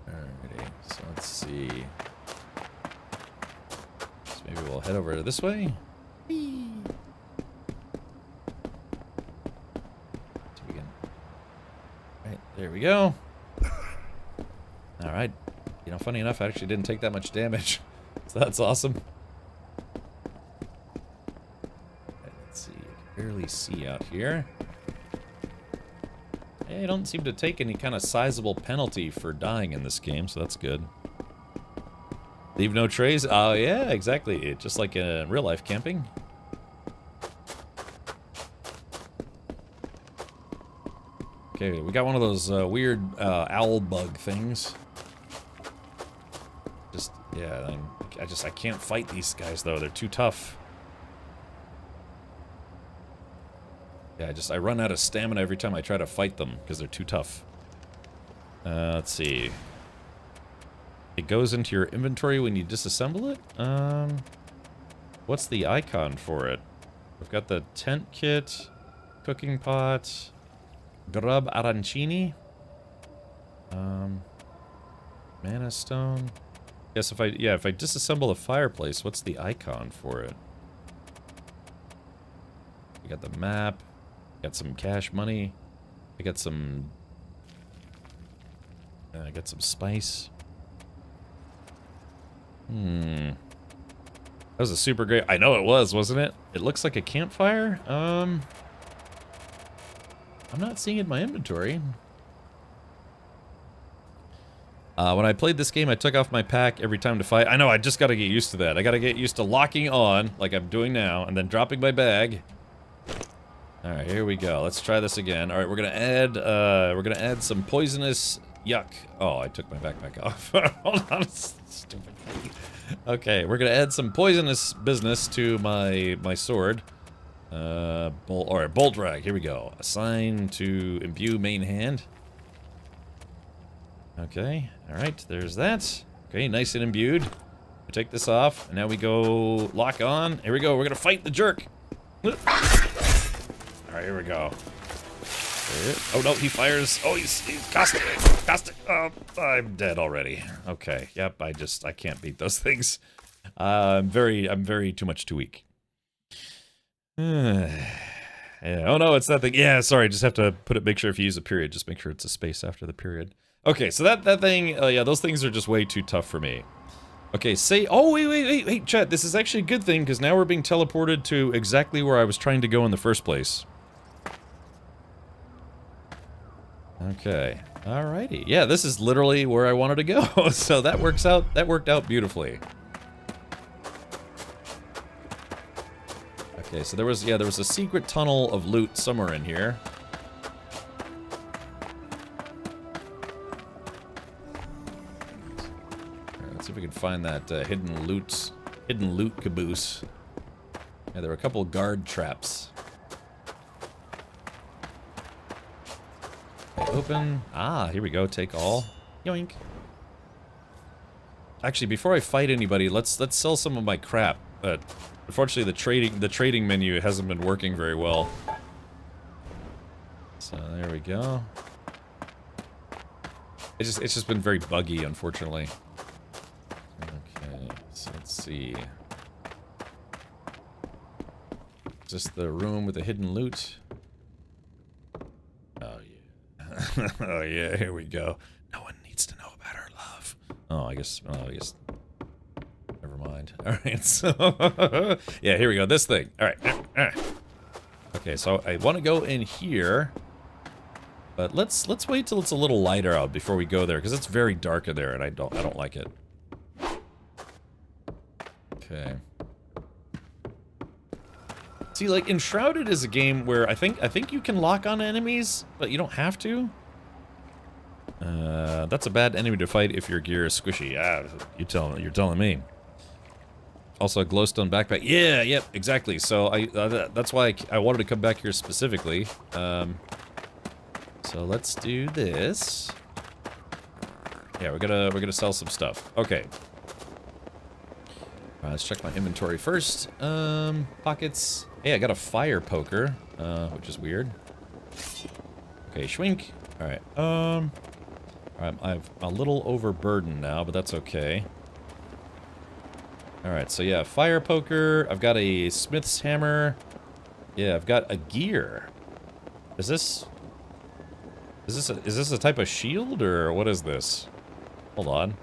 Alrighty, so let's see. So maybe we'll head over this way? There we go. Alright. You know, funny enough, I actually didn't take that much damage. So that's awesome. Right, let's see. I can barely see out here. Hey, I don't seem to take any kind of sizable penalty for dying in this game, so that's good. Leave no trace? Oh, yeah, exactly. Just like in real-life camping. Okay, we got one of those weird owl bug things. Just, yeah, I can't fight these guys though. They're too tough. Yeah, I run out of stamina every time I try to fight them because they're too tough. Let's see. It goes into your inventory when you disassemble it? What's the icon for it? We've got the tent kit, cooking pot, grub arancini, mana stone. Yes, if I disassemble the fireplace, what's the icon for it? We got the map, got some cash money, I got some spice. That was a super great... I know it was, wasn't it? It looks like a campfire. I'm not seeing it in my inventory. When I played this game, I took off my pack every time to fight. I know, I just gotta get used to that. I gotta get used to locking on, like I'm doing now, and then dropping my bag. Alright, here we go. Let's try this again. Alright, we're gonna add some poisonous... Yuck. Oh, I took my backpack off. Hold on, stupid thing. Okay, we're gonna add some poisonous business to my sword. Alright, bolt rag, here we go. Assign to imbue main hand. Okay, alright, there's that. Okay, nice and imbued. We take this off, and now we go lock on. Here we go, we're gonna fight the jerk. Alright, here we go. Oh no, he fires. Oh, he's caustic. Caustic. Oh, I'm dead already. Okay, yep, I can't beat those things. I'm very too weak. Yeah. Oh no, it's that thing. Yeah, sorry, just have to make sure if you use a period, just make sure it's a space after the period. Okay, so that thing, yeah, those things are just way too tough for me. Okay, oh, wait, chat, this is actually a good thing, because now we're being teleported to exactly where I was trying to go in the first place. Okay, alrighty. Yeah, this is literally where I wanted to go, so that worked out beautifully. Okay, so there was a secret tunnel of loot somewhere in here. Alright, let's see if we can find that hidden loot caboose. Yeah, there were a couple guard traps. Okay, open. Ah, here we go. Take all. Yoink. Actually, before I fight anybody, let's sell some of my crap. But unfortunately, the trading menu hasn't been working very well. So there we go. It's just been very buggy, unfortunately. Okay, so let's see. Is this the room with the hidden loot? Oh yeah. Oh yeah, here we go. No one needs to know about our love. Oh, I guess never mind. Alright, so yeah, here we go. This thing. Alright. Okay, so I want to go in here. But let's wait till it's a little lighter out before we go there, because it's very dark in there, and I don't like it. Okay. See, like, Enshrouded is a game where I think you can lock on enemies, but you don't have to. That's a bad enemy to fight if your gear is squishy. Ah, you're telling me. Also, a glowstone backpack. Yeah, yep, exactly. So that's why I wanted to come back here specifically. So let's do this. Yeah, we're gonna sell some stuff. Okay. Let's check my inventory first. Pockets. Hey, I got a fire poker, which is weird. Okay, schwink. All right. I'm a little overburdened now, but that's okay. All right. So yeah, fire poker. I've got a smith's hammer. Yeah, I've got a gear. Is this a type of shield, or what is this? Hold on.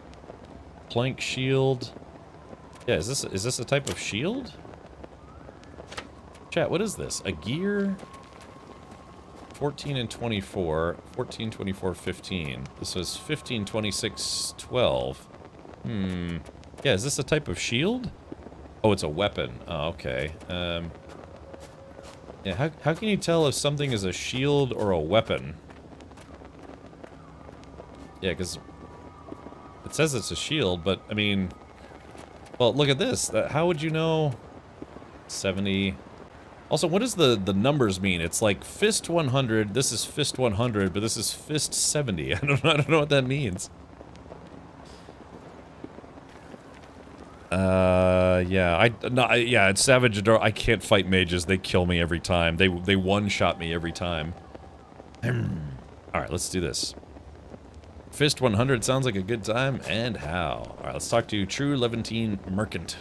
Plank shield. Yeah, is this a type of shield? Chat, what is this? A gear? 14 and 24. 14, 24, 15. This was 15, 26, 12. Yeah, is this a type of shield? Oh, it's a weapon. Oh, okay. Yeah, how can you tell if something is a shield or a weapon? Yeah, because it says it's a shield, but, I mean... Well, look at this. How would you know? 70... Also, what does the numbers mean? It's like fist 100, this is fist 100, but this is fist 70. I don't know what that means. Yeah, yeah, it's Savage Adore. I can't fight mages. They kill me every time. They one-shot me every time. Alright, let's do this. Fist 100 sounds like a good time, and how? Alright, let's talk to True Levantine Merchant.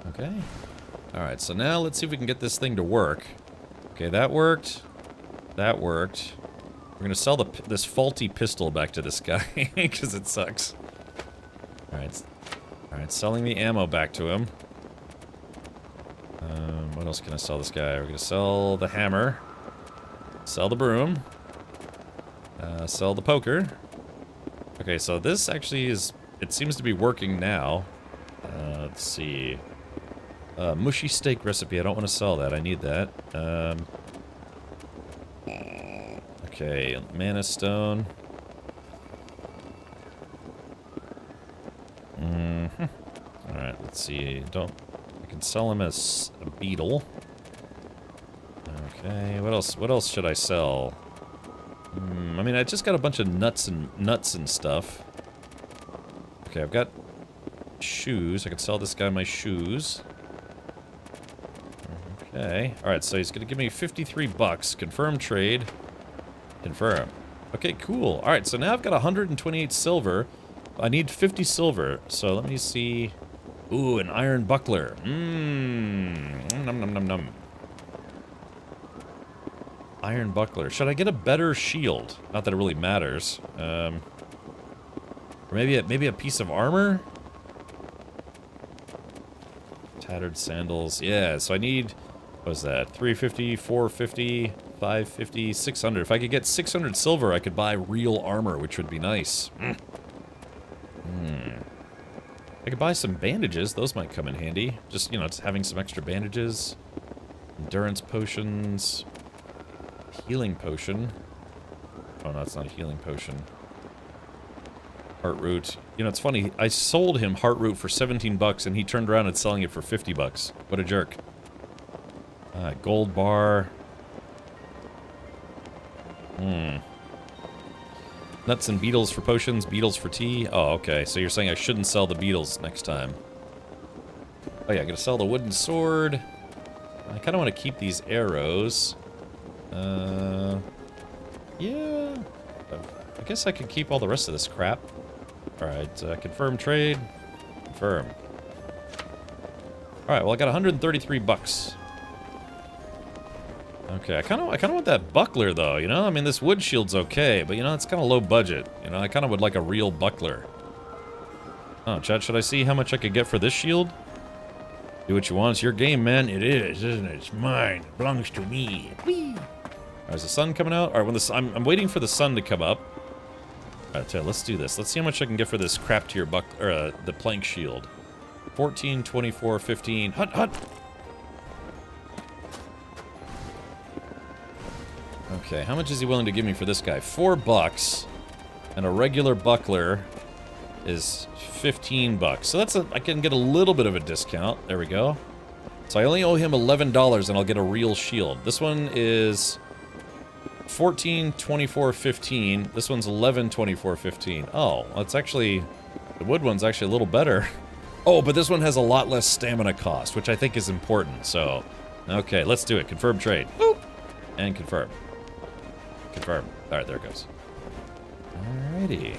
Okay. Alright, so now let's see if we can get this thing to work. Okay, that worked. That worked. We're gonna sell this faulty pistol back to this guy, because it sucks. Alright. Alright, selling the ammo back to him. What else can I sell this guy? We're gonna sell the hammer. Sell the broom. Sell the poker. Okay, so this actually is... It seems to be working now. Let's see. Mushy steak recipe. I don't want to sell that. I need that. Okay, mana stone. Alright, let's see. I can sell him as a beetle. Okay, what else should I sell? I mean, I just got a bunch of nuts and stuff. Okay, I've got shoes. I could sell this guy my shoes. Okay. Alright, so he's gonna give me 53 bucks. Confirm trade. Confirm. Okay, cool. Alright, so now I've got 128 silver. I need 50 silver. So let me see. Ooh, an iron buckler. Num num num num. Iron buckler. Should I get a better shield? Not that it really matters. Or maybe a piece of armor? Tattered sandals. Yeah, so I need... What was that? 350, 450, 550, 600. If I could get 600 silver, I could buy real armor, which would be nice. I could buy some bandages. Those might come in handy. Just, you know, just having some extra bandages. Endurance potions. Healing potion. Oh, no, it's not a healing potion. Heart root. You know, it's funny. I sold him heart root for 17 bucks, and he turned around and selling it for 50 bucks. What a jerk. Gold bar. Nuts and beetles for potions, beetles for tea. Oh, okay. So you're saying I shouldn't sell the beetles next time. Oh yeah, I'm gonna sell the wooden sword. I kind of want to keep these arrows. Yeah. I guess I could keep all the rest of this crap. Alright, confirm trade. Confirm. Alright, well I got 133 bucks. Okay, I kind of want that buckler though, you know? I mean, this wood shield's okay, but you know, it's kind of low budget. You know, I kind of would like a real buckler. Oh, chat, should I see how much I could get for this shield? Do what you want. It's your game, man. It is, isn't it? It's mine. It belongs to me. Whee! Is the sun coming out? All right, when I'm waiting for the sun to come up. All right, let's do this. Let's see how much I can get for this crap tier the plank shield. 14, 24, 15. Hut, hut. Okay, how much is he willing to give me for this guy? 4 bucks, and a regular buckler is 15 bucks. So I can get a little bit of a discount. There we go. So I only owe him $11 and I'll get a real shield. This one is 14, 24, 15. This one's 11, 24, 15. Oh, it's actually, the wood one's actually a little better. Oh, but this one has a lot less stamina cost, which I think is important. So, okay, let's do it. Confirm trade. Boop. And confirm. Confirm. All right, there it goes. Alrighty.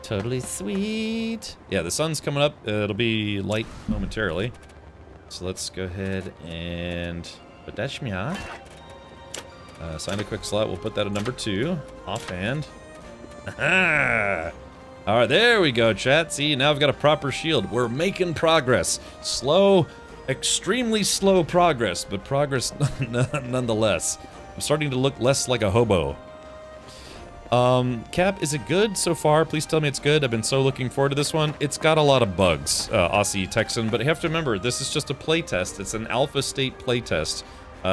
Totally sweet. Yeah, the sun's coming up. It'll be light momentarily. So let's go ahead and put that shmya. Sign a quick slot. We'll put that at number 2. Offhand. Alright, there we go, chat. See, now I've got a proper shield. We're making progress. Slow, extremely slow progress, but progress nonetheless. I'm starting to look less like a hobo. Cap, is it good so far? Please tell me it's good. I've been so looking forward to this one. It's got a lot of bugs, Aussie Texan, but you have to remember, this is just a playtest. It's an alpha state playtest.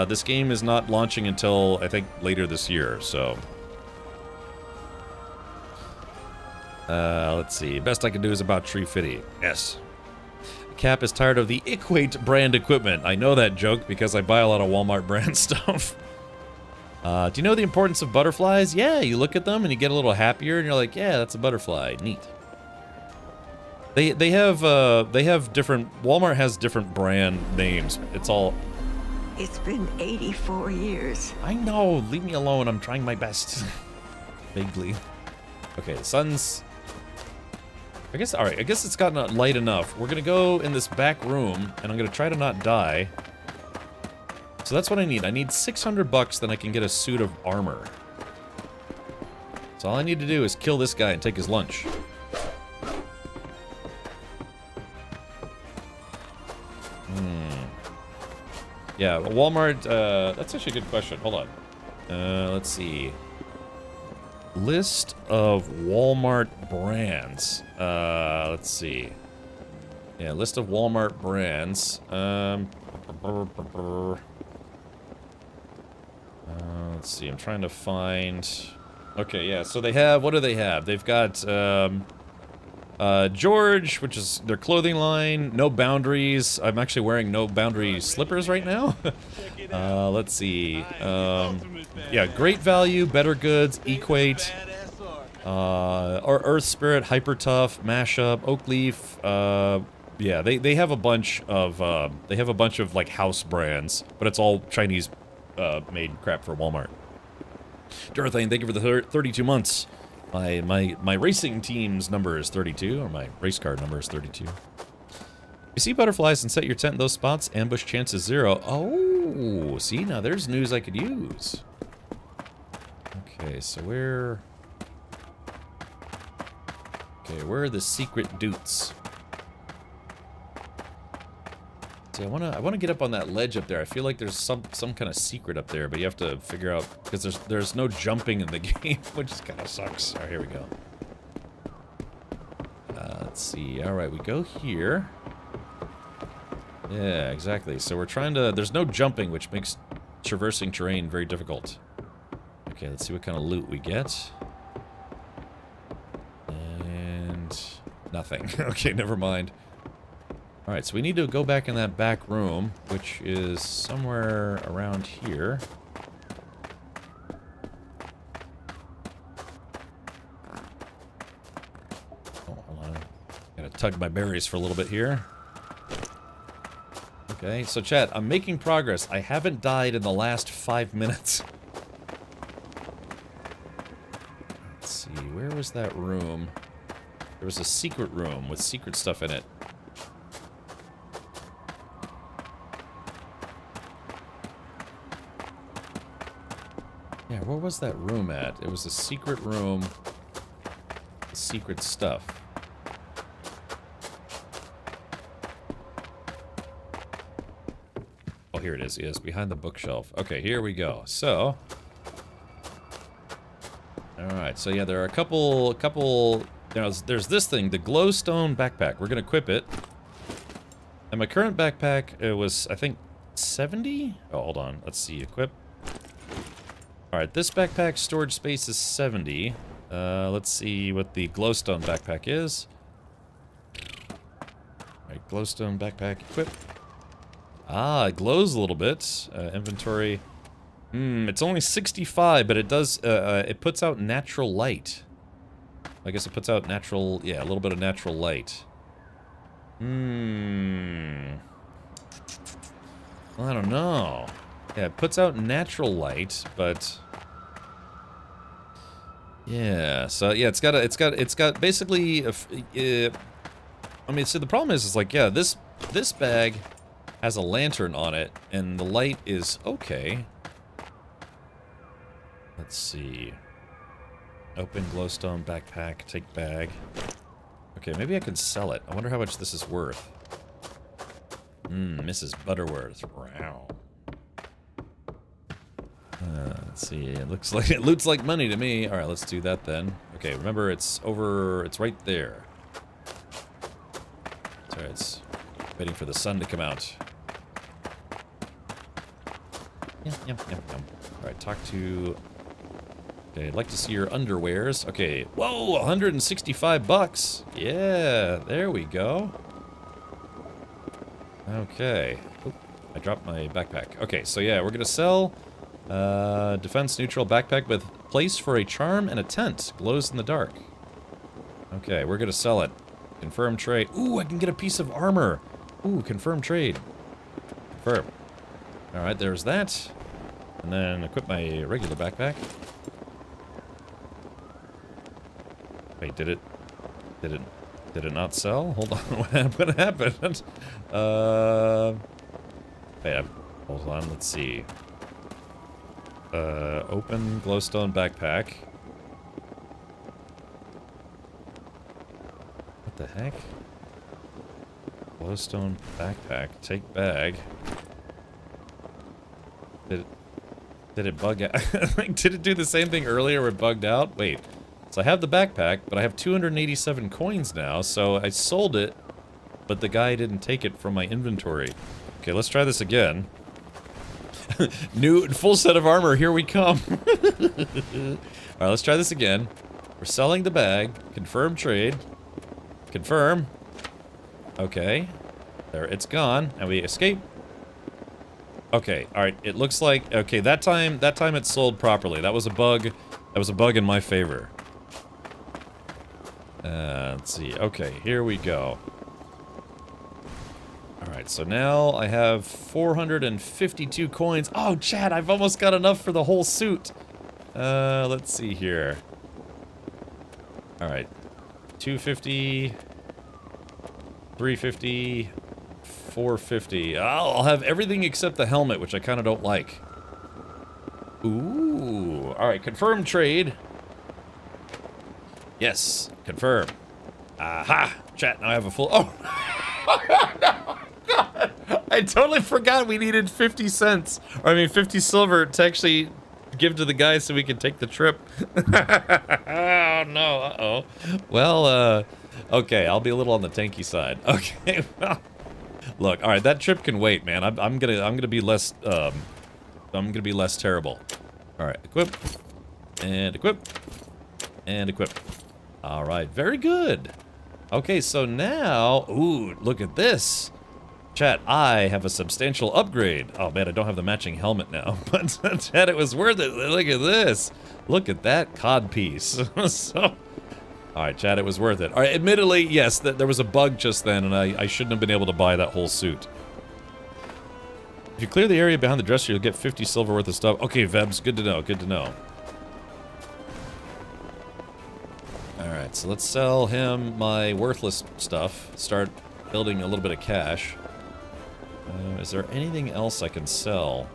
This game is not launching until, I think, later this year, so... let's see. Best I can do is about Tree Fitty. Yes. Cap is tired of the Equate brand equipment. I know that joke because I buy a lot of Walmart brand stuff. Do you know the importance of butterflies? Yeah, you look at them and you get a little happier and you're like, yeah, that's a butterfly. Neat. They have different, Walmart has different brand names. It's all... It's been 84 years. I know, leave me alone. I'm trying my best. Vaguely. Okay, the sun's... I guess, alright, I guess it's gotten light enough. We're gonna go in this back room and I'm gonna try to not die. So that's what I need. I need 600 bucks, then I can get a suit of armor. So all I need to do is kill this guy and take his lunch. Yeah, Walmart, that's actually a good question. Hold on. Let's see. List of Walmart brands. Let's see. Yeah, list of Walmart brands. Let's see, I'm trying to find... Okay, yeah, so they have... What do they have? They've got, George, which is their clothing line. No Boundaries. I'm actually wearing No Boundary slippers right now. Let's see. Yeah, Great Value, Better Goods, Equate, or Earth Spirit, Hyper Tough, Mashup, Oak Leaf. Yeah, they have a bunch of, like, house brands, but it's all Chinese made crap for Walmart. Dorothane, thank you for the 32 months. My racing team's number is 32, or my race car number is 32. You see butterflies and set your tent in those spots, ambush chance is 0. Oh, see, now there's news I could use. Okay, so where are the secret doots? See, I wanna get up on that ledge up there. I feel like there's some kind of secret up there, but you have to figure out, because there's no jumping in the game, which kind of sucks. All right, here we go. Let's see. All right, we go here. Yeah, exactly. So we're trying to... There's no jumping, which makes traversing terrain very difficult. Okay, let's see what kind of loot we get. Nothing. Okay, never mind. Alright, so we need to go back in that back room, which is somewhere around here. Oh, hold on. Gotta tug my berries for a little bit here. Okay, so chat, I'm making progress. I haven't died in the last 5 minutes. Let's see, where was that room? There was a secret room with secret stuff in it. Yeah, where was that room at? It was a secret room with secret stuff. Oh, here it is. Yes, behind the bookshelf. Okay, here we go. So, all right. So yeah, there are a couple. You know, there's this thing, the glowstone backpack. We're gonna equip it. And my current backpack, it was I think 70. Oh, hold on. Let's see. Equip. All right, this backpack storage space is 70. Let's see what the glowstone backpack is. All right, glowstone backpack equip. Ah, it glows a little bit. Inventory. It's only 65, but it does, it puts out natural light. I guess it puts out natural, yeah, a little bit of natural light. Well, I don't know. Yeah, it puts out natural light, but... Yeah, so, yeah, it's got basically, I mean, so the problem is like, yeah, this bag has a lantern on it, and the light is okay. Let's see. Open glowstone backpack, take bag. Okay, maybe I can sell it. I wonder how much this is worth. Mrs. Butterworth. Wow. Let's see. It looks like it looks like money to me. All right, let's do that then. Okay, remember it's over. It's right there. Sorry, it's waiting for the sun to come out. Yum. All right, talk to. Okay, I'd like to see your underwears. Okay, whoa, 165 bucks. Yeah, there we go. Okay. Oop, I dropped my backpack. Okay, so yeah, we're gonna sell defense neutral backpack with place for a charm and a tent. Glows in the dark. Okay, we're gonna sell it. Confirm trade. Ooh, I can get a piece of armor. Ooh, confirm trade. Confirm. Alright, there's that. And then equip my regular backpack. Wait, did it not sell? Hold on, what happened? Wait, hold on, let's see. Open glowstone backpack. What the heck? Glowstone backpack, take bag. Did it bug out? Like, did it do the same thing earlier where it bugged out? Wait. So I have the backpack, but I have 287 coins now, so I sold it, but the guy didn't take it from my inventory. Okay, let's try this again. New full set of armor, here we come. Alright, let's try this again. We're selling the bag. Confirm trade. Confirm. Okay. There, it's gone. And we escape. Okay, alright, it looks like... Okay, that time it sold properly. That was a bug. That was a bug in my favor. Let's see. Okay, here we go. Alright, so now I have 452 coins. Oh, Chad, I've almost got enough for the whole suit. Let's see here. Alright. 250... 350... 450. I'll have everything except the helmet, which I kind of don't like. Ooh. Alright, confirm trade. Yes, confirm. Aha! Chat, now I have a full... Oh! No, God. I totally forgot we needed 50 cents. Or, I mean, 50 silver to actually give to the guy so we can take the trip. Oh, no. Uh-oh. Well, okay, I'll be a little on the tanky side. Okay, well... Look, alright, that trip can wait, man. I'm gonna be less, I'm gonna be less terrible. Alright, equip. And equip. And equip. Alright, very good. Okay, so now... Ooh, look at this. Chat, I have a substantial upgrade. Oh, man, I don't have the matching helmet now. But, chat, it was worth it. Look at this. Look at that codpiece. So... Alright, chat, it was worth it. Alright, admittedly, yes, there was a bug just then, and I shouldn't have been able to buy that whole suit. If you clear the area behind the dresser, you'll get 50 silver worth of stuff. Okay, Vebs, good to know, good to know. Alright, so let's sell him my worthless stuff. Start building a little bit of cash. Is there anything else I can sell?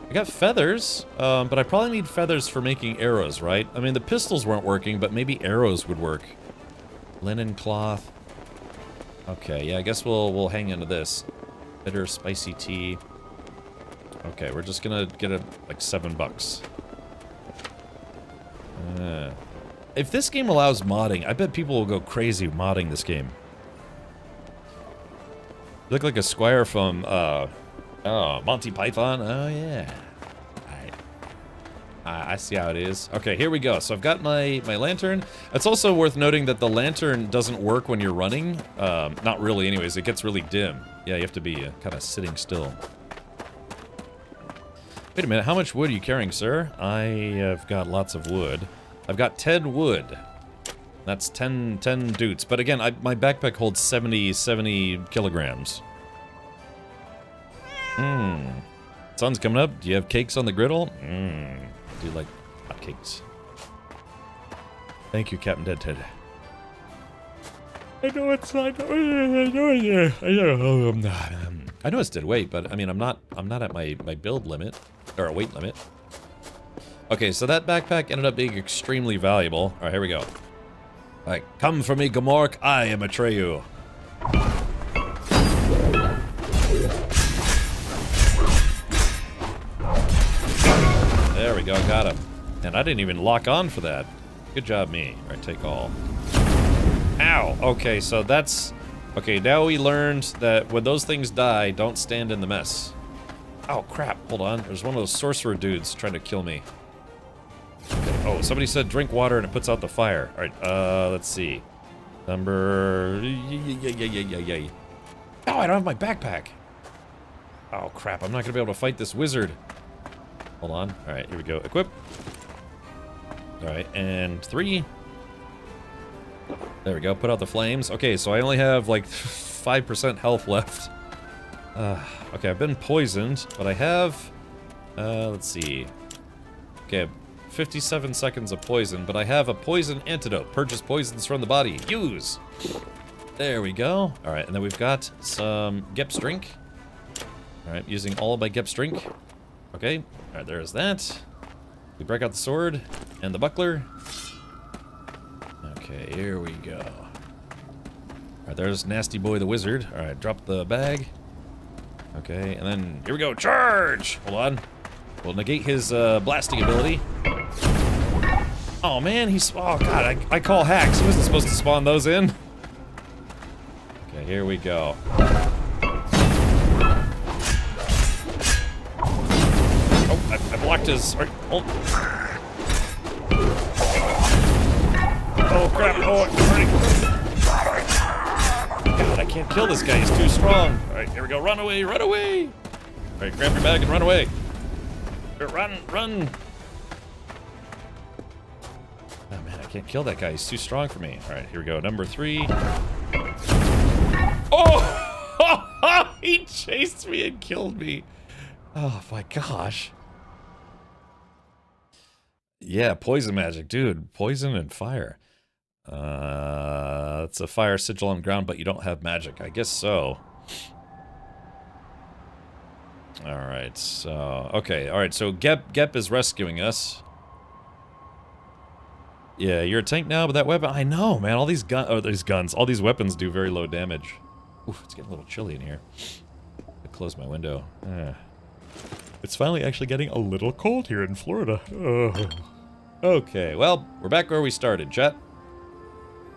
I got feathers, but I probably need feathers for making arrows, right? I mean, the pistols weren't working, but maybe arrows would work. Linen cloth. Okay, yeah, I guess we'll hang into this. Bitter, spicy tea. Okay, we're just gonna get it like $7. If this game allows modding, I bet people will go crazy modding this game. You look like a squire from, oh, Monty Python? Oh, yeah. I see how it is. Okay, here we go. So I've got my lantern. It's also worth noting that the lantern doesn't work when you're running. Not really anyways. It gets really dim. Yeah, you have to be kind of sitting still. Wait a minute. How much wood are you carrying, sir? I have got lots of wood. I've got 10 wood. That's 10 doots. But again, my backpack holds 70 kilograms. Sun's coming up. Do you have cakes on the griddle? Do you like hot cakes? Thank you, Captain Dead Ted. I know it's I know it's dead weight, but I mean I'm not at my build limit or weight limit. Okay, so that backpack ended up being extremely valuable. All right, here we go. All right, come for me, Gamork. I am Atreyu. There we go, got him. And I didn't even lock on for that. Good job, me. All right, take all. Ow! Okay, so that's... Okay, now we learned that when those things die, don't stand in the mess. Oh, crap. Hold on. There's one of those sorcerer dudes trying to kill me. Okay. Oh, somebody said drink water and it puts out the fire. All right, let's see. Number... Oh, I don't have my backpack. Oh, crap. I'm not going to be able to fight this wizard. Hold on. All right, here we go. Equip. All right, and 3. There we go. Put out the flames. Okay, so I only have like 5% health left. Okay, I've been poisoned, but I have... let's see. Okay, 57 seconds of poison, but I have a poison antidote. Purchase poisons from the body. Use! There we go. All right, and then we've got some Gep's drink. All right, using all of my Gep's drink. Okay, all right, there's that. We break out the sword and the buckler. Okay, here we go. All right, there's Nasty Boy the Wizard. All right, drop the bag. Okay, and then here we go, charge! Hold on. We'll negate his blasting ability. Oh man, oh god, I call hacks. He wasn't supposed to spawn those in. Okay, here we go. I blocked his... Oh, crap. Oh, God, I can't kill this guy. He's too strong. All right, here we go. Run away, run away. All right, grab your bag and run away. Run, run. Oh, man, I can't kill that guy. He's too strong for me. All right, here we go. Number 3. Oh! He chased me and killed me. Oh, my gosh. Yeah, poison magic, dude. Poison and fire. It's a fire sigil on the ground, but you don't have magic. I guess so. Alright, so... Okay, alright, so Gep is rescuing us. Yeah, you're a tank now, but that weapon... I know, man. All these guns. All these weapons do very low damage. Oof, it's getting a little chilly in here. I close my window. It's finally actually getting a little cold here in Florida. Okay, well, we're back where we started, chat.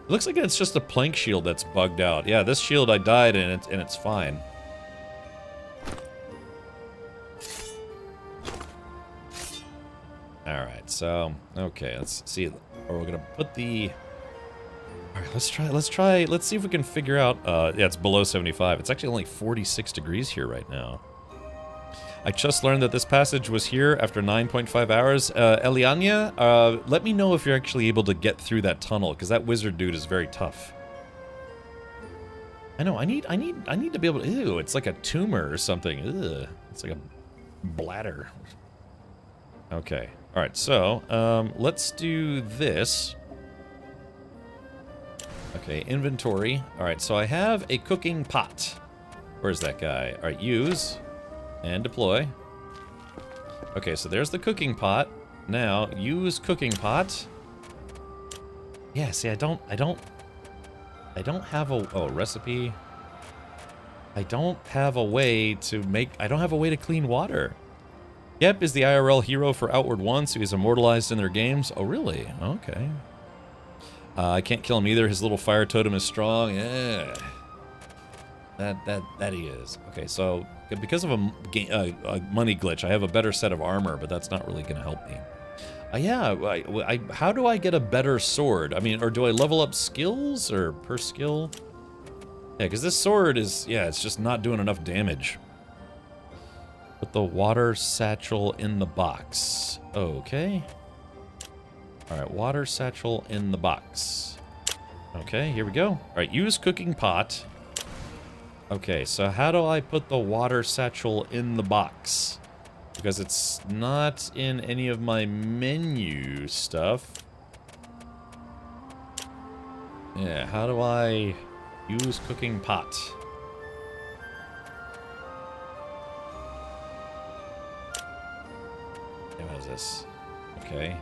It looks like it's just a plank shield that's bugged out. Yeah, this shield I died in, and it's fine. Alright, so, okay, let's see. Or we're gonna put the... Alright, let's see if we can figure out... yeah, it's below 75. It's actually only 46 degrees here right now. I just learned that this passage was here after 9.5 hours. Eliania, let me know if you're actually able to get through that tunnel, because that wizard dude is very tough. I know, I need to be able to... Ew, it's like a tumor or something. Ugh, it's like a bladder. Okay. Alright, so, let's do this. Okay, inventory. Alright, so I have a cooking pot. Where's that guy? Alright, use and deploy. Okay, so there's the cooking pot. Now, use cooking pot. Yeah, see, I don't have a recipe. I don't have a way to make... I don't have a way to clean water. Yep is the IRL hero for Outward One, so he's immortalized in their games. Oh, really? Okay. I can't kill him either. His little fire totem is strong. Yeah. That he is. Okay, so because of a money glitch, I have a better set of armor, but that's not really going to help me. Yeah, how do I get a better sword? I mean, or do I level up skills or per skill? Yeah, because this sword is, yeah, it's just not doing enough damage. Put the water satchel in the box. Okay. Alright, water satchel in the box. Okay, here we go. Alright, use cooking pot. Okay, so how do I put the water satchel in the box? Because it's not in any of my menu stuff. Yeah, how do I use cooking pot? What is this? Okay.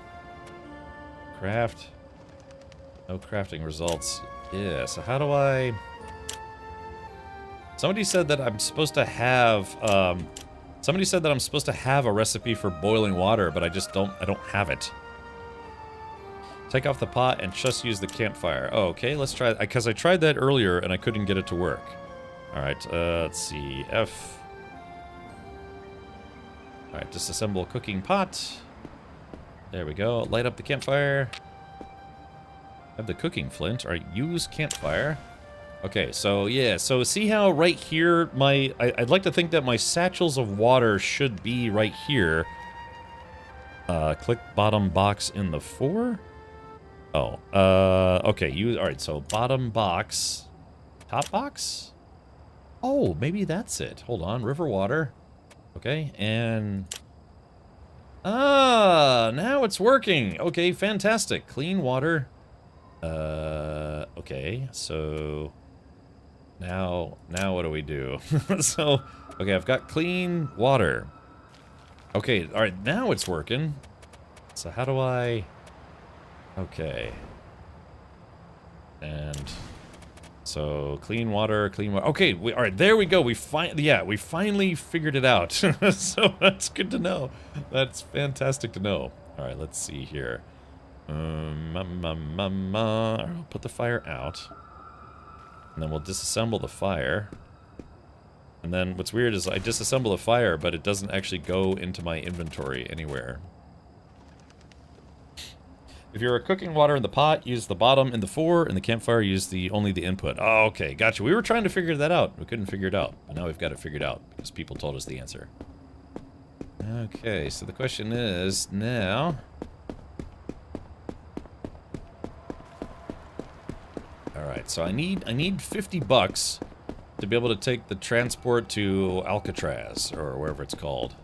Craft. No crafting results. Yeah, so how do I... Somebody said that I'm supposed to have, somebody said that I'm supposed to have a recipe for boiling water, but I don't have it. Take off the pot and just use the campfire. Oh, okay, let's try, because I tried that earlier and I couldn't get it to work. Alright, let's see, F. Alright, disassemble cooking pot. There we go, light up the campfire. Have the cooking flint. Alright, use campfire. Okay, so yeah, so see how right here, I'd like to think that my satchels of water should be right here. Click bottom box in the 4. Oh, okay, alright, so bottom box, top box? Oh, maybe that's it. Hold on, river water. Okay, and... Ah, now it's working. Okay, fantastic. Clean water. Okay, so... Now what do we do? So, okay, I've got clean water. Okay, alright, now it's working. So how do I... Okay. And... So, clean water, clean water. Okay, alright, there we go. We finally figured it out. So, that's good to know. That's fantastic to know. Alright, let's see here. I'll put the fire out. And then we'll disassemble the fire. And then what's weird is I disassemble the fire, but it doesn't actually go into my inventory anywhere. If you're cooking water in the pot, use the bottom in the 4, and the campfire, use only the input. Oh, okay, gotcha. We were trying to figure that out. We couldn't figure it out, but now we've got it figured out because people told us the answer. Okay, so the question is now... Alright, so I need 50 bucks to be able to take the transport to Alcatraz, or wherever it's called.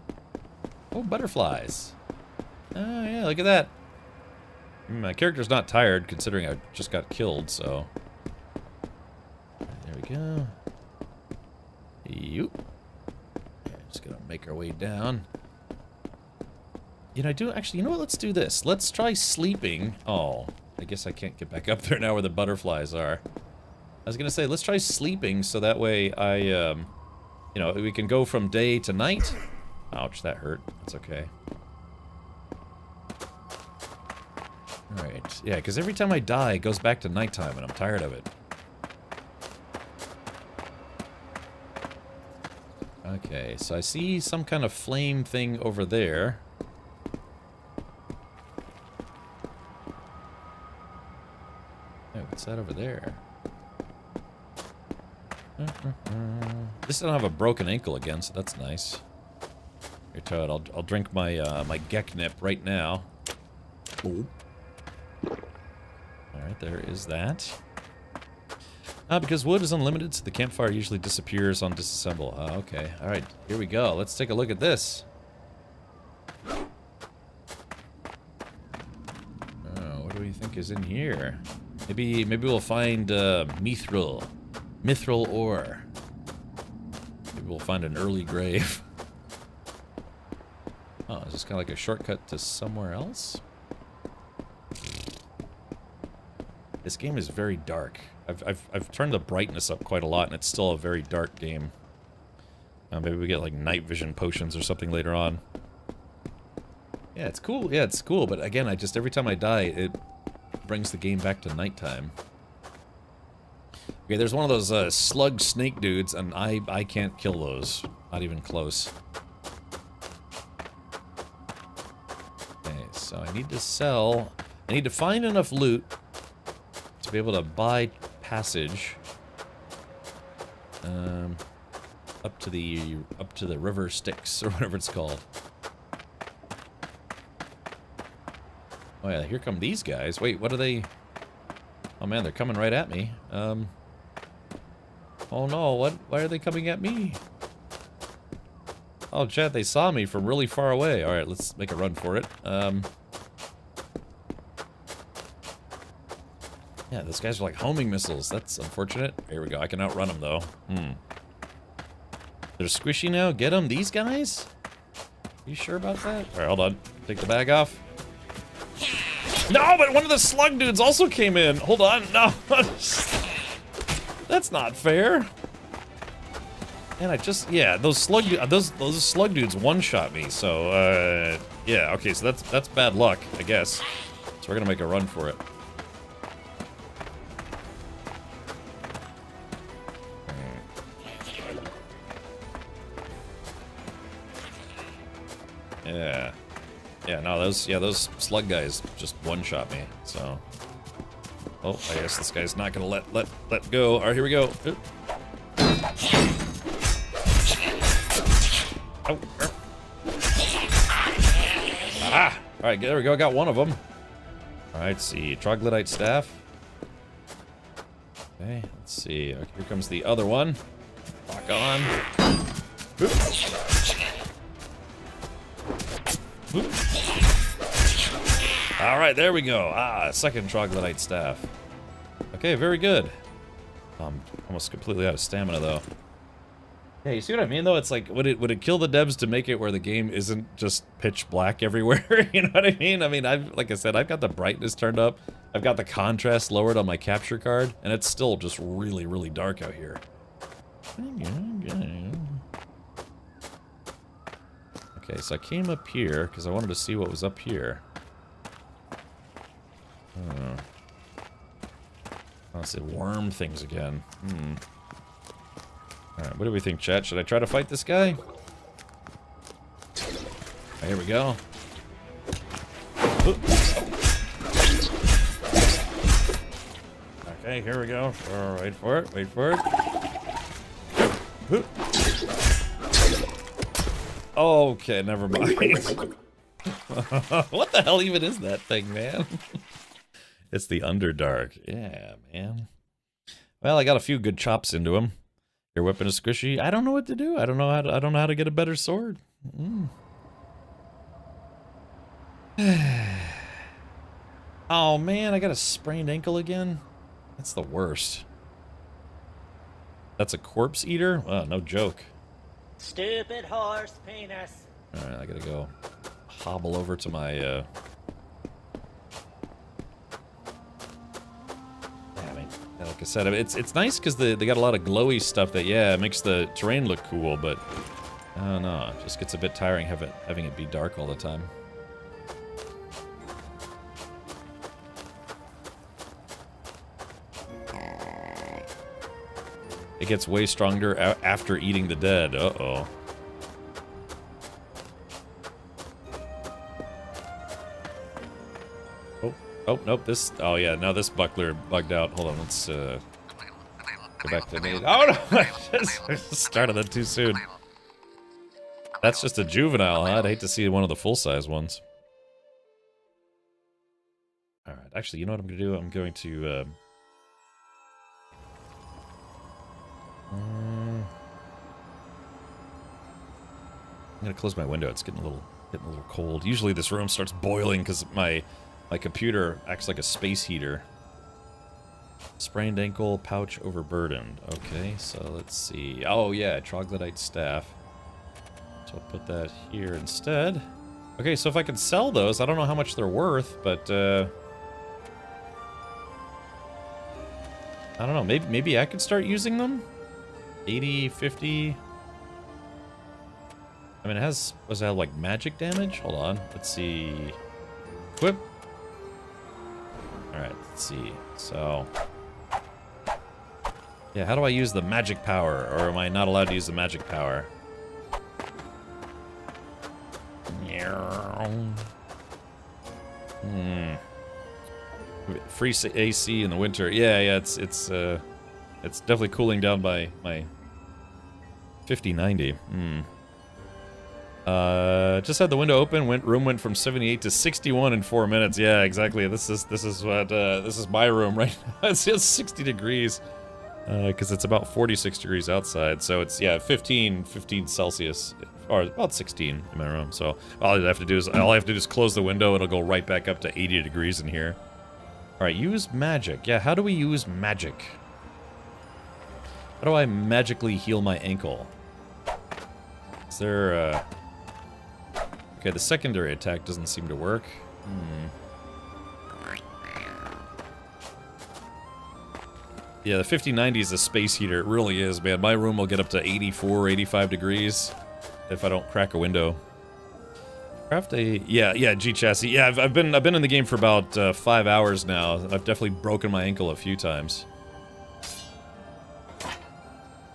Oh, butterflies. Oh, yeah, look at that. My character's not tired, considering I just got killed, so... There we go. Yoop. Okay, just gonna make our way down. You know, you know what, let's do this. Let's try sleeping. Oh, I guess I can't get back up there now where the butterflies are. I was gonna say, let's try sleeping so that way you know, we can go from day to night. Ouch, that hurt. That's okay. Alright, yeah, because every time I die, it goes back to nighttime, and I'm tired of it. Okay, so I see some kind of flame thing over there. what's that over there? This don't have a broken ankle again, so that's nice. Here, Toad, I'll drink my my Gek Nip right now. All right, there is that. Because wood is unlimited, so the campfire usually disappears on disassemble. Okay. All right, here we go. Let's take a look at this. What do we think is in here? Maybe we'll find mithril ore. Maybe we'll find an early grave. Oh, is this kind of like a shortcut to somewhere else? This game is very dark. I've turned the brightness up quite a lot, and it's still a very dark game. Maybe we get like night vision potions or something later on. Yeah, it's cool. Yeah, it's cool. But again, every time I die, it brings the game back to nighttime. Okay, there's one of those slug snake dudes, and I can't kill those. Not even close. Okay, so I need to sell. I need to find enough loot to be able to buy passage up to the river Styx or whatever it's called. Oh yeah, here come these guys. Wait, what are they? Oh man, they're coming right at me. Oh no, why are they coming at me? Oh chat, they saw me from really far away. Alright, let's make a run for it. Yeah, those guys are like homing missiles. That's unfortunate. Here we go. I can outrun them, though. They're squishy now? Get them? These guys? You sure about that? Alright, hold on. Take the bag off. No, but one of the slug dudes also came in. Hold on. No. That's not fair. And yeah, those slug dudes one-shot me. So, yeah, okay, so that's bad luck, I guess. So we're gonna make a run for it. Yeah, no, those slug guys just one-shot me, so. Oh, I guess this guy's not gonna let go. Alright, here we go. Oh. Ah! Alright, there we go, got one of them. Alright, let's see, troglodyte staff. Okay, let's see, okay, here comes the other one. Lock on. Alright, there we go. Second troglodyte staff. Okay, very good. I'm almost completely out of stamina, though. Yeah, you see what I mean, though? It's like, would it kill the devs to make it where the game isn't just pitch black everywhere? You know what I mean? I mean, like I said, I've got the brightness turned up. I've got the contrast lowered on my capture card, and it's still just really, really dark out here. Okay, so I came up here because I wanted to see what was up here. Oh, it's the worm things again. Alright, what do we think, chat? Should I try to fight this guy? Here we go. Okay, here we go. Wait for it, wait for it. Okay, never mind. What the hell even is that thing, man? It's the Underdark. Yeah, man. Well, I got a few good chops into him. Your weapon is squishy. I don't know what to do. I don't know how to get a better sword. Oh man, I got a sprained ankle again. That's the worst. That's a corpse eater? Wow, no joke. Stupid horse penis. Alright, I gotta go hobble over to my, yeah, I mean, like I said, it's nice because they got a lot of glowy stuff that, yeah, it makes the terrain look cool, but I don't know, it just gets a bit tiring having it be dark all the time. It gets way stronger after eating the dead. Uh-oh. Oh, nope, this... Oh, yeah, now this buckler bugged out. Hold on, let's, go back to me. Oh, no! I just started that too soon. That's just a juvenile, huh? I'd hate to see one of the full-size ones. Alright, actually, you know what I'm gonna do? I'm going to, I'm gonna close my window. It's getting a little cold. Usually this room starts boiling because my computer acts like a space heater. Sprained ankle, pouch overburdened. Okay, so let's see. Oh yeah, troglodyte staff. So I'll put that here instead. Okay, so if I could sell those, I don't know how much they're worth, but I don't know. Maybe I could start using them. 80, 50. I mean, it has, was that like magic damage? Hold on, let's see. Equip. Alright, let's see. So, yeah, how do I use the magic power? Or am I not allowed to use the magic power? Free AC in the winter. Yeah, it's definitely cooling down by my 50-90. Just had the window open. Room went from 78 to 61 in 4 minutes. Yeah, exactly. This is my room right now. It's 60 degrees, because it's about 46 degrees outside. So it's 15 Celsius, or about 16 in my room. So all I have to do is close the window. It'll go right back up to 80 degrees in here. All right, use magic. Yeah, how do we use magic? How do I magically heal my ankle? Is there okay, the secondary attack doesn't seem to work. Yeah, the 50-90 is a space heater. It really is, man. My room will get up to 84, 85 degrees if I don't crack a window. Craft a... Yeah, G-chassis. Yeah, I've been in the game for about 5 hours now. I've definitely broken my ankle a few times.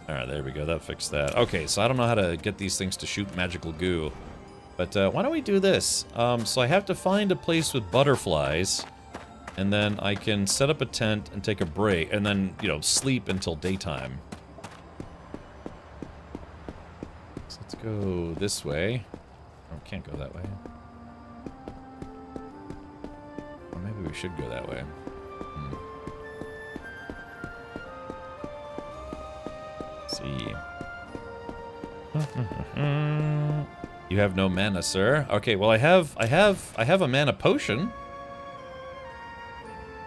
Alright, there we go. That fixed that. Okay, so I don't know how to get these things to shoot magical goo. But why don't we do this? So I have to find a place with butterflies, and then I can set up a tent and take a break, and then, you know, sleep until daytime. So let's go this way. Oh, can't go that way. Or maybe we should go that way. Let's see. You have no mana, sir. Okay, well I have a mana potion.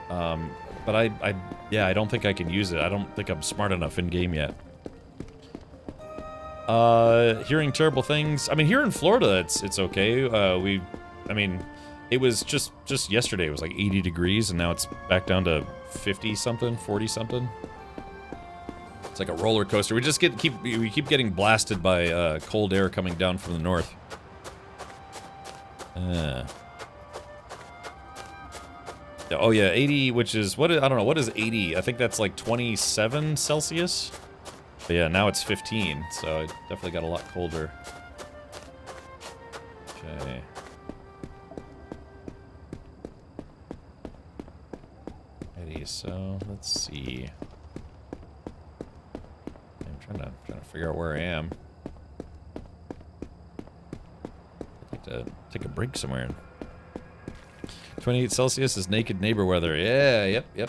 But I don't think I can use it. I don't think I'm smart enough in game yet. Hearing terrible things. I mean, here in Florida, it's okay. I mean, it was just yesterday. It was like 80 degrees, and now it's back down to 50 something, 40 something. It's like a roller coaster. We just keep getting blasted by cold air coming down from the north. Oh yeah, 80, which is what? I don't know. What is 80? I think that's like 27 Celsius. But yeah, now it's 15, so it definitely got a lot colder. Okay. So let's see. I'm trying to figure out where I am. I'd like to take a break somewhere. 28 Celsius is naked neighbor weather. Yeah, yep. Yeah,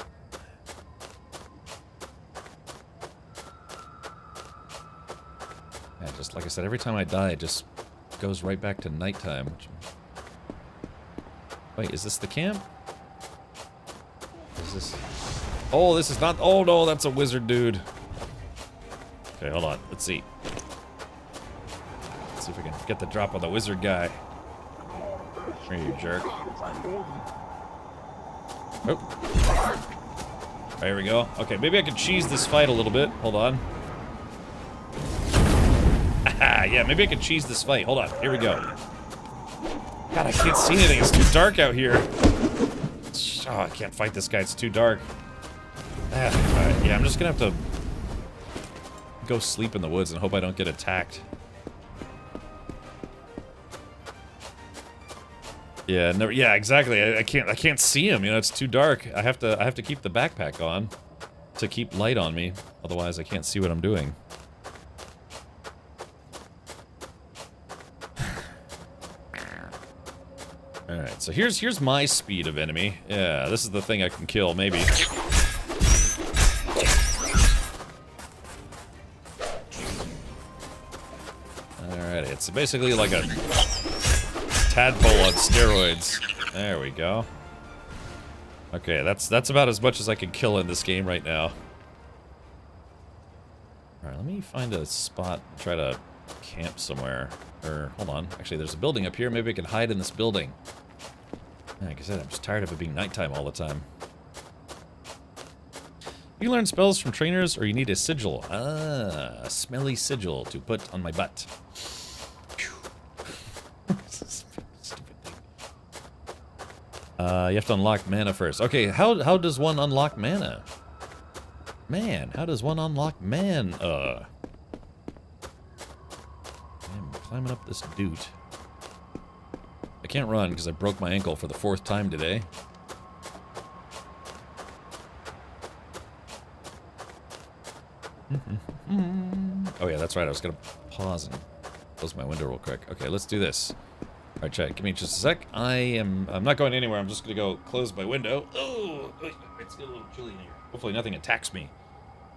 just like I said, every time I die, it just goes right back to nighttime. Wait, is this the camp? Is this... Oh, this is not... Oh, no, that's a wizard dude. Okay, hold on. Let's see. Let's see if we can get the drop on the wizard guy. Here, you jerk. Oh. There we go. Okay, maybe I could cheese this fight a little bit. Hold on. Yeah, maybe I could cheese this fight. Hold on. Here we go. God, I can't see anything. It's too dark out here. Oh, I can't fight this guy. It's too dark. Alright, yeah, I'm just gonna have to go sleep in the woods and hope I don't get attacked. Yeah, never. Yeah, exactly. I can't see him. You know, it's too dark. I have to keep the backpack on to keep light on me. Otherwise, I can't see what I'm doing. All right. So here's my speed of enemy. Yeah, this is the thing I can kill. Maybe. Alrighty. It's basically like a tadpole on steroids. There we go. Okay, that's about as much as I can kill in this game right now. Alright, let me find a spot and try to camp somewhere. Or, hold on. Actually, there's a building up here. Maybe I can hide in this building. Like I said, I'm just tired of it being nighttime all the time. You learn spells from trainers, or you need a sigil. Ah, a smelly sigil to put on my butt. You have to unlock mana first. Okay, how does one unlock mana? Man, how does one unlock mana? I'm climbing up this dude. I can't run because I broke my ankle for the 4th time today. Oh yeah, that's right. I was gonna pause and close my window real quick. Okay, let's do this. All right, Chad, give me just a sec. I'm not going anywhere. I'm just gonna go close my window. Oh, it's a little chilly in here. Hopefully nothing attacks me.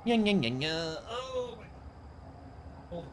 Oh. Hold on.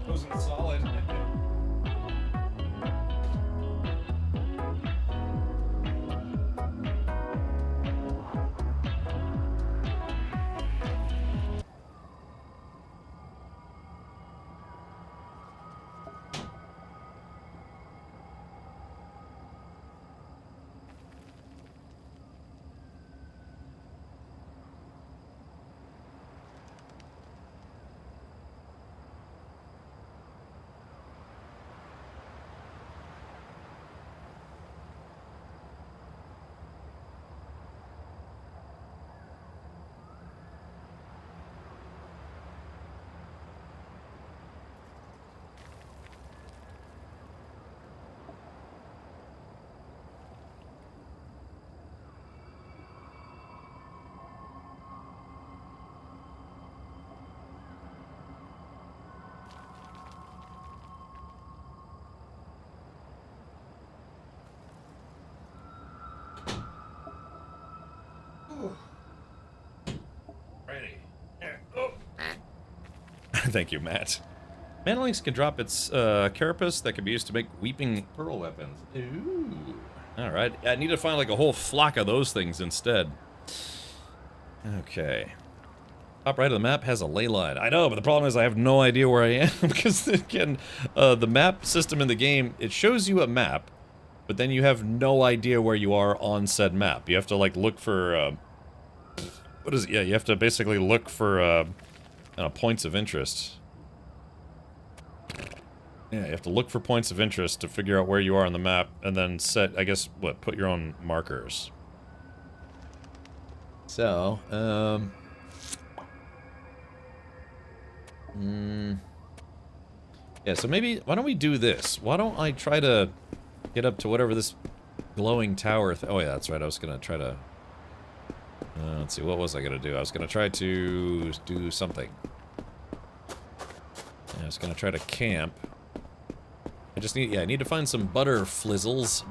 Wasn't solid. Ready. There. Oh. Thank you, Matt. Manlinks can drop its carapace that can be used to make weeping pearl weapons. Ooh. Alright, I need to find like a whole flock of those things instead. Okay. Top right of the map has a ley line. I know, but the problem is I have no idea where I am because, again, the map system in the game, it shows you a map, but then you have no idea where you are on said map. You have to, like, look for, what is it? Yeah, you have to basically look for, points of interest. Yeah, you have to look for points of interest to figure out where you are on the map, and then set, I guess, what, put your own markers. So, yeah, so maybe, why don't we do this? Why don't I try to get up to whatever this glowing tower oh yeah, that's right, I was gonna try to, let's see, what was I gonna do? I was gonna try to do something. Yeah, I was gonna try to camp. I just need, I need to find some butterflies,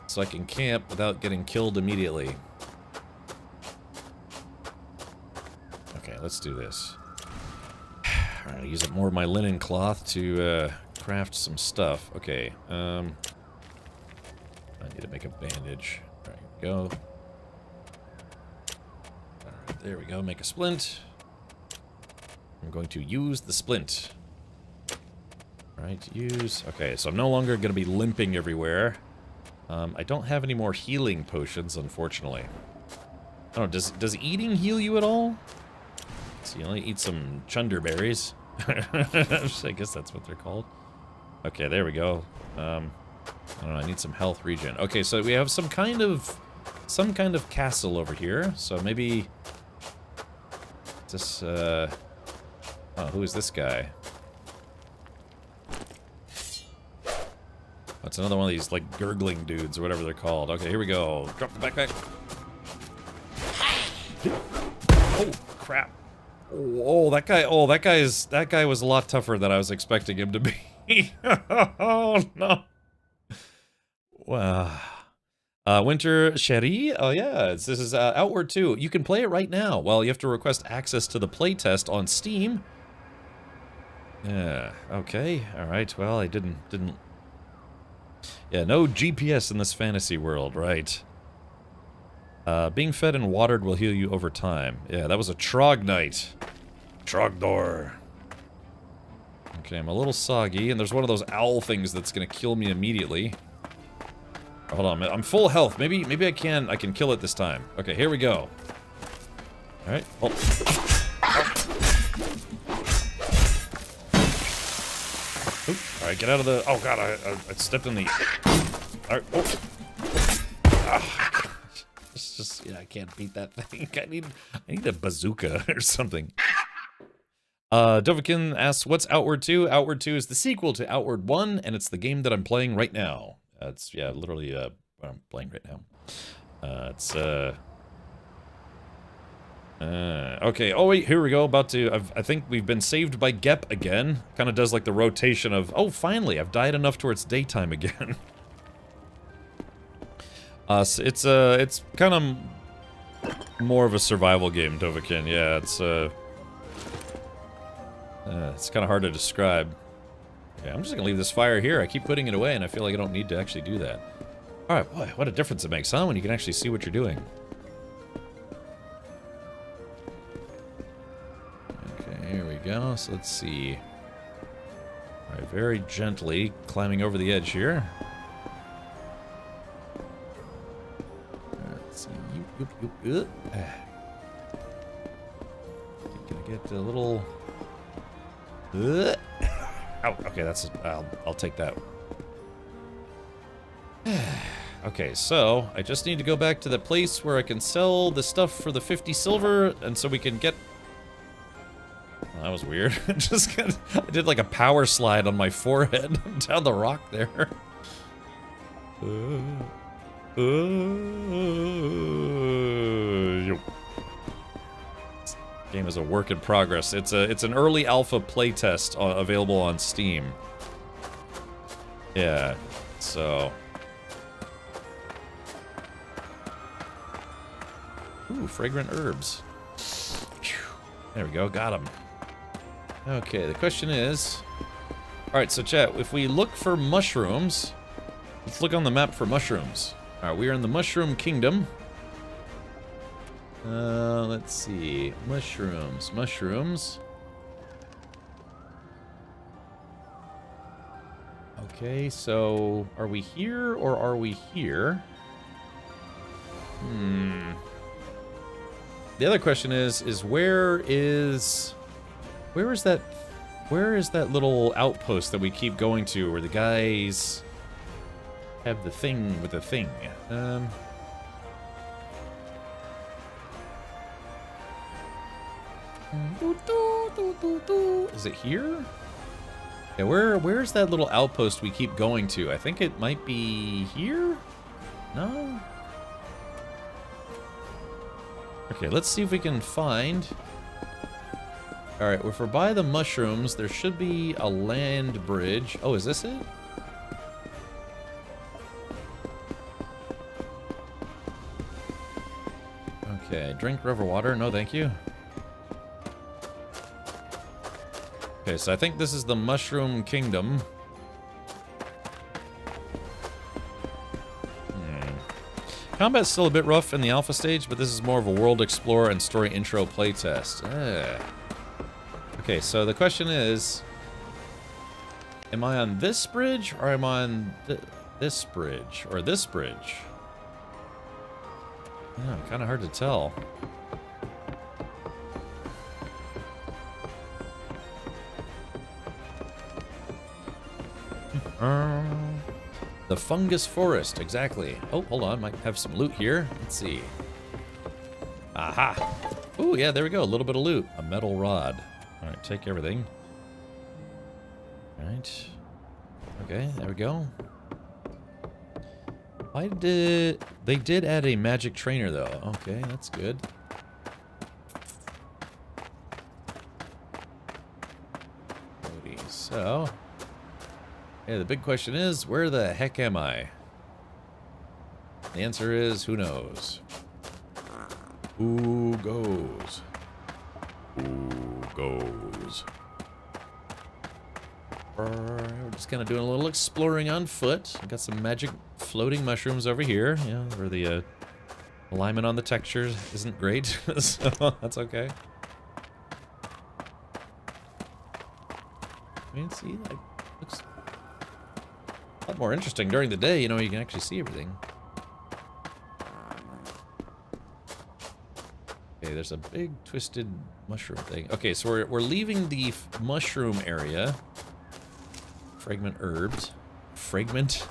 so I can camp without getting killed immediately. Okay, let's do this. I'm gonna use up more of my linen cloth to craft some stuff. Okay, I need to make a bandage. go. Alright, there we go. Make a splint. I'm going to use the splint. Alright, use... Okay, so I'm no longer going to be limping everywhere. I don't have any more healing potions, unfortunately. I don't know, does eating heal you at all? So you only eat some chunder berries. I guess that's what they're called. Okay, there we go. I don't know, I need some health regen. Okay, so we have some kind of castle over here. So maybe this oh, who is this guy? That's another one of these like gurgling dudes or whatever they're called. Okay, here we go. Drop the backpack. Oh crap. Oh, that guy was a lot tougher than I was expecting him to be. Oh no. Wow. Winter Cherie? Oh yeah, this is Outward 2. You can play it right now. Well, you have to request access to the playtest on Steam. Yeah, okay. Alright, well, I didn't... Yeah, no GPS in this fantasy world, right. Being fed and watered will heal you over time. Yeah, that was a Trognite. Trogdor. Okay, I'm a little soggy, and there's one of those owl things that's gonna kill me immediately. Hold on, I'm full health. Maybe I can kill it this time. Okay, here we go. All right. Oh. Oop. All right, get out of the. Oh god, I stepped in the. All right. Oh. Ah. It's just I can't beat that thing. I need a bazooka or something. Dovakin asks, "What's Outward 2?" Outward 2 is the sequel to Outward 1, and it's the game that I'm playing right now. It's, yeah, literally, what I'm playing right now. Okay, oh wait, here we go, I think we've been saved by Gep again. Kind of does like the rotation of, oh, finally, I've died enough to where it's daytime again. So it's kind of more of a survival game, Dovakin, yeah, it's kind of hard to describe. Yeah, I'm just gonna leave this fire here. I keep putting it away, and I feel like I don't need to actually do that. Alright, boy, what a difference it makes, huh? When you can actually see what you're doing. Okay, here we go. So let's see. Alright, very gently climbing over the edge here. Let's see. Can I get a little... Oh, okay, that's... I'll take that. Okay, so I just need to go back to the place where I can sell the stuff for the 50 silver, and so we can get... Oh, that was weird. I did like a power slide on my forehead down the rock there. Game is a work in progress. It's an early alpha playtest available on Steam. Yeah, so... Ooh, fragrant herbs. There we go, got them. Okay, the question is... Alright, so chat, if we look for mushrooms... Let's look on the map for mushrooms. Alright, we are in the Mushroom Kingdom. Let's see. Mushrooms. Okay, so are we here or are we here? The other question is where is that little outpost that we keep going to where the guys have the thing with the thing? Is it here? Yeah, where's that little outpost we keep going to? I think it might be here? No? Okay, let's see if we can find... Alright, if we're by the mushrooms, there should be a land bridge. Oh, is this it? Okay, drink river water. No, thank you. Okay, so I think this is the Mushroom Combat's still a bit rough in the alpha stage, but this is more of a world explorer and story intro playtest. Okay, so the question is, am I on this bridge, or am I on this bridge, or this bridge? Yeah, kind of hard to tell. The fungus forest, exactly. Oh, hold on, might have some loot here. Let's see. Aha! Ooh, yeah, there we go. A little bit of loot. A metal rod. All right, take everything. All right. Okay, there we go. Why did... They did add a magic trainer, though. Okay, that's good. So... Yeah, the big question is, where the heck am I? The answer is, who knows? Who goes? Who goes? We're just kind of doing a little exploring on foot. Got some magic floating mushrooms over here. Yeah, where the alignment on the textures isn't great, so that's okay. I mean, see, like, looks a lot more interesting during the day. You know, you can actually see everything. Okay, there's a big twisted mushroom thing. Okay, so we're leaving the mushroom area. Fragment herbs. Fragment.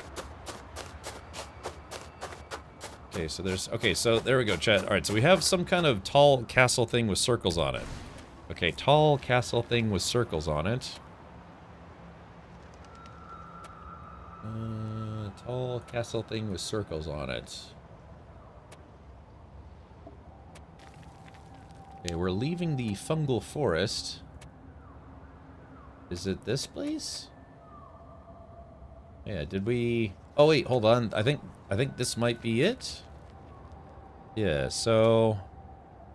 Okay, so there's... Okay, so there we go, chat. Alright, so we have some kind of tall castle thing with circles on it. Okay, tall castle thing with circles on it. Tall castle thing with circles on it. Okay, we're leaving the fungal forest. Is it this place? Yeah, did we... Oh, wait, hold on. I think this might be it. Yeah, so...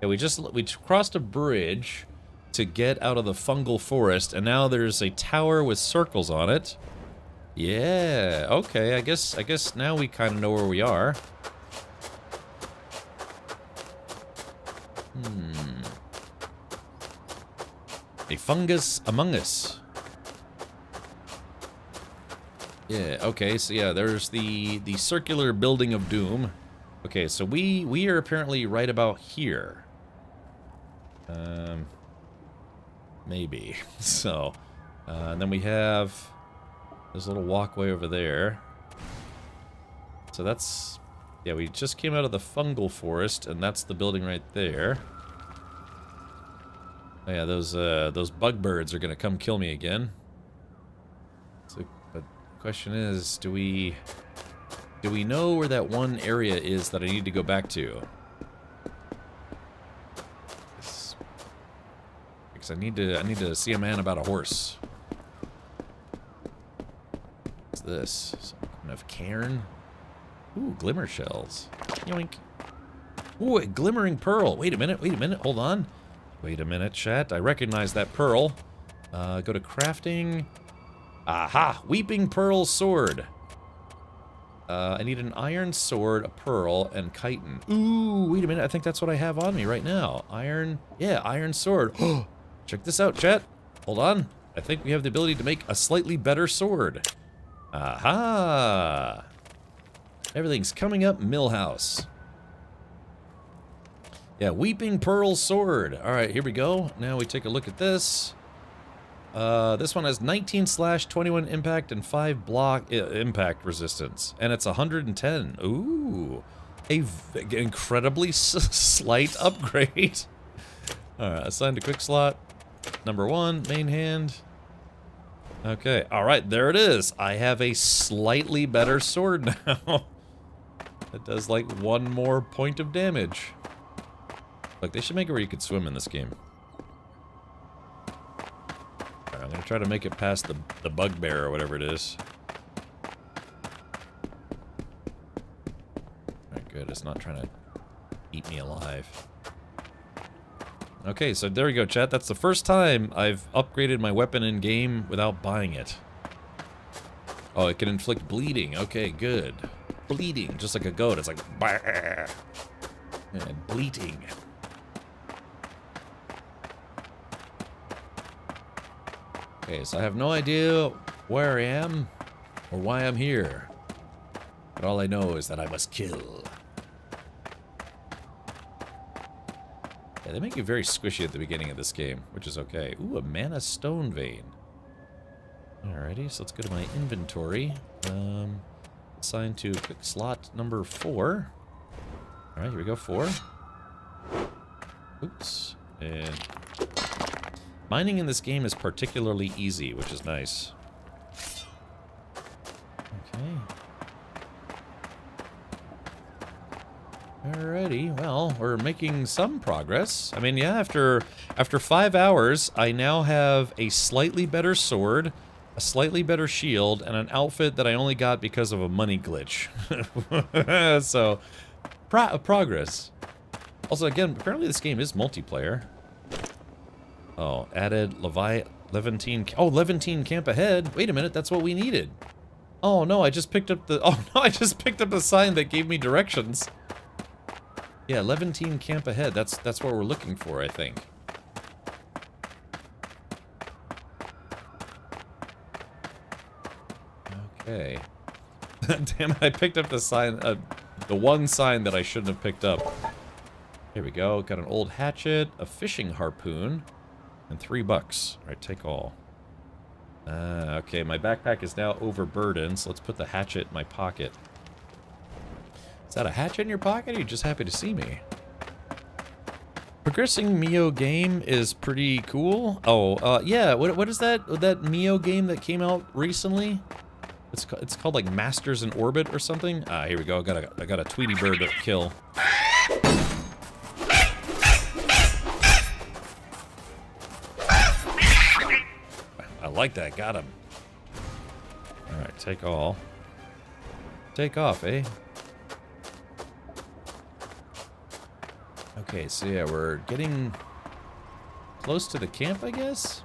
Yeah, we crossed a bridge to get out of the fungal forest, and now there's a tower with circles on it. Yeah, okay, I guess now we kind of know where we are. A fungus among us. Yeah, okay, so yeah, there's the circular building of doom. Okay, so we are apparently right about here. Maybe. So, and then we have this little walkway over there. So that's... Yeah, we just came out of the fungal forest, and that's the building right there. Oh yeah, those bug birds are gonna come kill me again. So, but the question is, do we know where that one area is that I need to go back to? Because I need to see a man about a horse. What's this? Some kind of cairn? Ooh, glimmer shells. Yoink. Ooh, a glimmering pearl. Wait a minute, hold on. Wait a minute, chat. I recognize that pearl. Go to crafting. Aha! Weeping pearl sword. I need an iron sword, a pearl, and chitin. Ooh, wait a minute. I think that's what I have on me right now. Iron. Yeah, iron sword. Check this out, chat. Hold on. I think we have the ability to make a slightly better sword. Aha! Everything's coming up, Millhouse. Yeah, Weeping Pearl Sword. Alright, here we go. Now we take a look at this. This one has 19/21 impact and 5 block impact resistance. And it's 110. Ooh. Incredibly slight upgrade. Alright, assigned to quick slot. Number 1, main hand. Okay, alright, there it is. I have a slightly better sword now. It does like 1 more point of damage. Look, they should make it where you could swim in this game. Alright, I'm gonna try to make it past the bugbear or whatever it is. Alright, good. It's not trying to eat me alive. Okay, so there we go, chat. That's the first time I've upgraded my weapon in-game without buying it. Oh, it can inflict bleeding. Okay, good. bleeding, just like a goat. It's like, bah, and bleating. Okay, so I have no idea where I am or why I'm here. But all I know is that I must kill. Yeah, they make you very squishy at the beginning of this game, which is okay. Ooh, a mana stone vein. Alrighty, so let's go to my inventory. Assigned to quick slot number 4. Alright, here we go, 4. Oops. And mining in this game is particularly easy, which is nice. Okay. Alrighty, well, we're making some progress. I mean, yeah, after 5 hours, I now have a slightly better sword, a slightly better shield, and an outfit that I only got because of a money glitch. So, progress. Also, again, apparently this game is multiplayer. Oh, added Levantine. Oh, Levantine camp ahead. Wait a minute, that's what we needed. Oh no, I just picked up the. Oh no, I just picked up the sign that gave me directions. Yeah, Levantine camp ahead. That's what we're looking for, I think. Okay. Damn it, I picked up the sign, the one sign that I shouldn't have picked up. Here we go. Got an old hatchet, a fishing harpoon, and $3. Alright, take all. Okay, my backpack is now overburdened, so let's put the hatchet in my pocket. Is that a hatchet in your pocket, or are you just happy to see me? Progressing Mio game is pretty cool. Oh, yeah, what is that Mio game that came out recently? It's called like Masters in Orbit or something. Ah, here we go. I got a Tweety bird to kill. I like that. Got him. All right, take all. Take off, eh? Okay, so yeah, we're getting close to the camp, I guess.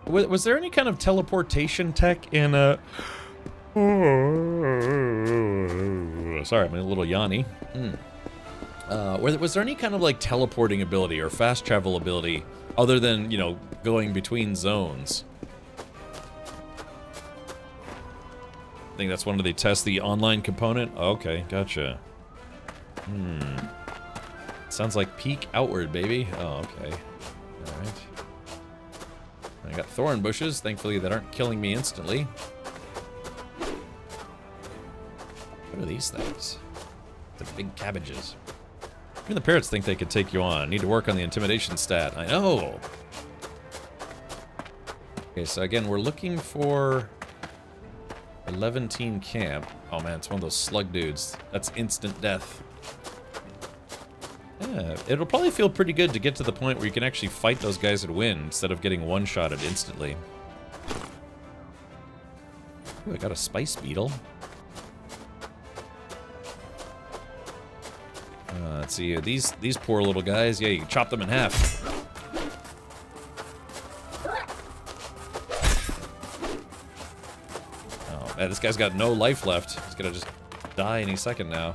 Was there any kind of teleportation tech in a... Sorry, I'm a little yawny. Was there any kind of like teleporting ability or fast travel ability other than, you know, going between zones? I think that's one of the tests, the online component. Oh, okay, gotcha. Sounds like peek outward, baby. Oh, okay. Alright. I got thorn bushes, thankfully, that aren't killing me instantly. What are these things? The big cabbages. Even the parrots think they could take you on. Need to work on the intimidation stat. I know! Okay, so again, we're looking for a Levantine camp. Oh man, it's one of those slug dudes. That's instant death. Yeah, it'll probably feel pretty good to get to the point where you can actually fight those guys and win instead of getting one-shotted instantly. Ooh, I got a spice beetle. Let's see, these poor little guys. Yeah, you can chop them in half. Oh man, this guy's got no life left. He's gonna just die any second now.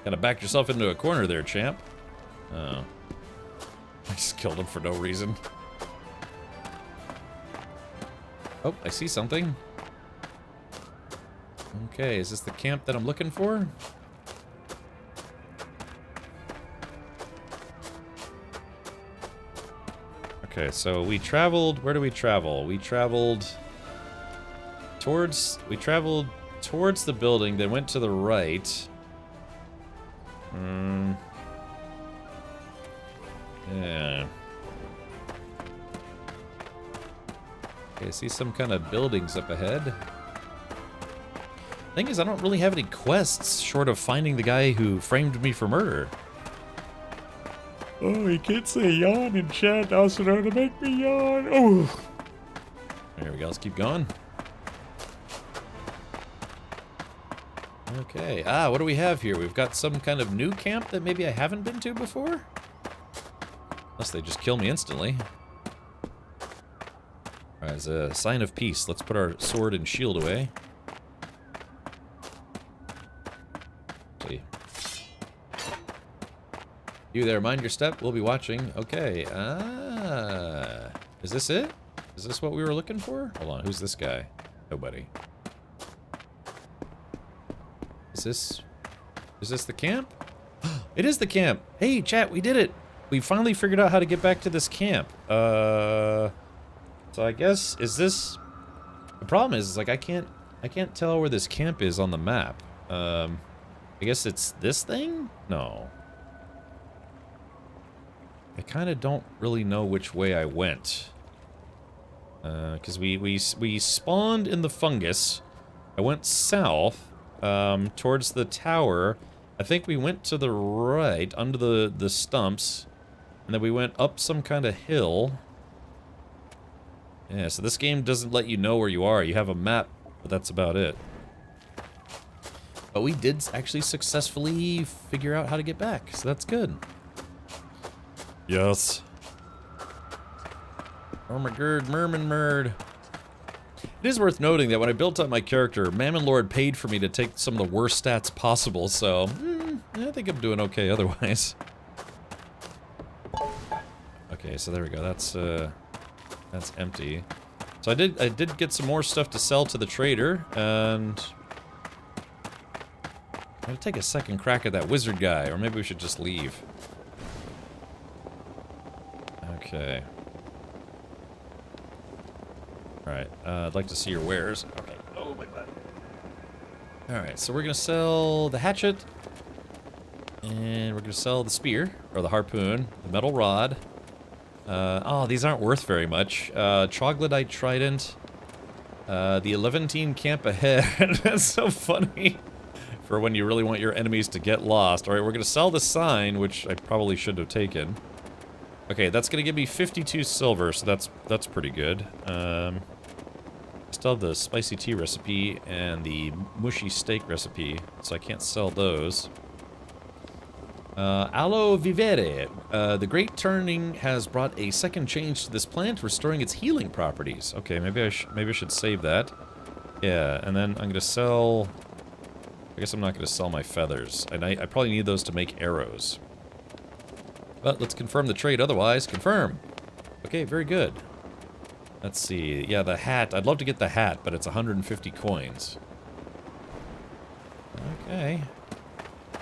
Kinda backed yourself into a corner there, champ. Oh. I just killed him for no reason. Oh, I see something. Okay, is this the camp that I'm looking for? Okay, so we traveled... Where do we travel? We traveled towards the building, then went to the right. Yeah. Okay, I see some kind of buildings up ahead. Thing is, I don't really have any quests short of finding the guy who framed me for murder. Oh, you can't say yawn in chat, also to make me yawn. Oh. There we go, let's keep going. Okay. Ah, what do we have here? We've got some kind of new camp that maybe I haven't been to before? Unless they just kill me instantly. Alright, as a sign of peace, let's put our sword and shield away. See. You there, mind your step, we'll be watching. Okay, is this it? Is this what we were looking for? Hold on, who's this guy? Nobody. Is this the camp? It is the camp! Hey, chat, we did it! We finally figured out how to get back to this camp. So I guess, is this... The problem is like, I can't tell where this camp is on the map. I guess it's this thing? No. I kind of don't really know which way I went. Because we spawned in the fungus. I went south, towards the tower. I think we went to the right, under the stumps. And then we went up some kind of hill. Yeah, so this game doesn't let you know where you are. You have a map, but that's about it. But we did actually successfully figure out how to get back, so that's good. Yes. Ormagerd, Merman Merd. It is worth noting that when I built up my character, Mammon Lord paid for me to take some of the worst stats possible, so I think I'm doing okay otherwise. Okay, so there we go. That's empty. So I did get some more stuff to sell to the trader, and I'm gonna take a second crack at that wizard guy, or maybe we should just leave. Okay. Alright, I'd like to see your wares. Okay. Oh my god. Alright, so we're gonna sell the hatchet. And we're gonna sell the spear, or the harpoon, the metal rod. Oh, these aren't worth very much. Troglodyte trident. The 11 camp ahead. That's so funny. For when you really want your enemies to get lost. Alright, we're gonna sell the sign, which I probably should have taken. Okay, that's gonna give me 52 silver, so that's pretty good. Still have the spicy tea recipe and the mushy steak recipe, so I can't sell those. Aloe vivere. The Great Turning has brought a second change to this plant, restoring its healing properties. Okay, maybe I should save that. Yeah, and then I'm gonna sell... I guess I'm not gonna sell my feathers. And I probably need those to make arrows. But let's confirm the trade otherwise. Confirm! Okay, very good. Let's see. Yeah, the hat. I'd love to get the hat, but it's 150 coins. Okay.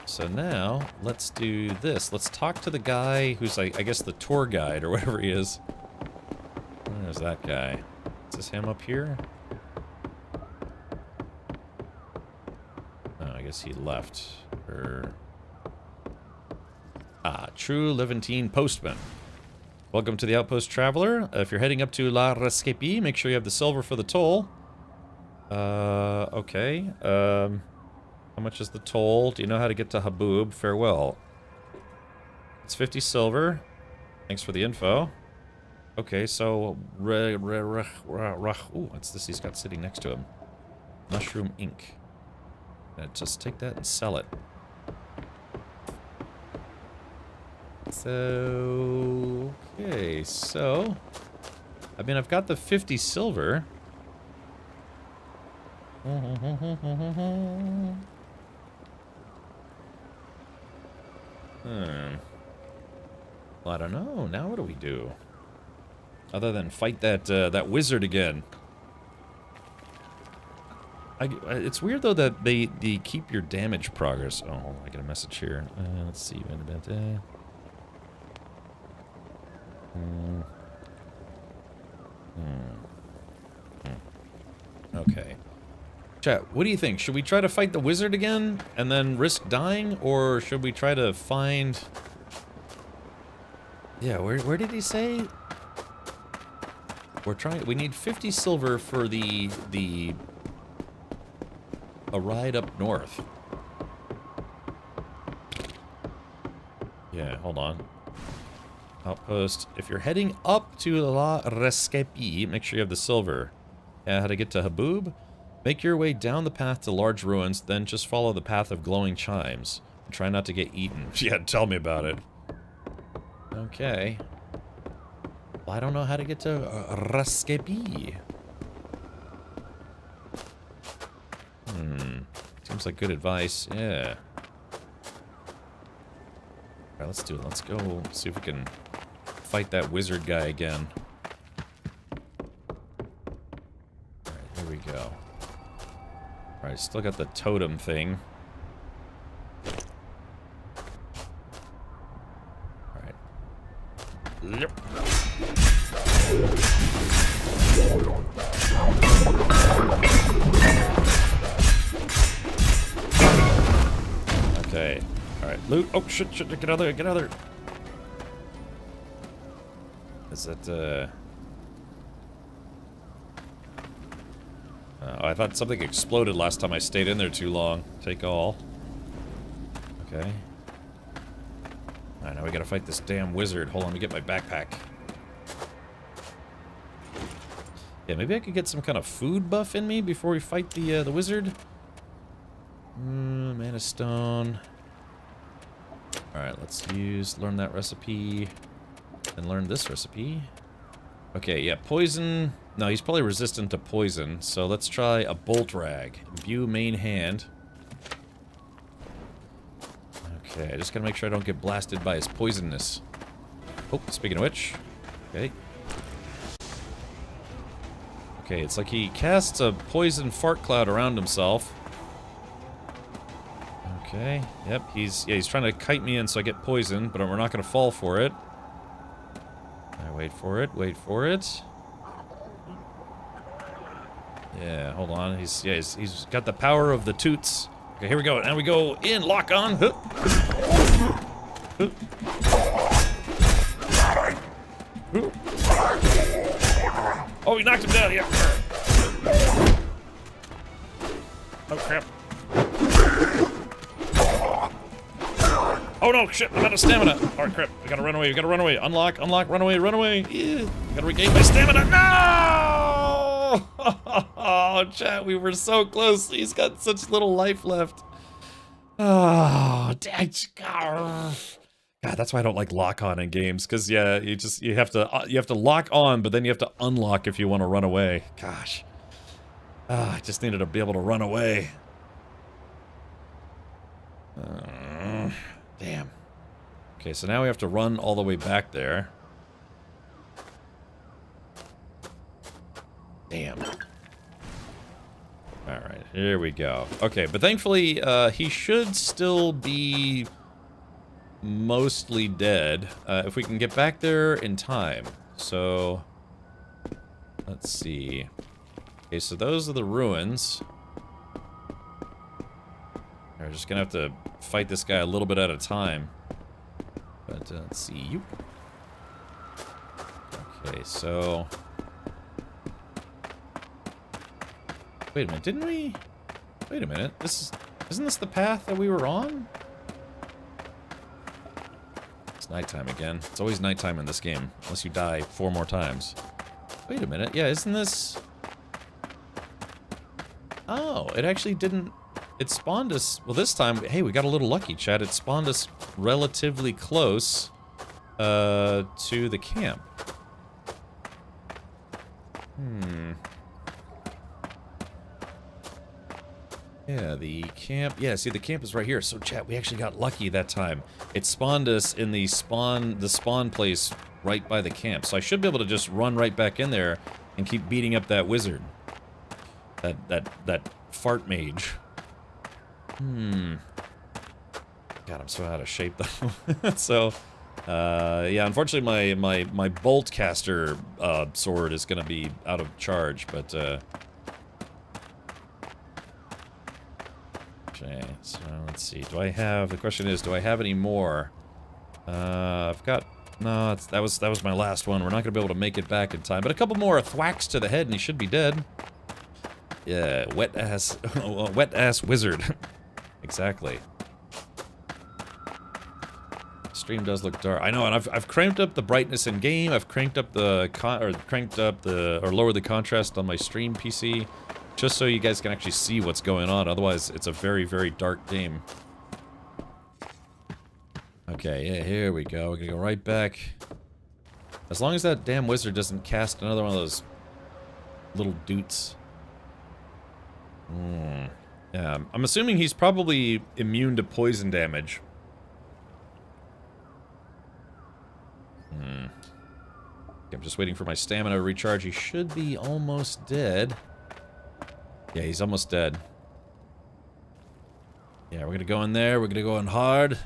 So now, let's do this. Let's talk to the guy who's, I guess, the tour guide or whatever he is. There's that guy. Is this him up here? Oh, I guess he left. True Levantine Postman. Welcome to the Outpost Traveler. If you're heading up to La Rescapie, make sure you have the silver for the toll. Okay. How much is the toll? Do you know how to get to Haboob? Farewell. It's 50 silver. Thanks for the info. Okay, so... Ooh, what's this he's got sitting next to him? Mushroom ink. Just take that and sell it. So... Okay, so... I mean, I've got the 50 silver. Well, I don't know. Now what do we do? Other than fight that wizard again. It's weird though that they keep your damage progress. Oh, hold on, I get a message here. Let's see. Okay. Chat, what do you think? Should we try to fight the wizard again and then risk dying, or should we try to find... Yeah, where did he say? We need 50 silver for a ride up north. Yeah, hold on. Outpost. If you're heading up to La Rescapie, make sure you have the silver. Yeah, how to get to Haboob? Make your way down the path to large ruins, then just follow the path of glowing chimes. And try not to get eaten. Yeah, tell me about it. Okay. Well, I don't know how to get to Raskepi. Seems like good advice. Yeah. Alright, let's do it. Let's go see if we can fight that wizard guy again. Alright, here we go. Alright, still got the totem thing. Alright. Yep. Okay. Alright, loot. Oh, shit, get out there, get out there. Is that, oh, I thought something exploded last time I stayed in there too long. Take all. Okay. Alright, now we gotta fight this damn wizard. Hold on, let me get my backpack. Yeah, maybe I could get some kind of food buff in me before we fight the wizard. Mana stone. Alright, let's learn that recipe. And learn this recipe. Okay, yeah, poison. No, he's probably resistant to poison. So let's try a bolt rag. Imbue main hand. Okay, I just gotta make sure I don't get blasted by his poisonness. Oh, speaking of which. Okay. Okay, it's like he casts a poison fart cloud around himself. Okay, yep, he's trying to kite me in so I get poisoned, but we're not gonna fall for it. Wait for it, wait for it. Yeah, hold on. He's got the power of the toots. Okay, here we go. Now we go in, lock on. Huh. Huh. Oh, he knocked him down, yeah. Oh, crap. Oh no, shit, I'm out of stamina. Oh crap, we gotta run away, we gotta run away. Unlock, unlock, run away, run away. Yeah. Gotta regain my stamina. No! Oh, chat, we were so close. He's got such little life left. Oh, God, that's why I don't like lock on in games, because yeah, you have to lock on, but then you have to unlock if you want to run away. Gosh. I just needed to be able to run away. Damn. Okay, so now we have to run all the way back there. Damn. Alright, here we go. Okay, but thankfully, he should still be mostly dead, if we can get back there in time. So, let's see. Okay, so those are the ruins. We're just gonna have to fight this guy a little bit at a time. But, let's see. You. Okay, so... Wait a minute, didn't we... Wait a minute, isn't this the path that we were on? It's nighttime again. It's always nighttime in this game, unless you die 4 more times. Wait a minute, yeah, isn't this... Oh, it actually didn't... It spawned us... Well, this time... Hey, we got a little lucky, Chad. It spawned us relatively close to the camp. Yeah, the camp... Yeah, see, the camp is right here. So, chat, we actually got lucky that time. It spawned us in the spawn place right by the camp. So I should be able to just run right back in there and keep beating up that wizard. That fart mage. God, I'm so out of shape, though. So, yeah, unfortunately, my bolt caster sword is going to be out of charge, but, okay, so let's see. Do I have... The question is, do I have any more? I've got... No, that was my last one. We're not going to be able to make it back in time. But a couple more thwacks to the head and he should be dead. Yeah, wet ass wizard. Exactly. Stream does look dark. I know, and I've cranked up the brightness in game. I've cranked up the lowered the contrast on my stream PC. Just so you guys can actually see what's going on. Otherwise, it's a very, very dark game. Okay, yeah, here we go. We're gonna go right back. As long as that damn wizard doesn't cast another one of those little doots. Yeah, I'm assuming he's probably immune to poison damage. Okay, I'm just waiting for my stamina to recharge. He should be almost dead. Yeah, he's almost dead. Yeah, we're gonna go in there. We're gonna go in hard.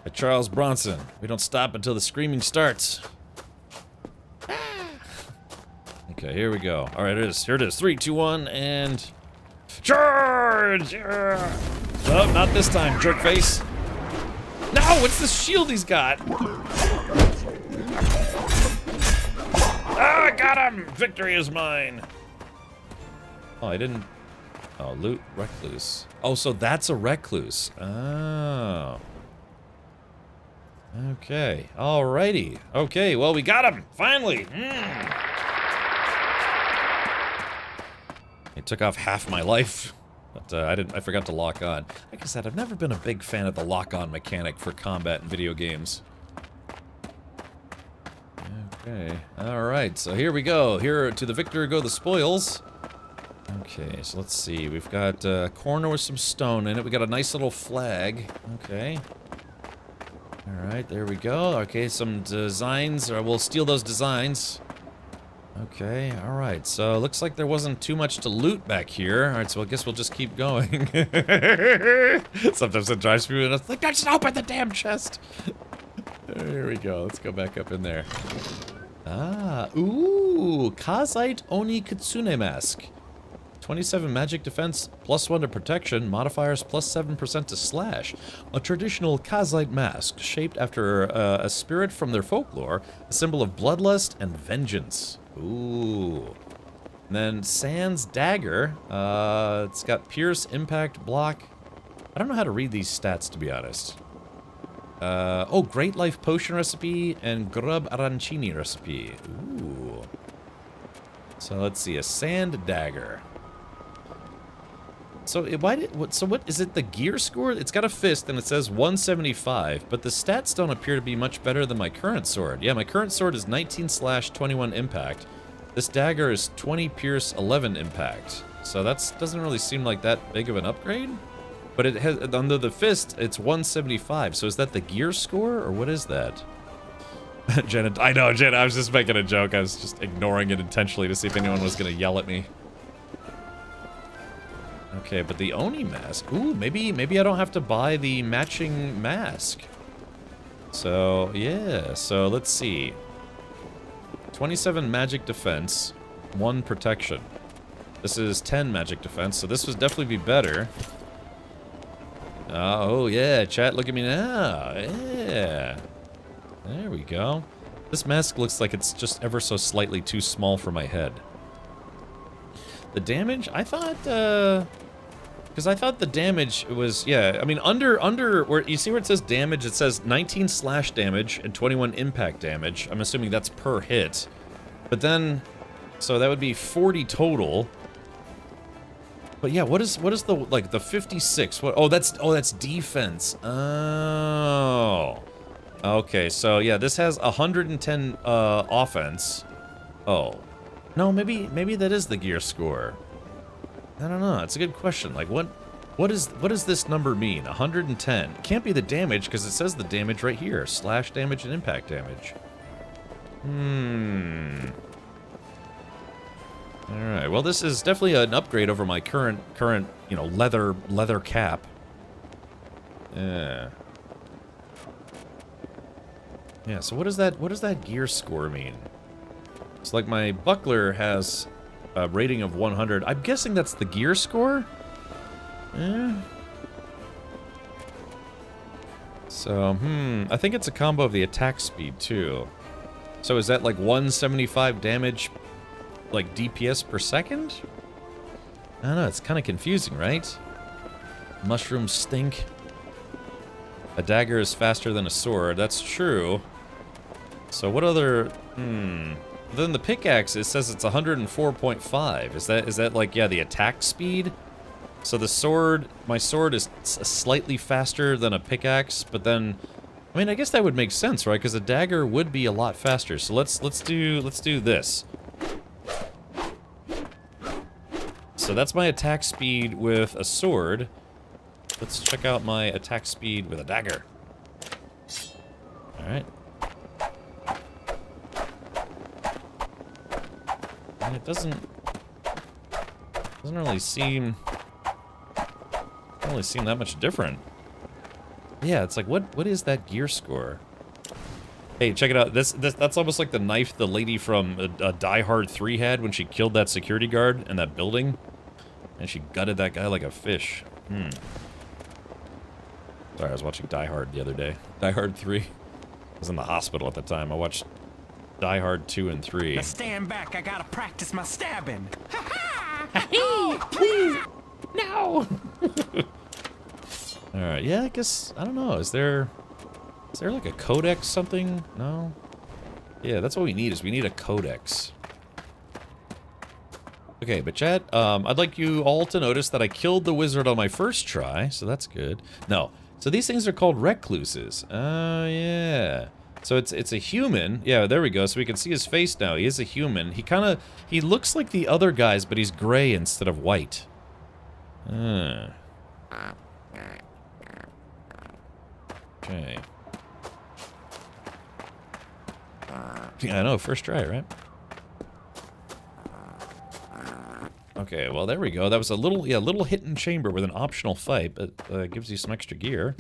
At Charles Bronson. We don't stop until the screaming starts. Okay, here we go. All right, here it is. 3, 2, 1, and charge! Oh, not this time, jerk face. No, what's the shield he's got? Ah, I got him! Victory is mine. Oh, I didn't. Oh, loot recluse. Oh, so that's a recluse. Oh. Okay. Alrighty. Okay. Well, we got him finally. It took off half my life, but I forgot to lock on. Like I said, I've never been a big fan of the lock-on mechanic for combat in video games. Okay. All right. So here we go. Here to the victor go the spoils. Okay. So let's see. We've got a corner with some stone in it. We got a nice little flag. Okay. All right. There we go. Okay. Some designs. We'll steal those designs. Okay, alright, so looks like there wasn't too much to loot back here. Alright, so I guess we'll just keep going. Sometimes it drives me and it's like, just open the damn chest! There we go, let's go back up in there. Ah, ooh, Kazite Oni Kitsune Mask. 27 magic defense, +1 to protection, modifiers +7% to slash. A traditional Kazite mask, shaped after a spirit from their folklore, a symbol of bloodlust and vengeance. Ooh. And then Sans Dagger. It's got Pierce, Impact, Block. I don't know how to read these stats, to be honest. Oh, Great Life Potion recipe and Grub Arancini recipe. Ooh. So let's see, a Sand Dagger. So what is it, the gear score? It's got a fist and it says 175, but the stats don't appear to be much better than my current sword. Yeah, my current sword is 19 slash 21 impact. This dagger is 20 pierce 11 impact. So that doesn't really seem like that big of an upgrade. But it has, under the fist, it's 175. So is that the gear score or what is that? Jenna, I know, Jenna, I was just making a joke. I was just ignoring it intentionally to see if anyone was gonna yell at me. Okay, but the Oni mask. Ooh, maybe I don't have to buy the matching mask. So, yeah. So, let's see. 27 magic defense, 1 protection. This is 10 magic defense, so this would definitely be better. Oh, yeah. Chat, look at me now. Yeah. There we go. This mask looks like it's just ever so slightly too small for my head. The damage? I thought, because I thought the damage was, yeah, I mean, under, where, you see where it says damage, it says 19 slash damage and 21 impact damage. I'm assuming that's per hit. But then, so that would be 40 total. But yeah, what is the, like, the 56? What, oh, that's defense. Oh. Okay, so yeah, this has 110, offense. Oh. No, maybe that is the gear score. I don't know. It's a good question. Like, what does this number mean? 110. It can't be the damage because it says the damage right here. Slash damage and impact damage. All right. Well, this is definitely an upgrade over my current, you know, leather cap. Yeah. Yeah. So what does that gear score mean? It's like my buckler has a rating of 100. I'm guessing that's the gear score? Yeah. So, I think it's a combo of the attack speed, too. So is that like 175 damage, like DPS per second? I don't know, it's kind of confusing, right? Mushrooms stink. A dagger is faster than a sword, that's true. So what other, Then the pickaxe, it says it's 104.5. Is that like, yeah, the attack speed? So the sword, my sword is slightly faster than a pickaxe, but then, I mean, I guess that would make sense, right? Because a dagger would be a lot faster. So let's do this. So that's my attack speed with a sword. Let's check out my attack speed with a dagger. All right. And it doesn't really seem that much different. Yeah, it's like what is that gear score? Hey, check it out. That's almost like the knife the lady from Die Hard 3 had when she killed that security guard in that building, and she gutted that guy like a fish. Sorry, I was watching Die Hard the other day. Die Hard 3. I was in the hospital at the time. I watched Die Hard 2 and 3. Now stand back, I gotta practice my stabbing. Hey, please, no. All right, yeah, I guess I don't know. Is there like a codex something? No. Yeah, that's what we need. We need a codex. Okay, but chat, I'd like you all to notice that I killed the wizard on my first try, so that's good. No, so these things are called recluses. Oh yeah. So it's a human. Yeah, there we go. So we can see his face now. He is a human. He looks like the other guys, but he's gray instead of white. Okay. Yeah, I know. First try, right? Okay, well there we go. That was a little hidden chamber with an optional fight, but gives you some extra gear.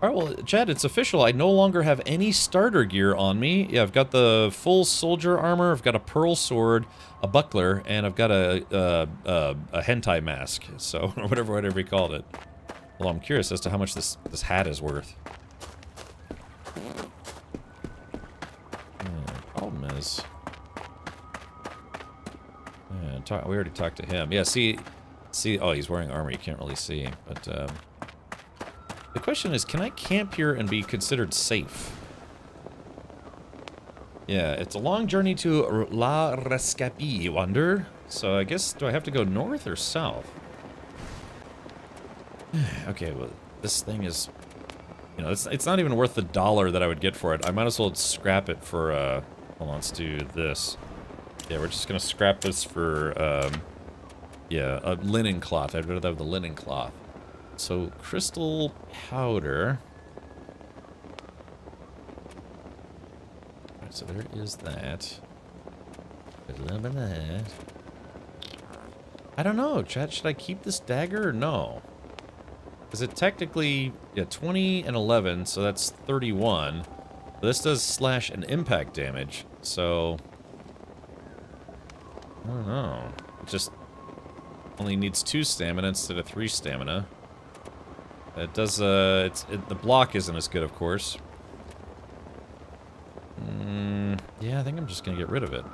Alright, well, Chad, it's official. I no longer have any starter gear on me. Yeah, I've got the full soldier armor, I've got a pearl sword, a buckler, and I've got a hentai mask. So, whatever you called it. Well, I'm curious as to how much this hat is worth. Problem is... Yeah, we already talked to him. Yeah, see, oh, he's wearing armor, you can't really see, but, the question is, can I camp here and be considered safe? Yeah, it's a long journey to La Rescapie, you wonder? So I guess, do I have to go north or south? Okay, well, this thing is... You know, it's not even worth the $1 that I would get for it. I might as well scrap it for, hold on, let's do this. Yeah, we're just gonna scrap this for, yeah, a linen cloth. I'd rather have the linen cloth. So, crystal powder. Alright, so there is that. A little bit of that. I don't know, chat. Should I keep this dagger or no? Because it technically, yeah, 20 and 11, so that's 31. But this does slash and impact damage, so... I don't know. It just only needs 2 stamina instead of 3 stamina. It does, the block isn't as good, of course. Yeah, I think I'm just gonna get rid of it.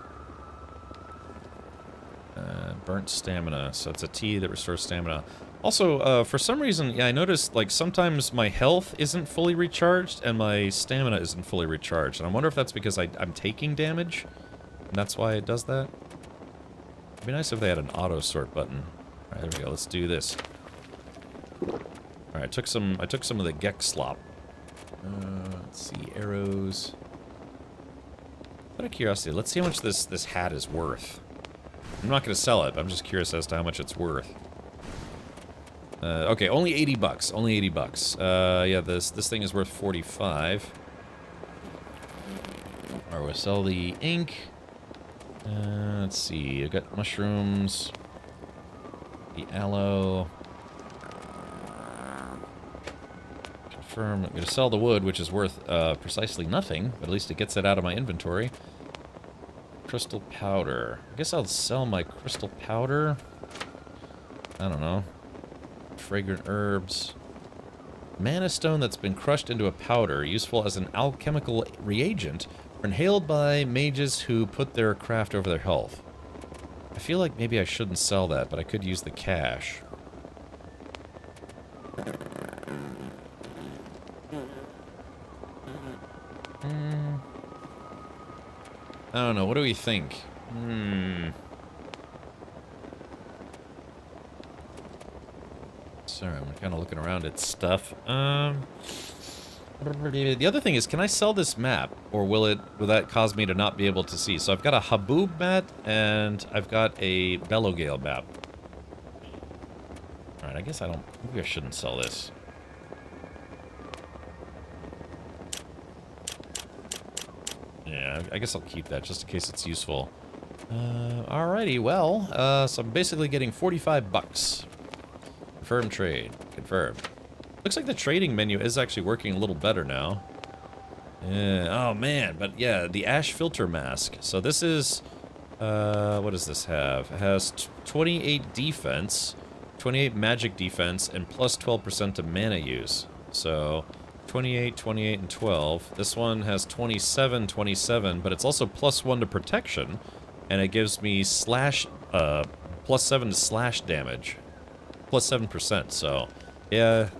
Burnt stamina, so it's a T that restores stamina. Also, for some reason, yeah, I noticed, like, sometimes my health isn't fully recharged and my stamina isn't fully recharged. And I wonder if that's because I'm taking damage, and that's why it does that. It'd be nice if they had an auto sort button. Alright, there we go, let's do this. Alright, I took some of the Gex slop. Let's see, arrows. Out of curiosity, let's see how much this hat is worth. I'm not gonna sell it, but I'm just curious as to how much it's worth. Okay, only 80 bucks. Only 80 bucks. Yeah, this thing is worth 45. Alright, we'll sell the ink. Let's see, I got mushrooms. The aloe. Confirm. I'm gonna sell the wood, which is worth precisely nothing, but at least it gets it out of my inventory. Crystal powder. I guess I'll sell my crystal powder. I don't know. Fragrant herbs. Mana stone that's been crushed into a powder, useful as an alchemical reagent, or inhaled by mages who put their craft over their health. I feel like maybe I shouldn't sell that, but I could use the cash. I don't know. What do we think? Sorry, I'm kind of looking around at stuff. The other thing is, can I sell this map, or will that cause me to not be able to see? So I've got a Haboob map, and I've got a Bellowgale map. All right, I guess maybe I shouldn't sell this. Yeah, I guess I'll keep that just in case it's useful. Alrighty, well, so I'm basically getting 45 bucks. Confirm trade. Confirmed. Looks like the trading menu is actually working a little better now. Oh man, but yeah, the ash filter mask. So this is, what does this have? It has 28 defense, 28 magic defense, and plus 12% to mana use. So 28, 28, and 12. This one has 27, 27, but it's also plus 1 to protection, and it gives me slash, plus 7 to slash damage. Plus 7%, so, yeah.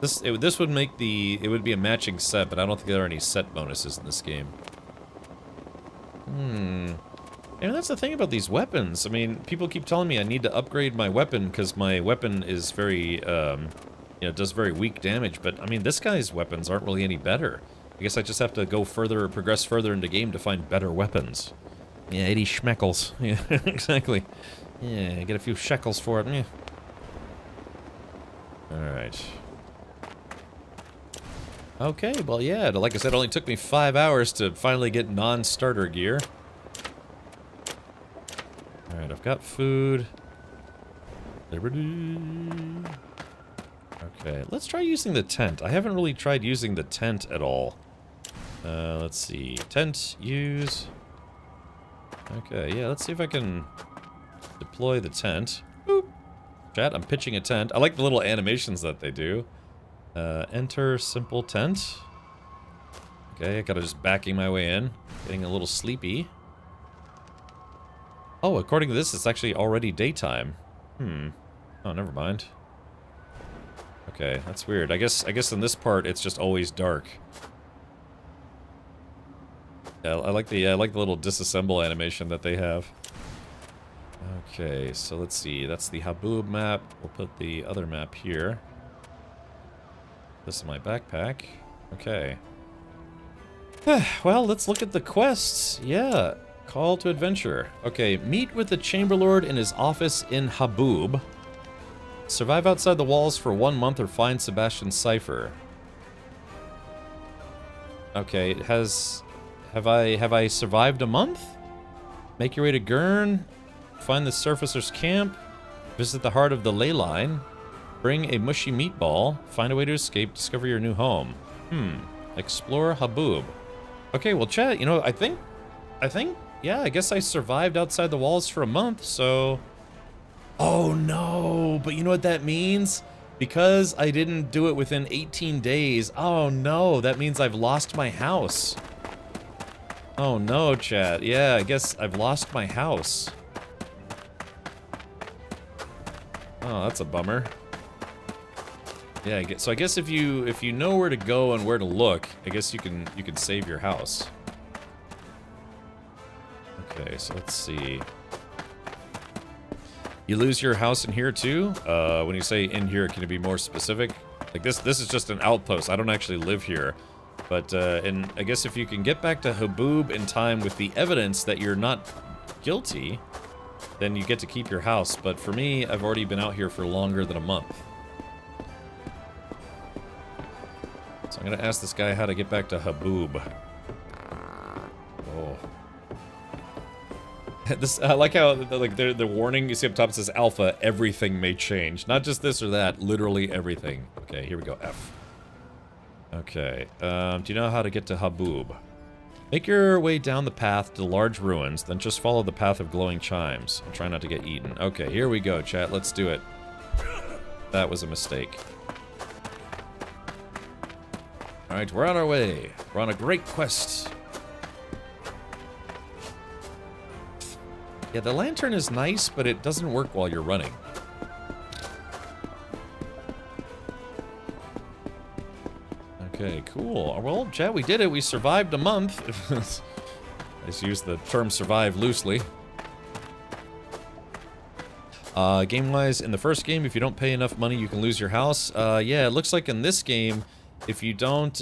This would make it would be a matching set, but I don't think there are any set bonuses in this game. And that's the thing about these weapons. I mean, people keep telling me I need to upgrade my weapon because my weapon is very, does very weak damage. But, I mean, this guy's weapons aren't really any better. I guess I just have to go further, progress further into the game to find better weapons. Yeah, 80 schmeckles. Yeah, exactly. Yeah, get a few shekels for it. Yeah. Alright. Okay, well, yeah, like I said, it only took me 5 hours to finally get non-starter gear. Alright, I've got food. Liberty. Okay, let's try using the tent. I haven't really tried using the tent at all. Let's see. Tent, use. Okay, yeah, let's see if I can deploy the tent. Boop. Chat, I'm pitching a tent. I like the little animations that they do. Enter simple tent. Okay, I gotta just backing my way in. Getting a little sleepy. Oh, according to this, it's actually already daytime. Oh, never mind. Okay, that's weird. I guess in this part it's just always dark. Yeah, I like the little disassemble animation that they have. Okay, so let's see. That's the Haboob map. We'll put the other map here. This is my backpack. Okay. Well, let's look at the quests. Yeah. Call to adventure. Okay, meet with the Chamberlord in his office in Haboob. Survive outside the walls for 1 month or find Sebastian's cipher. Okay, it has... Have I survived a month? Make your way to Gurn. Find the Surfacer's camp. Visit the heart of the ley line. Bring a mushy meatball. Find a way to escape. Discover your new home. Explore Haboob. Okay, well, chat, you know, I think, yeah, I guess I survived outside the walls for a month, so... Oh, no, but you know what that means? Because I didn't do it within 18 days, oh, no, that means I've lost my house. Oh, no, chat. Yeah, I guess I've lost my house. Oh, that's a bummer. Yeah, so I guess if you know where to go and where to look, I guess you can save your house. Okay, so let's see. You lose your house in here too? When you say in here, can you be more specific? Like this is just an outpost. I don't actually live here. But and I guess if you can get back to Haboob in time with the evidence that you're not guilty, then you get to keep your house. But for me, I've already been out here for longer than a month. So I'm gonna ask this guy how to get back to Haboob. Oh. I like how like the warning you see up top says alpha, everything may change. Not just this or that, literally everything. Okay, here we go, F. Okay, do you know how to get to Haboob? Make your way down the path to the large ruins, then just follow the path of glowing chimes. And try not to get eaten. Okay, here we go, chat, let's do it. That was a mistake. Alright, we're on our way. We're on a great quest. Yeah, the lantern is nice, but it doesn't work while you're running. Okay, cool. Well, chat, we did it. We survived a month. just use the term survive loosely. Game-wise, in the first game, if you don't pay enough money, you can lose your house. Yeah, it looks like in this game, if you don't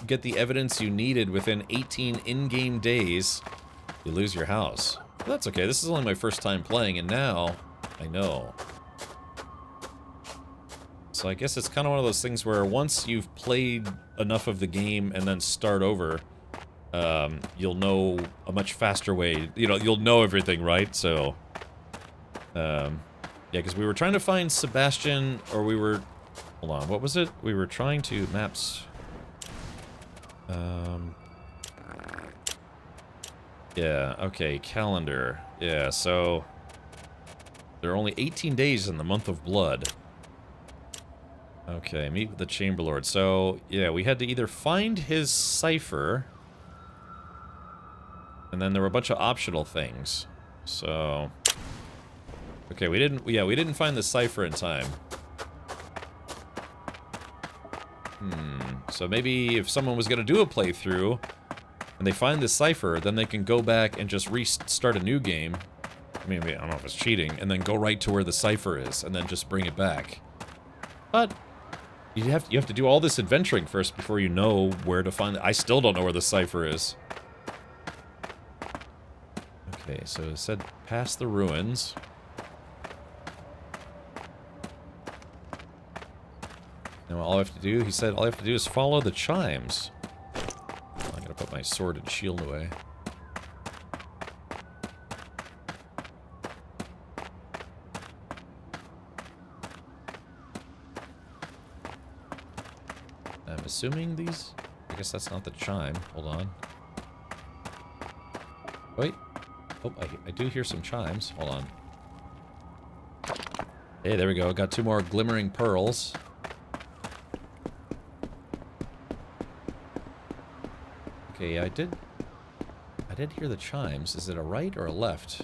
get the evidence you needed within 18 in-game days, you lose your house. But that's okay. This is only my first time playing, and now I know. So I guess it's kind of one of those things where once you've played enough of the game and then start over, you'll know a much faster way. You know, you'll know everything, right? So, yeah, because we were trying to find Sebastian, or we were... Hold on, what was it? We were trying to... Maps... Yeah, okay, calendar. Yeah, so... There are only 18 days in the month of blood. Okay, meet with the Chamberlord. So, yeah, we had to either find his cipher... And then there were a bunch of optional things. So... Okay, we didn't find the cipher in time. So maybe if someone was gonna do a playthrough, and they find the cipher, then they can go back and just restart a new game. I mean, I don't know if it's cheating, and then go right to where the cipher is, and then just bring it back. But you have to do all this adventuring first before you know where to find it. I still don't know where the cipher is. Okay, so it said past the ruins. Now all I have to do, he said, all I have to do is follow the chimes. I'm gonna put my sword and shield away. I'm assuming these... I guess that's not the chime. Hold on. Wait. Oh, I do hear some chimes. Hold on. Hey, there we go. Got 2 more glimmering pearls. Okay, I did hear the chimes. Is it a right or a left?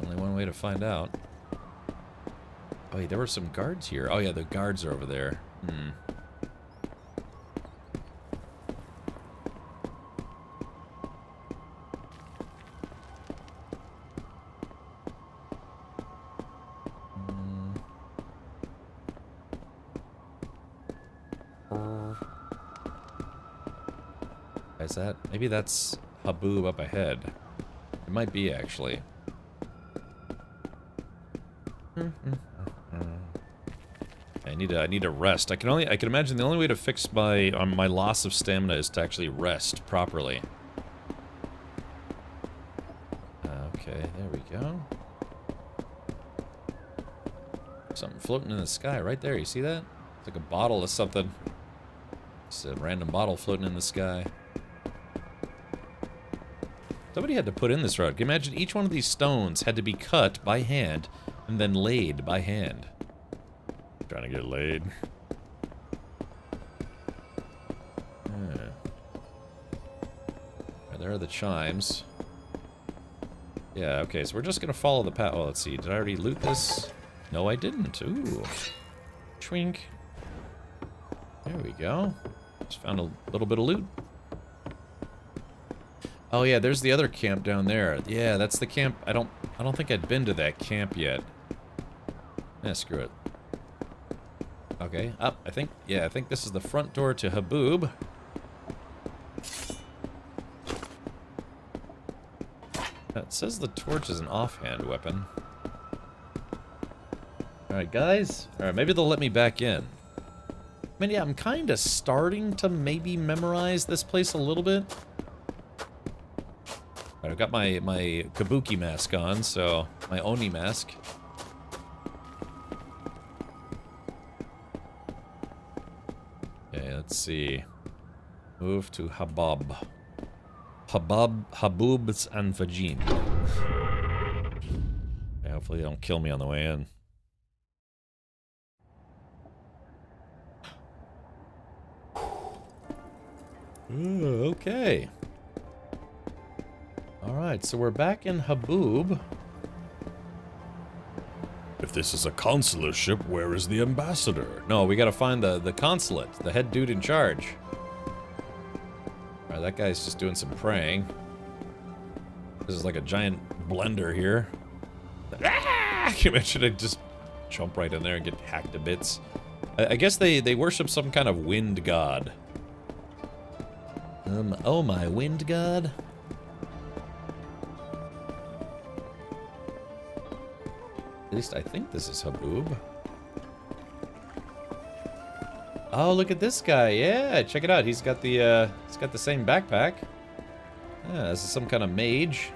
Only one way to find out. Oh, wait, there were some guards here. Oh, yeah, the guards are over there. Is that... Maybe that's Haboob up ahead. It might be, actually. I need to rest. I can imagine the only way to fix my loss of stamina is to actually rest properly. Okay, there we go. Something floating in the sky right there. You see that? It's like a bottle of something. It's a random bottle floating in the sky. Somebody had to put in this road. Can you imagine each one of these stones had to be cut by hand and then laid by hand? Trying to get laid. Yeah. There are the chimes. Yeah, okay, so we're just gonna follow the path. Oh, let's see. Did I already loot this? No, I didn't. Ooh. Twink. There we go. Just found a little bit of loot. Oh yeah, there's the other camp down there. Yeah, that's the camp. I don't think I'd been to that camp yet. Yeah, screw it. Okay, up. I think this is the front door to Haboob. It says the torch is an offhand weapon. Alright, guys. Alright, maybe they'll let me back in. I mean, yeah, I'm kind of starting to maybe memorize this place a little bit. Alright, I've got my kabuki mask on, so... my Oni mask. Okay, let's see. Move to Habab. Haboob's and Fajin. Yeah, hopefully they don't kill me on the way in. Ooh, okay. Alright, so we're back in Haboob. If this is a consular ship, where is the ambassador? No, we gotta find the consulate, the head dude in charge. Alright, That guy's just doing some praying. This is like a giant blender here. Ah! Can you imagine it just jump right in there and get hacked to bits? I guess they worship some kind of wind god. Oh my wind god. At least I think this is Haboob. Oh, look at this guy. Yeah, check it out. He's got the same backpack. Yeah, this is some kind of mage.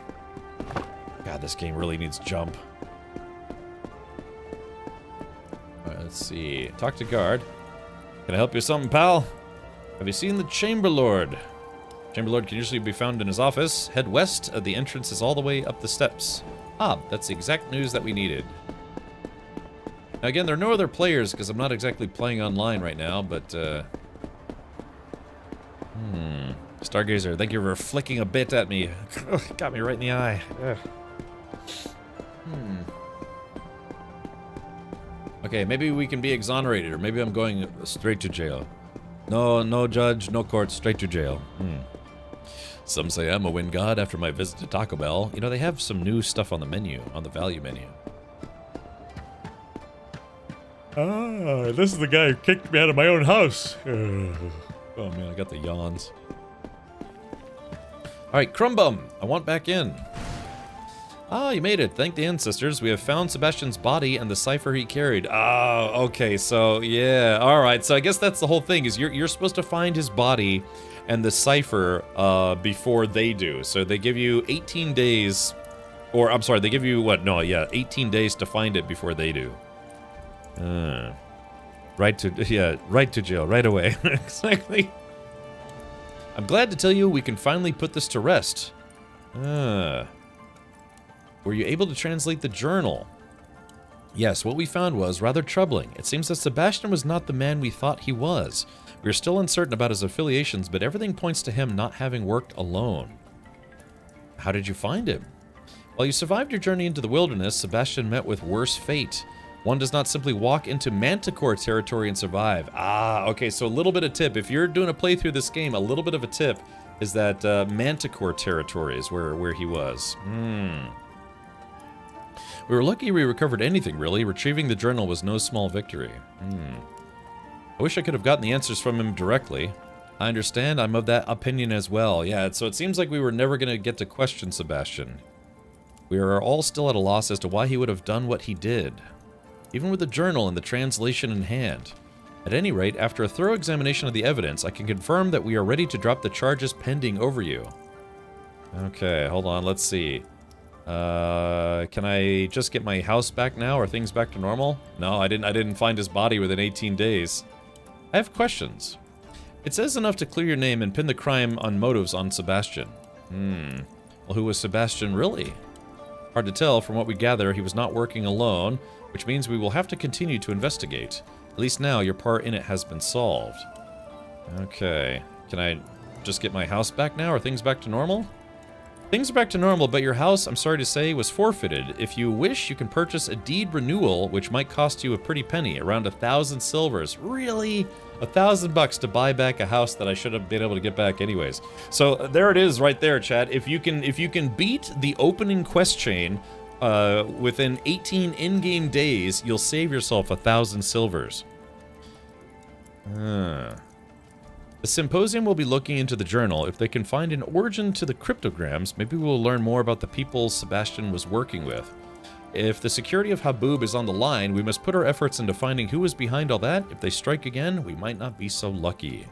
God, this game really needs jump. Alright, let's see. Talk to guard. Can I help you with something, pal? Have you seen the Chamberlord? Chamberlord can usually be found in his office. Head west. The entrance is all the way up the steps. Ah, that's the exact news that we needed. Now again, there are no other players because I'm not exactly playing online right now, but Stargazer, thank you for flicking a bit at me. Got me right in the eye. Okay, maybe we can be exonerated, or maybe I'm going straight to jail. No judge, no court, straight to jail. Some say I'm a wind god after my visit to Taco Bell. You know, they have some new stuff on the menu, on the value menu. Ah, this is the guy who kicked me out of my own house. Oh man, I got the yawns. Alright, Crumbum, I want back in. Ah, you made it. Thank the ancestors. We have found Sebastian's body and the cipher he carried. Ah, okay, so yeah. Alright, so I guess that's the whole thing, is you're supposed to find his body and the cipher before they do. So they give you 18 days, or I'm sorry, they give you what? No, yeah, 18 days to find it before they do. Right to jail, right away. Exactly. I'm glad to tell you we can finally put this to rest. Were you able to translate the journal? Yes, what we found was rather troubling. It seems that Sebastian was not the man we thought he was. We are still uncertain about his affiliations, but everything points to him not having worked alone. How did you find him? While you survived your journey into the wilderness, Sebastian met with worse fate. One does not simply walk into Manticore territory and survive. Ah, okay, so a little bit of tip. If you're doing a playthrough of this game, a little bit of a tip is that Manticore territory is where he was. We were lucky we recovered anything, really. Retrieving the journal was no small victory. I wish I could have gotten the answers from him directly. I understand, I'm of that opinion as well. Yeah, so it seems like we were never going to get to question Sebastian. We are all still at a loss as to why he would have done what he did. Even with the journal and the translation in hand. At any rate, after a thorough examination of the evidence, I can confirm that we are ready to drop the charges pending over you. Okay, hold on, let's see. Can I just get my house back now? Are things back to normal? No, I didn't find his body within 18 days. I have questions. It says enough to clear your name and pin the crime on motives on Sebastian. Well, who was Sebastian really? Hard to tell. From what we gather, he was not working alone, which means we will have to continue to investigate. At least now, your part in it has been solved. Okay. Can I just get my house back now? Are things back to normal? Things are back to normal, but your house, I'm sorry to say, was forfeited. If you wish, you can purchase a deed renewal, which might cost you a pretty penny, around 1,000 silvers. Really? $1,000 to buy back a house that I should have been able to get back anyways. So there it is right there, chat. If you can beat the opening quest chain within 18 in-game days, you'll save yourself 1,000 silvers. The symposium will be looking into the journal. If they can find an origin to the cryptograms, maybe we'll learn more about the people Sebastian was working with. If the security of Haboob is on the line, we must put our efforts into finding who is behind all that. If they strike again, we might not be so lucky.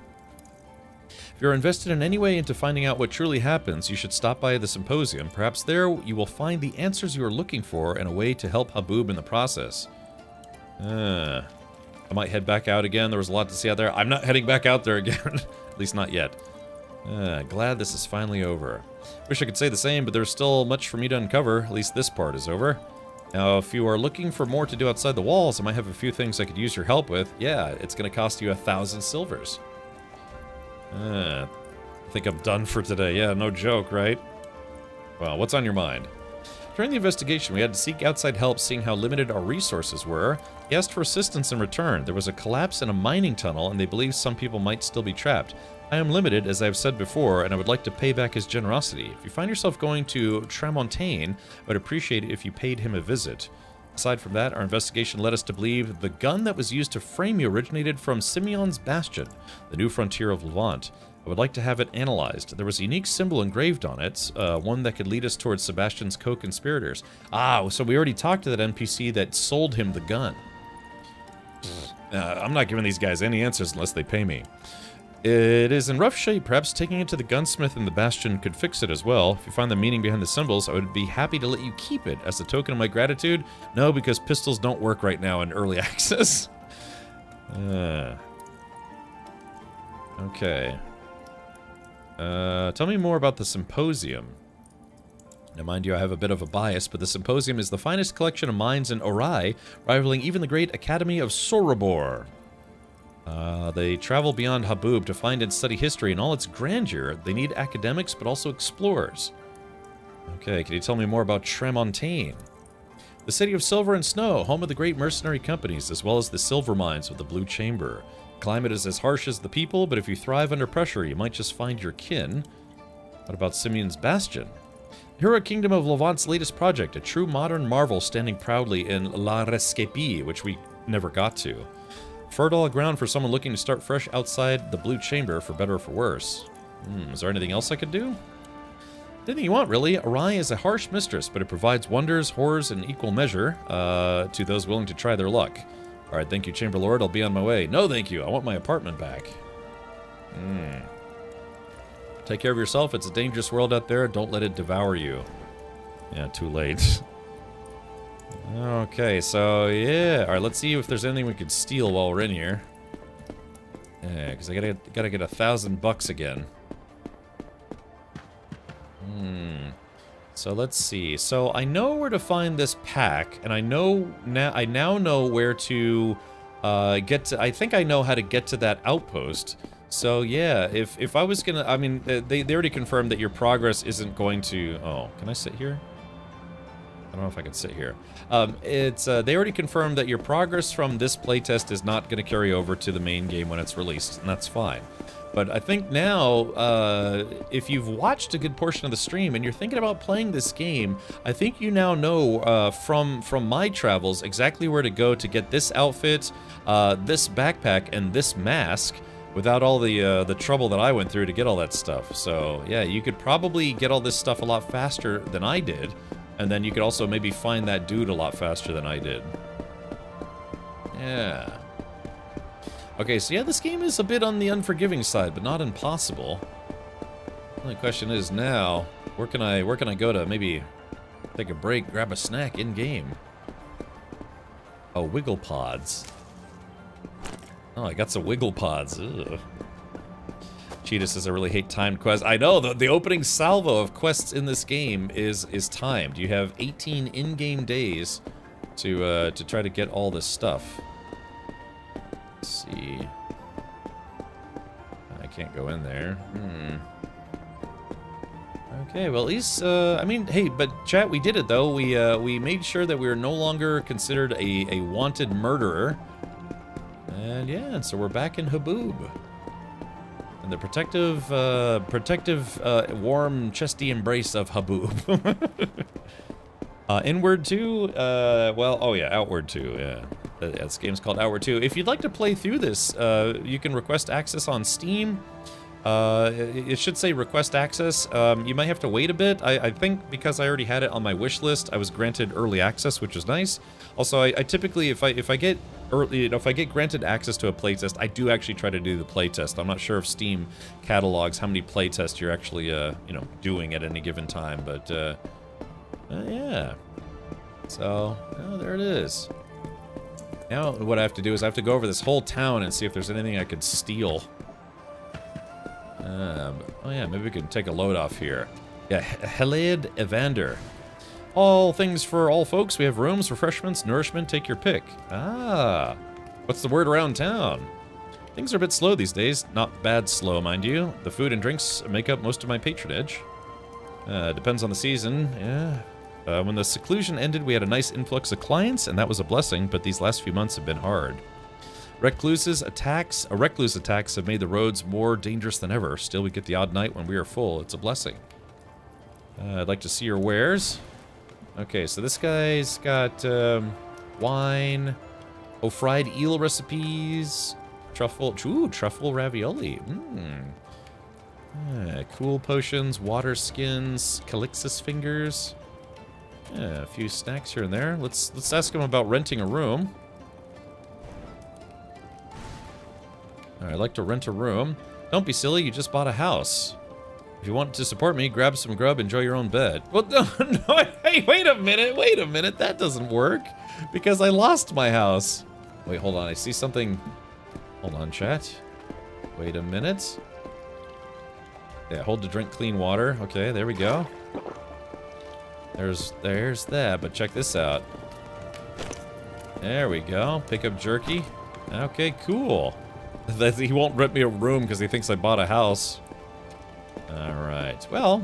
If you're invested in any way into finding out what truly happens, you should stop by the symposium. Perhaps there you will find the answers you are looking for and a way to help Haboob in the process. I might head back out again. There was a lot to see out there. I'm not heading back out there again. At least not yet. Glad this is finally over. Wish I could say the same, but there's still much for me to uncover. At least this part is over. Now, if you are looking for more to do outside the walls, I might have a few things I could use your help with. Yeah, it's going to cost you 1,000 silvers. I think I'm done for today. Yeah, no joke, right? Well, what's on your mind? During the investigation, we had to seek outside help seeing how limited our resources were. He asked for assistance in return. There was a collapse in a mining tunnel, and they believe some people might still be trapped. I am limited, as I have said before, and I would like to pay back his generosity. If you find yourself going to Tramontaine, I would appreciate it if you paid him a visit. Aside from that, our investigation led us to believe the gun that was used to frame you originated from Simeon's Bastion, the new frontier of Levant. I would like to have it analyzed. There was a unique symbol engraved on it, one that could lead us towards Sebastian's co-conspirators. Ah, so we already talked to that NPC that sold him the gun. I'm not giving these guys any answers unless they pay me. It is in rough shape. Perhaps taking it to the gunsmith in the Bastion could fix it as well. If you find the meaning behind the symbols, I would be happy to let you keep it as a token of my gratitude. No, because pistols don't work right now in early access. Okay. Tell me more about the Symposium. Now, mind you, I have a bit of a bias, but the Symposium is the finest collection of minds in Orai, rivaling even the great Academy of Sorobor. They travel beyond Habub to find and study history in all its grandeur. They need academics, but also explorers. Okay, can you tell me more about Tramontaine? The city of silver and snow, home of the great mercenary companies, as well as the silver mines with the Blue Chamber. Climate is as harsh as the people, but if you thrive under pressure, you might just find your kin. What about Simeon's Bastion? The Hero Kingdom of Levant's latest project, a true modern marvel standing proudly in La Rescapie, which we never got to. Fertile ground for someone looking to start fresh outside the Blue Chamber, for better or for worse. Is there anything else I could do? Anything you want, really. Arai is a harsh mistress, but it provides wonders, horrors in equal measure to those willing to try their luck. Alright, thank you, Chamber Lord. I'll be on my way. No, thank you. I want my apartment back. Take care of yourself. It's a dangerous world out there. Don't let it devour you. Yeah, too late. Okay, so yeah. Alright, let's see if there's anything we could steal while we're in here. Yeah, because I gotta get $1,000 again. So let's see. So I know where to find this pack, and I now know where to get to. I think I know how to get to that outpost. So yeah, if I was gonna, I mean, they already confirmed that your progress isn't going to. Oh, can I sit here? I don't know if I can sit here. They already confirmed that your progress from this playtest is not going to carry over to the main game when it's released, and that's fine. But I think now, if you've watched a good portion of the stream and you're thinking about playing this game, I think you now know from my travels exactly where to go to get this outfit, this backpack, and this mask without all the trouble that I went through to get all that stuff. So yeah, you could probably get all this stuff a lot faster than I did, and then you could also maybe find that dude a lot faster than I did. Yeah. Okay, so yeah, this game is a bit on the unforgiving side, but not impossible. The only question is now, where can I go to maybe take a break, grab a snack in-game? Oh, Wiggle Pods. Oh, I got some Wiggle Pods. Ugh. Cheetah says I really hate timed quests. I know, the opening salvo of quests in this game is timed. You have 18 in-game days to try to get all this stuff. Let's see. I can't go in there. Okay, well at least, I mean, hey, but chat, we did it though. We made sure that we were no longer considered a wanted murderer. And yeah, so we're back in Habub. And the protective, warm, chesty embrace of Habub. Inward 2, well, oh yeah, Outward 2, yeah. This game's called Outward 2. If you'd like to play through this, you can request access on Steam. It should say request access. You might have to wait a bit. I think because I already had it on my wish list, I was granted early access, which is nice. Also, I typically, if I get granted access to a playtest, I do actually try to do the playtest. I'm not sure if Steam catalogs how many playtests you're actually, doing at any given time, but yeah. So, oh, there it is. Now what I have to do is I have to go over this whole town and see if there's anything I could steal. Oh yeah, maybe we can take a load off here. Yeah, Helade Evander. All things for all folks. We have rooms, refreshments, nourishment, take your pick. Ah, what's the word around town? Things are a bit slow these days. Not bad slow, mind you. The food and drinks make up most of my patronage. Depends on the season, yeah. When the seclusion ended, we had a nice influx of clients, and that was a blessing, but these last few months have been hard. Recluse attacks have made the roads more dangerous than ever. Still, we get the odd night when we are full. It's a blessing. I'd like to see your wares. Okay, so this guy's got wine, fried eel recipes, truffle ravioli. Cool potions, water skins, Calixus fingers. Yeah, a few snacks here and there. Let's ask him about renting a room. I'd like to rent a room. Don't be silly, you just bought a house. If you want to support me, grab some grub, enjoy your own bed. Well, no, hey, wait a minute, that doesn't work. Because I lost my house. Wait, hold on, I see something. Hold on, chat. Wait a minute. Yeah, hold to drink clean water. Okay, there we go. There's that, but check this out. There we go, pick up jerky. Okay, cool. He won't rent me a room because he thinks I bought a house. Alright, well,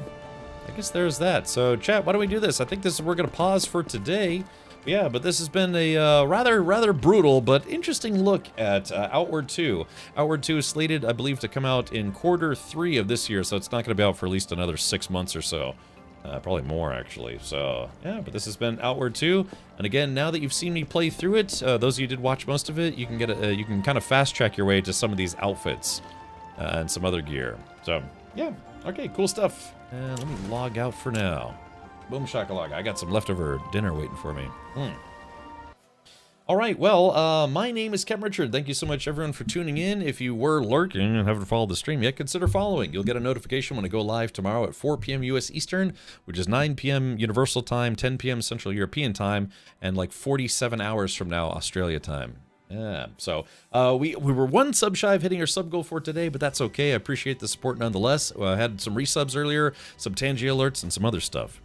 I guess there's that. So, chat, why don't we do this? I think we're going to pause for today. Yeah, but this has been a rather brutal but interesting look at Outward 2. Outward 2 is slated, I believe, to come out in Q3 of this year, so it's not going to be out for at least another 6 months or so. Probably more, actually. So, yeah, but this has been Outward 2. And again, now that you've seen me play through it, those of you who did watch most of it, you can get you can kind of fast-track your way to some of these outfits and some other gear. So, yeah. Okay, cool stuff. Let me log out for now. Boom shakalaka. I got some leftover dinner waiting for me. All right, well, my name is Captain Richard. Thank you so much, everyone, for tuning in. If you were lurking and haven't followed the stream yet, consider following. You'll get a notification when I go live tomorrow at 4 p.m. U.S. Eastern, which is 9 p.m. Universal Time, 10 p.m. Central European Time, and like 47 hours from now, Australia time. Yeah, so we were one sub shy of hitting our sub goal for today, but that's okay. I appreciate the support nonetheless. I had some resubs earlier, some Tangy alerts, and some other stuff.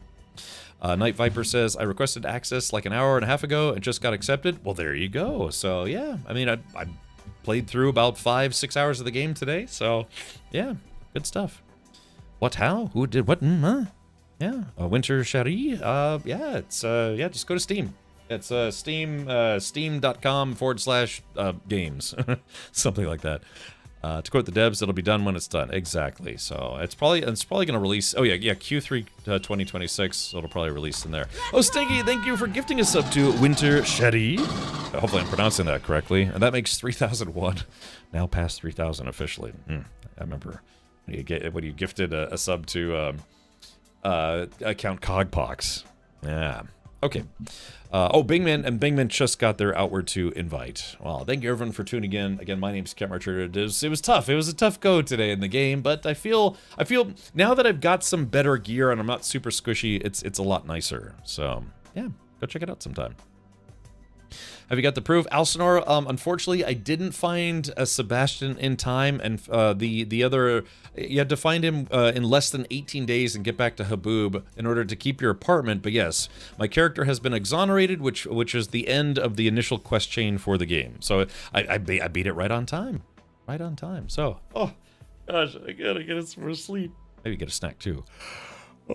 Night Viper says, I requested access like an hour and a half ago and just got accepted. Well, there you go. So, yeah, I mean, I played through about 5-6 hours of the game today. So, yeah, good stuff. What, how? Who did what? Huh? Yeah, Winter Cherie. Yeah, it's, yeah, just go to Steam. It's steam.com/games. Something like that. To quote the devs, it'll be done when it's done. Exactly. So it's probably going to release. Oh yeah, Q3 2026. So it'll probably release in there. Oh, Stinky, thank you for gifting us up to Winter Shetty. Hopefully I'm pronouncing that correctly. And that makes 3001. Now past 3000 officially. I remember when you gifted a sub to account Cogpox. Yeah. Okay. Bingman just got their Outward 2 invite. Well, thank you everyone for tuning in. Again, my name's Captain Richard. It was tough. It was a tough go today in the game, but I feel now that I've got some better gear and I'm not super squishy, it's a lot nicer. So, yeah, go check it out sometime. Have you got the proof? Alcinor, unfortunately, I didn't find Sebastian in time, and the other, you had to find him in less than 18 days and get back to Haboob in order to keep your apartment. But yes, my character has been exonerated, which is the end of the initial quest chain for the game. So I beat it right on time. Right on time. So, oh, gosh, I gotta get some more sleep. Maybe get a snack, too.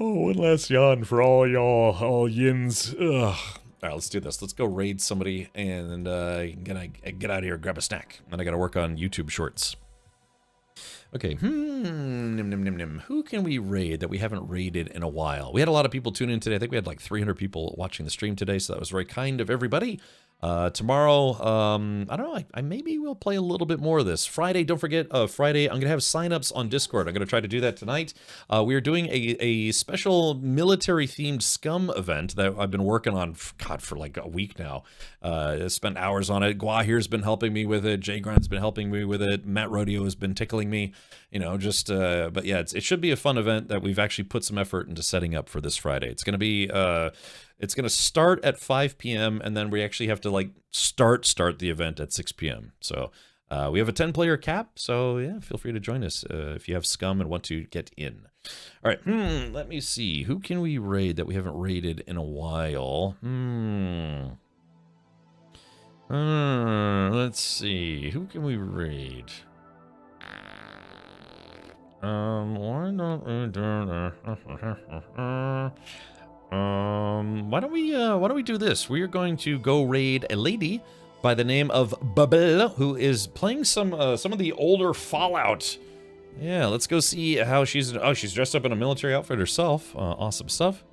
Oh, one last yawn for all y'all, all yins. Ugh. All right, let's do this. Let's go raid somebody and get out of here, grab a snack. And I got to work on YouTube shorts. Okay, who can we raid that we haven't raided in a while? We had a lot of people tune in today. I think we had like 300 people watching the stream today, so that was very kind of everybody. Tomorrow, I don't know, I maybe we'll play a little bit more of this. Friday, don't forget, Friday, I'm going to have signups on Discord. I'm going to try to do that tonight. We are doing a special military-themed Scum event that I've been working on, God, for like a week now. Spent hours on it. Guahir's been helping me with it. Jay Grant's been helping me with it. Matt Rodeo has been tickling me, you know, just, but yeah, it should be a fun event that we've actually put some effort into setting up for this Friday. It's going to be, it's going to start at 5 p.m. and then we actually have to like start the event at 6 p.m. So we have a 10-player cap. So yeah, feel free to join us if you have Scum and want to get in. All right. Let me see. Who can we raid that we haven't raided in a while? Let's see. Who can we raid? Why don't we do that? Why don't we do this? We are going to go raid a lady by the name of Babel, who is playing some of the older Fallout. Yeah, let's go see how she's. Oh, she's dressed up in a military outfit herself. Awesome stuff.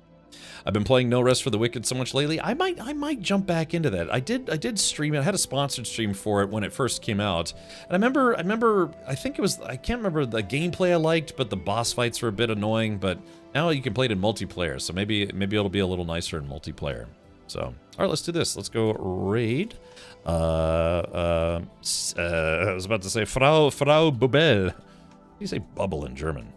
I've been playing No Rest for the Wicked so much lately. I might jump back into that. I did stream it. I had a sponsored stream for it when it first came out. And I remember I think it was, I can't remember the gameplay I liked, but the boss fights were a bit annoying, but now you can play it in multiplayer. So maybe it'll be a little nicer in multiplayer. So, all right, let's do this. Let's go raid. I was about to say Frau Bubel. How do you say bubble in German?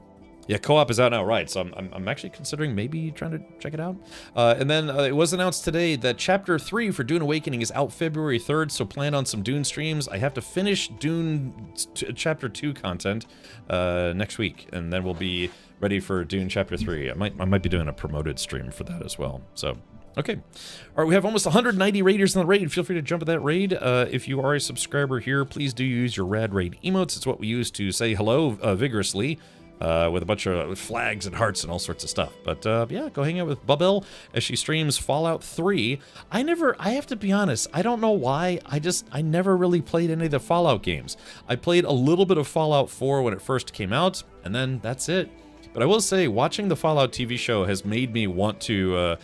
Yeah, co-op is out now, right? So I'm actually considering maybe trying to check it out. And then it was announced today that Chapter 3 for Dune Awakening is out February 3rd, so plan on some Dune streams. I have to finish Dune Chapter 2 content next week, and then we'll be ready for Dune Chapter 3. I might be doing a promoted stream for that as well. So, okay. All right, we have almost 190 raiders in the raid. Feel free to jump in that raid. If you are a subscriber here, please do use your rad raid emotes. It's what we use to say hello vigorously. With a bunch of flags and hearts and all sorts of stuff. But yeah, go hang out with Bubble as she streams Fallout 3. I have to be honest, I don't know why. I never really played any of the Fallout games. I played a little bit of Fallout 4 when it first came out, and then that's it. But I will say, watching the Fallout TV show has made me want to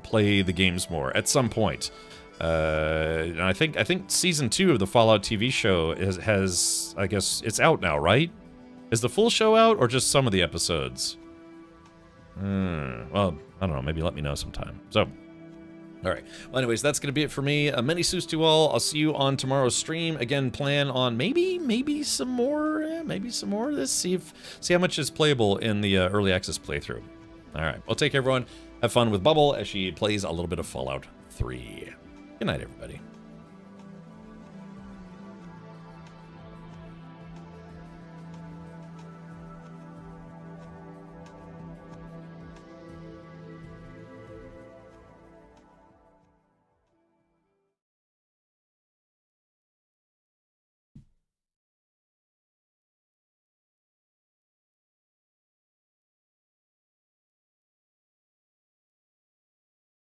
play the games more at some point. And I think season 2 of the Fallout TV show has I guess it's out now, right? Is the full show out, or just some of the episodes? Well, I don't know. Maybe let me know sometime. So, all right. Well, anyways, that's going to be it for me. Many suits to all. I'll see you on tomorrow's stream. Again, plan on maybe some more. Maybe some more of this. See how much is playable in the early access playthrough. All right. Well, take care, everyone. Have fun with Bubble as she plays a little bit of Fallout 3. Good night, everybody.